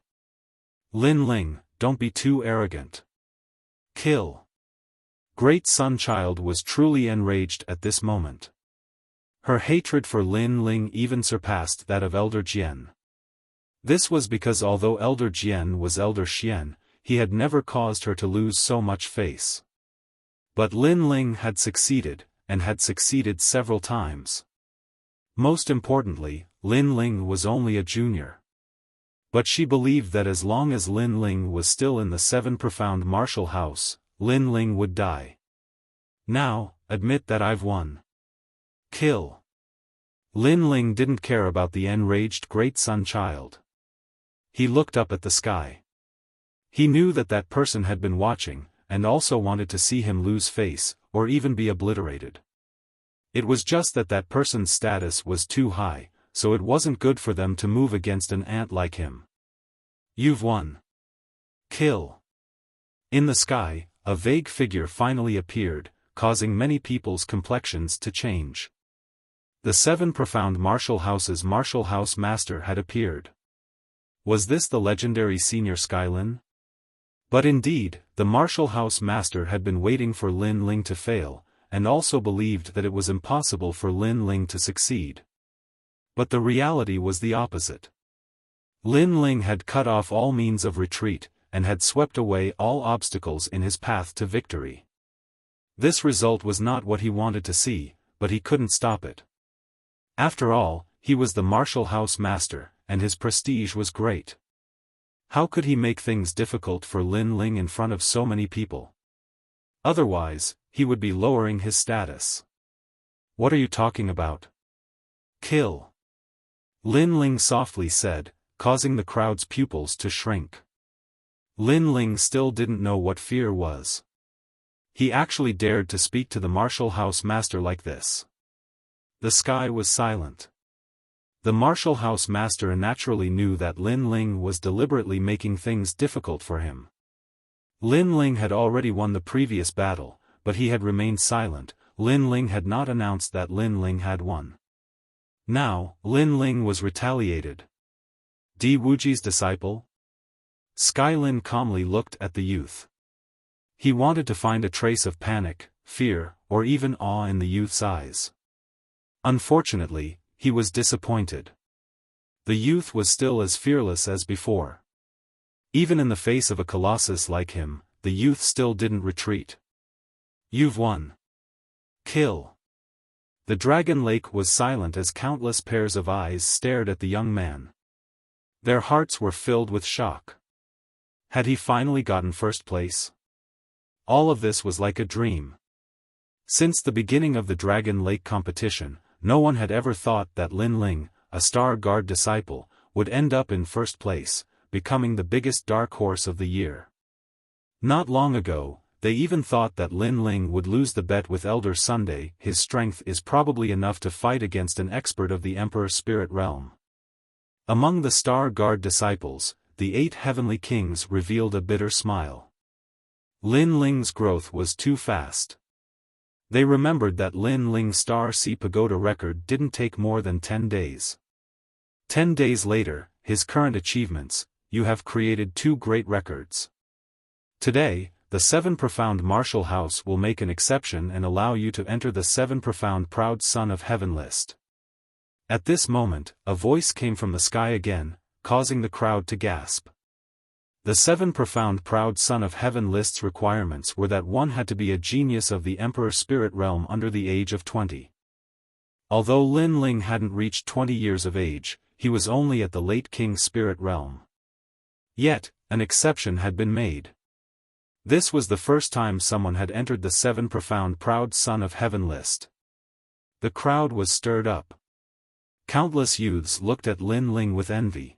Lin Ling, don't be too arrogant. Kill. Great Sun Child was truly enraged at this moment. Her hatred for Lin Ling even surpassed that of Elder Jian. This was because although Elder Jian was Elder Xian, he had never caused her to lose so much face. But Lin Ling had succeeded, and had succeeded several times. Most importantly, Lin Ling was only a junior. But she believed that as long as Lin Ling was still in the Seven Profound Martial House, Lin Ling would die. Now, admit that I've won. Kill. Lin Ling didn't care about the enraged Great Sun Child. He looked up at the sky. He knew that that person had been watching, and also wanted to see him lose face, or even be obliterated. It was just that that person's status was too high, so it wasn't good for them to move against an ant like him. You've won. Kill. In the sky, a vague figure finally appeared, causing many people's complexions to change. The Seven Profound Martial House's Martial House Master had appeared. Was this the legendary Senior Skylin? But indeed, the Martial House Master had been waiting for Lin Ling to fail, and also believed that it was impossible for Lin Ling to succeed. But the reality was the opposite. Lin Ling had cut off all means of retreat, and had swept away all obstacles in his path to victory. This result was not what he wanted to see, but he couldn't stop it. After all, he was the Martial House Master, and his prestige was great. How could he make things difficult for Lin Ling in front of so many people? Otherwise, he would be lowering his status. What are you talking about? Kill. Lin Ling softly said, causing the crowd's pupils to shrink. Lin Ling still didn't know what fear was. He actually dared to speak to the Martial House Master like this. The sky was silent. The Martial House Master naturally knew that Lin Ling was deliberately making things difficult for him. Lin Ling had already won the previous battle, but he had remained silent. Lin Ling had not announced that Lin Ling had won. Now, Lin Ling was retaliated. Di Wuji's disciple? Skylin calmly looked at the youth. He wanted to find a trace of panic, fear, or even awe in the youth's eyes. Unfortunately, he was disappointed. The youth was still as fearless as before. Even in the face of a colossus like him, the youth still didn't retreat. You've won. Kill. The Dragon Lake was silent as countless pairs of eyes stared at the young man. Their hearts were filled with shock. Had he finally gotten first place? All of this was like a dream. Since the beginning of the Dragon Lake competition, no one had ever thought that Lin Ling, a Star Guard disciple, would end up in first place, becoming the biggest dark horse of the year. Not long ago, they even thought that Lin Ling would lose the bet with Elder Sunday. His strength is probably enough to fight against an expert of the Emperor's spirit realm. Among the Star Guard disciples, the 8 heavenly kings revealed a bitter smile. Lin Ling's growth was too fast. They remembered that Lin Ling's Star Sea Pagoda record didn't take more than 10 days. 10 days later, his current achievements, you have created 2 great records. Today, the 7 Profound Martial House will make an exception and allow you to enter the 7 Profound Proud Son of Heaven list. At this moment, a voice came from the sky again, causing the crowd to gasp. The 7 profound proud son of heaven list's requirements were that one had to be a genius of the emperor spirit realm under the age of 20. Although Lin Ling hadn't reached 20 years of age, he was only at the late king spirit realm. Yet, an exception had been made. This was the first time someone had entered the 7 profound proud son of heaven list. The crowd was stirred up. Countless youths looked at Lin Ling with envy.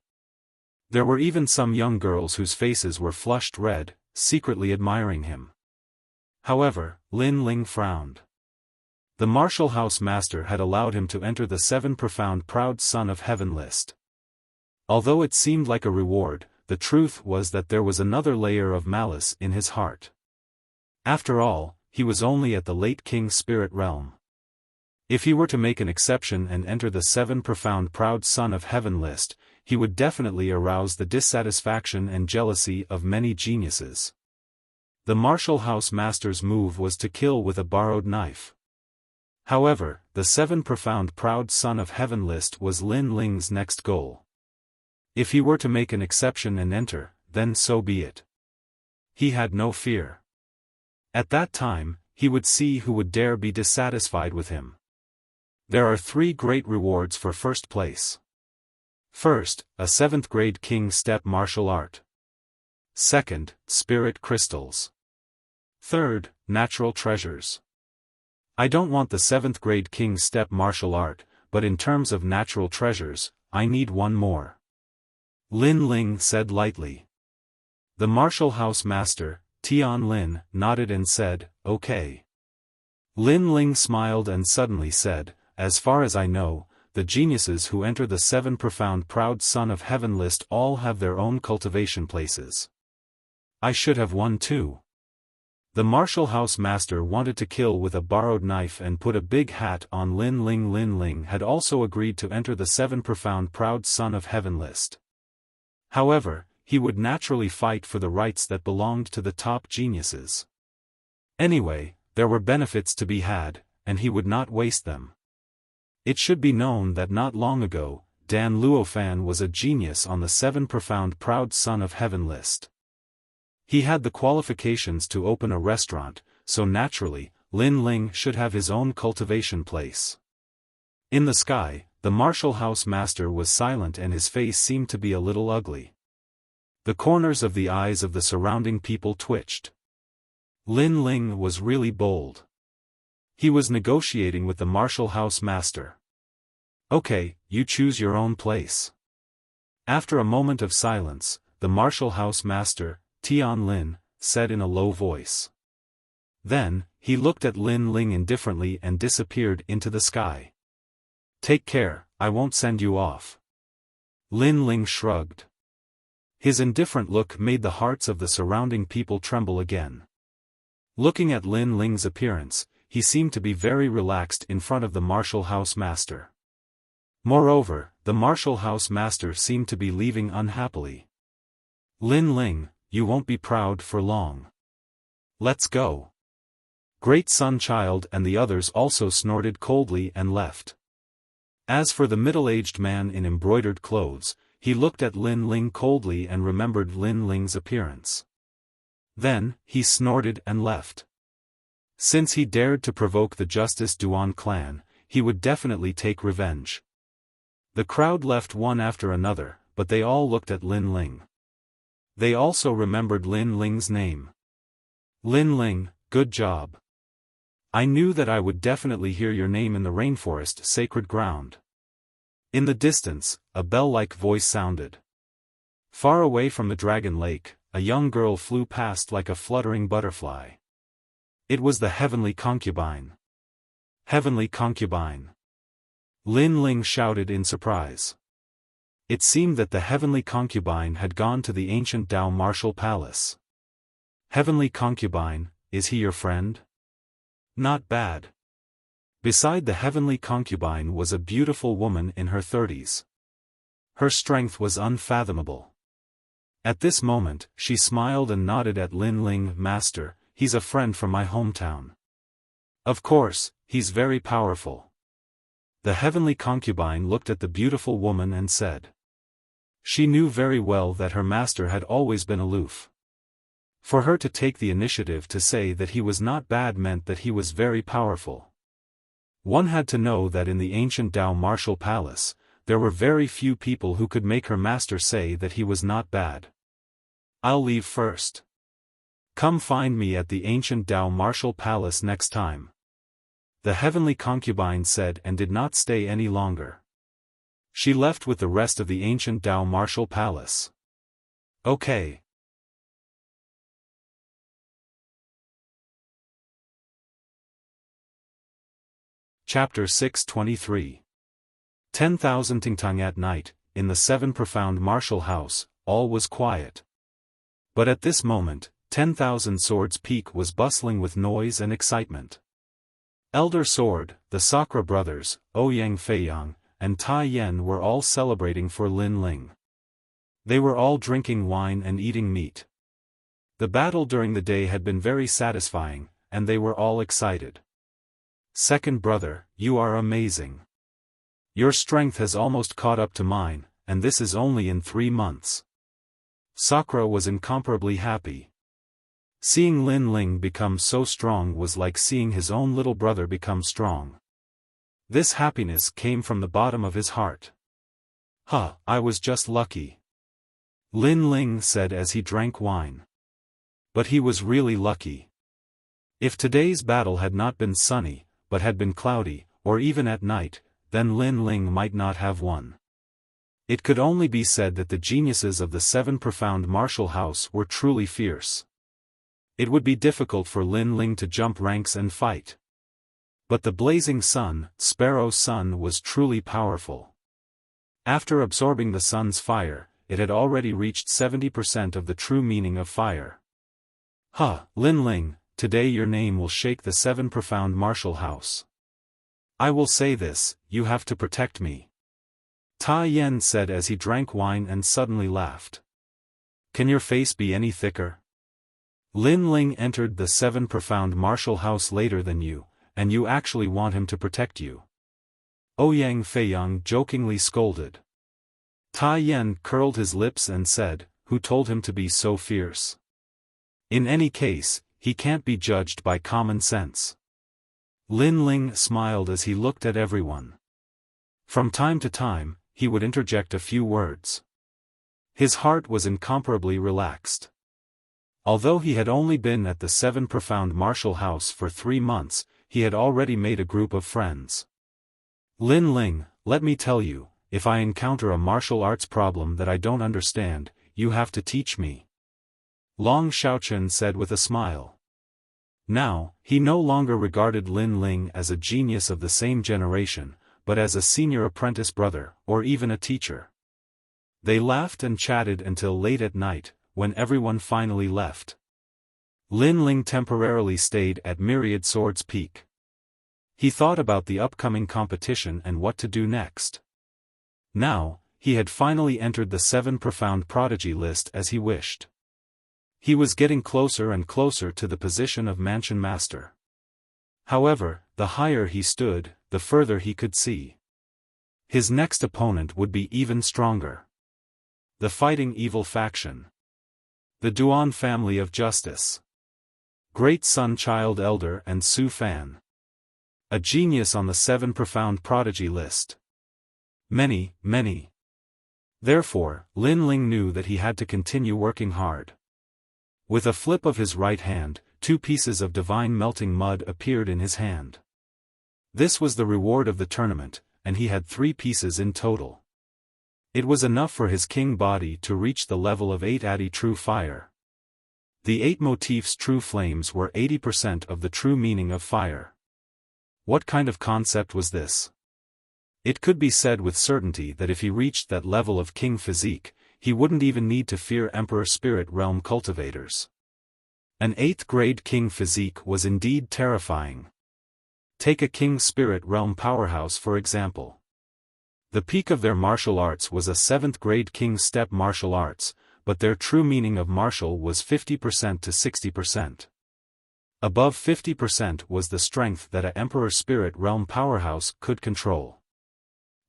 There were even some young girls whose faces were flushed red, secretly admiring him. However, Lin Ling frowned. The martial house master had allowed him to enter the 7 profound proud son of heaven list. Although it seemed like a reward, the truth was that there was another layer of malice in his heart. After all, he was only at the late king spirit realm. If he were to make an exception and enter the 7 profound proud son of heaven list, he would definitely arouse the dissatisfaction and jealousy of many geniuses. The martial house master's move was to kill with a borrowed knife. However, the 7 profound proud son of heaven list was Lin Ling's next goal. If he were to make an exception and enter, then so be it. He had no fear. At that time, he would see who would dare be dissatisfied with him. There are 3 great rewards for first place. First, a 7th grade king step martial art. Second, spirit crystals. Third, natural treasures. I don't want the 7th grade king step martial art, but in terms of natural treasures, I need one more. Lin Ling said lightly. The martial house master, Tian Lin, nodded and said, "Okay." Lin Ling smiled and suddenly said, "As far as I know, the geniuses who enter the 7 profound proud son of heaven list all have their own cultivation places. I should have one too." The martial house master wanted to kill with a borrowed knife and put a big hat on Lin Ling. Lin Ling had also agreed to enter the 7 profound proud son of heaven list. However, he would naturally fight for the rights that belonged to the top geniuses. Anyway, there were benefits to be had, and he would not waste them. It should be known that not long ago, Dan Luofan was a genius on the 7 profound proud son of heaven list. He had the qualifications to open a restaurant, so naturally, Lin Ling should have his own cultivation place. In the sky, the martial house master was silent and his face seemed to be a little ugly. The corners of the eyes of the surrounding people twitched. Lin Ling was really bold. He was negotiating with the martial house master. "Okay, you choose your own place." After a moment of silence, the martial house master, Tian Lin, said in a low voice. Then, he looked at Lin Ling indifferently and disappeared into the sky. "Take care, I won't send you off." Lin Ling shrugged. His indifferent look made the hearts of the surrounding people tremble again. Looking at Lin Ling's appearance, he seemed to be very relaxed in front of the martial house master. Moreover, the martial house master seemed to be leaving unhappily. "Lin Ling, you won't be proud for long. Let's go." Great Sun Child and the others also snorted coldly and left. As for the middle-aged man in embroidered clothes, he looked at Lin Ling coldly and remembered Lin Ling's appearance. Then, he snorted and left. Since he dared to provoke the Justice Duan clan, he would definitely take revenge. The crowd left one after another, but they all looked at Lin Ling. They also remembered Lin Ling's name. "Lin Ling, good job. I knew that I would definitely hear your name in the rainforest sacred ground." In the distance, a bell-like voice sounded. Far away from the Dragon Lake, a young girl flew past like a fluttering butterfly. It was the heavenly concubine. "Heavenly concubine!" Lin Ling shouted in surprise. It seemed that the heavenly concubine had gone to the ancient Dao martial palace. "Heavenly concubine, is he your friend?" "Not bad." Beside the heavenly concubine was a beautiful woman in her 30s. Her strength was unfathomable. At this moment, she smiled and nodded at Lin Ling. "Master, he's a friend from my hometown. Of course, he's very powerful." The heavenly concubine looked at the beautiful woman and said. She knew very well that her master had always been aloof. For her to take the initiative to say that he was not bad meant that he was very powerful. One had to know that in the ancient Dao martial palace, there were very few people who could make her master say that he was not bad. I'll leave first. Come find me at the ancient Dao martial palace next time. The heavenly concubine said and did not stay any longer. She left with the rest of the ancient Dao martial palace. Okay. Chapter 623. 10,000 Tingtang. At night, in the seven profound martial house, all was quiet. But at this moment, 10,000 Swords Peak was bustling with noise and excitement. Elder Sword, the Sakra brothers, Ouyang Feiyang, and Tai Yan were all celebrating for Lin Ling. They were all drinking wine and eating meat. The battle during the day had been very satisfying, and they were all excited. Second brother, you are amazing. Your strength has almost caught up to mine, and this is only in 3 months. Sakra was incomparably happy. Seeing Lin Ling become so strong was like seeing his own little brother become strong. This happiness came from the bottom of his heart. I was just lucky. Lin Ling said as he drank wine. But he was really lucky. If today's battle had not been sunny, but had been cloudy, or even at night, then Lin Ling might not have won. It could only be said that the geniuses of the seven profound martial house were truly fierce. It would be difficult for Lin Ling to jump ranks and fight. But the blazing sun, Sparrow's sun, was truly powerful. After absorbing the sun's fire, it had already reached 70% of the true meaning of fire. Lin Ling, today your name will shake the seven profound martial house. I will say this, you have to protect me. Tai Yan said as he drank wine and suddenly laughed. Can your face be any thicker? Lin Ling entered the seven profound martial house later than you, and you actually want him to protect you. Ouyang Feiyang jokingly scolded. Tai Yan curled his lips and said, who told him to be so fierce? In any case, he can't be judged by common sense. Lin Ling smiled as he looked at everyone. From time to time, he would interject a few words. His heart was incomparably relaxed. Although he had only been at the seven profound martial house for 3 months, he had already made a group of friends. Lin Ling, let me tell you, if I encounter a martial arts problem that I don't understand, you have to teach me. Long Xiaochen said with a smile. Now, he no longer regarded Lin Ling as a genius of the same generation, but as a senior apprentice brother, or even a teacher. They laughed and chatted until late at night, when everyone finally left. Lin Ling temporarily stayed at Myriad Swords Peak. He thought about the upcoming competition and what to do next. Now, he had finally entered the seven profound prodigy list as he wished. He was getting closer and closer to the position of Mansion Master. However, the higher he stood, the further he could see. His next opponent would be even stronger. The Fighting Evil Faction. The Duan Family of Justice. Great Sun Child Elder and Su Fan. A genius on the seven profound prodigy list. Many. Therefore, Lin Ling knew that he had to continue working hard. With a flip of his right hand, 2 pieces of divine melting mud appeared in his hand. This was the reward of the tournament, and he had 3 pieces in total. It was enough for his king body to reach the level of 8 Adi true fire. The 8 motifs true flames were 80% of the true meaning of fire. What kind of concept was this? It could be said with certainty that if he reached that level of king physique, he wouldn't even need to fear Emperor Spirit Realm cultivators. An 8th grade king physique was indeed terrifying. Take a king Spirit Realm powerhouse for example. The peak of their martial arts was a 7th grade king step martial arts, but their true meaning of martial was 50% to 60%. Above 50% was the strength that a Emperor Spirit Realm powerhouse could control.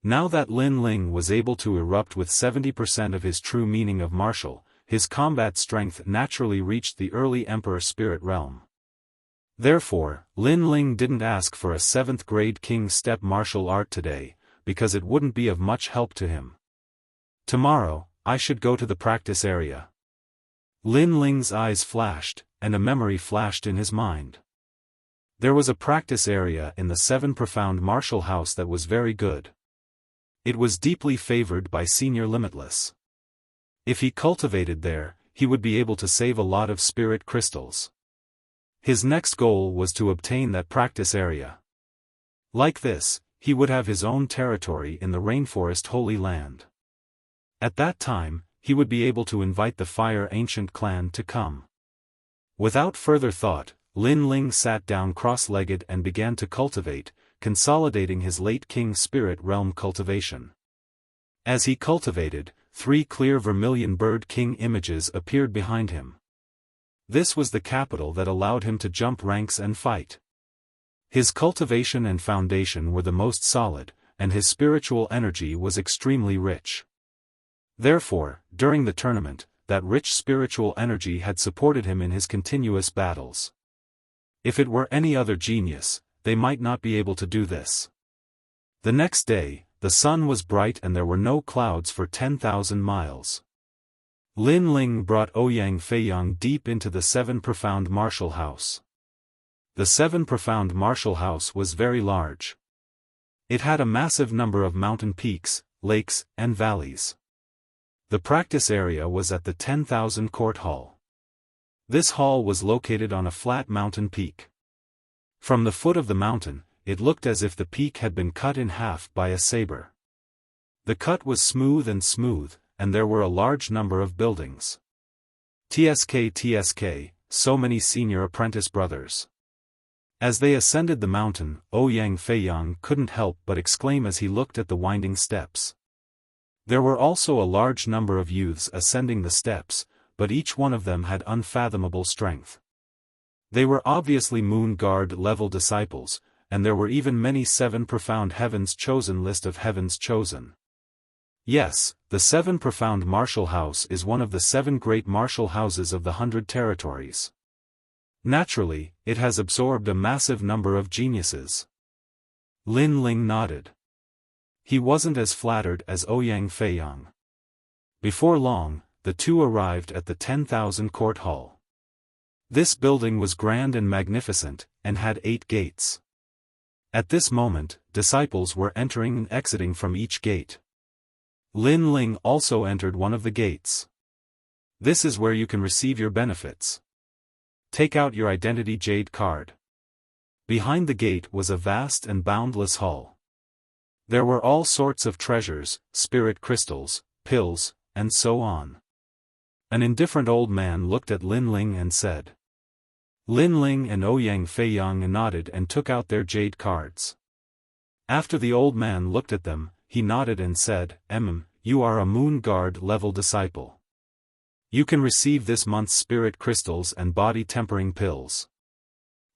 Now that Lin Ling was able to erupt with 70% of his true meaning of martial, his combat strength naturally reached the early Emperor Spirit realm. Therefore, Lin Ling didn't ask for a 7th grade King Step martial art today, because it wouldn't be of much help to him. Tomorrow, I should go to the practice area. Lin Ling's eyes flashed, and a memory flashed in his mind. There was a practice area in the 7 Profound Martial House that was very good. It was deeply favored by Senior Limitless. If he cultivated there, he would be able to save a lot of spirit crystals. His next goal was to obtain that practice area. Like this, he would have his own territory in the Rainforest Holy Land. At that time, he would be able to invite the Fire Ancient clan to come. Without further thought, Lin Ling sat down cross-legged and began to cultivate, consolidating his late King Spirit Realm cultivation. As he cultivated, 3 clear vermilion bird king images appeared behind him. This was the capital that allowed him to jump ranks and fight. His cultivation and foundation were the most solid, and his spiritual energy was extremely rich. Therefore, during the tournament, that rich spiritual energy had supported him in his continuous battles. If it were any other genius, they might not be able to do this. The next day, the sun was bright and there were no clouds for 10,000 miles. Lin Ling brought Ouyang Feiyang deep into the 7 Profound Martial House. The 7 Profound Martial House was very large. It had a massive number of mountain peaks, lakes, and valleys. The practice area was at the 10,000 Court Hall. This hall was located on a flat mountain peak. From the foot of the mountain, it looked as if the peak had been cut in half by a saber. The cut was smooth, and there were a large number of buildings. TSK, so many senior apprentice brothers. As they ascended the mountain, Ouyang Feiyang couldn't help but exclaim as he looked at the winding steps. There were also a large number of youths ascending the steps, but each one of them had unfathomable strength. They were obviously Moon Guard level disciples, and there were even many 7 Profound Heavens Chosen list of Heavens Chosen. Yes, the 7 Profound Martial House is one of the 7 great martial houses of the 100 territories. Naturally, it has absorbed a massive number of geniuses. Lin Ling nodded. He wasn't as flattered as Ouyang Feiyang. Before long, the two arrived at the 10,000 Court Hall. This building was grand and magnificent, and had 8 gates. At this moment, disciples were entering and exiting from each gate. Lin Ling also entered one of the gates. This is where you can receive your benefits. Take out your identity jade card. Behind the gate was a vast and boundless hall. There were all sorts of treasures, spirit crystals, pills, and so on. An indifferent old man looked at Lin Ling and said. Lin Ling and Ouyang Feiyang nodded and took out their jade cards. After the old man looked at them, he nodded and said, You are a Moon Guard level disciple. You can receive this month's spirit crystals and body tempering pills.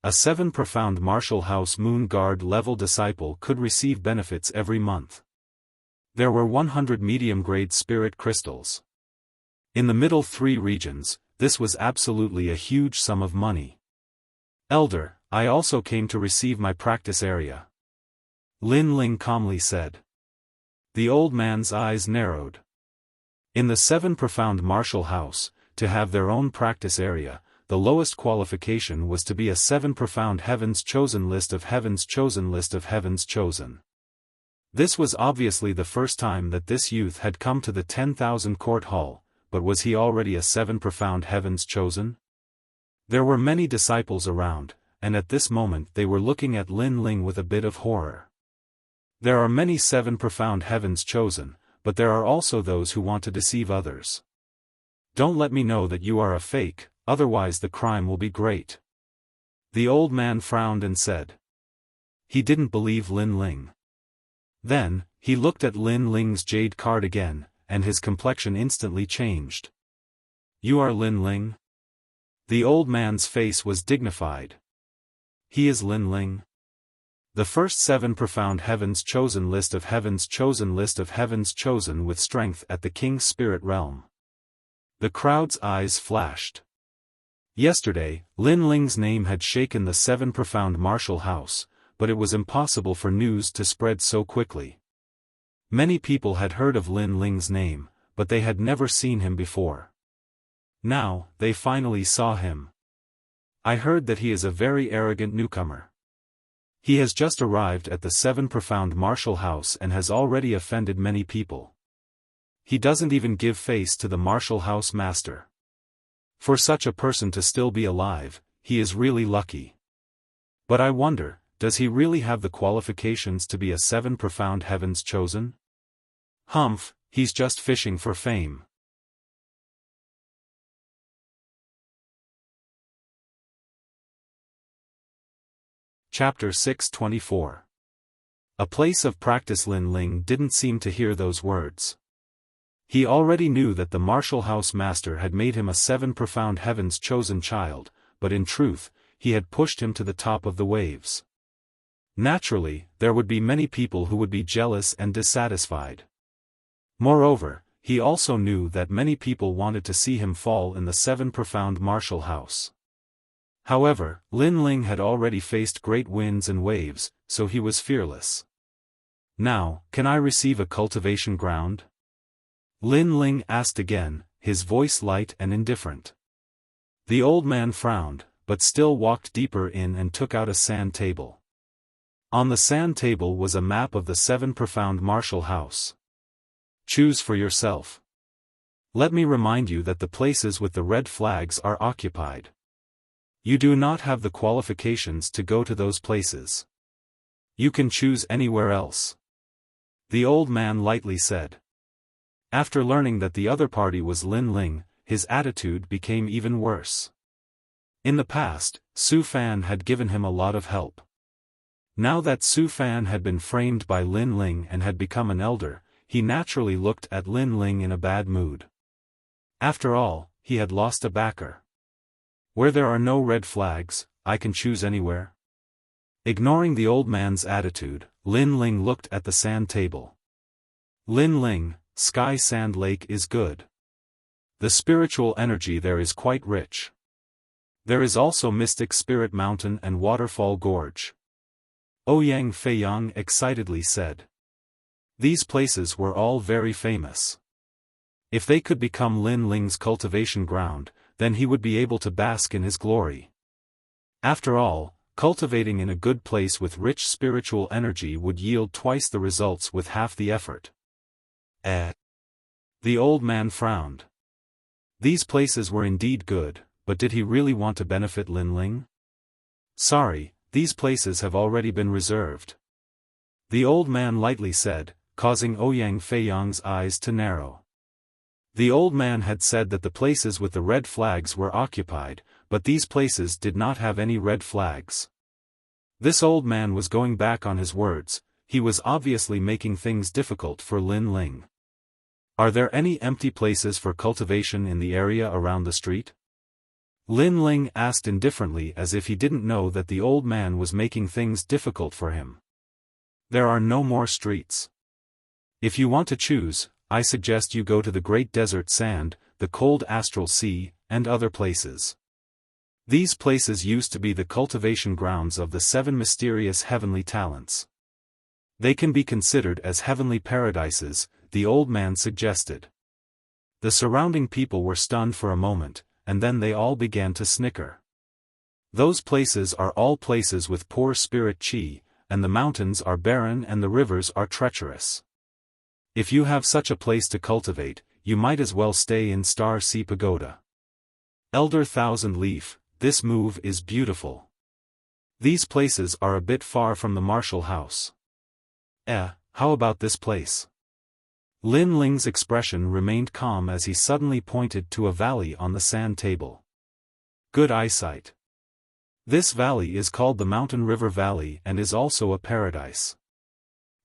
A 7 Profound Martial House Moon Guard level disciple could receive benefits every month. There were 100 medium-grade spirit crystals. In the middle 3 regions, this was absolutely a huge sum of money. Elder, I also came to receive my practice area. Lin Ling calmly said. The old man's eyes narrowed. In the 7 Profound Martial House, to have their own practice area, the lowest qualification was to be a 7 Profound Heavens Chosen list of Heavens Chosen list of Heavens Chosen. This was obviously the first time that this youth had come to the 10,000 Court Hall, but was he already a 7 Profound Heavens Chosen? There were many disciples around, and at this moment they were looking at Lin Ling with a bit of horror. There are many 7 Profound Heavens Chosen, but there are also those who want to deceive others. Don't let me know that you are a fake, otherwise the crime will be great. The old man frowned and said. He didn't believe Lin Ling. Then, he looked at Lin Ling's jade card again, and his complexion instantly changed. You are Lin Ling? The old man's face was dignified. He is Lin Ling? The first 7 profound heavens chosen, list of heavens chosen, list of heavens chosen with strength at the king's spirit realm. The crowd's eyes flashed. Yesterday, Lin Ling's name had shaken the 7 profound martial house, but it was impossible for news to spread so quickly. Many people had heard of Lin Ling's name, but they had never seen him before. Now, they finally saw him. I heard that he is a very arrogant newcomer. He has just arrived at the 7 profound martial house and has already offended many people. He doesn't even give face to the martial house master. For such a person to still be alive, he is really lucky. But I wonder, does he really have the qualifications to be a 7 profound heavens chosen? Humph, he's just fishing for fame. Chapter 624. A place of practice. Lin Ling didn't seem to hear those words. He already knew that the martial house master had made him a 7 profound heavens chosen child, but in truth, he had pushed him to the top of the waves. Naturally, there would be many people who would be jealous and dissatisfied. Moreover, he also knew that many people wanted to see him fall in the 7 profound martial house. However, Lin Ling had already faced great winds and waves, so he was fearless. Now, can I receive a cultivation ground? Lin Ling asked again, his voice light and indifferent. The old man frowned, but still walked deeper in and took out a sand table. On the sand table was a map of the 7 profound martial house. Choose for yourself. Let me remind you that the places with the red flags are occupied. You do not have the qualifications to go to those places. You can choose anywhere else. The old man lightly said. After learning that the other party was Lin Ling, his attitude became even worse. In the past, Xiaofan had given him a lot of help. Now that Xiaofan had been framed by Lin Ling and had become an elder, he naturally looked at Lin Ling in a bad mood. After all, he had lost a backer. Where there are no red flags, I can choose anywhere. Ignoring the old man's attitude, Lin Ling looked at the sand table. Lin Ling, Sky Sand Lake is good. The spiritual energy there is quite rich. There is also Mystic Spirit Mountain and Waterfall Gorge. Ouyang Feiyang excitedly said. These places were all very famous. If they could become Lin Ling's cultivation ground, then he would be able to bask in his glory. After all, cultivating in a good place with rich spiritual energy would yield twice the results with half the effort. The old man frowned. These places were indeed good, but did he really want to benefit Lin Ling? Sorry, these places have already been reserved. The old man lightly said, causing Ouyang Feiyang's eyes to narrow. The old man had said that the places with the red flags were occupied, but these places did not have any red flags. This old man was going back on his words. He was obviously making things difficult for Lin Ling. Are there any empty places for cultivation in the area around the street? Lin Ling asked indifferently as if he didn't know that the old man was making things difficult for him. There are no more streets. If you want to choose, I suggest you go to the Great Desert Sand, the Cold Astral Sea, and other places. These places used to be the cultivation grounds of the 7 mysterious heavenly talents. They can be considered as heavenly paradises, the old man suggested. The surrounding people were stunned for a moment, and then they all began to snicker. Those places are all places with poor spirit chi, and the mountains are barren and the rivers are treacherous. If you have such a place to cultivate, you might as well stay in Star Sea Pagoda. Elder Thousand Leaf, this move is beautiful. These places are a bit far from the martial house. How about this place? Lin Ling's expression remained calm as he suddenly pointed to a valley on the sand table. Good eyesight. This valley is called the Mountain River Valley and is also a paradise.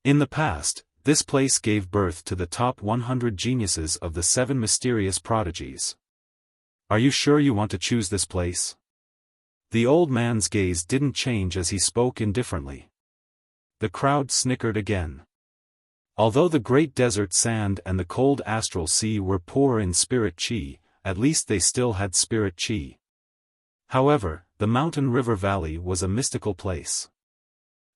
In the past, this place gave birth to the top 100 geniuses of the 7 mysterious prodigies. Are you sure you want to choose this place? The old man's gaze didn't change as he spoke indifferently. The crowd snickered again. Although the great desert sand and the cold astral sea were poor in spirit chi, at least they still had spirit chi. However, the mountain river valley was a mystical place.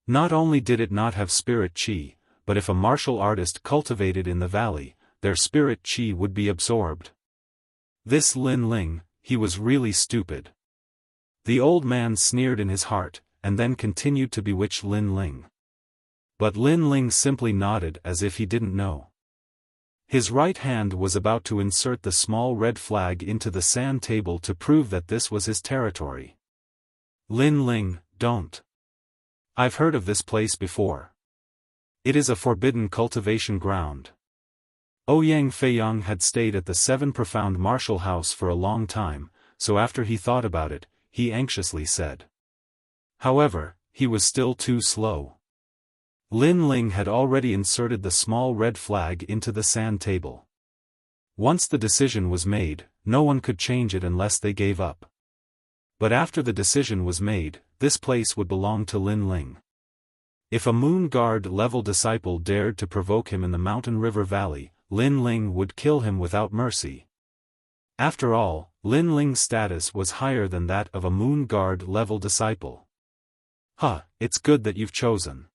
Not only did it not have spirit chi, but if a martial artist cultivated in the valley, their spirit chi would be absorbed. This Lin Ling, he was really stupid. The old man sneered in his heart, and then continued to bewitch Lin Ling. But Lin Ling simply nodded as if he didn't know. His right hand was about to insert the small red flag into the sand table to prove that this was his territory. Lin Ling, don't. I've heard of this place before. It is a forbidden cultivation ground. Ouyang Feiyang had stayed at the Seven Profound Martial House for a long time, so after he thought about it, he anxiously said. However, he was still too slow. Lin Ling had already inserted the small red flag into the sand table. Once the decision was made, no one could change it unless they gave up. But after the decision was made, this place would belong to Lin Ling. If a Moon Guard level disciple dared to provoke him in the mountain river valley, Lin Ling would kill him without mercy. After all, Lin Ling's status was higher than that of a Moon Guard level disciple. It's good that you've chosen.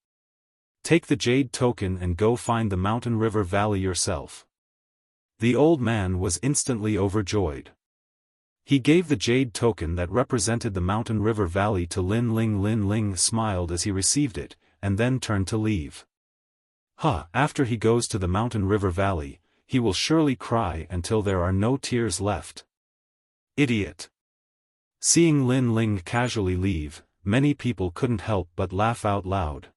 Take the jade token and go find the mountain river valley yourself. The old man was instantly overjoyed. He gave the jade token that represented the mountain river valley to Lin Ling. Lin Ling smiled as he received it, and then turned to leave. After he goes to the mountain river valley, he will surely cry until there are no tears left. Idiot. Seeing Lin Ling casually leave, many people couldn't help but laugh out loud.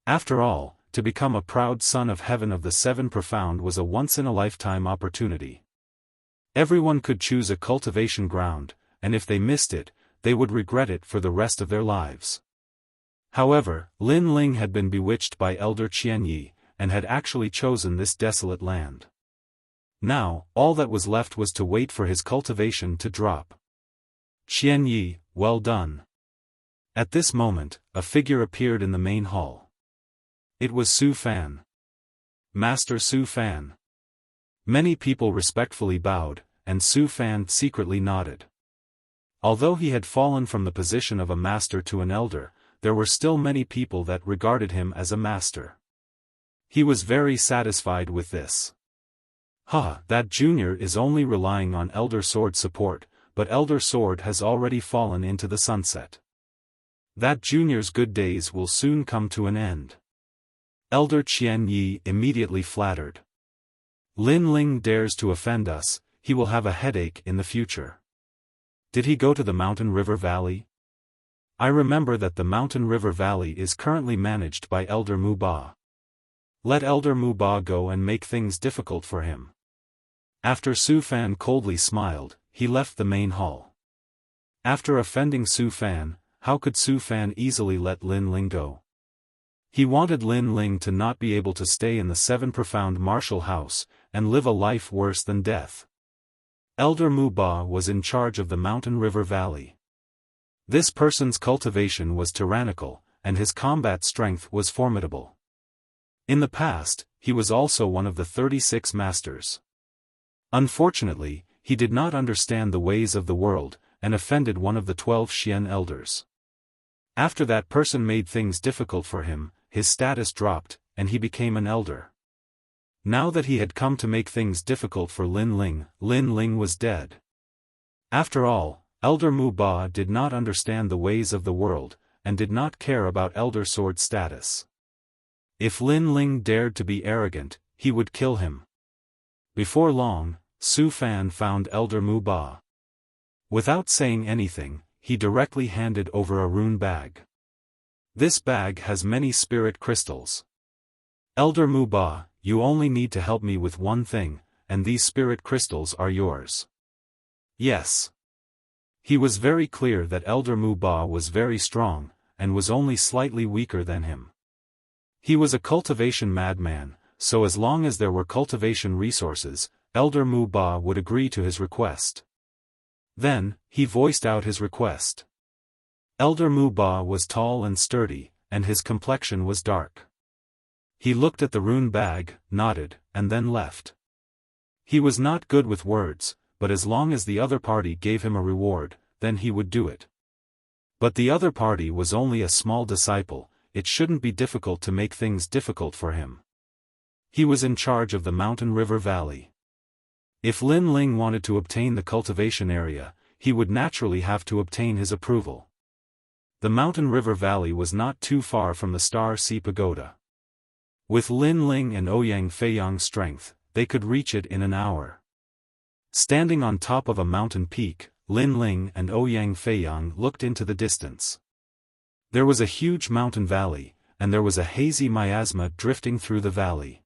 After all, to become a proud son of heaven of the Seven Profound was a once-in-a-lifetime opportunity. Everyone could choose a cultivation ground, and if they missed it, they would regret it for the rest of their lives. However, Lin Ling had been bewitched by Elder Qianyi, and had actually chosen this desolate land. Now, all that was left was to wait for his cultivation to drop. Qianyi, well done. At this moment, a figure appeared in the main hall. It was Su Fan. Master Su Fan. Many people respectfully bowed, and Su Fan secretly nodded. Although he had fallen from the position of a master to an elder, there were still many people that regarded him as a master. He was very satisfied with this. That junior is only relying on Elder Sword support, but Elder Sword has already fallen into the sunset. That junior's good days will soon come to an end. Elder Qianyi immediately flattered. Lin Ling dares to offend us, he will have a headache in the future. Did he go to the mountain river valley? I remember that the mountain river valley is currently managed by Elder Mu Ba. Let Elder Mu Ba go and make things difficult for him. After Su Fan coldly smiled, he left the main hall. After offending Su Fan, how could Su Fan easily let Lin Ling go? He wanted Lin Ling to not be able to stay in the Seven Profound Martial House, and live a life worse than death. Elder Mu Ba was in charge of the mountain river valley. This person's cultivation was tyrannical, and his combat strength was formidable. In the past, he was also one of the 36 masters. Unfortunately, he did not understand the ways of the world, and offended one of the 12 Xian elders. After that person made things difficult for him, his status dropped, and he became an elder. Now that he had come to make things difficult for Lin Ling was dead. After all, Elder Mu Ba did not understand the ways of the world, and did not care about Elder Sword status. If Lin Ling dared to be arrogant, he would kill him. Before long, Su Fan found Elder Mu Ba. Without saying anything, he directly handed over a rune bag. This bag has many spirit crystals. Elder Mu Ba, you only need to help me with one thing, and these spirit crystals are yours. Yes. He was very clear that Elder Mu Ba was very strong, and was only slightly weaker than him. He was a cultivation madman, so as long as there were cultivation resources, Elder Mu Ba would agree to his request. Then, he voiced out his request. Elder Mu Ba was tall and sturdy, and his complexion was dark. He looked at the rune bag, nodded, and then left. He was not good with words, but as long as the other party gave him a reward, then he would do it. But the other party was only a small disciple, it shouldn't be difficult to make things difficult for him. He was in charge of the mountain river valley. If Lin Ling wanted to obtain the cultivation area, he would naturally have to obtain his approval. The mountain river valley was not too far from the Star Sea Pagoda. With Lin Ling and Ouyang Feiyang's strength, they could reach it in an hour. Standing on top of a mountain peak, Lin Ling and Ouyang Feiyang looked into the distance. There was a huge mountain valley, and there was a hazy miasma drifting through the valley.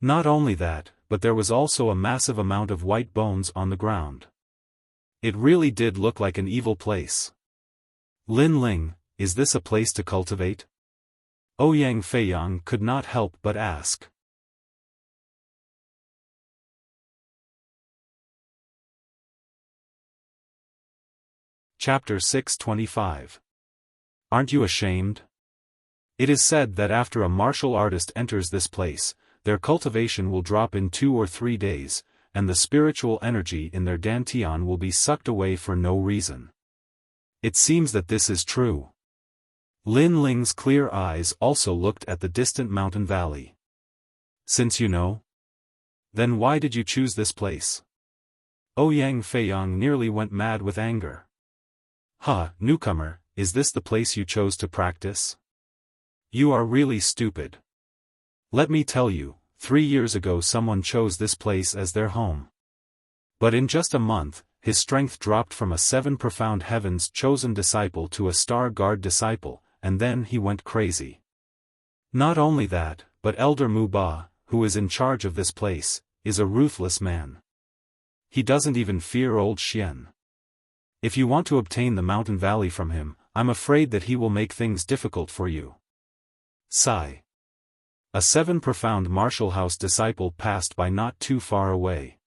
Not only that, but there was also a massive amount of white bones on the ground. It really did look like an evil place. Lin Ling, is this a place to cultivate? Ouyang Feiyang could not help but ask. Chapter 625. Aren't you ashamed? It is said that after a martial artist enters this place, their cultivation will drop in 2 or 3 days, and the spiritual energy in their dantian will be sucked away for no reason. It seems that this is true. Lin Ling's clear eyes also looked at the distant mountain valley. Since you know? Then why did you choose this place? Ouyang Feiyang nearly went mad with anger. Newcomer, is this the place you chose to practice? You are really stupid. Let me tell you, 3 years ago someone chose this place as their home. But in just a month, his strength dropped from a 7 profound heavens chosen disciple to a star guard disciple, and then he went crazy. Not only that, but Elder Mu Ba, who is in charge of this place, is a ruthless man. He doesn't even fear old Xian. If you want to obtain the mountain valley from him, I'm afraid that he will make things difficult for you. Sigh. A 7 profound martial house disciple passed by not too far away.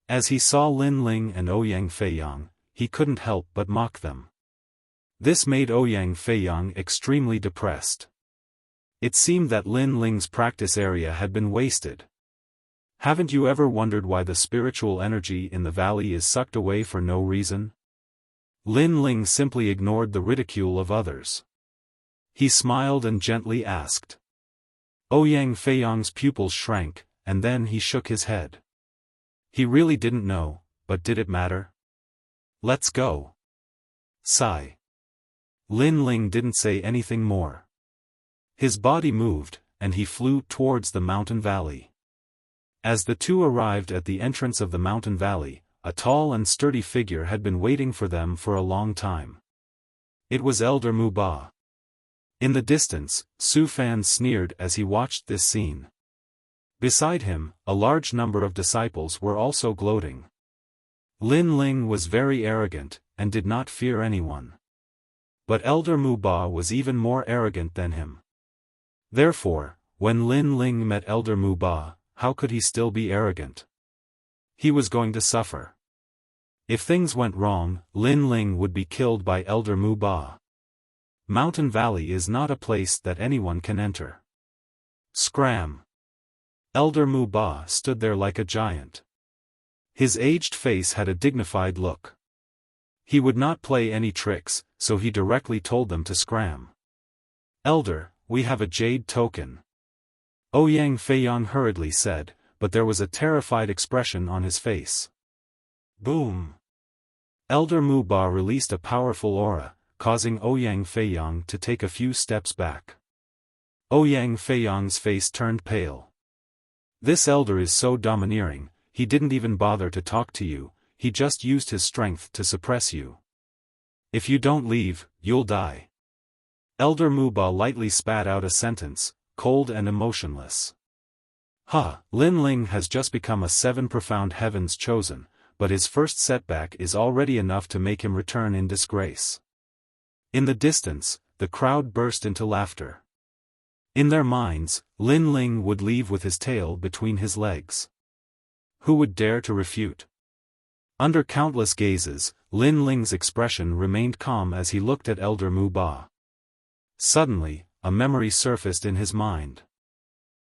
As he saw Lin Ling and Ouyang Feiyang, he couldn't help but mock them. This made Ouyang Feiyang extremely depressed. It seemed that Lin Ling's practice area had been wasted. Haven't you ever wondered why the spiritual energy in the valley is sucked away for no reason? Lin Ling simply ignored the ridicule of others. He smiled and gently asked. Ouyang Feiyang's pupils shrank, and then he shook his head. He really didn't know, but did it matter? Let's go. Sigh. Lin Ling didn't say anything more. His body moved, and he flew towards the mountain valley. As the two arrived at the entrance of the mountain valley, a tall and sturdy figure had been waiting for them for a long time. It was Elder Mu Ba. In the distance, Xiaofan sneered as he watched this scene. Beside him, a large number of disciples were also gloating. Lin Ling was very arrogant, and did not fear anyone. But Elder Mu Ba was even more arrogant than him. Therefore, when Lin Ling met Elder Mu Ba, how could he still be arrogant? He was going to suffer. If things went wrong, Lin Ling would be killed by Elder Mu Ba. Mountain Valley is not a place that anyone can enter. Scram! Elder Mu Ba stood there like a giant. His aged face had a dignified look. He would not play any tricks, so he directly told them to scram. Elder, we have a jade token. Ouyang Feiyang hurriedly said, but there was a terrified expression on his face. Boom! Elder Mu Ba released a powerful aura, causing Ouyang Feiyang to take a few steps back. Ouyang Feiyang's face turned pale. This elder is so domineering, he didn't even bother to talk to you, he just used his strength to suppress you. If you don't leave, you'll die. Elder Mu Ba lightly spat out a sentence, cold and emotionless. Lin Ling has just become a 7 profound heavens chosen, but his first setback is already enough to make him return in disgrace. In the distance, the crowd burst into laughter. In their minds, Lin Ling would leave with his tail between his legs. Who would dare to refute? Under countless gazes, Lin Ling's expression remained calm as he looked at Elder Mu Ba. Suddenly, a memory surfaced in his mind.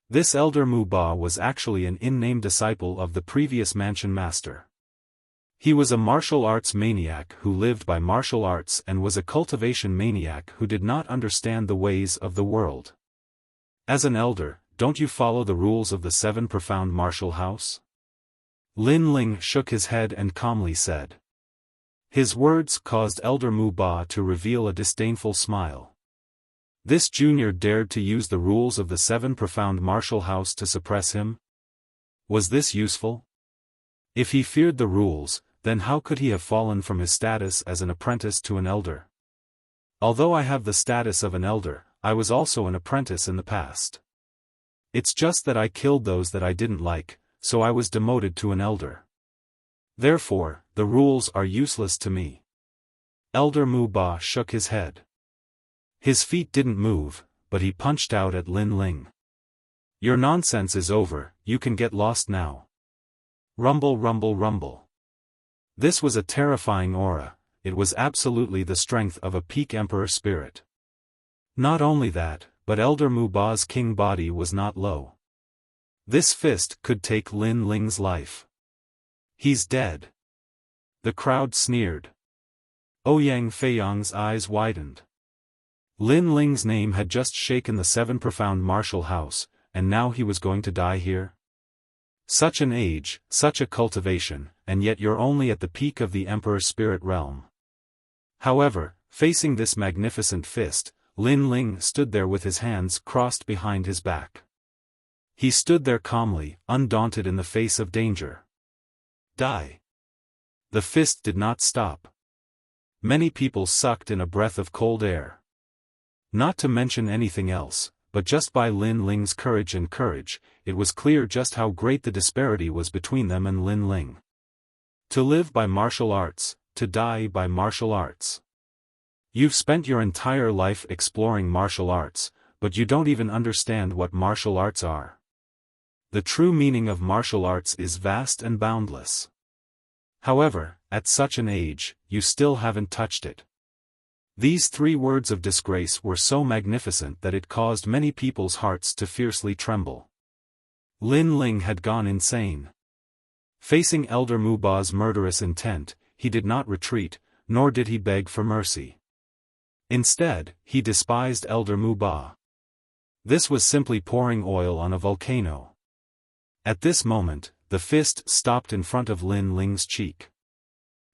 This elder Mu Ba was actually an in-name disciple of the previous mansion master. He was a martial arts maniac who lived by martial arts and was a cultivation maniac who did not understand the ways of the world. As an elder, don't you follow the rules of the 7 profound martial house? Lin Ling shook his head and calmly said. His words caused Elder Mu Ba to reveal a disdainful smile. This junior dared to use the rules of the 7 profound martial house to suppress him? Was this useful? If he feared the rules, then how could he have fallen from his status as an apprentice to an elder? Although I have the status of an elder, I was also an apprentice in the past. It's just that I killed those that I didn't like, so I was demoted to an elder. Therefore, the rules are useless to me. Elder Mu Ba shook his head. His feet didn't move, but he punched out at Lin Ling. Your nonsense is over, you can get lost now. Rumble, rumble, rumble. This was a terrifying aura, it was absolutely the strength of a peak emperor spirit. Not only that, but Elder Mu Ba's king body was not low. This fist could take Lin Ling's life. He's dead. The crowd sneered. Ouyang Feiyang's eyes widened. Lin Ling's name had just shaken the 7 profound martial house, and now he was going to die here? Such an age, such a cultivation, and yet you're only at the peak of the Emperor's spirit realm. However, facing this magnificent fist, Lin Ling stood there with his hands crossed behind his back. He stood there calmly, undaunted in the face of danger. Die. The fist did not stop. Many people sucked in a breath of cold air. Not to mention anything else, but just by Lin Ling's courage, it was clear just how great the disparity was between them and Lin Ling. To live by martial arts, to die by martial arts. You've spent your entire life exploring martial arts, but you don't even understand what martial arts are. The true meaning of martial arts is vast and boundless. However, at such an age, you still haven't touched it. These 3 words of disgrace were so magnificent that it caused many people's hearts to fiercely tremble. Lin Ling had gone insane. Facing Elder Mu Ba's murderous intent, he did not retreat, nor did he beg for mercy. Instead, he despised Elder Mu Ba. This was simply pouring oil on a volcano. At this moment, the fist stopped in front of Lin Ling's cheek.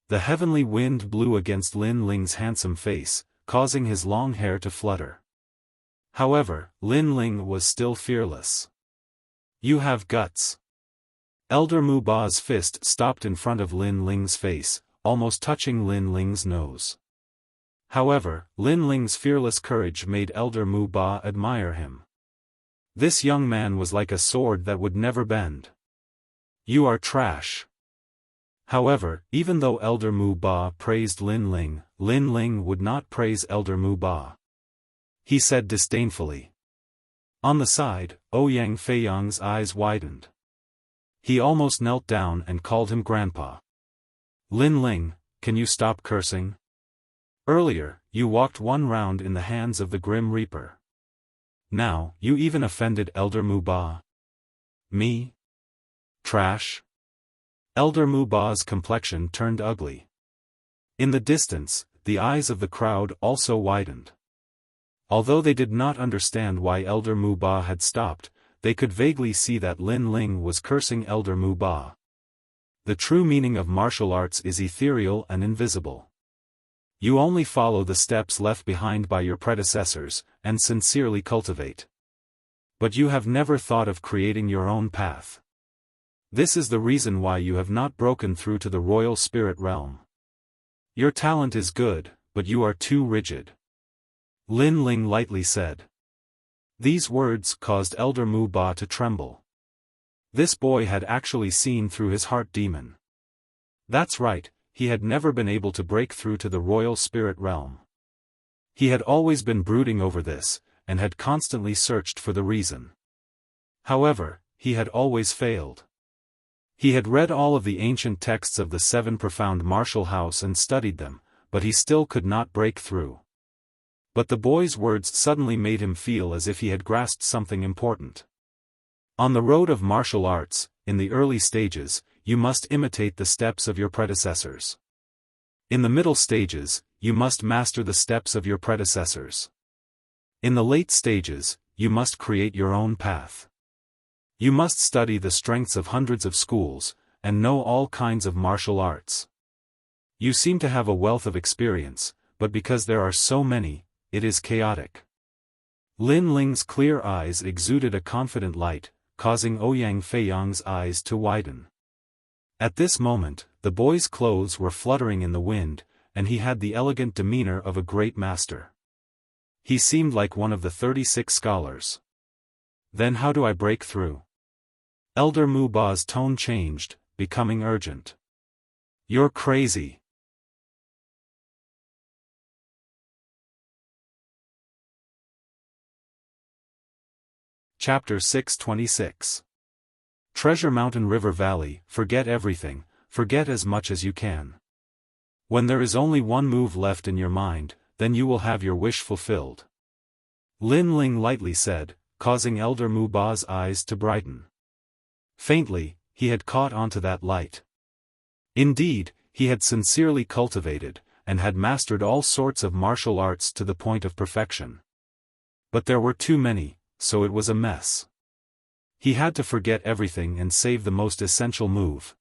The heavenly wind blew against Lin Ling's handsome face, causing his long hair to flutter. However, Lin Ling was still fearless. You have guts. Elder Mu Ba's fist stopped in front of Lin Ling's face, almost touching Lin Ling's nose. However, Lin Ling's fearless courage made Elder Mu Ba admire him. This young man was like a sword that would never bend. You are trash. However, even though Elder Mu Ba praised Lin Ling would not praise Elder Mu Ba. He said disdainfully. On the side, Ouyang Feiyang's eyes widened. He almost knelt down and called him grandpa. Lin Ling, can you stop cursing? Earlier, you walked 1 round in the hands of the Grim Reaper. Now, you even offended Elder Mu Ba. Me? Trash? Elder Mu Ba's complexion turned ugly. In the distance, the eyes of the crowd also widened. Although they did not understand why Elder Mu Ba had stopped, they could vaguely see that Lin Ling was cursing Elder Mu Ba. The true meaning of martial arts is ethereal and invisible. You only follow the steps left behind by your predecessors, and sincerely cultivate. But you have never thought of creating your own path. This is the reason why you have not broken through to the royal spirit realm. Your talent is good, but you are too rigid. Lin Ling lightly said. These words caused Elder Mu Ba to tremble. This boy had actually seen through his heart demon. That's right, he had never been able to break through to the royal spirit realm. He had always been brooding over this, and had constantly searched for the reason. However, he had always failed. He had read all of the ancient texts of the 7 profound martial house and studied them, but he still could not break through. But the boy's words suddenly made him feel as if he had grasped something important. On the road of martial arts, in the early stages, you must imitate the steps of your predecessors. In the middle stages, you must master the steps of your predecessors. In the late stages, you must create your own path. You must study the strengths of hundreds of schools, and know all kinds of martial arts. You seem to have a wealth of experience, but because there are so many, it is chaotic. Lin Ling's clear eyes exuded a confident light, causing Ouyang Feiyang's eyes to widen. At this moment, the boy's clothes were fluttering in the wind, and he had the elegant demeanor of a great master. He seemed like one of the 36 scholars. Then how do I break through? Elder Mu Ba's tone changed, becoming urgent. You're crazy. Chapter 626. Treasure Mountain River Valley, forget everything, forget as much as you can. When there is only one move left in your mind, then you will have your wish fulfilled. Lin Ling lightly said, causing Elder Mu Ba's eyes to brighten. Faintly, he had caught onto that light. Indeed, he had sincerely cultivated, and had mastered all sorts of martial arts to the point of perfection. But there were too many, so it was a mess. He had to forget everything and save the most essential move.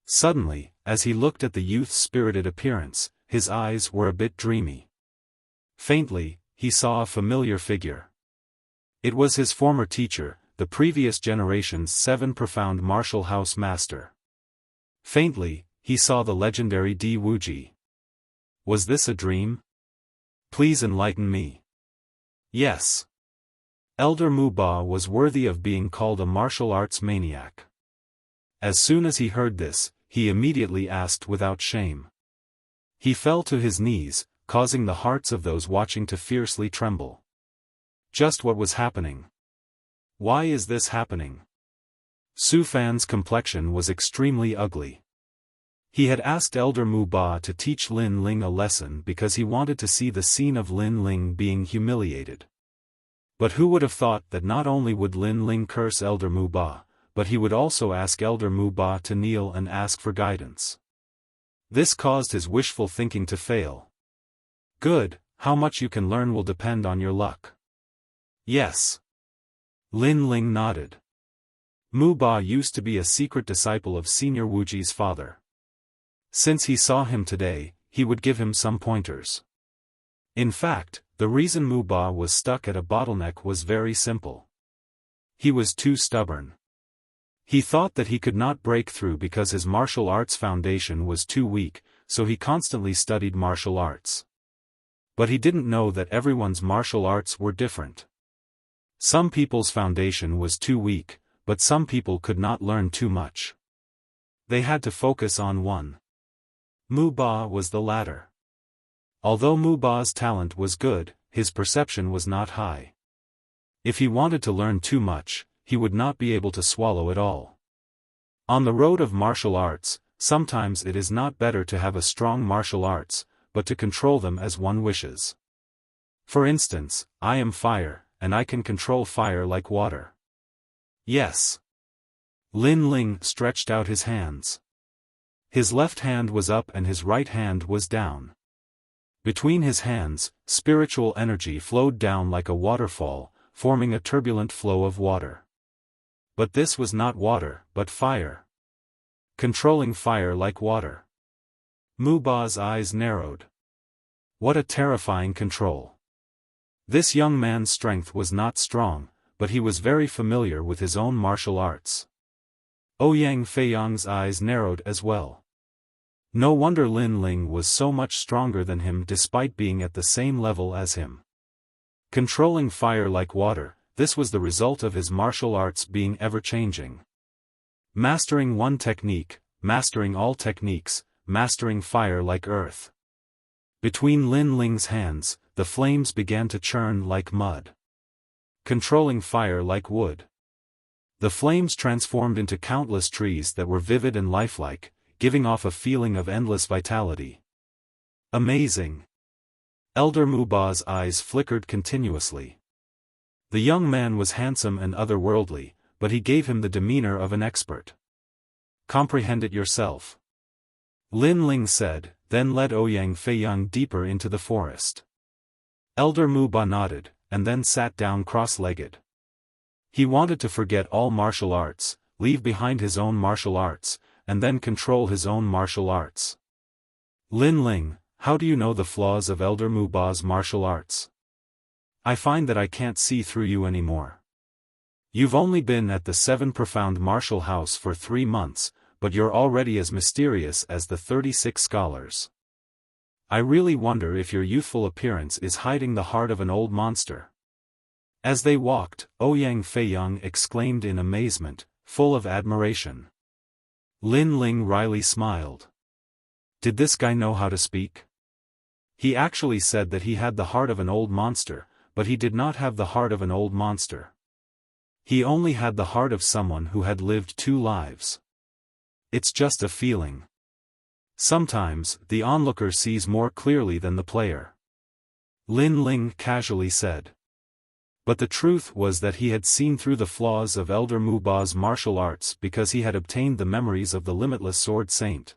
Suddenly, as he looked at the youth's spirited appearance, his eyes were a bit dreamy. Faintly, he saw a familiar figure. It was his former teacher, the previous generation's 7 profound martial house master. Faintly, he saw the legendary Di Wuji. Was this a dream? Please enlighten me. Yes. Elder Mu Ba was worthy of being called a martial arts maniac. As soon as he heard this, he immediately asked without shame. He fell to his knees, causing the hearts of those watching to fiercely tremble. Just what was happening? Why is this happening? Xiaofan's complexion was extremely ugly. He had asked Elder Mu Ba to teach Lin Ling a lesson because he wanted to see the scene of Lin Ling being humiliated. But who would have thought that not only would Lin Ling curse Elder Mu Ba, but he would also ask Elder Mu Ba to kneel and ask for guidance. This caused his wishful thinking to fail. Good, how much you can learn will depend on your luck. Yes. Lin Ling nodded. Mu Ba used to be a secret disciple of Senior Wuji's father. Since he saw him today, he would give him some pointers. In fact, the reason Mu Ba was stuck at a bottleneck was very simple. He was too stubborn. He thought that he could not break through because his martial arts foundation was too weak, so he constantly studied martial arts. But he didn't know that everyone's martial arts were different. Some people's foundation was too weak, but some people could not learn too much. They had to focus on one. Mu Ba was the latter. Although Mu Ba's talent was good, his perception was not high. If he wanted to learn too much, he would not be able to swallow it all. On the road of martial arts, sometimes it is not better to have a strong martial arts, but to control them as one wishes. For instance, I am fire, and I can control fire like water. Yes. Lin Ling stretched out his hands. His left hand was up and his right hand was down. Between his hands, spiritual energy flowed down like a waterfall, forming a turbulent flow of water. But this was not water, but fire. Controlling fire like water. Mu Ba's eyes narrowed. What a terrifying control. This young man's strength was not strong, but he was very familiar with his own martial arts. Ouyang Feiyang's eyes narrowed as well. No wonder Lin Ling was so much stronger than him despite being at the same level as him. Controlling fire like water, this was the result of his martial arts being ever-changing. Mastering one technique, mastering all techniques, mastering fire like earth. Between Lin Ling's hands, the flames began to churn like mud. Controlling fire like wood. The flames transformed into countless trees that were vivid and lifelike, giving off a feeling of endless vitality. Amazing. Elder Muba's eyes flickered continuously. The young man was handsome and otherworldly, but he gave him the demeanor of an expert. Comprehend it yourself. Lin Ling said, then led Ouyang Feiyang deeper into the forest. Elder Muba nodded, and then sat down cross-legged. He wanted to forget all martial arts, leave behind his own martial arts, and then control his own martial arts. Lin Ling, how do you know the flaws of Elder Muba's martial arts? I find that I can't see through you anymore. You've only been at the 7 Profound Martial House for 3 months, but you're already as mysterious as the 36 scholars. I really wonder if your youthful appearance is hiding the heart of an old monster. As they walked, Ouyang Feiyang exclaimed in amazement, full of admiration. Lin Ling wryly smiled. Did this guy know how to speak? He actually said that he had the heart of an old monster, but he did not have the heart of an old monster. He only had the heart of someone who had lived 2 lives. It's just a feeling. Sometimes, the onlooker sees more clearly than the player. Lin Ling casually said. But the truth was that he had seen through the flaws of Elder Muba's martial arts because he had obtained the memories of the limitless Sword Saint.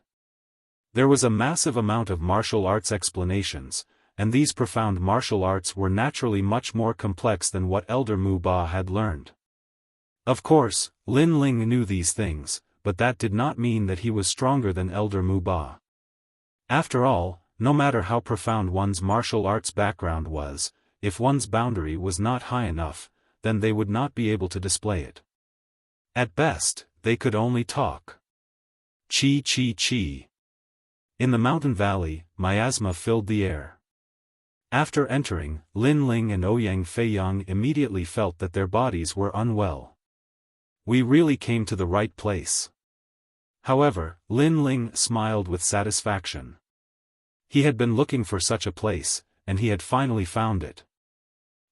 There was a massive amount of martial arts explanations, and these profound martial arts were naturally much more complex than what Elder Muba had learned. Of course, Lin Ling knew these things, but that did not mean that he was stronger than Elder Muba. After all, no matter how profound one's martial arts background was, if one's boundary was not high enough, then they would not be able to display it. At best, they could only talk. Chi chi chi. In the mountain valley, miasma filled the air. After entering, Lin Ling and Ouyang Feiyang immediately felt that their bodies were unwell. We really came to the right place. However, Lin Ling smiled with satisfaction. He had been looking for such a place, and he had finally found it.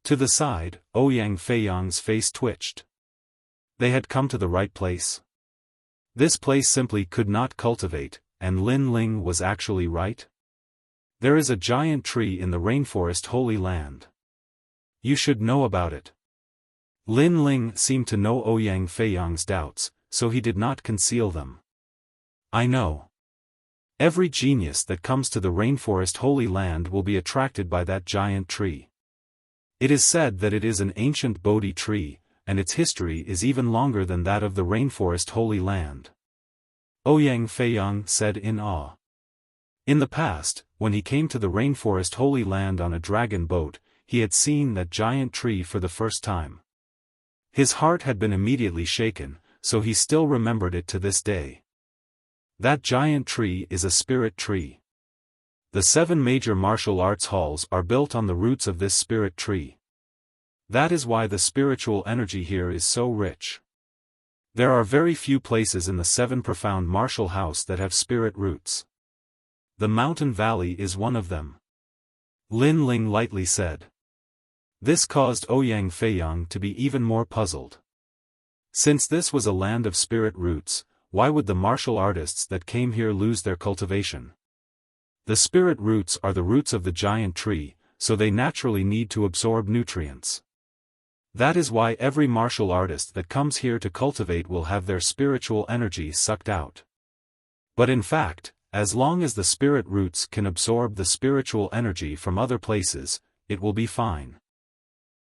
To the side, Ouyang Feiyang's face twitched. They had come to the right place. This place simply could not cultivate, and Lin Ling was actually right. There is a giant tree in the rainforest Holy Land. You should know about it. Lin Ling seemed to know Ouyang Feiyang's doubts, so he did not conceal them. I know. Every genius that comes to the rainforest Holy Land will be attracted by that giant tree. It is said that it is an ancient Bodhi tree, and its history is even longer than that of the rainforest Holy Land. Ouyang Feiyang said in awe. In the past, when he came to the rainforest Holy Land on a dragon boat, he had seen that giant tree for the first time. His heart had been immediately shaken, so he still remembered it to this day. That giant tree is a spirit tree. The 7 major martial arts halls are built on the roots of this spirit tree. That is why the spiritual energy here is so rich. There are very few places in the 7 Profound Martial House that have spirit roots. The mountain valley is one of them. Lin Ling lightly said. This caused Ouyang Feiyang to be even more puzzled. Since this was a land of spirit roots, why would the martial artists that came here lose their cultivation? The spirit roots are the roots of the giant tree, so they naturally need to absorb nutrients. That is why every martial artist that comes here to cultivate will have their spiritual energy sucked out. But in fact, as long as the spirit roots can absorb the spiritual energy from other places, it will be fine.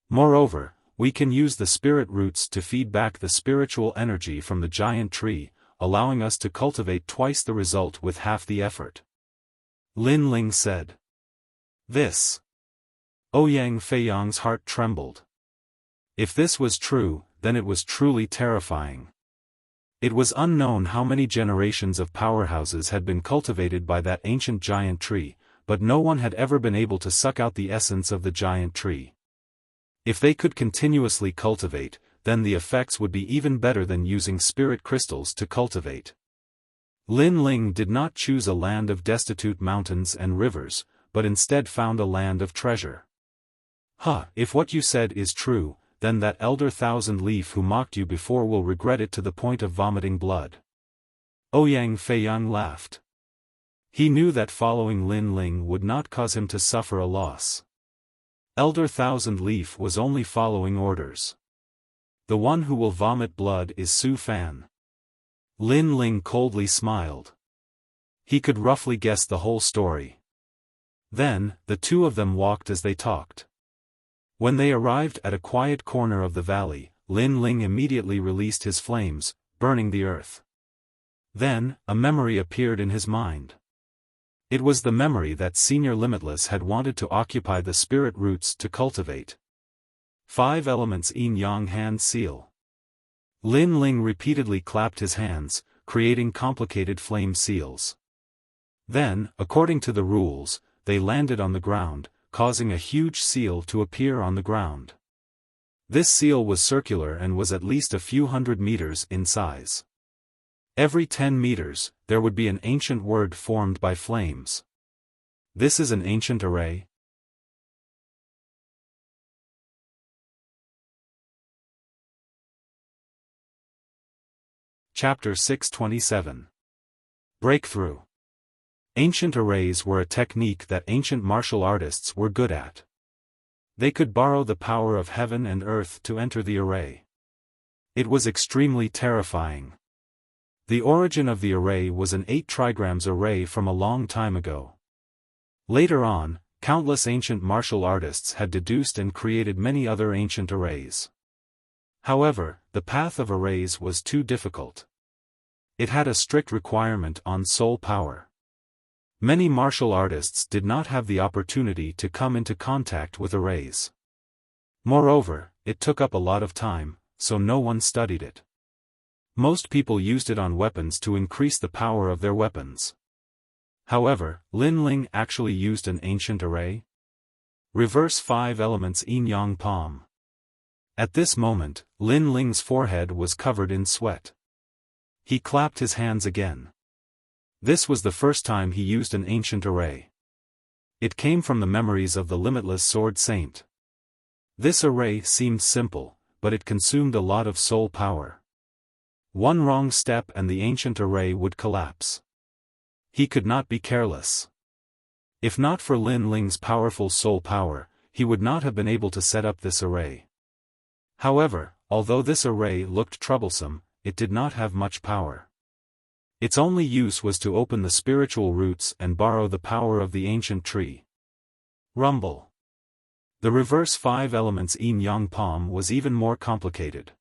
Moreover, we can use the spirit roots to feed back the spiritual energy from the giant tree, allowing us to cultivate twice the result with half the effort. Lin Ling said. This. Ouyang Feiyang's heart trembled. If this was true, then it was truly terrifying. It was unknown how many generations of powerhouses had been cultivated by that ancient giant tree, but no one had ever been able to suck out the essence of the giant tree. If they could continuously cultivate, then the effects would be even better than using spirit crystals to cultivate. Lin Ling did not choose a land of destitute mountains and rivers, but instead found a land of treasure. If what you said is true, then that elder Thousand Leaf who mocked you before will regret it to the point of vomiting blood. Ouyang Feiyang laughed. He knew that following Lin Ling would not cause him to suffer a loss. Elder Thousand Leaf was only following orders. The one who will vomit blood is Xiaofan. Lin Ling coldly smiled. He could roughly guess the whole story. Then, the two of them walked as they talked. When they arrived at a quiet corner of the valley, Lin Ling immediately released his flames, burning the earth. Then, a memory appeared in his mind. It was the memory that Senior Limitless had wanted to occupy the spirit roots to cultivate. 5 elements yin-yang hand seal. Lin Ling repeatedly clapped his hands, creating complicated flame seals. Then, according to the rules, they landed on the ground, causing a huge seal to appear on the ground. This seal was circular and was at least a few hundred meters in size. Every 10 meters, there would be an ancient word formed by flames. This is an ancient array. Chapter 627. Breakthrough. Ancient arrays were a technique that ancient martial artists were good at. They could borrow the power of heaven and earth to enter the array. It was extremely terrifying. The origin of the array was an 8 trigrams array from a long time ago. Later on, countless ancient martial artists had deduced and created many other ancient arrays. However, the path of arrays was too difficult. It had a strict requirement on soul power. Many martial artists did not have the opportunity to come into contact with arrays. Moreover, it took up a lot of time, so no one studied it. Most people used it on weapons to increase the power of their weapons. However, Lin Ling actually used an ancient array. Reverse 5 elements yin-yang palm. At this moment, Lin Ling's forehead was covered in sweat. He clapped his hands again. This was the first time he used an ancient array. It came from the memories of the limitless Sword Saint. This array seemed simple, but it consumed a lot of soul power. One wrong step and the ancient array would collapse. He could not be careless. If not for Lin Ling's powerful soul power, he would not have been able to set up this array. However, although this array looked troublesome, it did not have much power. Its only use was to open the spiritual roots and borrow the power of the ancient tree. Rumble. The reverse 5 elements yin-yang palm was even more complicated.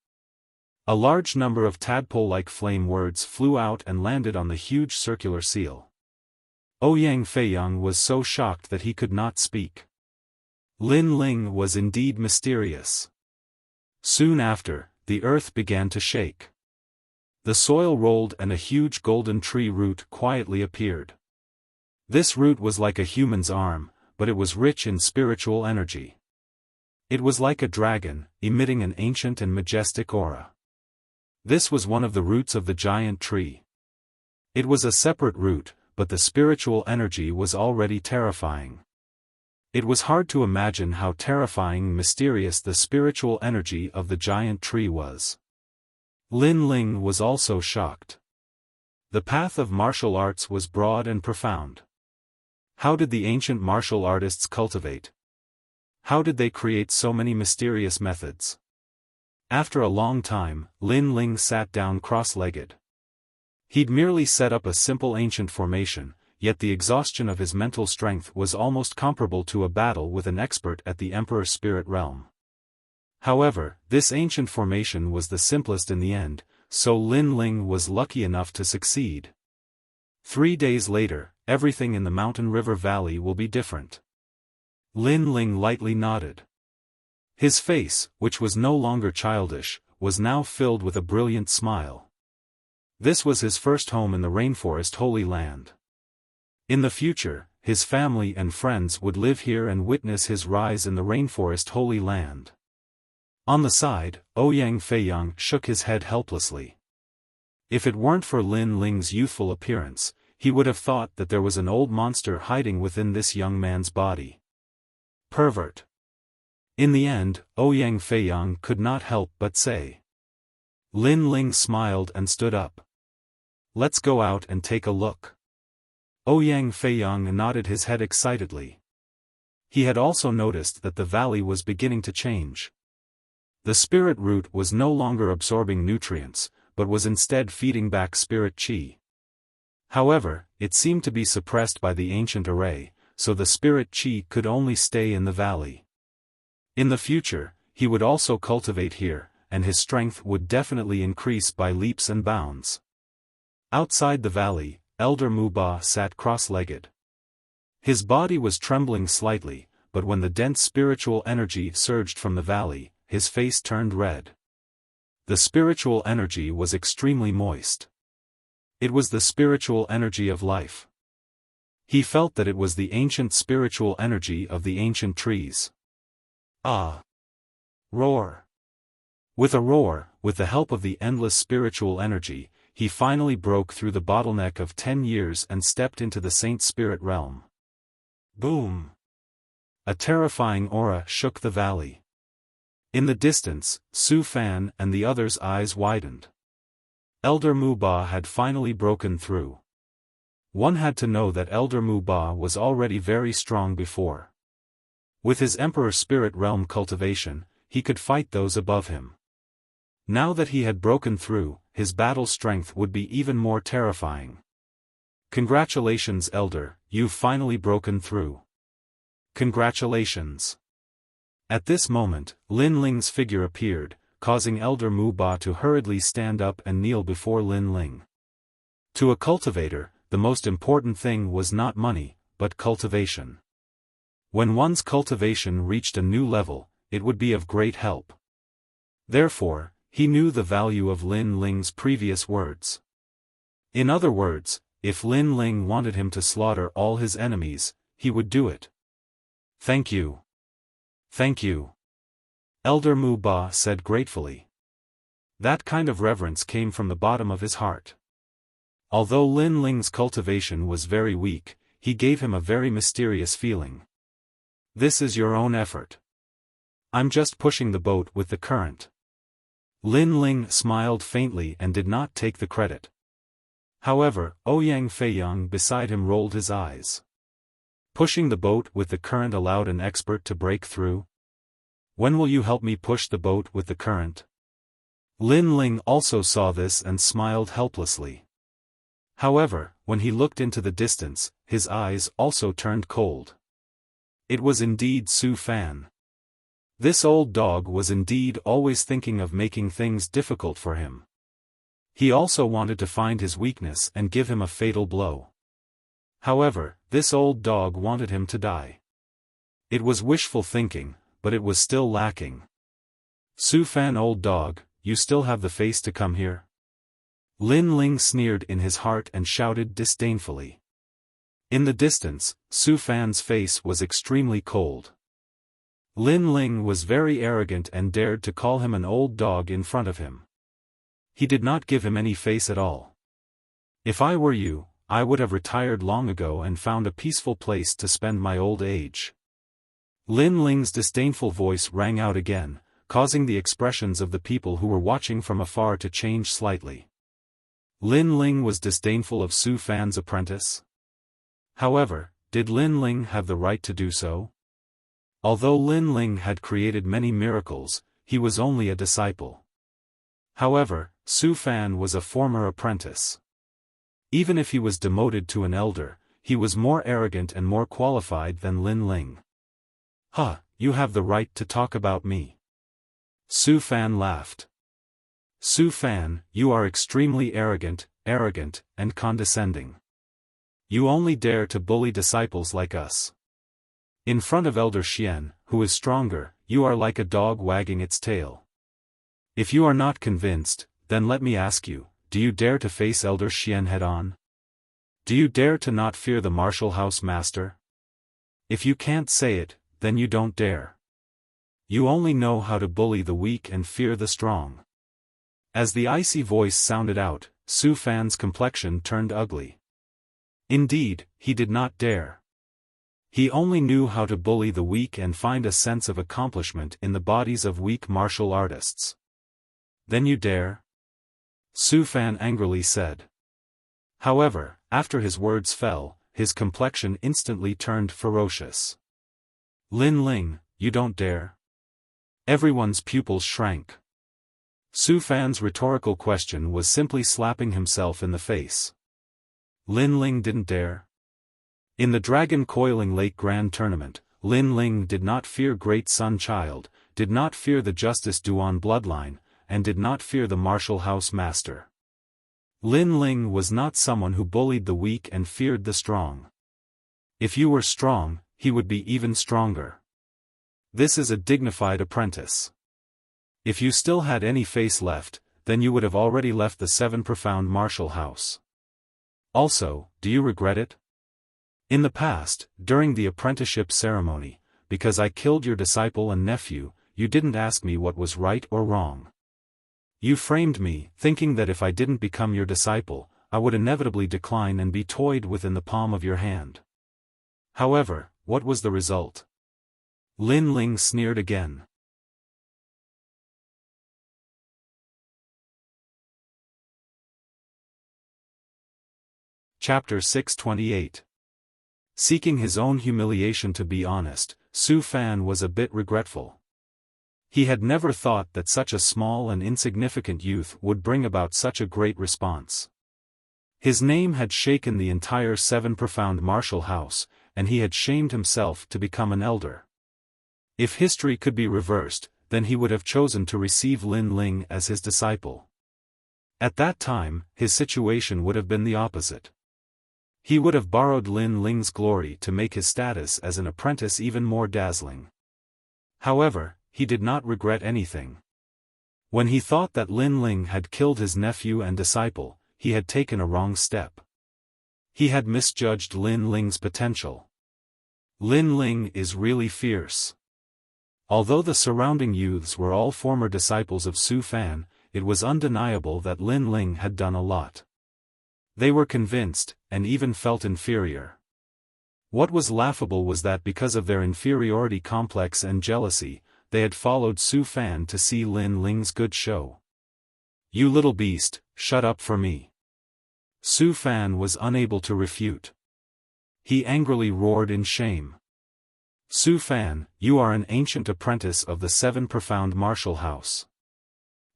A large number of tadpole-like flame words flew out and landed on the huge circular seal. Ouyang Feiyang was so shocked that he could not speak. Lin Ling was indeed mysterious. Soon after, the earth began to shake. The soil rolled and a huge golden tree root quietly appeared. This root was like a human's arm, but it was rich in spiritual energy. It was like a dragon, emitting an ancient and majestic aura. This was one of the roots of the giant tree. It was a separate root, but the spiritual energy was already terrifying. It was hard to imagine how terrifying and mysterious the spiritual energy of the giant tree was. Lin Ling was also shocked. The path of martial arts was broad and profound. How did the ancient martial artists cultivate? How did they create so many mysterious methods? After a long time, Lin Ling sat down cross-legged. He'd merely set up a simple ancient formation, yet the exhaustion of his mental strength was almost comparable to a battle with an expert at the Emperor's spirit realm. However, this ancient formation was the simplest in the end, so Lin Ling was lucky enough to succeed. 3 days later, everything in the mountain river valley will be different. Lin Ling lightly nodded. His face, which was no longer childish, was now filled with a brilliant smile. This was his first home in the rainforest Holy Land. In the future, his family and friends would live here and witness his rise in the rainforest Holy Land. On the side, Ouyang Feiyang shook his head helplessly. If it weren't for Lin Ling's youthful appearance, he would have thought that there was an old monster hiding within this young man's body. Pervert. In the end, Ouyang Feiyang could not help but say. Lin Ling smiled and stood up. Let's go out and take a look. Ouyang Feiyang nodded his head excitedly. He had also noticed that the valley was beginning to change. The spirit root was no longer absorbing nutrients, but was instead feeding back spirit qi. However, it seemed to be suppressed by the ancient array, so the spirit qi could only stay in the valley. In the future, he would also cultivate here, and his strength would definitely increase by leaps and bounds. Outside the valley, Elder Muba sat cross-legged. His body was trembling slightly, but when the dense spiritual energy surged from the valley, his face turned red. The spiritual energy was extremely moist. It was the spiritual energy of life. He felt that it was the ancient spiritual energy of the ancient trees. Ah! Roar! With a roar, with the help of the endless spiritual energy, he finally broke through the bottleneck of 10 years and stepped into the Saint Spirit realm. Boom! A terrifying aura shook the valley. In the distance, Xiaofan and the others' eyes widened. Elder Muba had finally broken through. One had to know that Elder Muba was already very strong before. With his Emperor Spirit Realm cultivation, he could fight those above him. Now that he had broken through, his battle strength would be even more terrifying. Congratulations, Elder, you've finally broken through. Congratulations. At this moment, Lin Ling's figure appeared, causing Elder Muba to hurriedly stand up and kneel before Lin Ling. To a cultivator, the most important thing was not money, but cultivation. When one's cultivation reached a new level, it would be of great help. Therefore, he knew the value of Lin Ling's previous words. In other words, if Lin Ling wanted him to slaughter all his enemies, he would do it. Thank you. Thank you. Elder Muba said gratefully. That kind of reverence came from the bottom of his heart. Although Lin Ling's cultivation was very weak, he gave him a very mysterious feeling. This is your own effort. I'm just pushing the boat with the current. Lin Ling smiled faintly and did not take the credit. However, Ouyang Feiyang beside him rolled his eyes. Pushing the boat with the current allowed an expert to break through? When will you help me push the boat with the current? Lin Ling also saw this and smiled helplessly. However, when he looked into the distance, his eyes also turned cold. It was indeed Xiaofan. This old dog was indeed always thinking of making things difficult for him. He also wanted to find his weakness and give him a fatal blow. However, this old dog wanted him to die. It was wishful thinking, but it was still lacking. Xiaofan, old dog, you still have the face to come here? Lin Ling sneered in his heart and shouted disdainfully. In the distance, Xiaofan's face was extremely cold. Lin Ling was very arrogant and dared to call him an old dog in front of him. He did not give him any face at all. If I were you, I would have retired long ago and found a peaceful place to spend my old age. Lin Ling's disdainful voice rang out again, causing the expressions of the people who were watching from afar to change slightly. Lin Ling was disdainful of Xiaofan's apprentice? However, did Lin Ling have the right to do so? Although Lin Ling had created many miracles, he was only a disciple. However, Xiaofan was a former apprentice. Even if he was demoted to an elder, he was more arrogant and more qualified than Lin Ling. Huh, you have the right to talk about me. Xiaofan laughed. Xiaofan, you are extremely arrogant, and condescending. You only dare to bully disciples like us. In front of Elder Xian, who is stronger, you are like a dog wagging its tail. If you are not convinced, then let me ask you, do you dare to face Elder Xian head-on? Do you dare to not fear the martial house master? If you can't say it, then you don't dare. You only know how to bully the weak and fear the strong. As the icy voice sounded out, Xiaofan's complexion turned ugly. Indeed, he did not dare. He only knew how to bully the weak and find a sense of accomplishment in the bodies of weak martial artists. Then you dare? Xiaofan angrily said. However, after his words fell, his complexion instantly turned ferocious. "Lin Ling, you don't dare." Everyone's pupils shrank. Xiaofan's rhetorical question was simply slapping himself in the face. Lin Ling didn't dare. In the Dragon Coiling Lake Grand Tournament, Lin Ling did not fear Great Sun Child, did not fear the Justice Duan bloodline, and did not fear the Martial House Master. Lin Ling was not someone who bullied the weak and feared the strong. If you were strong, he would be even stronger. This is a dignified apprentice. If you still had any face left, then you would have already left the Seven Profound Martial House. Also, do you regret it? In the past, during the apprenticeship ceremony, because I killed your disciple and nephew, you didn't ask me what was right or wrong. You framed me, thinking that if I didn't become your disciple, I would inevitably decline and be toyed with in the palm of your hand. However, what was the result? Lin Ling sneered again. Chapter 628. Seeking his own humiliation. To be honest, Xiaofan was a bit regretful. He had never thought that such a small and insignificant youth would bring about such a great response. His name had shaken the entire Seven Profound Martial House, and he had shamed himself to become an elder. If history could be reversed, then he would have chosen to receive Lin Ling as his disciple. At that time, his situation would have been the opposite. He would have borrowed Lin Ling's glory to make his status as an apprentice even more dazzling. However, he did not regret anything. When he thought that Lin Ling had killed his nephew and disciple, he had taken a wrong step. He had misjudged Lin Ling's potential. Lin Ling is really fierce. Although the surrounding youths were all former disciples of Xiaofan, it was undeniable that Lin Ling had done a lot. They were convinced, and even felt inferior. What was laughable was that because of their inferiority complex and jealousy, they had followed Xiaofan to see Lin Ling's good show. "You little beast, shut up for me." Xiaofan was unable to refute. He angrily roared in shame. "Xiaofan, you are an ancient apprentice of the Seven Profound Martial House.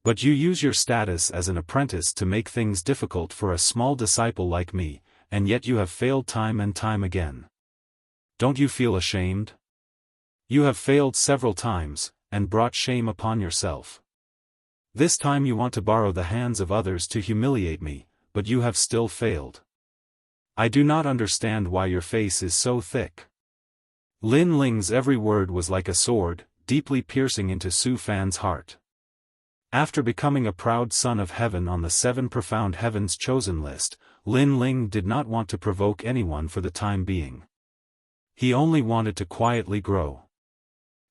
But you use your status as an apprentice to make things difficult for a small disciple like me, and yet you have failed time and time again. Don't you feel ashamed? You have failed several times, and brought shame upon yourself. This time you want to borrow the hands of others to humiliate me, but you have still failed. I do not understand why your face is so thick." Lin Ling's every word was like a sword, deeply piercing into Xiaofan's heart. After becoming a proud son of heaven on the Seven Profound Heavens chosen list, Lin Ling did not want to provoke anyone for the time being. He only wanted to quietly grow.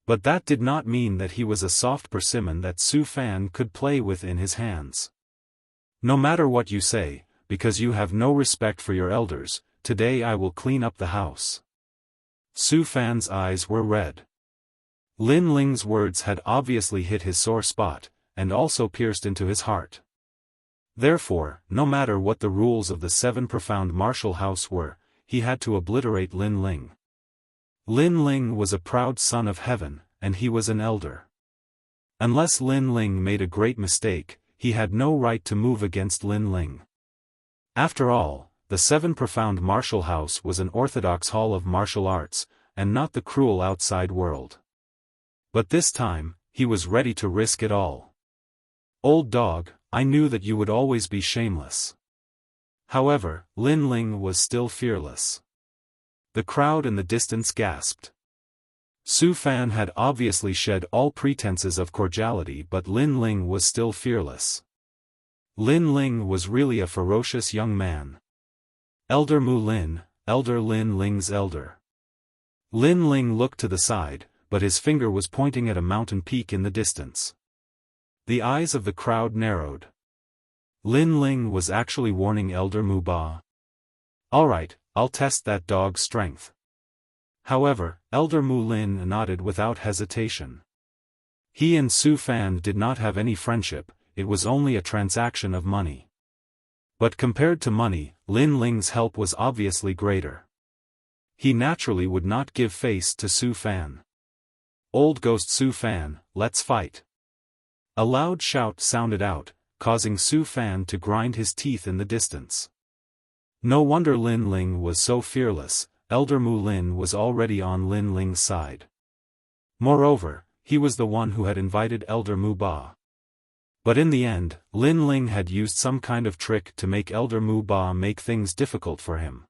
But that did not mean that he was a soft persimmon that Xiaofan could play with in his hands. "No matter what you say, because you have no respect for your elders, today I will clean up the house." Xiaofan's eyes were red. Lin Ling's words had obviously hit his sore spot, and also pierced into his heart. Therefore, no matter what the rules of the Seven Profound Martial House were, he had to obliterate Lin Ling. Lin Ling was a proud son of heaven, and he was an elder. Unless Lin Ling made a great mistake, he had no right to move against Lin Ling. After all, the Seven Profound Martial House was an orthodox hall of martial arts, and not the cruel outside world. But this time, he was ready to risk it all. "Old dog, I knew that you would always be shameless." However, Lin Ling was still fearless. The crowd in the distance gasped. Xiaofan had obviously shed all pretenses of cordiality, but Lin Ling was still fearless. Lin Ling was really a ferocious young man. Elder Mu Lin, Elder Lin Ling's elder. Lin Ling looked to the side, but his finger was pointing at a mountain peak in the distance. The eyes of the crowd narrowed. Lin Ling was actually warning Elder Mu Ba. "Alright, I'll test that dog's strength." However, Elder Mu Lin nodded without hesitation. He and Xiaofan did not have any friendship, it was only a transaction of money. But compared to money, Lin Ling's help was obviously greater. He naturally would not give face to Xiaofan. "Old Ghost Xiaofan, let's fight." A loud shout sounded out, causing Xiaofan to grind his teeth in the distance. No wonder Lin Ling was so fearless. Elder Mu Lin was already on Lin Ling's side. Moreover, he was the one who had invited Elder Mu Ba. But in the end, Lin Ling had used some kind of trick to make Elder Mu Ba make things difficult for him.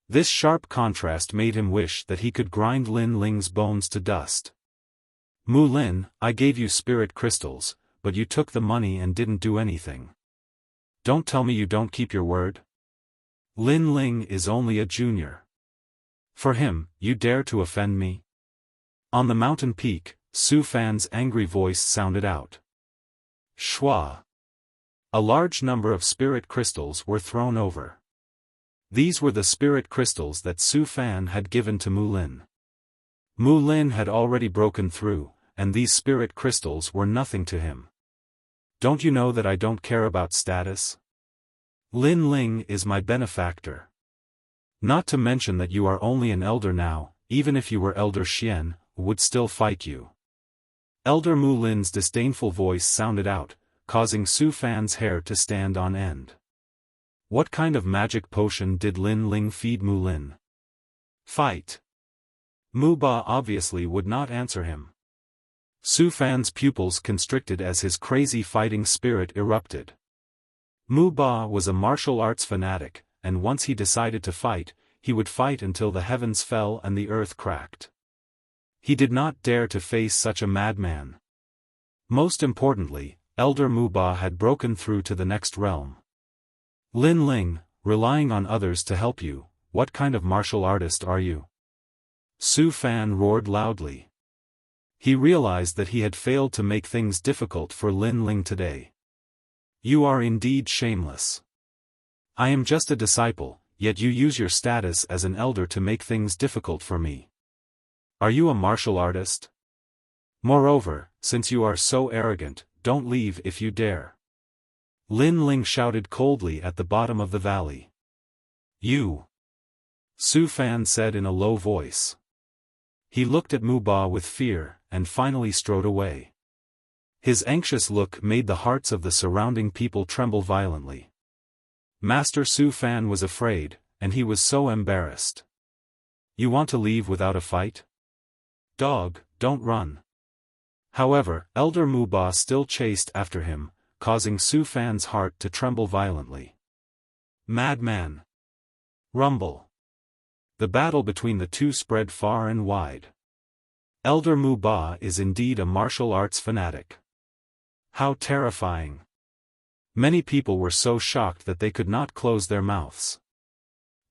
This sharp contrast made him wish that he could grind Lin Ling's bones to dust. "Mu Lin, I gave you spirit crystals, but you took the money and didn't do anything. Don't tell me you don't keep your word? Lin Ling is only a junior. For him, you dare to offend me?" On the mountain peak, Xiaofan's angry voice sounded out. Shua. A large number of spirit crystals were thrown over. These were the spirit crystals that Xiaofan had given to Mu Lin. Mu Lin had already broken through, and these spirit crystals were nothing to him. "Don't you know that I don't care about status? Lin Ling is my benefactor. Not to mention that you are only an elder now, even if you were Elder Xian, would still fight you." Elder Mu Lin's disdainful voice sounded out, causing Xiaofan's hair to stand on end. What kind of magic potion did Lin Ling feed Mu Lin? "Fight." Mu Ba obviously would not answer him. Xiaofan's pupils constricted as his crazy fighting spirit erupted. Mu Ba was a martial arts fanatic, and once he decided to fight, he would fight until the heavens fell and the earth cracked. He did not dare to face such a madman. Most importantly, Elder Mu Ba had broken through to the next realm. "Lin Ling, relying on others to help you, what kind of martial artist are you?" Xiaofan roared loudly. He realized that he had failed to make things difficult for Lin Ling today. "You are indeed shameless. I am just a disciple, yet you use your status as an elder to make things difficult for me. Are you a martial artist? Moreover, since you are so arrogant, don't leave if you dare." Lin Ling shouted coldly at the bottom of the valley. "You!" Xiaofan said in a low voice. He looked at Mu Ba with fear, and finally strode away. His anxious look made the hearts of the surrounding people tremble violently. Master Xiaofan was afraid, and he was so embarrassed. "You want to leave without a fight? Dog, don't run." However, Elder Mu Ba still chased after him, causing Xiaofan's heart to tremble violently. "Madman!" Rumble. The battle between the two spread far and wide. Elder Mu Ba is indeed a martial arts fanatic. How terrifying! Many people were so shocked that they could not close their mouths.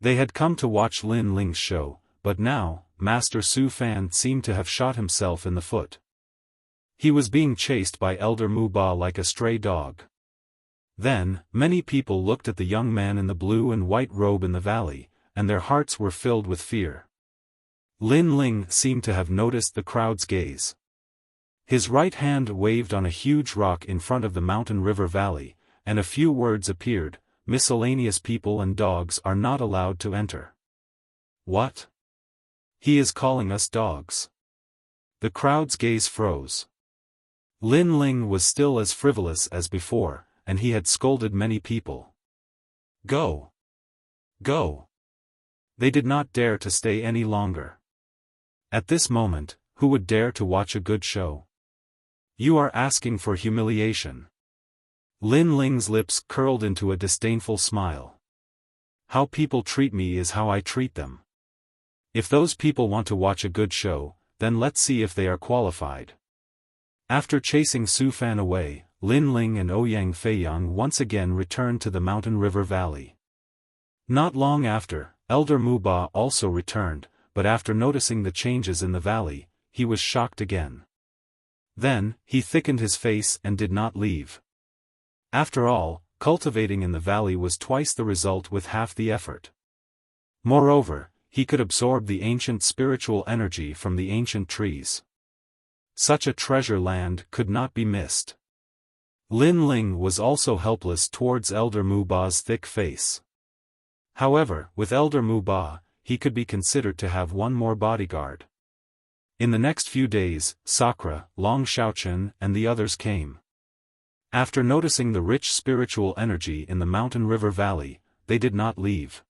They had come to watch Lin Ling's show, but now, Master Xiaofan seemed to have shot himself in the foot. He was being chased by Elder Mu Ba like a stray dog. Then, many people looked at the young man in the blue and white robe in the valley, and their hearts were filled with fear. Lin Ling seemed to have noticed the crowd's gaze. His right hand waved on a huge rock in front of the mountain river valley, and a few words appeared: "Miscellaneous people and dogs are not allowed to enter." What? He is calling us dogs. The crowd's gaze froze. Lin Ling was still as frivolous as before, and he had scolded many people. Go! Go! They did not dare to stay any longer. At this moment, who would dare to watch a good show? You are asking for humiliation. Lin Ling's lips curled into a disdainful smile. How people treat me is how I treat them. If those people want to watch a good show, then let's see if they are qualified. After chasing Xiaofan away, Lin Ling and Ouyang Feiyang once again returned to the mountain river valley. Not long after, Elder Mu Ba also returned, but after noticing the changes in the valley, he was shocked again. Then, he thickened his face and did not leave. After all, cultivating in the valley was twice the result with half the effort. Moreover, he could absorb the ancient spiritual energy from the ancient trees. Such a treasure land could not be missed. Lin Ling was also helpless towards Elder Mu Ba's thick face. However, with Elder Mu Ba, he could be considered to have one more bodyguard. In the next few days, Sakura, Long Xiaochen, and the others came. After noticing the rich spiritual energy in the mountain river valley, they did not leave.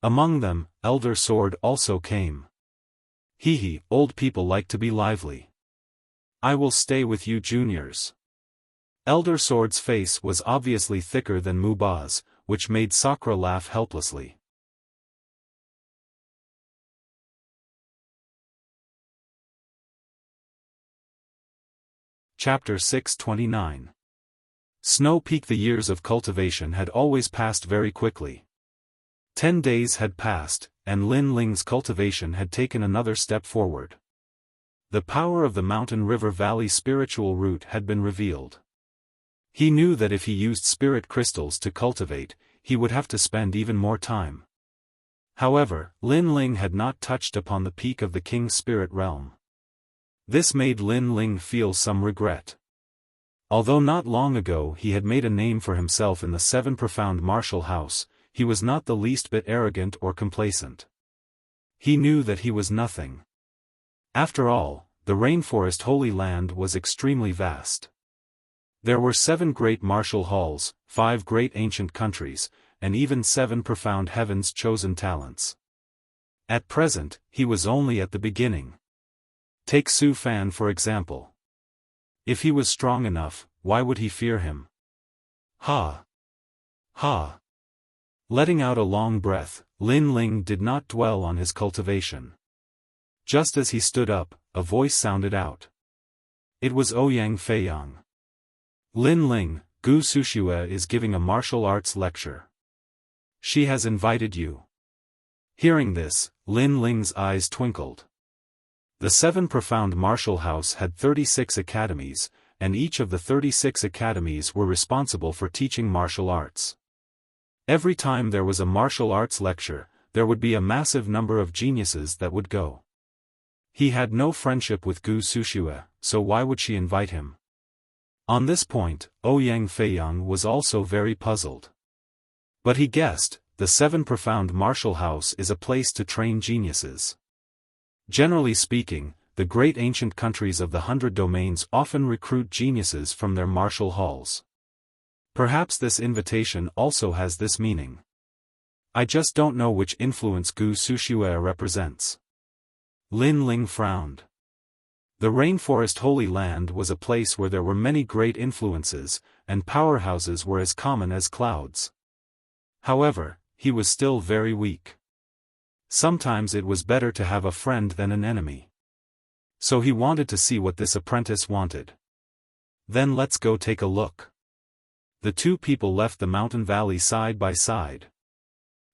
Among them, Elder Sword also came. Hee, old people like to be lively. I will stay with you juniors. Elder Sword's face was obviously thicker than Muba's, which made Sakura laugh helplessly. Chapter 629. Snow Peak. The years of cultivation had always passed very quickly. 10 days had passed, and Lin Ling's cultivation had taken another step forward. The power of the mountain river valley spiritual root had been revealed. He knew that if he used spirit crystals to cultivate, he would have to spend even more time. However, Lin Ling had not touched upon the peak of the king's spirit realm. This made Lin Ling feel some regret. Although not long ago he had made a name for himself in the 7 profound martial house, he was not the least bit arrogant or complacent. He knew that he was nothing. After all, the rainforest Holy Land was extremely vast. There were 7 great martial halls, 5 great ancient countries, and even 7 profound heaven's chosen talents. At present, he was only at the beginning. Take Xiaofan for example. If he was strong enough, why would he fear him? Ha! Ha! Letting out a long breath, Lin Ling did not dwell on his cultivation. Just as he stood up, a voice sounded out. It was Ouyang Feiyang. Lin Ling, Gu Sushue is giving a martial arts lecture. She has invited you. Hearing this, Lin Ling's eyes twinkled. The 7 profound martial house had 36 academies, and each of the 36 academies were responsible for teaching martial arts. Every time there was a martial arts lecture, there would be a massive number of geniuses that would go. He had no friendship with Gu Sushue, so why would she invite him? On this point, Ouyang Feiyang was also very puzzled. But he guessed, the 7 profound martial house is a place to train geniuses. Generally speaking, the great ancient countries of the 100 domains often recruit geniuses from their martial halls. Perhaps this invitation also has this meaning. I just don't know which influence Gu Sushue represents. Lin Ling frowned. The rainforest Holy Land was a place where there were many great influences, and powerhouses were as common as clouds. However, he was still very weak. Sometimes it was better to have a friend than an enemy. So he wanted to see what this apprentice wanted. Then let's go take a look. The 2 people left the mountain valley side by side.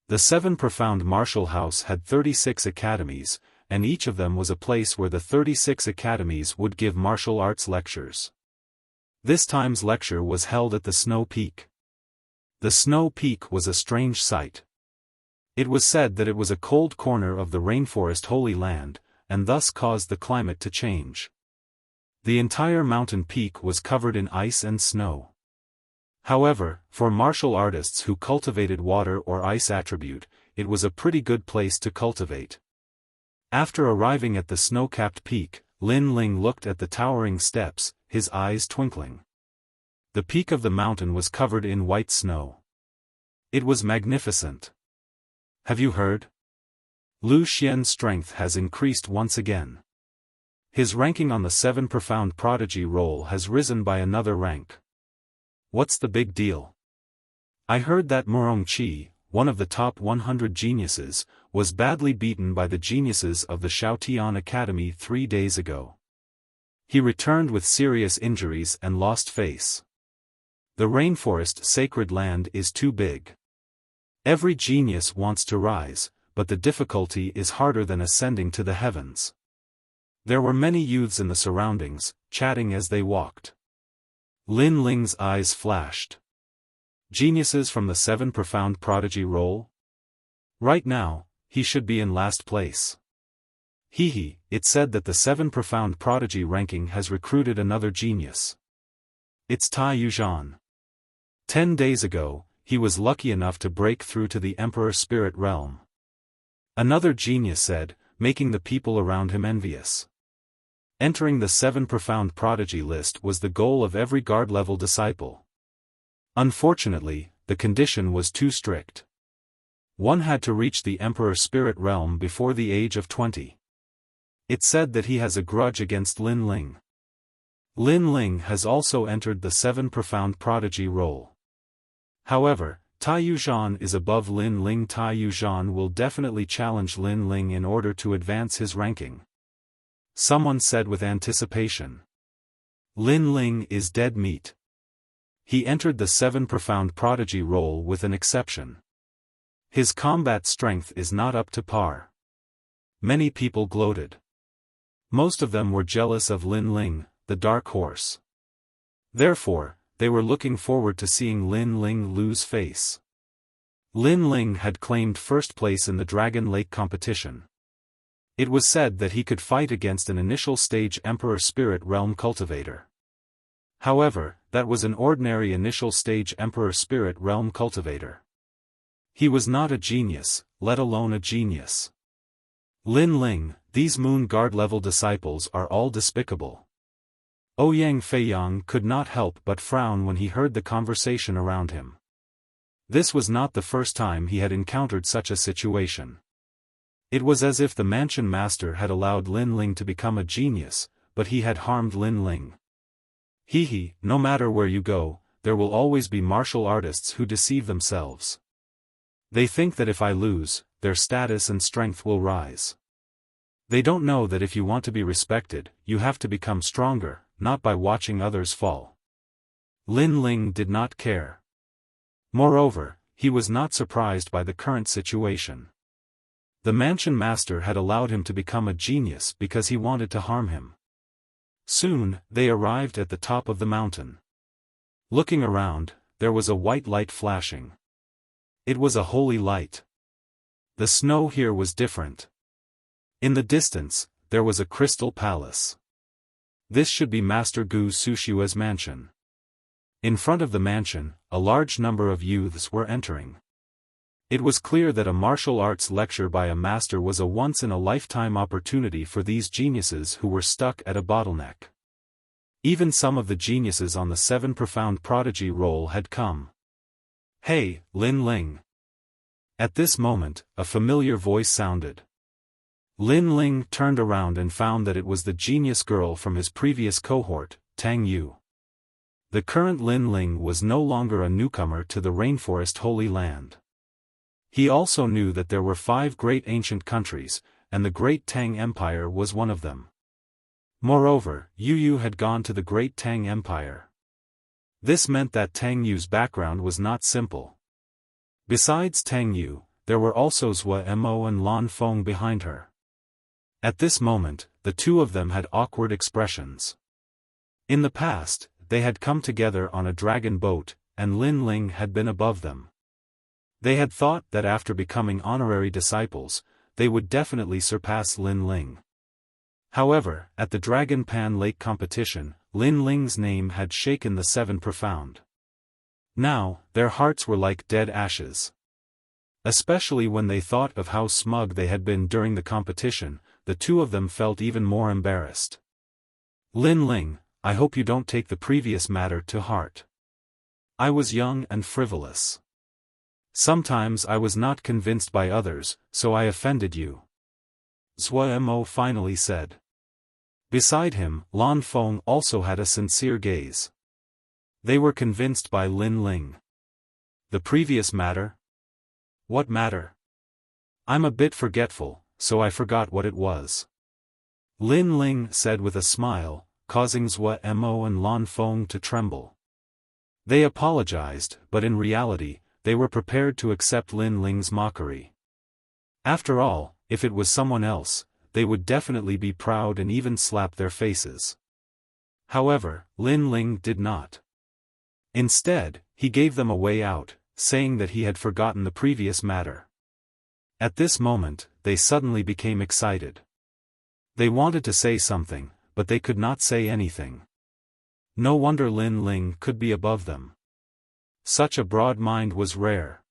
The 7 profound martial house had 36 academies, and each of them was a place where the 36 academies would give martial arts lectures. This time's lecture was held at the Snow Peak. The Snow Peak was a strange sight. It was said that it was a cold corner of the rainforest Holy Land, and thus caused the climate to change. The entire mountain peak was covered in ice and snow. However, for martial artists who cultivated water or ice attribute, it was a pretty good place to cultivate. After arriving at the snow-capped peak, Lin Ling looked at the towering steps, his eyes twinkling. The peak of the mountain was covered in white snow. It was magnificent. Have you heard? Lu Xian's strength has increased once again. His ranking on the 7 profound prodigy roll has risen by another rank. What's the big deal? I heard that Murong Qi, one of the top 100 geniuses, was badly beaten by the geniuses of the Xiaotian Academy 3 days ago. He returned with serious injuries and lost face. The rainforest sacred land is too big. Every genius wants to rise, but the difficulty is harder than ascending to the heavens. There were many youths in the surroundings, chatting as they walked. Lin Ling's eyes flashed. Geniuses from the 7 profound prodigy roll? Right now, he should be in last place. It said that the 7 profound prodigy ranking has recruited another genius. It's Tai Yuzhan. 10 days ago, he was lucky enough to break through to the Emperor Spirit Realm. Another genius said, making the people around him envious. Entering the 7 profound prodigy list was the goal of every guard-level disciple. Unfortunately, the condition was too strict. One had to reach the Emperor Spirit Realm before the age of 20. It's said that he has a grudge against Lin Ling. Lin Ling has also entered the 7 profound prodigy role. However, Tai Yuzhan is above Lin Ling. Tai Yuzhan will definitely challenge Lin Ling in order to advance his ranking. Someone said with anticipation. Lin Ling is dead meat. He entered the 7 profound prodigy role with an exception. His combat strength is not up to par. Many people gloated. Most of them were jealous of Lin Ling, the dark horse. Therefore, they were looking forward to seeing Lin Ling lose face. Lin Ling had claimed first place in the Dragon Lake competition. It was said that he could fight against an initial stage Emperor Spirit Realm cultivator. However, that was an ordinary initial stage Emperor Spirit Realm cultivator. He was not a genius, let alone a genius. Lin Ling, these Moon Guard level disciples are all despicable. Ouyang Feiyang could not help but frown when he heard the conversation around him. This was not the first time he had encountered such a situation. It was as if the mansion master had allowed Lin Ling to become a genius, but he had harmed Lin Ling. No matter where you go, there will always be martial artists who deceive themselves. They think that if I lose, their status and strength will rise. They don't know that if you want to be respected, you have to become stronger, not by watching others fall. Lin Ling did not care. Moreover, he was not surprised by the current situation. The mansion master had allowed him to become a genius because he wanted to harm him. Soon, they arrived at the top of the mountain. Looking around, there was a white light flashing. It was a holy light. The snow here was different. In the distance, there was a crystal palace. This should be Master Gu Sushua's mansion. In front of the mansion, a large number of youths were entering. It was clear that a martial arts lecture by a master was a once-in-a-lifetime opportunity for these geniuses who were stuck at a bottleneck. Even some of the geniuses on the 7 profound prodigy roll had come. Hey, Lin Ling. At this moment, a familiar voice sounded. Lin Ling turned around and found that it was the genius girl from his previous cohort, Tang Yu. The current Lin Ling was no longer a newcomer to the Rainforest Holy Land. He also knew that there were 5 great ancient countries, and the Great Tang Empire was one of them. Moreover, Yu had gone to the Great Tang Empire. This meant that Tang Yu's background was not simple. Besides Tang Yu, there were also Zhua Mo and Lan Feng behind her. At this moment, the two of them had awkward expressions. In the past, they had come together on a dragon boat, and Lin Ling had been above them. They had thought that after becoming honorary disciples, they would definitely surpass Lin Ling. However, at the Dragon Pan Lake competition, Lin Ling's name had shaken the 7 profound. Now, their hearts were like dead ashes. Especially when they thought of how smug they had been during the competition, the two of them felt even more embarrassed. Lin Ling, I hope you don't take the previous matter to heart. I was young and frivolous. Sometimes I was not convinced by others, so I offended you. Zhua Mo finally said. Beside him, Lan Feng also had a sincere gaze. They were convinced by Lin Ling. The previous matter? What matter? I'm a bit forgetful, so I forgot what it was. Lin Ling said with a smile, causing Zhua Mo and Lan Feng to tremble. They apologized, but in reality, they were prepared to accept Lin Ling's mockery. After all, if it was someone else, they would definitely be proud and even slap their faces. However, Lin Ling did not. Instead, he gave them a way out, saying that he had forgotten the previous matter. At this moment, they suddenly became excited. They wanted to say something, but they could not say anything. No wonder Lin Ling could be above them. Such a broad mind was rare.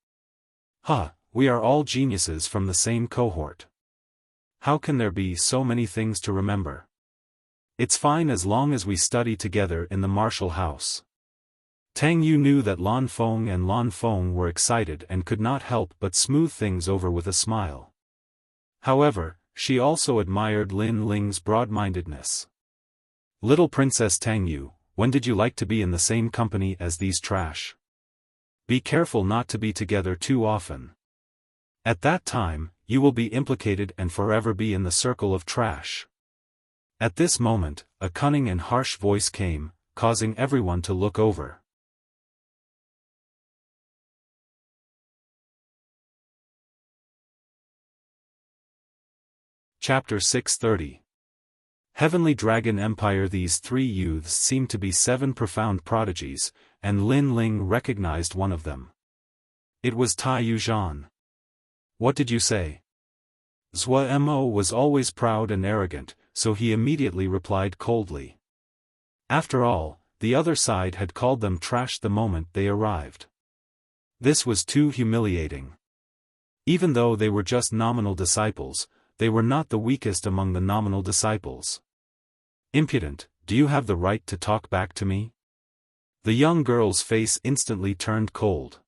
We are all geniuses from the same cohort. How can there be so many things to remember? It's fine as long as we study together in the martial house. Tang Yu knew that Lan Feng and Lan Feng were excited and could not help but smooth things over with a smile. However, she also admired Lin Ling's broad-mindedness. Little Princess Tang Yu, when did you like to be in the same company as these trash? Be careful not to be together too often. At that time, you will be implicated and forever be in the circle of trash. At this moment, a cunning and harsh voice came, causing everyone to look over. Chapter 630. Heavenly Dragon Empire. These three youths seemed to be 7 profound prodigies, and Lin Ling recognized one of them. It was Tai Yuzhan. What did you say? Zhua Mo was always proud and arrogant, so he immediately replied coldly. After all, the other side had called them trash the moment they arrived. This was too humiliating. Even though they were just nominal disciples, they were not the weakest among the nominal disciples. Impudent, do you have the right to talk back to me? The young girl's face instantly turned cold.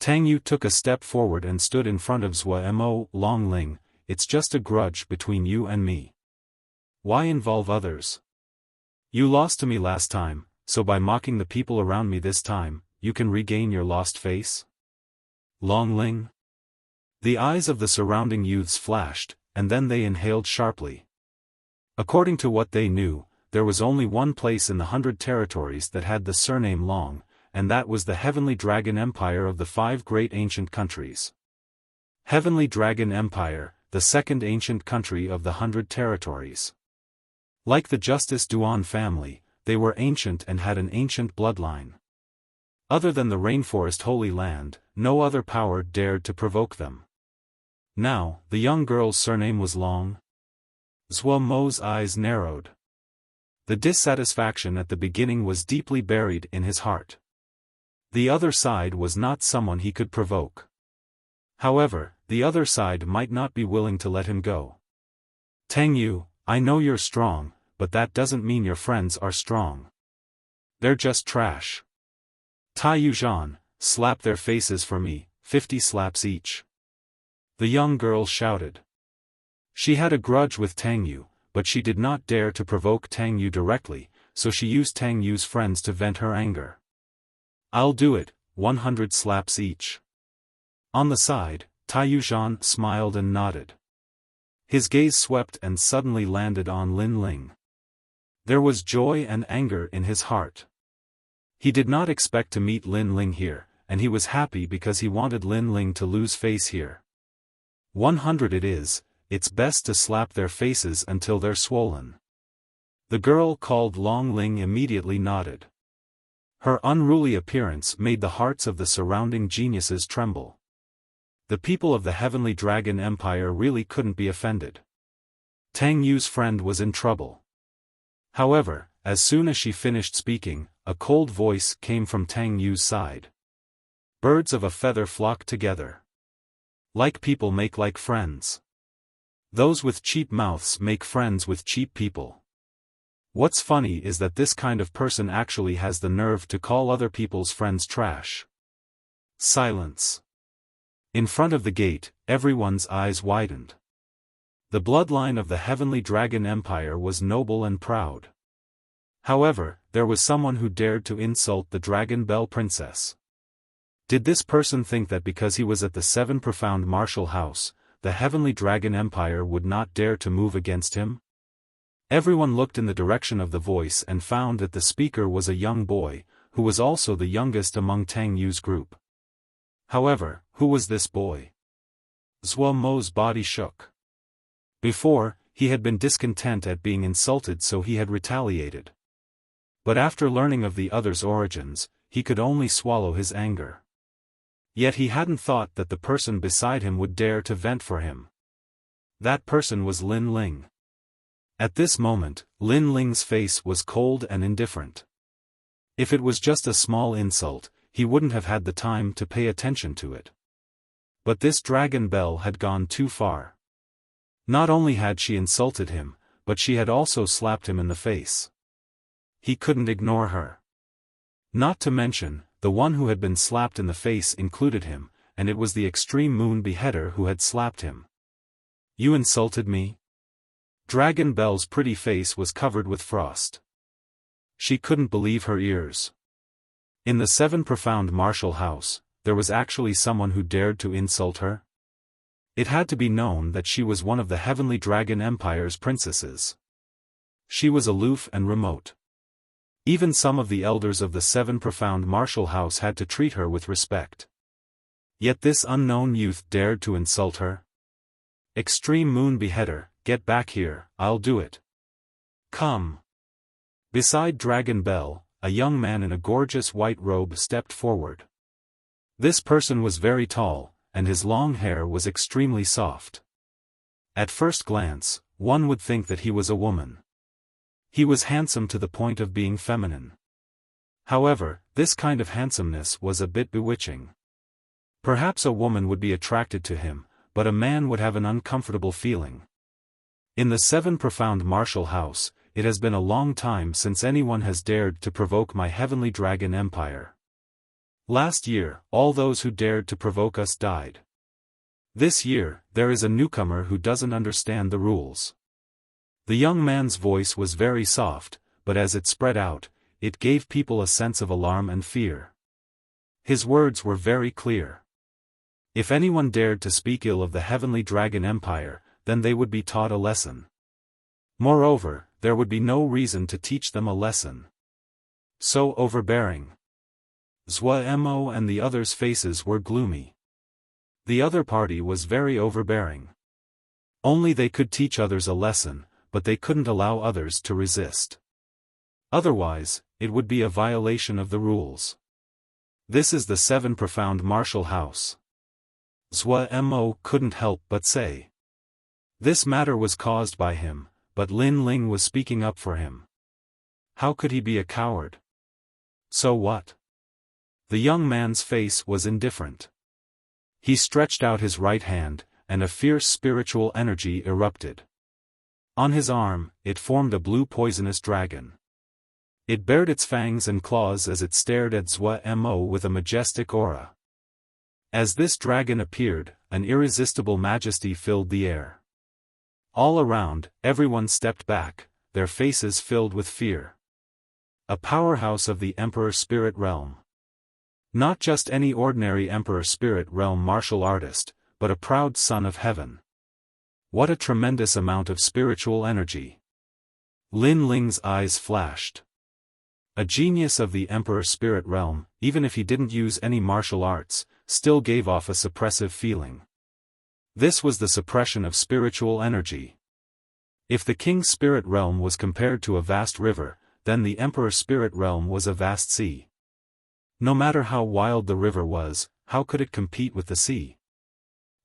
Tang Yu took a step forward and stood in front of Zhua Mo. Long Ling, it's just a grudge between you and me. Why involve others? You lost to me last time, so by mocking the people around me this time, you can regain your lost face? Long Ling? The eyes of the surrounding youths flashed, and then they inhaled sharply. According to what they knew, there was only one place in the 100 territories that had the surname Long, and that was the Heavenly Dragon Empire of the 5 great ancient countries. Heavenly Dragon Empire, the second ancient country of the 100 territories. Like the Justice Duan family, they were ancient and had an ancient bloodline. Other than the Rainforest Holy Land, no other power dared to provoke them. Now, the young girl's surname was Long. Zhua Mo's eyes narrowed. The dissatisfaction at the beginning was deeply buried in his heart. The other side was not someone he could provoke. However, the other side might not be willing to let him go. Tang Yu, I know you're strong, but that doesn't mean your friends are strong. They're just trash. Tai Yuzhan, slap their faces for me, 50 slaps each. The young girl shouted. She had a grudge with Tang Yu, but she did not dare to provoke Tang Yu directly, so she used Tang Yu's friends to vent her anger. I'll do it, 100 slaps each. On the side, Tai Yuzhan smiled and nodded. His gaze swept and suddenly landed on Lin Ling. There was joy and anger in his heart. He did not expect to meet Lin Ling here, and he was happy because he wanted Lin Ling to lose face here. 100 it is, it's best to slap their faces until they're swollen. The girl called Long Ling immediately nodded. Her unruly appearance made the hearts of the surrounding geniuses tremble. The people of the Heavenly Dragon Empire really couldn't be offended. Tang Yu's friend was in trouble. However, as soon as she finished speaking, a cold voice came from Tang Yu's side. Birds of a feather flock together. Like people make like friends. Those with cheap mouths make friends with cheap people. What's funny is that this kind of person actually has the nerve to call other people's friends trash. Silence. In front of the gate, everyone's eyes widened. The bloodline of the Heavenly Dragon Empire was noble and proud. However, there was someone who dared to insult the Dragon Bell Princess. Did this person think that because he was at the 7 profound martial house, the Heavenly Dragon Empire would not dare to move against him? Everyone looked in the direction of the voice and found that the speaker was a young boy, who was also the youngest among Tang Yu's group. However, who was this boy? Zhua Mo's body shook. Before, he had been discontent at being insulted, so he had retaliated. But after learning of the other's origins, he could only swallow his anger. Yet he hadn't thought that the person beside him would dare to vent for him. That person was Lin Ling. At this moment, Lin Ling's face was cold and indifferent. If it was just a small insult, he wouldn't have had the time to pay attention to it. But this Dragon Belle had gone too far. Not only had she insulted him, but she had also slapped him in the face. He couldn't ignore her. Not to mention, the one who had been slapped in the face included him, and it was the extreme moon beheader who had slapped him. "You insulted me?" Dragon Belle's pretty face was covered with frost. She couldn't believe her ears. In the Seven Profound Martial House, there was actually someone who dared to insult her? It had to be known that she was one of the Heavenly Dragon Empire's princesses. She was aloof and remote. Even some of the elders of the Seven Profound Martial House had to treat her with respect. Yet this unknown youth dared to insult her? "Extreme Moon Beheader, get back here, I'll do it. Come." Beside Dragon Belle, a young man in a gorgeous white robe stepped forward. This person was very tall, and his long hair was extremely soft. At first glance, one would think that he was a woman. He was handsome to the point of being feminine. However, this kind of handsomeness was a bit bewitching. Perhaps a woman would be attracted to him, but a man would have an uncomfortable feeling. In the Seven Profound Martial House, it has been a long time since anyone has dared to provoke my Heavenly Dragon Empire. Last year, all those who dared to provoke us died. This year, there is a newcomer who doesn't understand the rules. The young man's voice was very soft, but as it spread out, it gave people a sense of alarm and fear. His words were very clear. If anyone dared to speak ill of the Heavenly Dragon Empire, then they would be taught a lesson. Moreover, there would be no reason to teach them a lesson. So overbearing. Zhuo and the others' faces were gloomy. The other party was very overbearing. Only they could teach others a lesson, but they couldn't allow others to resist. Otherwise, it would be a violation of the rules. This is the Seven Profound Martial House. Zhuo couldn't help but say. This matter was caused by him, but Lin Ling was speaking up for him. How could he be a coward? So what? The young man's face was indifferent. He stretched out his right hand, and a fierce spiritual energy erupted. On his arm, it formed a blue poisonous dragon. It bared its fangs and claws as it stared at Zhuo with a majestic aura. As this dragon appeared, an irresistible majesty filled the air. All around, everyone stepped back, their faces filled with fear. A powerhouse of the Emperor Spirit Realm. Not just any ordinary Emperor Spirit Realm martial artist, but a proud son of heaven. What a tremendous amount of spiritual energy. Lin Ling's eyes flashed. A genius of the Emperor Spirit Realm, even if he didn't use any martial arts, still gave off a suppressive feeling. This was the suppression of spiritual energy. If the King's Spirit Realm was compared to a vast river, then the Emperor Spirit Realm was a vast sea. No matter how wild the river was, how could it compete with the sea?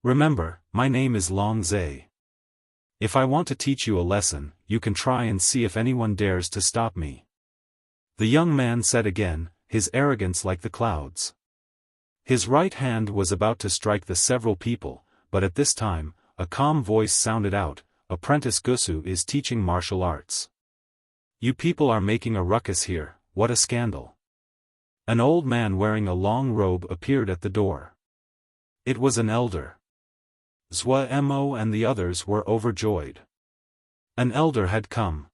Remember, my name is Long Zhe. If I want to teach you a lesson, you can try and see if anyone dares to stop me. The young man said again, his arrogance like the clouds. His right hand was about to strike the several people, but at this time, a calm voice sounded out, "Apprentice Gusu is teaching martial arts. You people are making a ruckus here, what a scandal." An old man wearing a long robe appeared at the door. It was an elder. Zhuo and the others were overjoyed. An elder had come.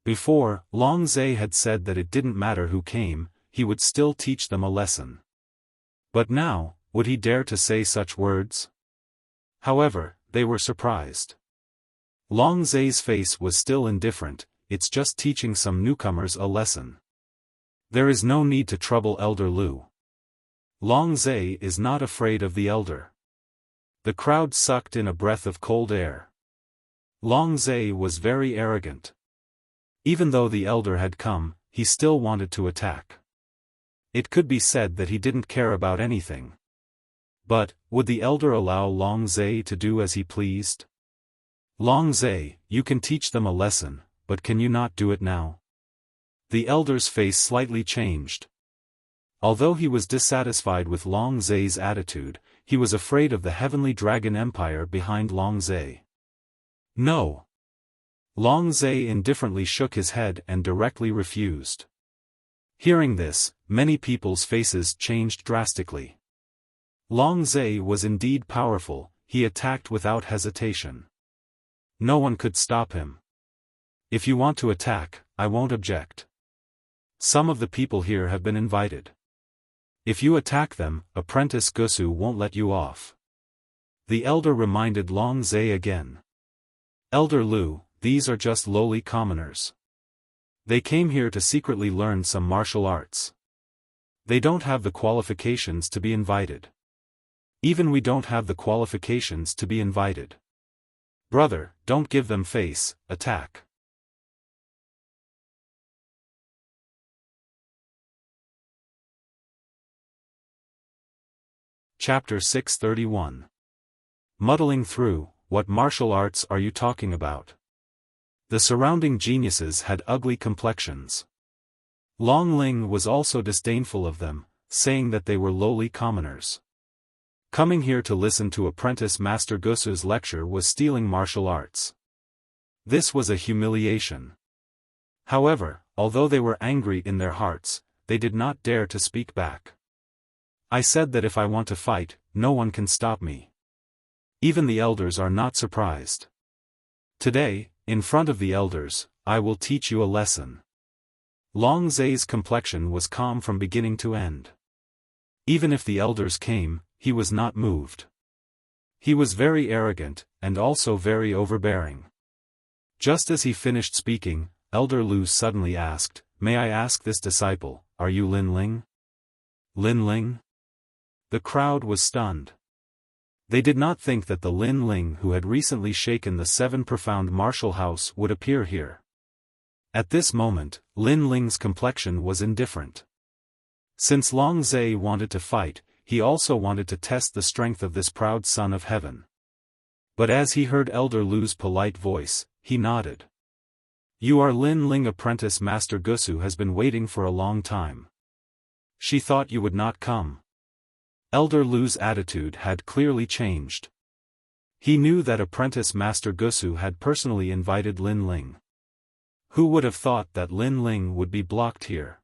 Before, Long Zhe had said that it didn't matter who came, he would still teach them a lesson. But now, would he dare to say such words? However, they were surprised. Long Zhe's face was still indifferent, it's just teaching some newcomers a lesson. There is no need to trouble Elder Lu. Long Zhe is not afraid of the elder. The crowd sucked in a breath of cold air. Long Zhe was very arrogant. Even though the elder had come, he still wanted to attack. It could be said that he didn't care about anything. But, would the elder allow Long Zhe to do as he pleased? Long Zhe, you can teach them a lesson, but can you not do it now? The elder's face slightly changed. Although he was dissatisfied with Long Zhe's attitude, he was afraid of the heavenly dragon empire behind Long Zhe. No. Long Zhe indifferently shook his head and directly refused. Hearing this, many people's faces changed drastically. Long Zhe was indeed powerful, he attacked without hesitation. No one could stop him. If you want to attack, I won't object. Some of the people here have been invited. If you attack them, Apprentice Gusu won't let you off. The elder reminded Long Zhe again. Elder Lu, these are just lowly commoners. They came here to secretly learn some martial arts. They don't have the qualifications to be invited. Even we don't have the qualifications to be invited. Brother, don't give them face, attack. Chapter 631. Muddling through, what martial arts are you talking about? The surrounding geniuses had ugly complexions. Long Ling was also disdainful of them, saying that they were lowly commoners. Coming here to listen to Apprentice Master Gusu's lecture was stealing martial arts. This was a humiliation. However, although they were angry in their hearts, they did not dare to speak back. I said that if I want to fight, no one can stop me. Even the elders are not surprised. Today, in front of the elders, I will teach you a lesson. Long Zhe's complexion was calm from beginning to end. Even if the elders came, he was not moved. He was very arrogant, and also very overbearing. Just as he finished speaking, Elder Lu suddenly asked, "May I ask this disciple, are you Lin Ling?" Lin Ling? The crowd was stunned. They did not think that the Lin Ling who had recently shaken the 7 profound martial house would appear here. At this moment, Lin Ling's complexion was indifferent. Since Long Zhe wanted to fight, he also wanted to test the strength of this proud son of heaven. But as he heard Elder Lu's polite voice, he nodded. "You are Lin Ling. Apprentice Master Gusu has been waiting for a long time. She thought you would not come." Elder Lu's attitude had clearly changed. He knew that Apprentice Master Gusu had personally invited Lin Ling. Who would have thought that Lin Ling would be blocked here?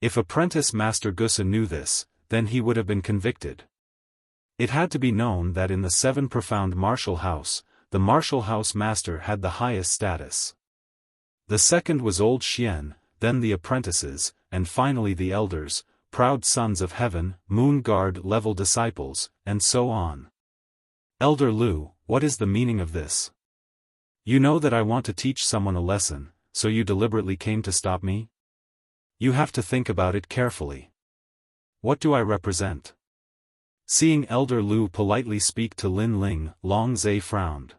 If Apprentice Master Gusu knew this, then he would have been convicted. It had to be known that in the 7 profound martial house, the martial house master had the highest status. The second was Old Xian, then the apprentices, and finally the elders, proud sons of heaven, moon guard level disciples, and so on. Elder Lu, what is the meaning of this? You know that I want to teach someone a lesson, so you deliberately came to stop me? You have to think about it carefully. What do I represent? Seeing Elder Lu politely speak to Lin Ling, Long Zhe frowned.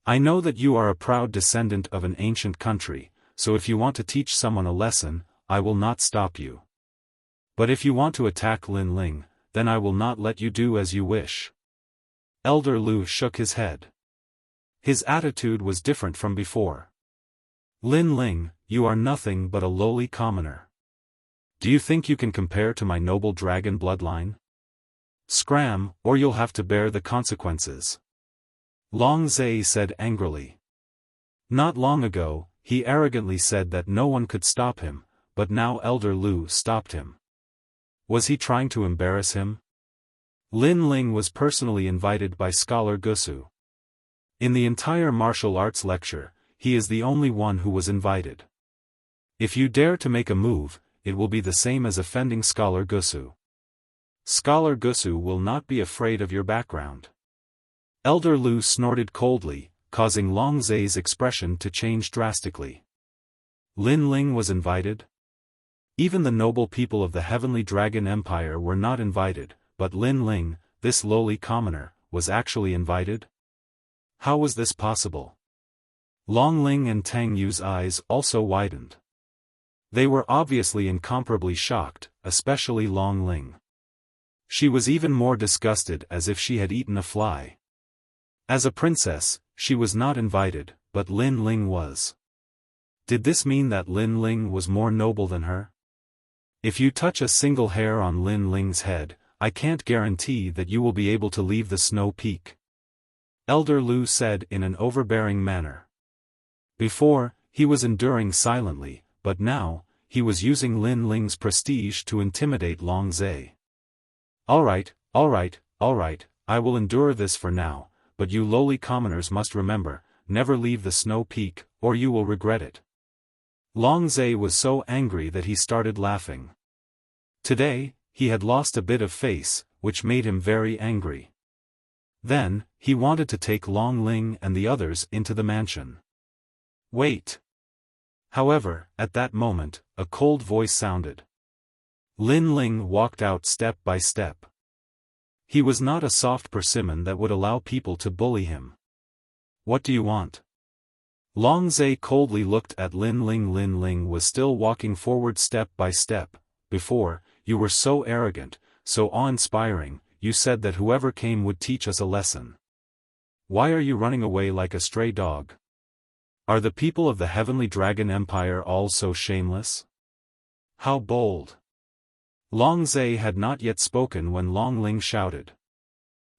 I know that you are a proud descendant of an ancient country, so if you want to teach someone a lesson, I will not stop you. But if you want to attack Lin Ling, then I will not let you do as you wish. Elder Lu shook his head. His attitude was different from before. Lin Ling, you are nothing but a lowly commoner. Do you think you can compare to my noble dragon bloodline? Scram, or you'll have to bear the consequences. Long Zhe said angrily. Not long ago, he arrogantly said that no one could stop him, but now Elder Lu stopped him. Was he trying to embarrass him? Lin Ling was personally invited by Scholar Gusu. In the entire martial arts lecture, he is the only one who was invited. If you dare to make a move, it will be the same as offending Scholar Gusu. Scholar Gusu will not be afraid of your background. Elder Lu snorted coldly, causing Long Zhe's expression to change drastically. Lin Ling was invited? Even the noble people of the Heavenly Dragon Empire were not invited, but Lin Ling, this lowly commoner, was actually invited? How was this possible? Long Ling and Tang Yu's eyes also widened. They were obviously incomparably shocked, especially Long Ling. She was even more disgusted as if she had eaten a fly. As a princess, she was not invited, but Lin Ling was. Did this mean that Lin Ling was more noble than her? If you touch a single hair on Lin Ling's head, I can't guarantee that you will be able to leave the snow peak. Elder Lu said in an overbearing manner. Before, he was enduring silently, but now, he was using Lin Ling's prestige to intimidate Long Zai. Alright, I will endure this for now, but you lowly commoners must remember, never leave the snow peak, or you will regret it. Long Zai was so angry that he started laughing. Today, he had lost a bit of face, which made him very angry. Then, he wanted to take Long Ling and the others into the mansion. Wait. However, at that moment, a cold voice sounded. Lin Ling walked out step by step. He was not a soft persimmon that would allow people to bully him. What do you want? Long Zai coldly looked at Lin Ling. Lin Ling was still walking forward step by step. Before, you were so arrogant, so awe-inspiring, you said that whoever came would teach us a lesson. Why are you running away like a stray dog? Are the people of the Heavenly Dragon Empire all so shameless? How bold! Long Zai had not yet spoken when Long Ling shouted.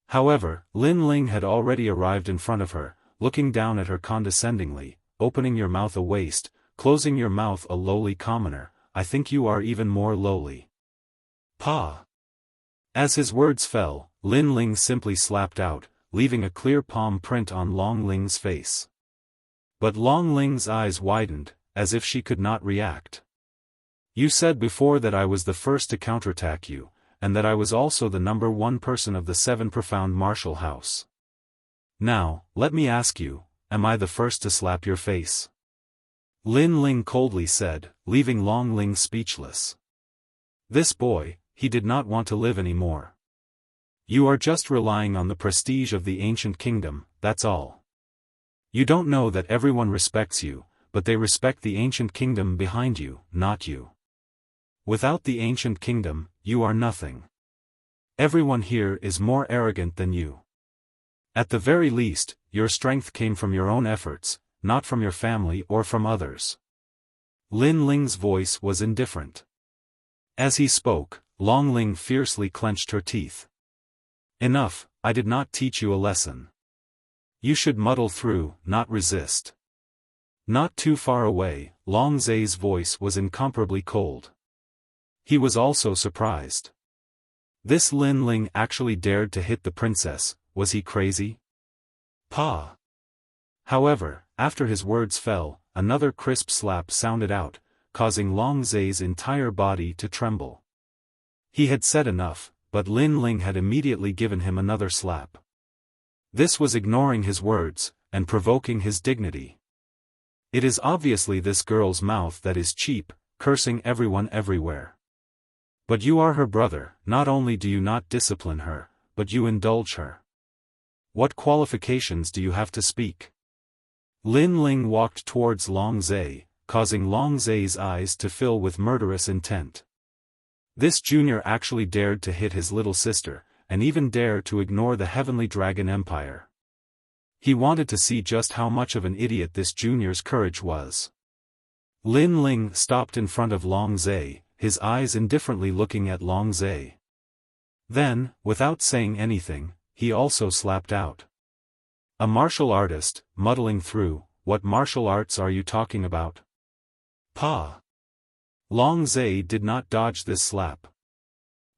However, Lin Ling had already arrived in front of her, looking down at her condescendingly. Opening your mouth a waste, closing your mouth a lowly commoner, I think you are even more lowly. Pa! As his words fell, Lin Ling simply slapped out, leaving a clear palm print on Long Ling's face. But Long Ling's eyes widened, as if she could not react. You said before that I was the first to counterattack you, and that I was also the number one person of the 7 profound martial house. Now, let me ask you, am I the first to slap your face? Lin Ling coldly said, leaving Long Ling speechless. This boy, he did not want to live anymore. You are just relying on the prestige of the ancient kingdom, that's all. You don't know that everyone respects you, but they respect the ancient kingdom behind you, not you. Without the ancient kingdom, you are nothing. Everyone here is more arrogant than you. At the very least, your strength came from your own efforts, not from your family or from others. Lin Ling's voice was indifferent. As he spoke, Long Ling fiercely clenched her teeth. Enough, I did not teach you a lesson. You should muddle through, not resist. Not too far away, Long Zai's voice was incomparably cold. He was also surprised. This Lin Ling actually dared to hit the princess, was he crazy? Pa! However, after his words fell, another crisp slap sounded out, causing Long Zai's entire body to tremble. He had said enough, but Lin Ling had immediately given him another slap. This was ignoring his words, and provoking his dignity. It is obviously this girl's mouth that is cheap, cursing everyone everywhere. But you are her brother, not only do you not discipline her, but you indulge her. What qualifications do you have to speak? Lin Ling walked towards Long Zai, causing Long Zai's eyes to fill with murderous intent. This junior actually dared to hit his little sister, and even dared to ignore the Heavenly Dragon Empire. He wanted to see just how much of an idiot this junior's courage was. Lin Ling stopped in front of Long Zai, his eyes indifferently looking at Long Zai. Then, without saying anything, he also slapped out. A martial artist, muddling through, what martial arts are you talking about? Pa! Long Zai did not dodge this slap.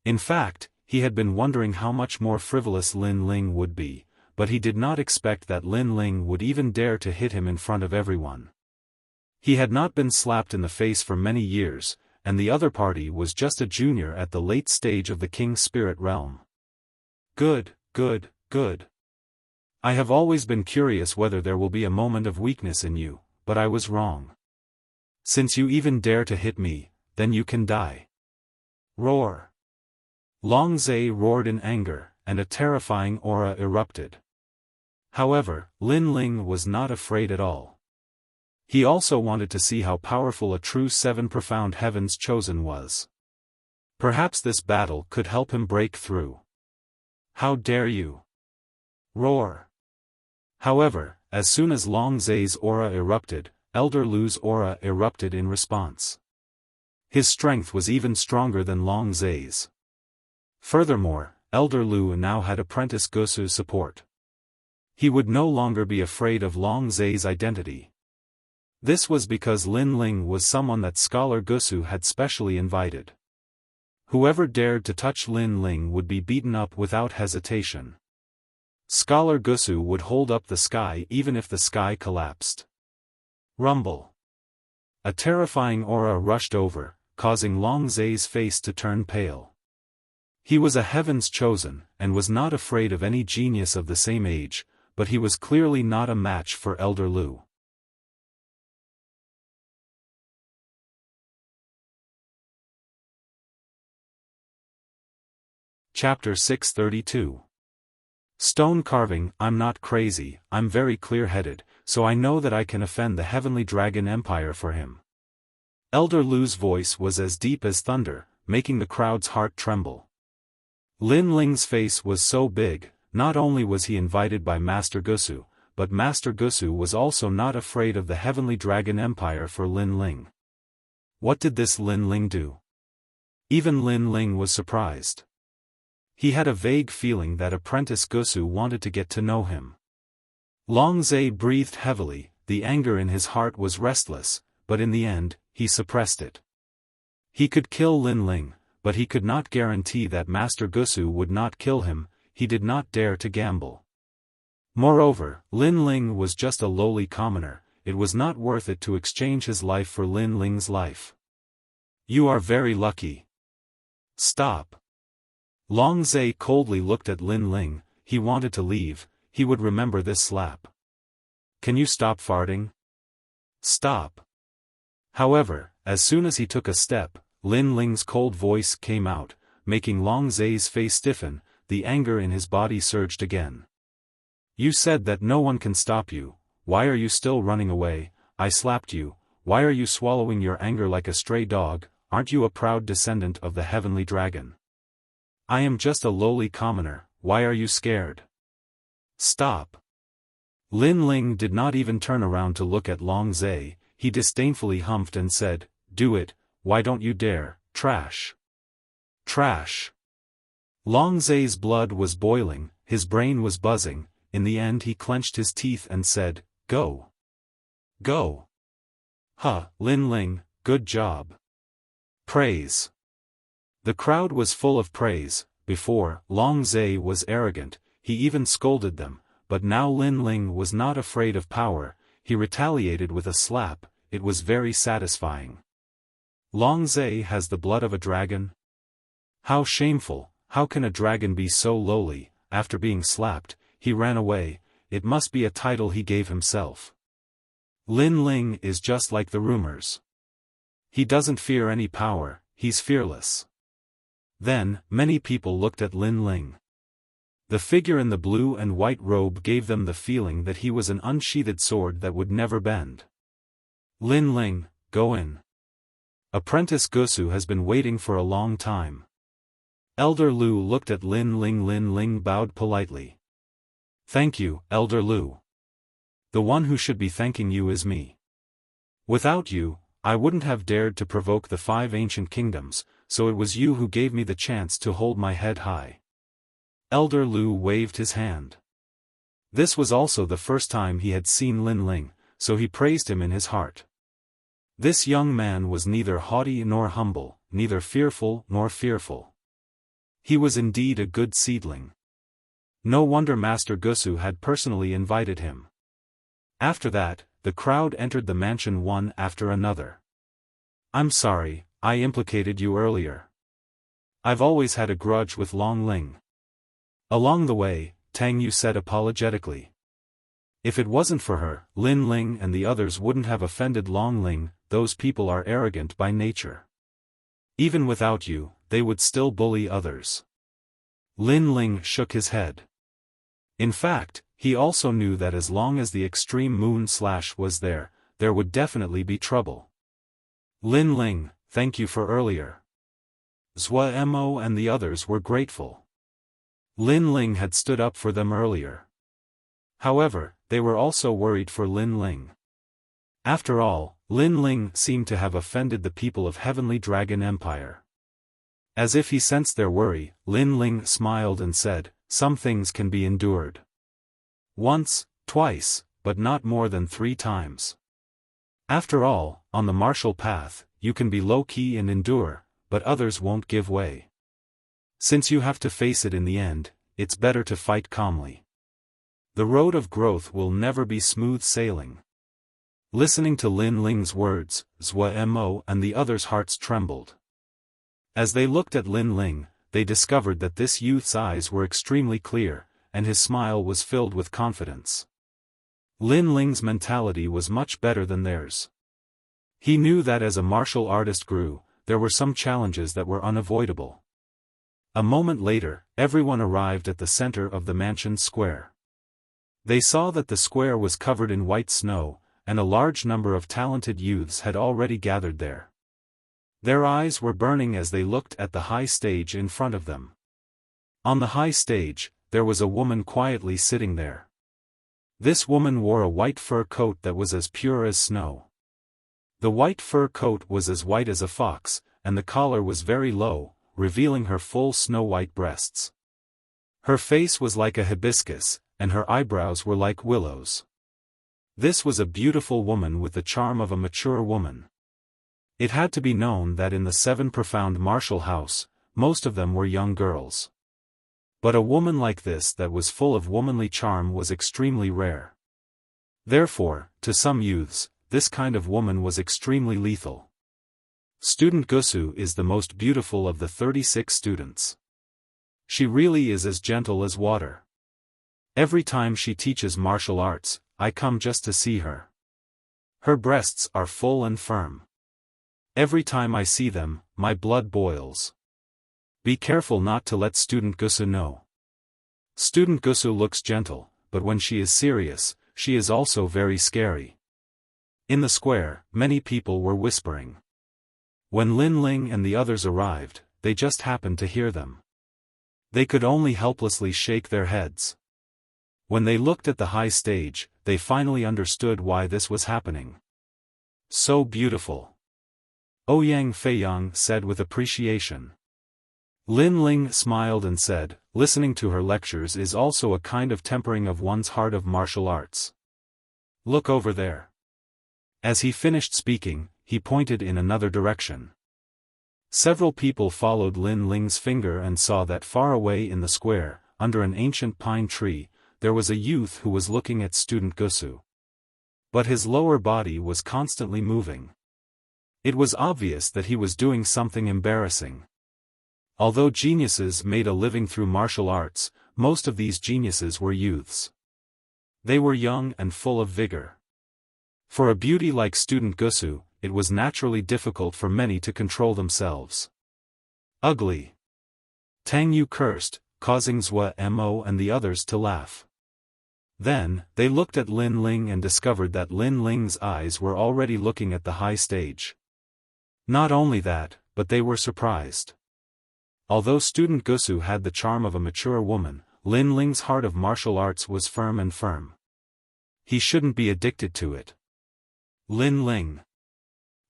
In fact, he had been wondering how much more frivolous Lin Ling would be, but he did not expect that Lin Ling would even dare to hit him in front of everyone. He had not been slapped in the face for many years, and the other party was just a junior at the late stage of the King's spirit realm. Good. I have always been curious whether there will be a moment of weakness in you, but I was wrong. Since you even dare to hit me, then you can die. Roar! Long Zai roared in anger, and a terrifying aura erupted. However, Lin Ling was not afraid at all. He also wanted to see how powerful a true 7 profound heavens chosen was. Perhaps this battle could help him break through. How dare you! Roar! However, as soon as Long Zai's aura erupted, Elder Lu's aura erupted in response. His strength was even stronger than Long Zai's. Furthermore, Elder Lu now had apprentice Gusu's support. He would no longer be afraid of Long Zai's identity. This was because Lin Ling was someone that Scholar Gusu had specially invited. Whoever dared to touch Lin Ling would be beaten up without hesitation. Scholar Gusu would hold up the sky even if the sky collapsed. Rumble. A terrifying aura rushed over, causing Long Zai's face to turn pale. He was a heaven's chosen, and was not afraid of any genius of the same age, but he was clearly not a match for Elder Lu. Chapter 632. Stone carving. I'm not crazy, I'm very clear-headed, so I know that I can offend the Heavenly Dragon Empire for him. Elder Lu's voice was as deep as thunder, making the crowd's heart tremble. Lin Ling's face was so big, not only was he invited by Master Gusu, but Master Gusu was also not afraid of the Heavenly Dragon Empire for Lin Ling. What did this Lin Ling do? Even Lin Ling was surprised. He had a vague feeling that Apprentice Gusu wanted to get to know him. Long Zai breathed heavily, the anger in his heart was restless, but in the end, he suppressed it. He could kill Lin Ling, but he could not guarantee that Master Gusu would not kill him. He did not dare to gamble. Moreover, Lin Ling was just a lowly commoner, it was not worth it to exchange his life for Lin Ling's life. You are very lucky. Stop. Long Zai coldly looked at Lin Ling. He wanted to leave, he would remember this slap. Can you stop farting? Stop. However, as soon as he took a step, Lin Ling's cold voice came out, making Long Zai's face stiffen, the anger in his body surged again. You said that no one can stop you, why are you still running away? I slapped you, why are you swallowing your anger like a stray dog? Aren't you a proud descendant of the Heavenly Dragon? I am just a lowly commoner, why are you scared? Stop. Lin Ling did not even turn around to look at Long Zai, he disdainfully humphed and said, do it, why don't you dare, trash. Trash. Long Zai's blood was boiling, his brain was buzzing, in the end he clenched his teeth and said, go. Go. Huh, Lin Ling, good job. Praise. The crowd was full of praise. Before, Long Zai was arrogant, he even scolded them, but now Lin Ling was not afraid of power, he retaliated with a slap, it was very satisfying. Long Zai has the blood of a dragon? How shameful, how can a dragon be so lowly? After being slapped, he ran away, it must be a title he gave himself. Lin Ling is just like the rumors. He doesn't fear any power, he's fearless. Then, many people looked at Lin Ling. The figure in the blue and white robe gave them the feeling that he was an unsheathed sword that would never bend. Lin Ling, go in. Apprentice Gusu has been waiting for a long time. Elder Lu looked at Lin Ling. Lin Ling bowed politely. Thank you, Elder Lu. The one who should be thanking you is me. Without you, I wouldn't have dared to provoke the 5 ancient kingdoms, so it was you who gave me the chance to hold my head high. Elder Lu waved his hand. This was also the first time he had seen Lin Ling, so he praised him in his heart. This young man was neither haughty nor humble, neither fearful nor fearful. He was indeed a good seedling. No wonder Master Gusu had personally invited him. After that, the crowd entered the mansion one after another. I'm sorry, I implicated you earlier. I've always had a grudge with Long Ling. Along the way, Tang Yu said apologetically. If it wasn't for her, Lin Ling and the others wouldn't have offended Long Ling, those people are arrogant by nature. Even without you, they would still bully others. Lin Ling shook his head. In fact, he also knew that as long as the extreme moon slash was there, there would definitely be trouble. Lin Ling, thank you for earlier. Zhua Mo and the others were grateful. Lin Ling had stood up for them earlier. However, they were also worried for Lin Ling. After all, Lin Ling seemed to have offended the people of Heavenly Dragon Empire. As if he sensed their worry, Lin Ling smiled and said, "Some things can be endured. Once, twice, but not more than 3 times. After all, on the martial path, you can be low-key and endure, but others won't give way. Since you have to face it in the end, it's better to fight calmly. The road of growth will never be smooth sailing." Listening to Lin Ling's words, Zhua Mo and the others' hearts trembled. As they looked at Lin Ling, they discovered that this youth's eyes were extremely clear, and his smile was filled with confidence. Lin Ling's mentality was much better than theirs. He knew that as a martial artist grew, there were some challenges that were unavoidable. A moment later, everyone arrived at the center of the mansion's square. They saw that the square was covered in white snow, and a large number of talented youths had already gathered there. Their eyes were burning as they looked at the high stage in front of them. On the high stage, there was a woman quietly sitting there. This woman wore a white fur coat that was as pure as snow. The white fur coat was as white as a fox, and the collar was very low, revealing her full snow-white breasts. Her face was like a hibiscus, and her eyebrows were like willows. This was a beautiful woman with the charm of a mature woman. It had to be known that in the 7 profound martial house, most of them were young girls. But a woman like this that was full of womanly charm was extremely rare. Therefore, to some youths, this kind of woman was extremely lethal. Student Gusu is the most beautiful of the 36 students. She really is as gentle as water. Every time she teaches martial arts, I come just to see her. Her breasts are full and firm. Every time I see them, my blood boils. Be careful not to let Student Gusu know. Student Gusu looks gentle, but when she is serious, she is also very scary. In the square, many people were whispering. When Lin Ling and the others arrived, they just happened to hear them. They could only helplessly shake their heads. When they looked at the high stage, they finally understood why this was happening. So beautiful. Ouyang Feiyang said with appreciation. Lin Ling smiled and said, listening to her lectures is also a kind of tempering of one's heart of martial arts. Look over there. As he finished speaking, he pointed in another direction. Several people followed Lin Ling's finger and saw that far away in the square, under an ancient pine tree, there was a youth who was looking at Student Gusu. But his lower body was constantly moving. It was obvious that he was doing something embarrassing. Although geniuses made a living through martial arts, most of these geniuses were youths. They were young and full of vigor. For a beauty like Student Gusu, it was naturally difficult for many to control themselves. Ugly. Tang Yu cursed, causing Zhua Mo and the others to laugh. Then, they looked at Lin Ling and discovered that Lin Ling's eyes were already looking at the high stage. Not only that, but they were surprised. Although Student Gusu had the charm of a mature woman, Lin Ling's heart of martial arts was firm and firm. He shouldn't be addicted to it. Lin Ling!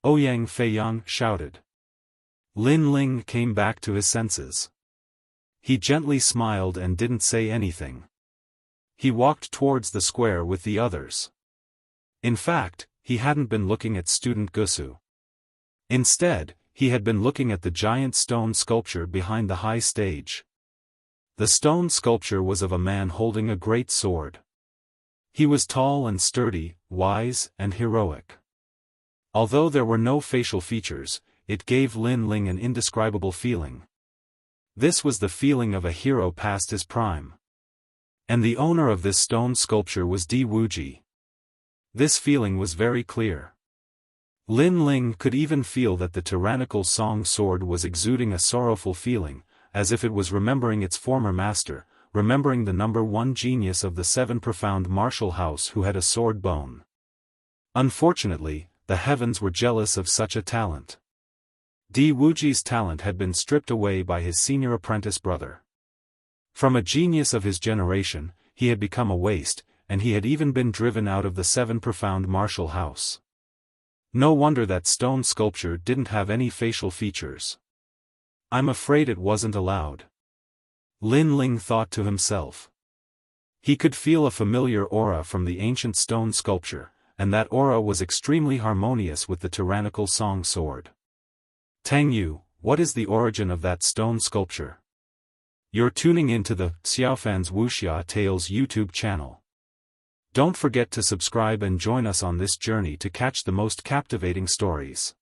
Ouyang Feiyang shouted. Lin Ling came back to his senses. He gently smiled and didn't say anything. He walked towards the square with the others. In fact, he hadn't been looking at Student Gusu. Instead, he had been looking at the giant stone sculpture behind the high stage. The stone sculpture was of a man holding a great sword. He was tall and sturdy, wise and heroic. Although there were no facial features, it gave Lin Ling an indescribable feeling. This was the feeling of a hero past his prime. And the owner of this stone sculpture was Di Wuji. This feeling was very clear. Lin Ling could even feel that the tyrannical song sword was exuding a sorrowful feeling, as if it was remembering its former master, remembering the number 1 genius of the 7 profound martial house who had a sword bone. Unfortunately, the heavens were jealous of such a talent. Di Wuji's talent had been stripped away by his senior apprentice brother. From a genius of his generation, he had become a waste, and he had even been driven out of the 7 profound martial house. No wonder that stone sculpture didn't have any facial features. I'm afraid it wasn't allowed. Lin Ling thought to himself. He could feel a familiar aura from the ancient stone sculpture, and that aura was extremely harmonious with the tyrannical song sword. Tang Yu, what is the origin of that stone sculpture? You're tuning into the Xiaofan's Wuxia Tales YouTube channel. Don't forget to subscribe and join us on this journey to catch the most captivating stories.